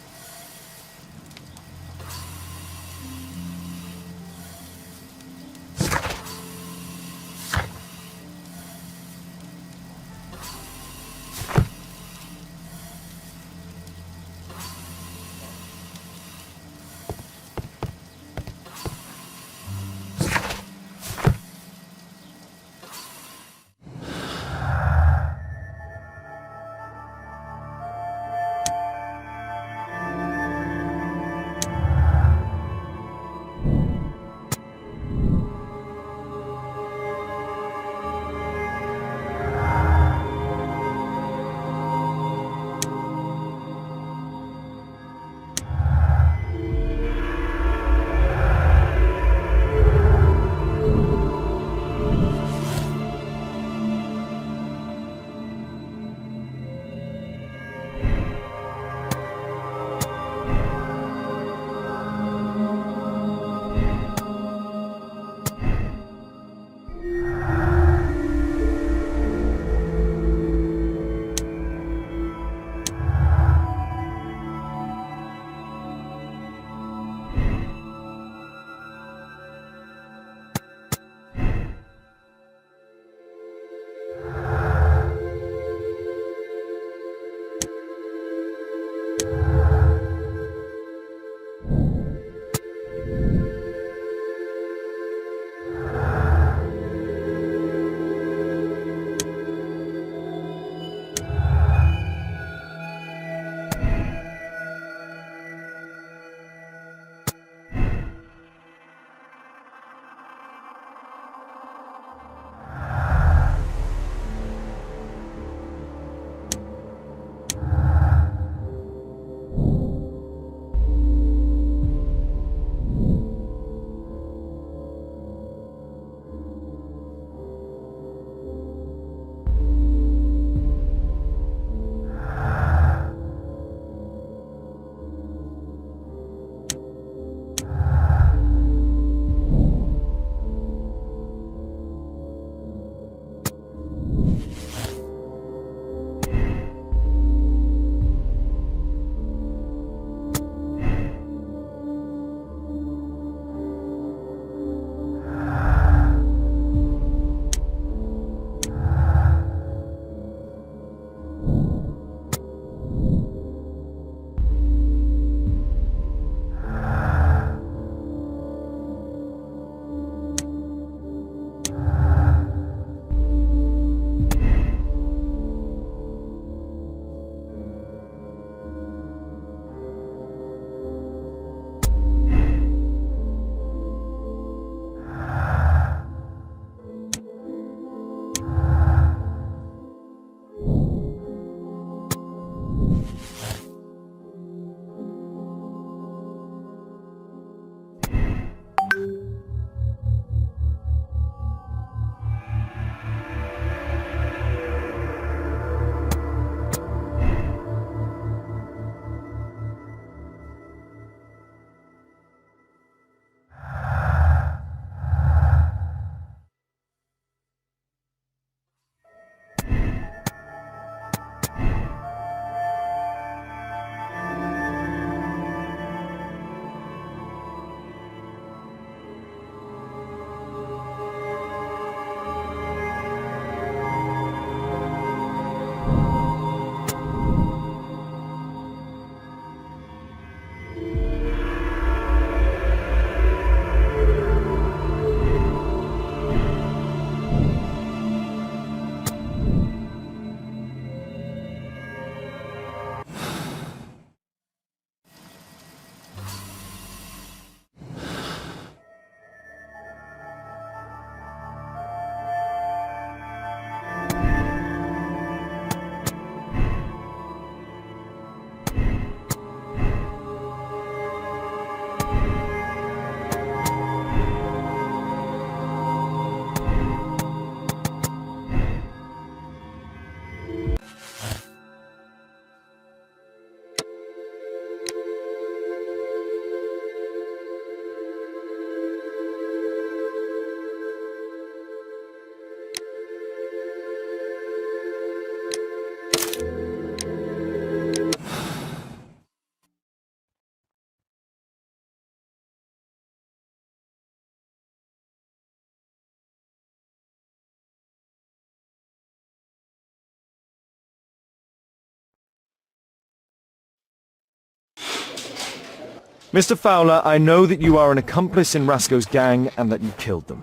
Mr. Fowler, I know that you are an accomplice in Rasco's gang and that you killed them.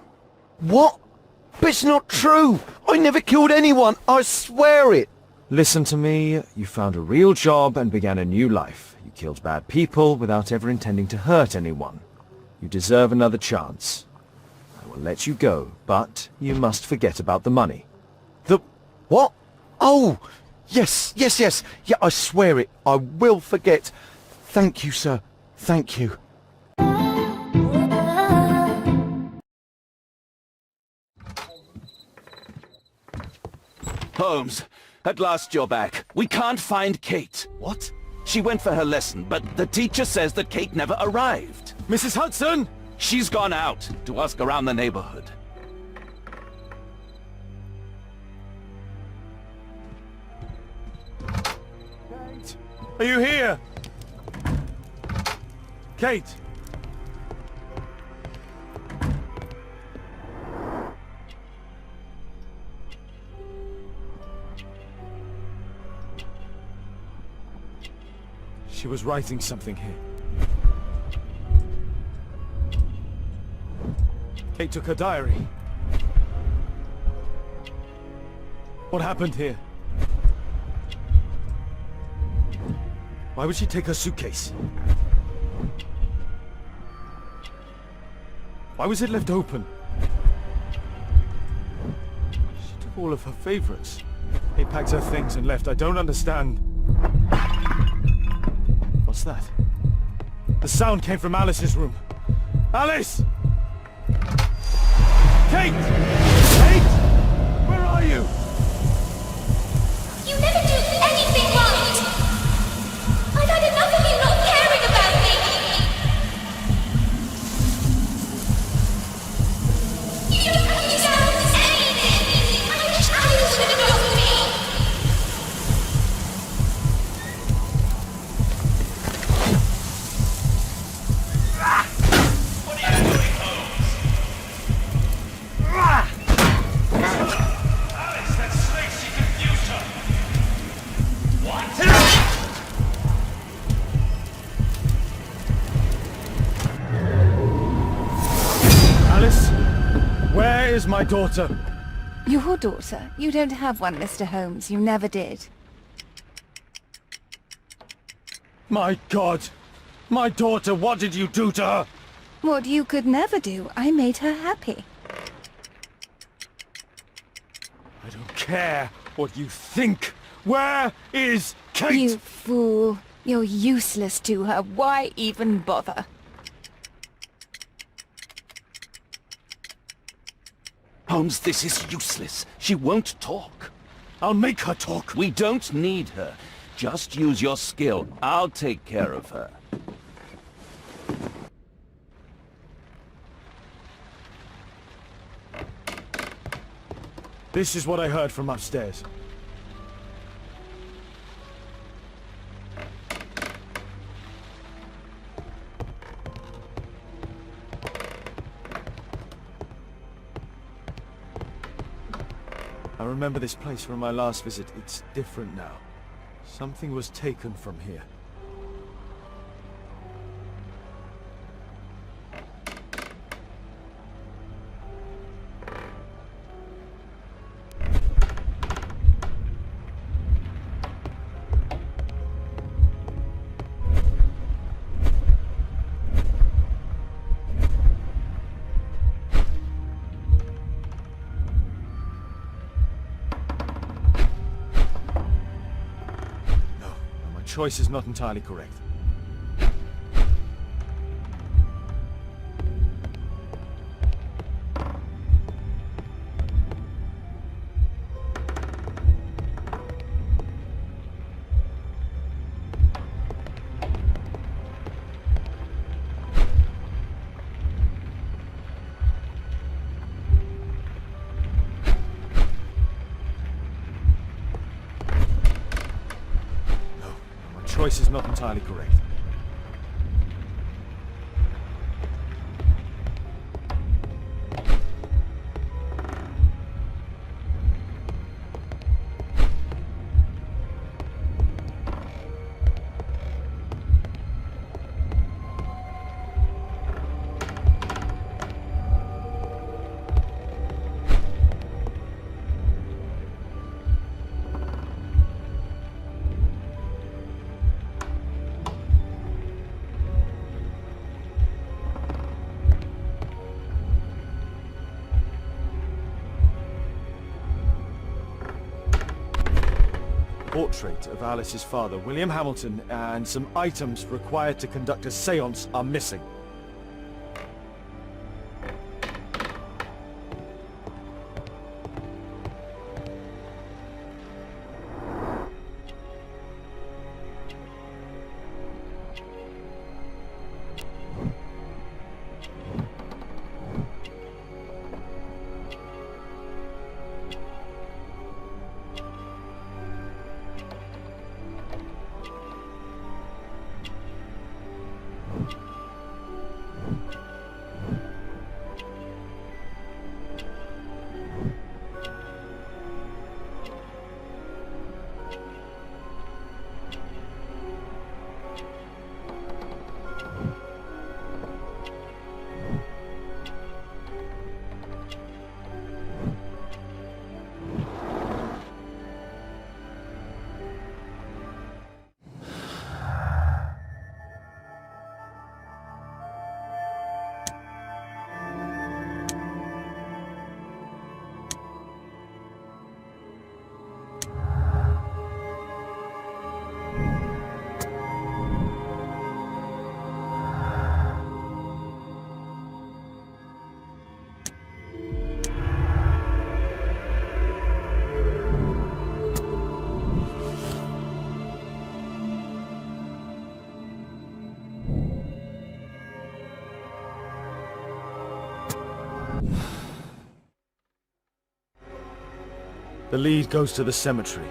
What? But it's not true! I never killed anyone! I swear it! Listen to me. You found a real job and began a new life. You killed bad people without ever intending to hurt anyone. You deserve another chance. I will let you go, but you must forget about the money. The... what? Oh! Yes. Yeah, I swear it. I will forget. Thank you, sir. Thank you. Holmes, at last you're back. We can't find Kate. What? She went for her lesson, but the teacher says that Kate never arrived. Mrs. Hudson! She's gone out to ask around the neighborhood. Kate! Are you here? Kate! She was writing something here. Kate took her diary. What happened here? Why would she take her suitcase? Why was it left open? She took all of her favorites. Kate packed her things and left. I don't understand. What's that? The sound came from Alice's room. Alice! Kate! Kate! Where are you? You never do anything right! I've had enough of you not caring about me! You don't understand anything! I wish Alice would have known me! What are you doing, Holmes? Alice, that snake, she confused her. What? Alice? Where is my daughter? Your daughter? You don't have one, Mr. Holmes. You never did. My God! My daughter, what did you do to her? What you could never do. I made her happy. I don't care what you think. Where is Kate? You fool. You're useless to her. Why even bother? Holmes, this is useless. She won't talk. I'll make her talk. We don't need her. Just use your skill. I'll take care of her. This is what I heard from upstairs. I remember this place from my last visit. It's different now. Something was taken from here. Choice is not entirely correct. Choice is not entirely correct. portrait of Alice's father, William Hamilton, and some items required to conduct a séance are missing. The lead goes to the cemetery.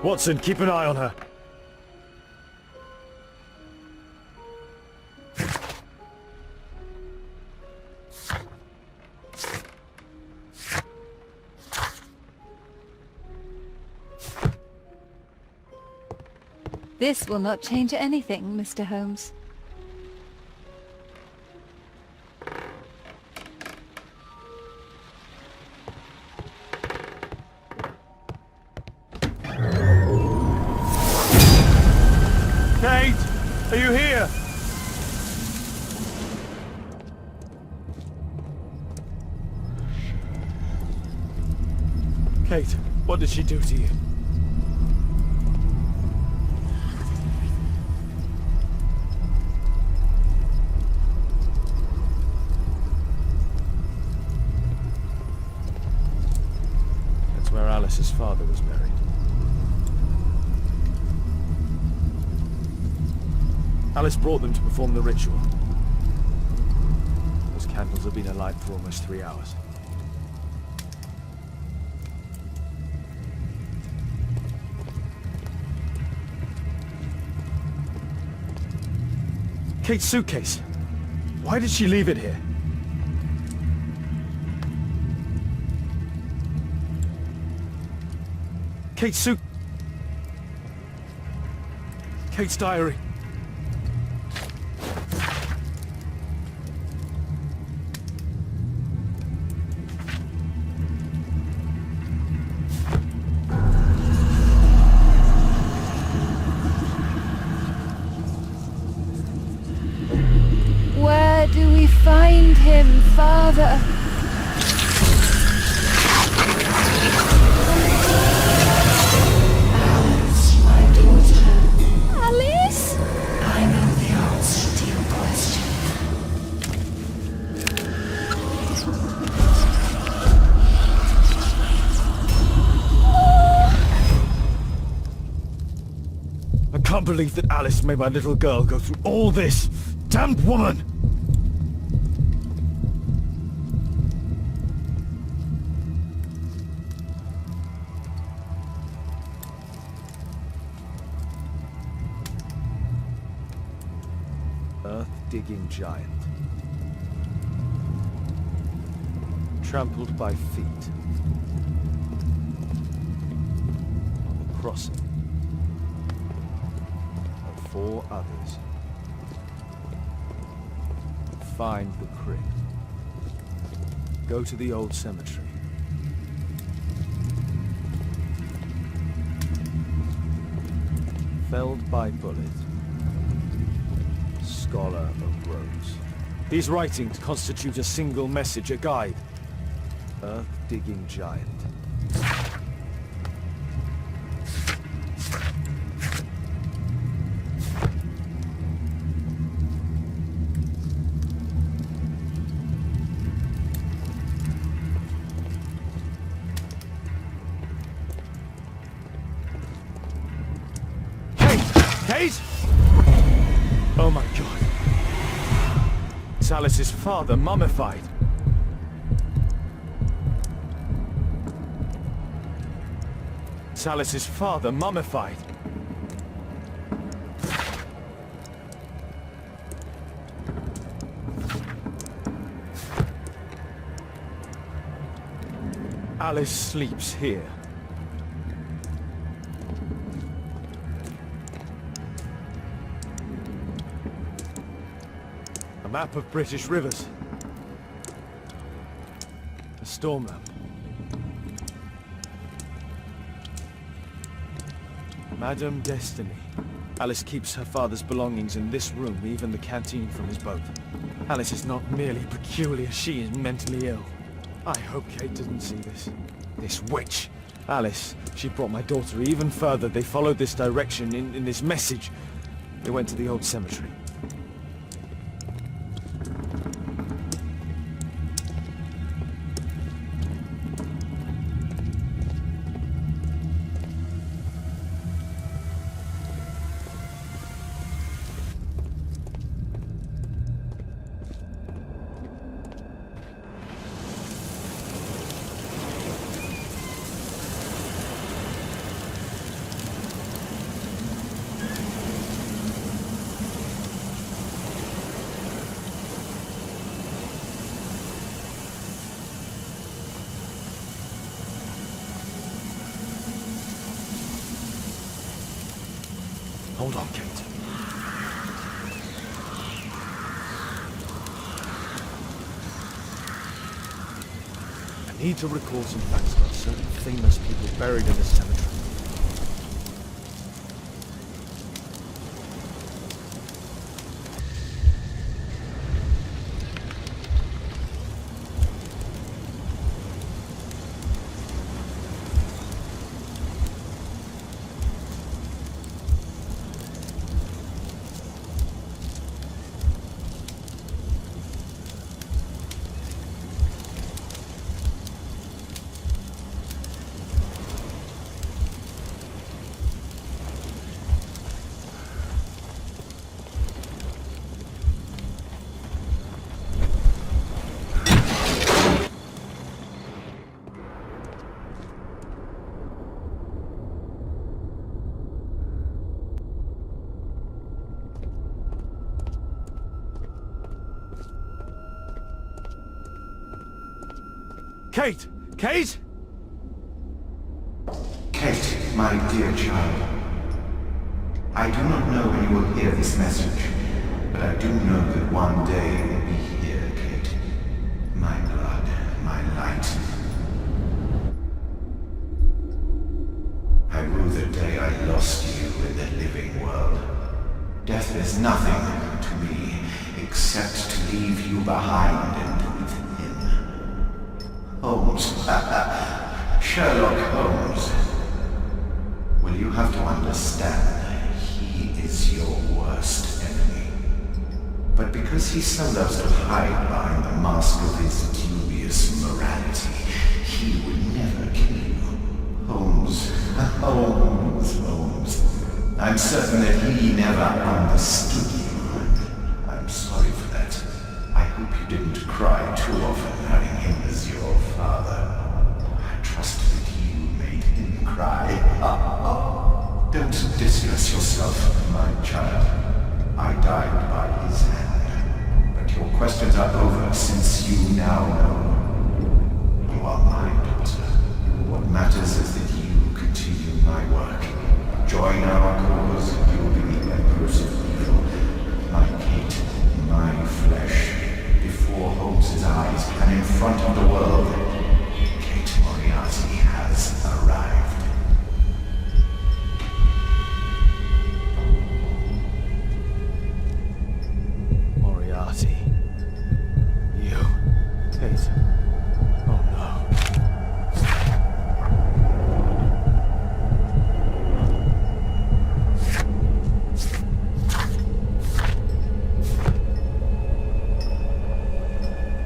Watson, keep an eye on her. This will not change anything, Mr. Holmes. Kate! Are you here? Kate, what did she do to you? That's where Alice's father was buried. Alice brought them to perform the ritual. Those candles have been alight for almost 3 hours. Kate's suitcase. Why did she leave it here? Kate's diary. Where do we find him, Father? Alice, my daughter. Alice? I know the answer to your question. I can't believe that Alice made my little girl go through all this. Damned woman! Earth-digging giant. Trampled by feet. On the crossing of 4 others. Find the crypt. Go to the old cemetery. Felled by bullet. Scholar of Rose. These writings constitute a single message, a guide. Earth-digging giant. Kate! Oh my god. It's Alice's father, mummified. It's Alice's father, mummified. Alice sleeps here. A map of British rivers. A storm map. Madame Destiny. Alice keeps her father's belongings in this room, even the canteen from his boat. Alice is not merely peculiar, she is mentally ill. I hope Kate didn't see this. This witch. Alice, she brought my daughter even further. They followed this direction in this message. They went to the old cemetery. Hold on, Kate. I need to recall some facts about certain famous people buried in this cemetery. Kate! Kate! Kate, my dear child. I do not know when you will hear this message, but I do know that one day you will be here, Kate. My blood, my light. I rue the day I lost you in the living world. Death is nothing to me, except to leave you behind and with him. Holmes. Sherlock Holmes. Well, you have to understand, he is your worst enemy. But because he so loves to hide behind the mask of his dubious morality, he would never kill you. Holmes. Holmes. I'm certain that he never understood you. I'm sorry for that. I hope you didn't cry too often having him as your father. I trust that you made him cry. Don't distress yourself, my child. I died by his hand. But your questions are over since you now know. You are my daughter. What matters is that you continue my work. Join our cause, and you will be the empress of evil. My Kate, my flesh, before Holmes' eyes and in front of the world. Kate Moriarty has arrived. Moriarty. You. Kate. Oh no.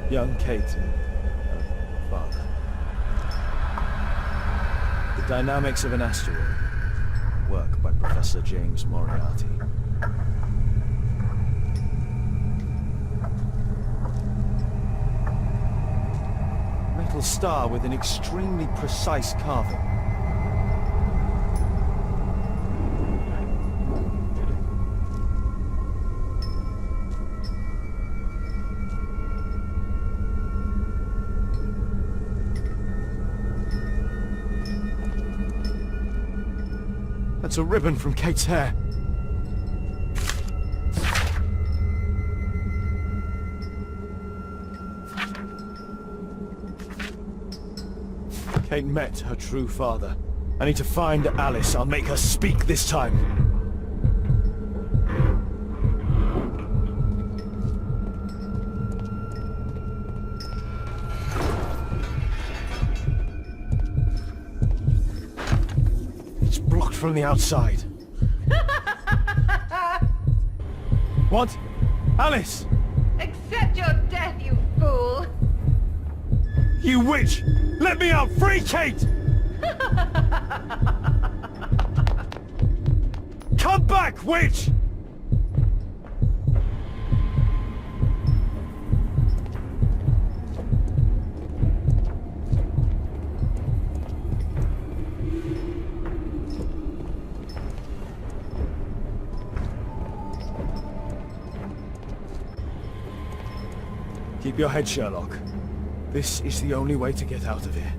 Young Kate and her father. The dynamics of an asteroid. Work by Professor James Moriarty. Metal star with an extremely precise carving. That's a ribbon from Kate's hair. Kate met her true father. I need to find Alice. I'll make her speak this time. It's blocked from the outside. What? Alice! Accept your death, you fool! You witch! Let me out! Free Kate! Come back, witch! Keep your head, Sherlock. This is the only way to get out of here.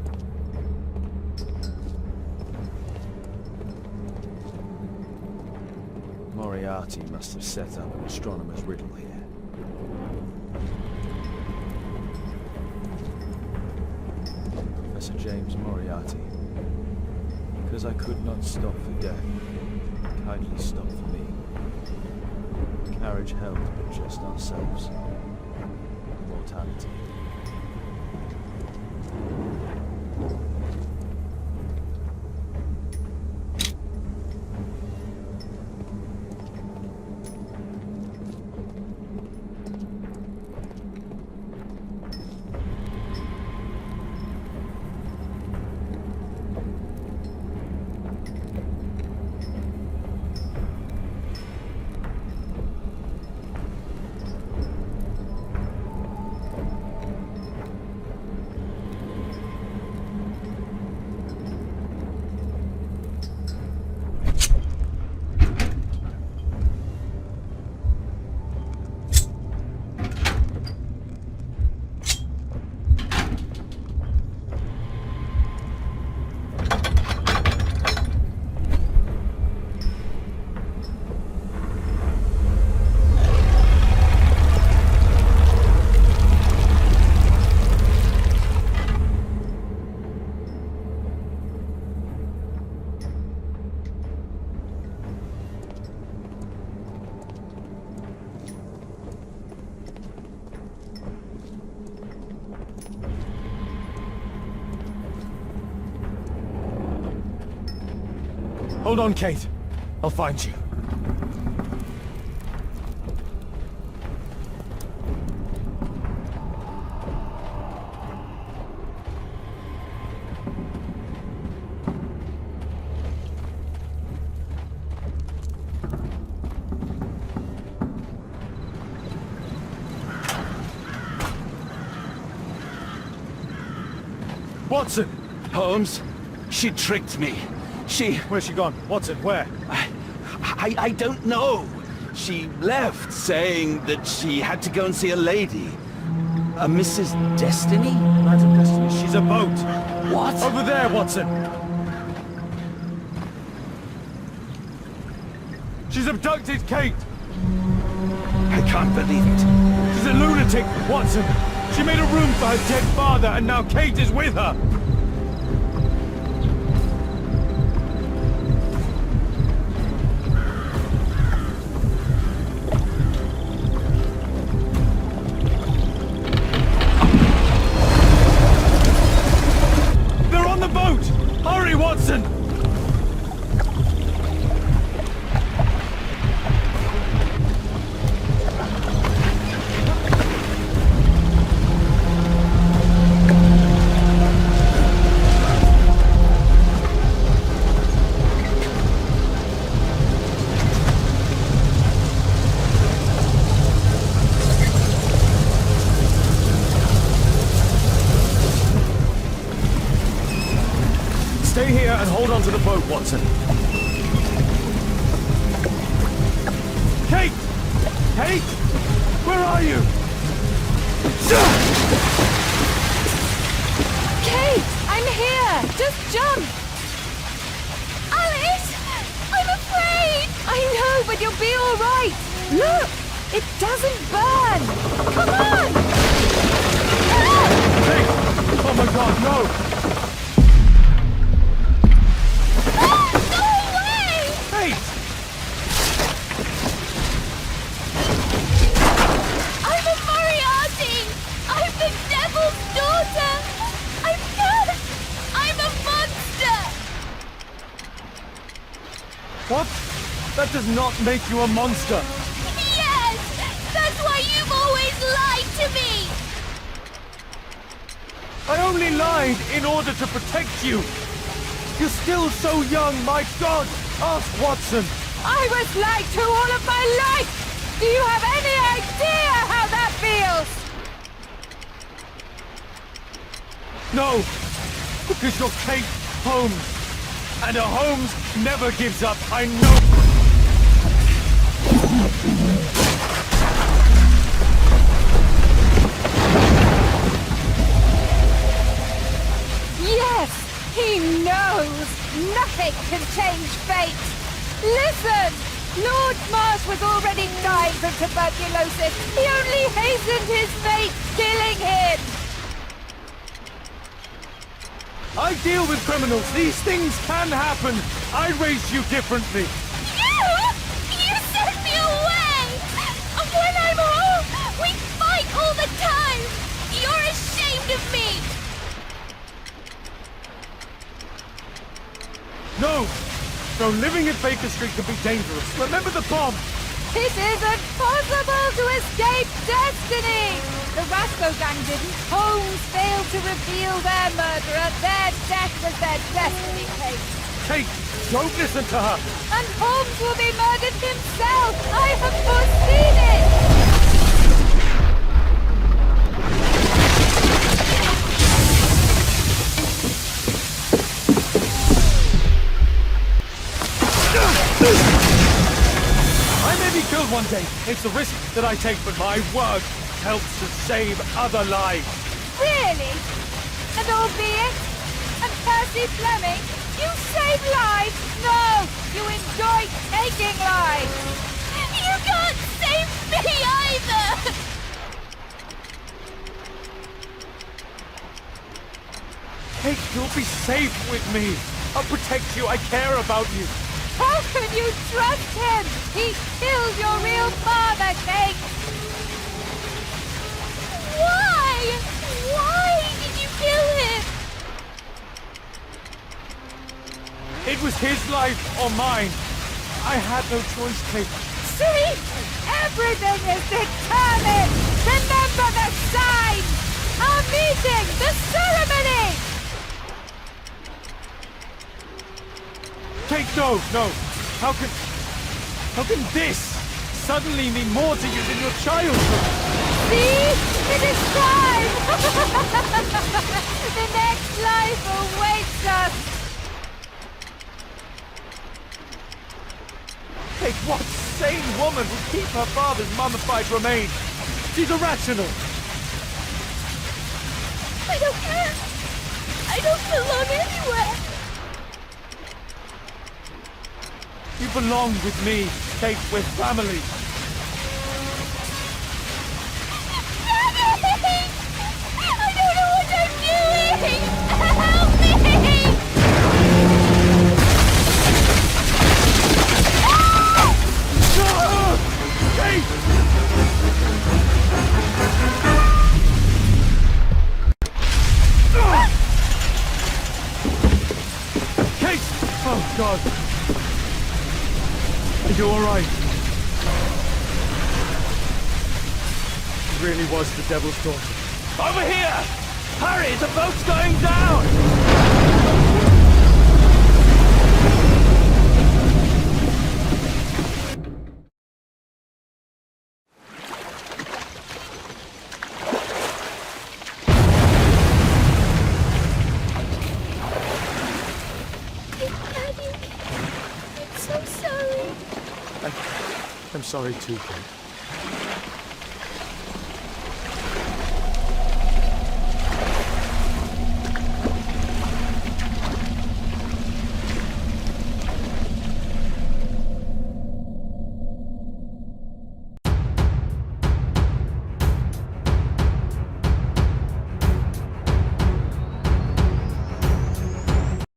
Moriarty must have set up an astronomer's riddle here. Professor James Moriarty. Because I could not stop for death, kindly stop for me. Carriage held but just ourselves. Mortality. Hold on, Kate. I'll find you. Watson! Holmes, she tricked me. Where's she gone? Watson, where? I don't know. She left saying that she had to go and see a lady. A Mrs. Destiny? Madam Destiny, she's a boat. What? Over there, Watson. She's abducted Kate. I can't believe it. She's a lunatic, Watson. She made a room for her dead father, and now Kate is with her. Hurry, Watson! Stay here and hold on to the boat, Watson. Kate! Kate! Where are you? Kate! I'm here! Just jump! Alice! I'm afraid! I know, but you'll be all right! Look! It doesn't burn! Come on! Kate! Oh my god, no! Go away! Kate! I'm a Moriarty! I'm the devil's daughter! I'm cursed! I'm a monster! What? That does not make you a monster! Yes! That's why you've always lied to me! I only lied in order to protect you! You're still so young, my god! Ask Watson! I was lied to all of my life! Do you have any idea how that feels? No! Because you're Kate Holmes! And a Holmes never gives up, I know! Yes! He knows! Nothing can change fate! Listen! Lord Marsh was already dying from tuberculosis. He only hastened his fate, killing him! I deal with criminals. These things can happen. I raised you differently. You sent me away! And when I'm home, we fight all the time! You're ashamed of me! No! No, living in Baker Street can be dangerous. Remember the bomb! It isn't possible to escape destiny! The Rasco gang didn't. Holmes failed to reveal their murderer. Their death was their destiny, Kate. Kate, don't listen to her! And Holmes will be murdered himself! I have foreseen it! I may be killed one day. It's a risk that I take, but my word helps to save other lives. Really? And albeit? And Percy Fleming? You save lives? No! You enjoy taking lives! You can't save me either! Kate, you'll be safe with me. I'll protect you. I care about you. How can you trust him? He killed your real father, Kate! Why? Why did you kill him? It was his life or mine. I had no choice, Kate. See? Everything is determined! Remember the sign! Our meeting! The ceremony! Kate, no! How can this suddenly mean more to you than your childhood? See? It is time! The next life awaits us! Kate, what sane woman would keep her father's mummified remains? She's irrational! I don't care! I don't belong anywhere! You belong with me, Kate. We're family. Daddy! I don't know what I'm doing! Help me! Kate! Kate! Oh, God. Are you all right? It really was the devil's daughter. Over here! Hurry, the boat's going down! sorry too, Kate.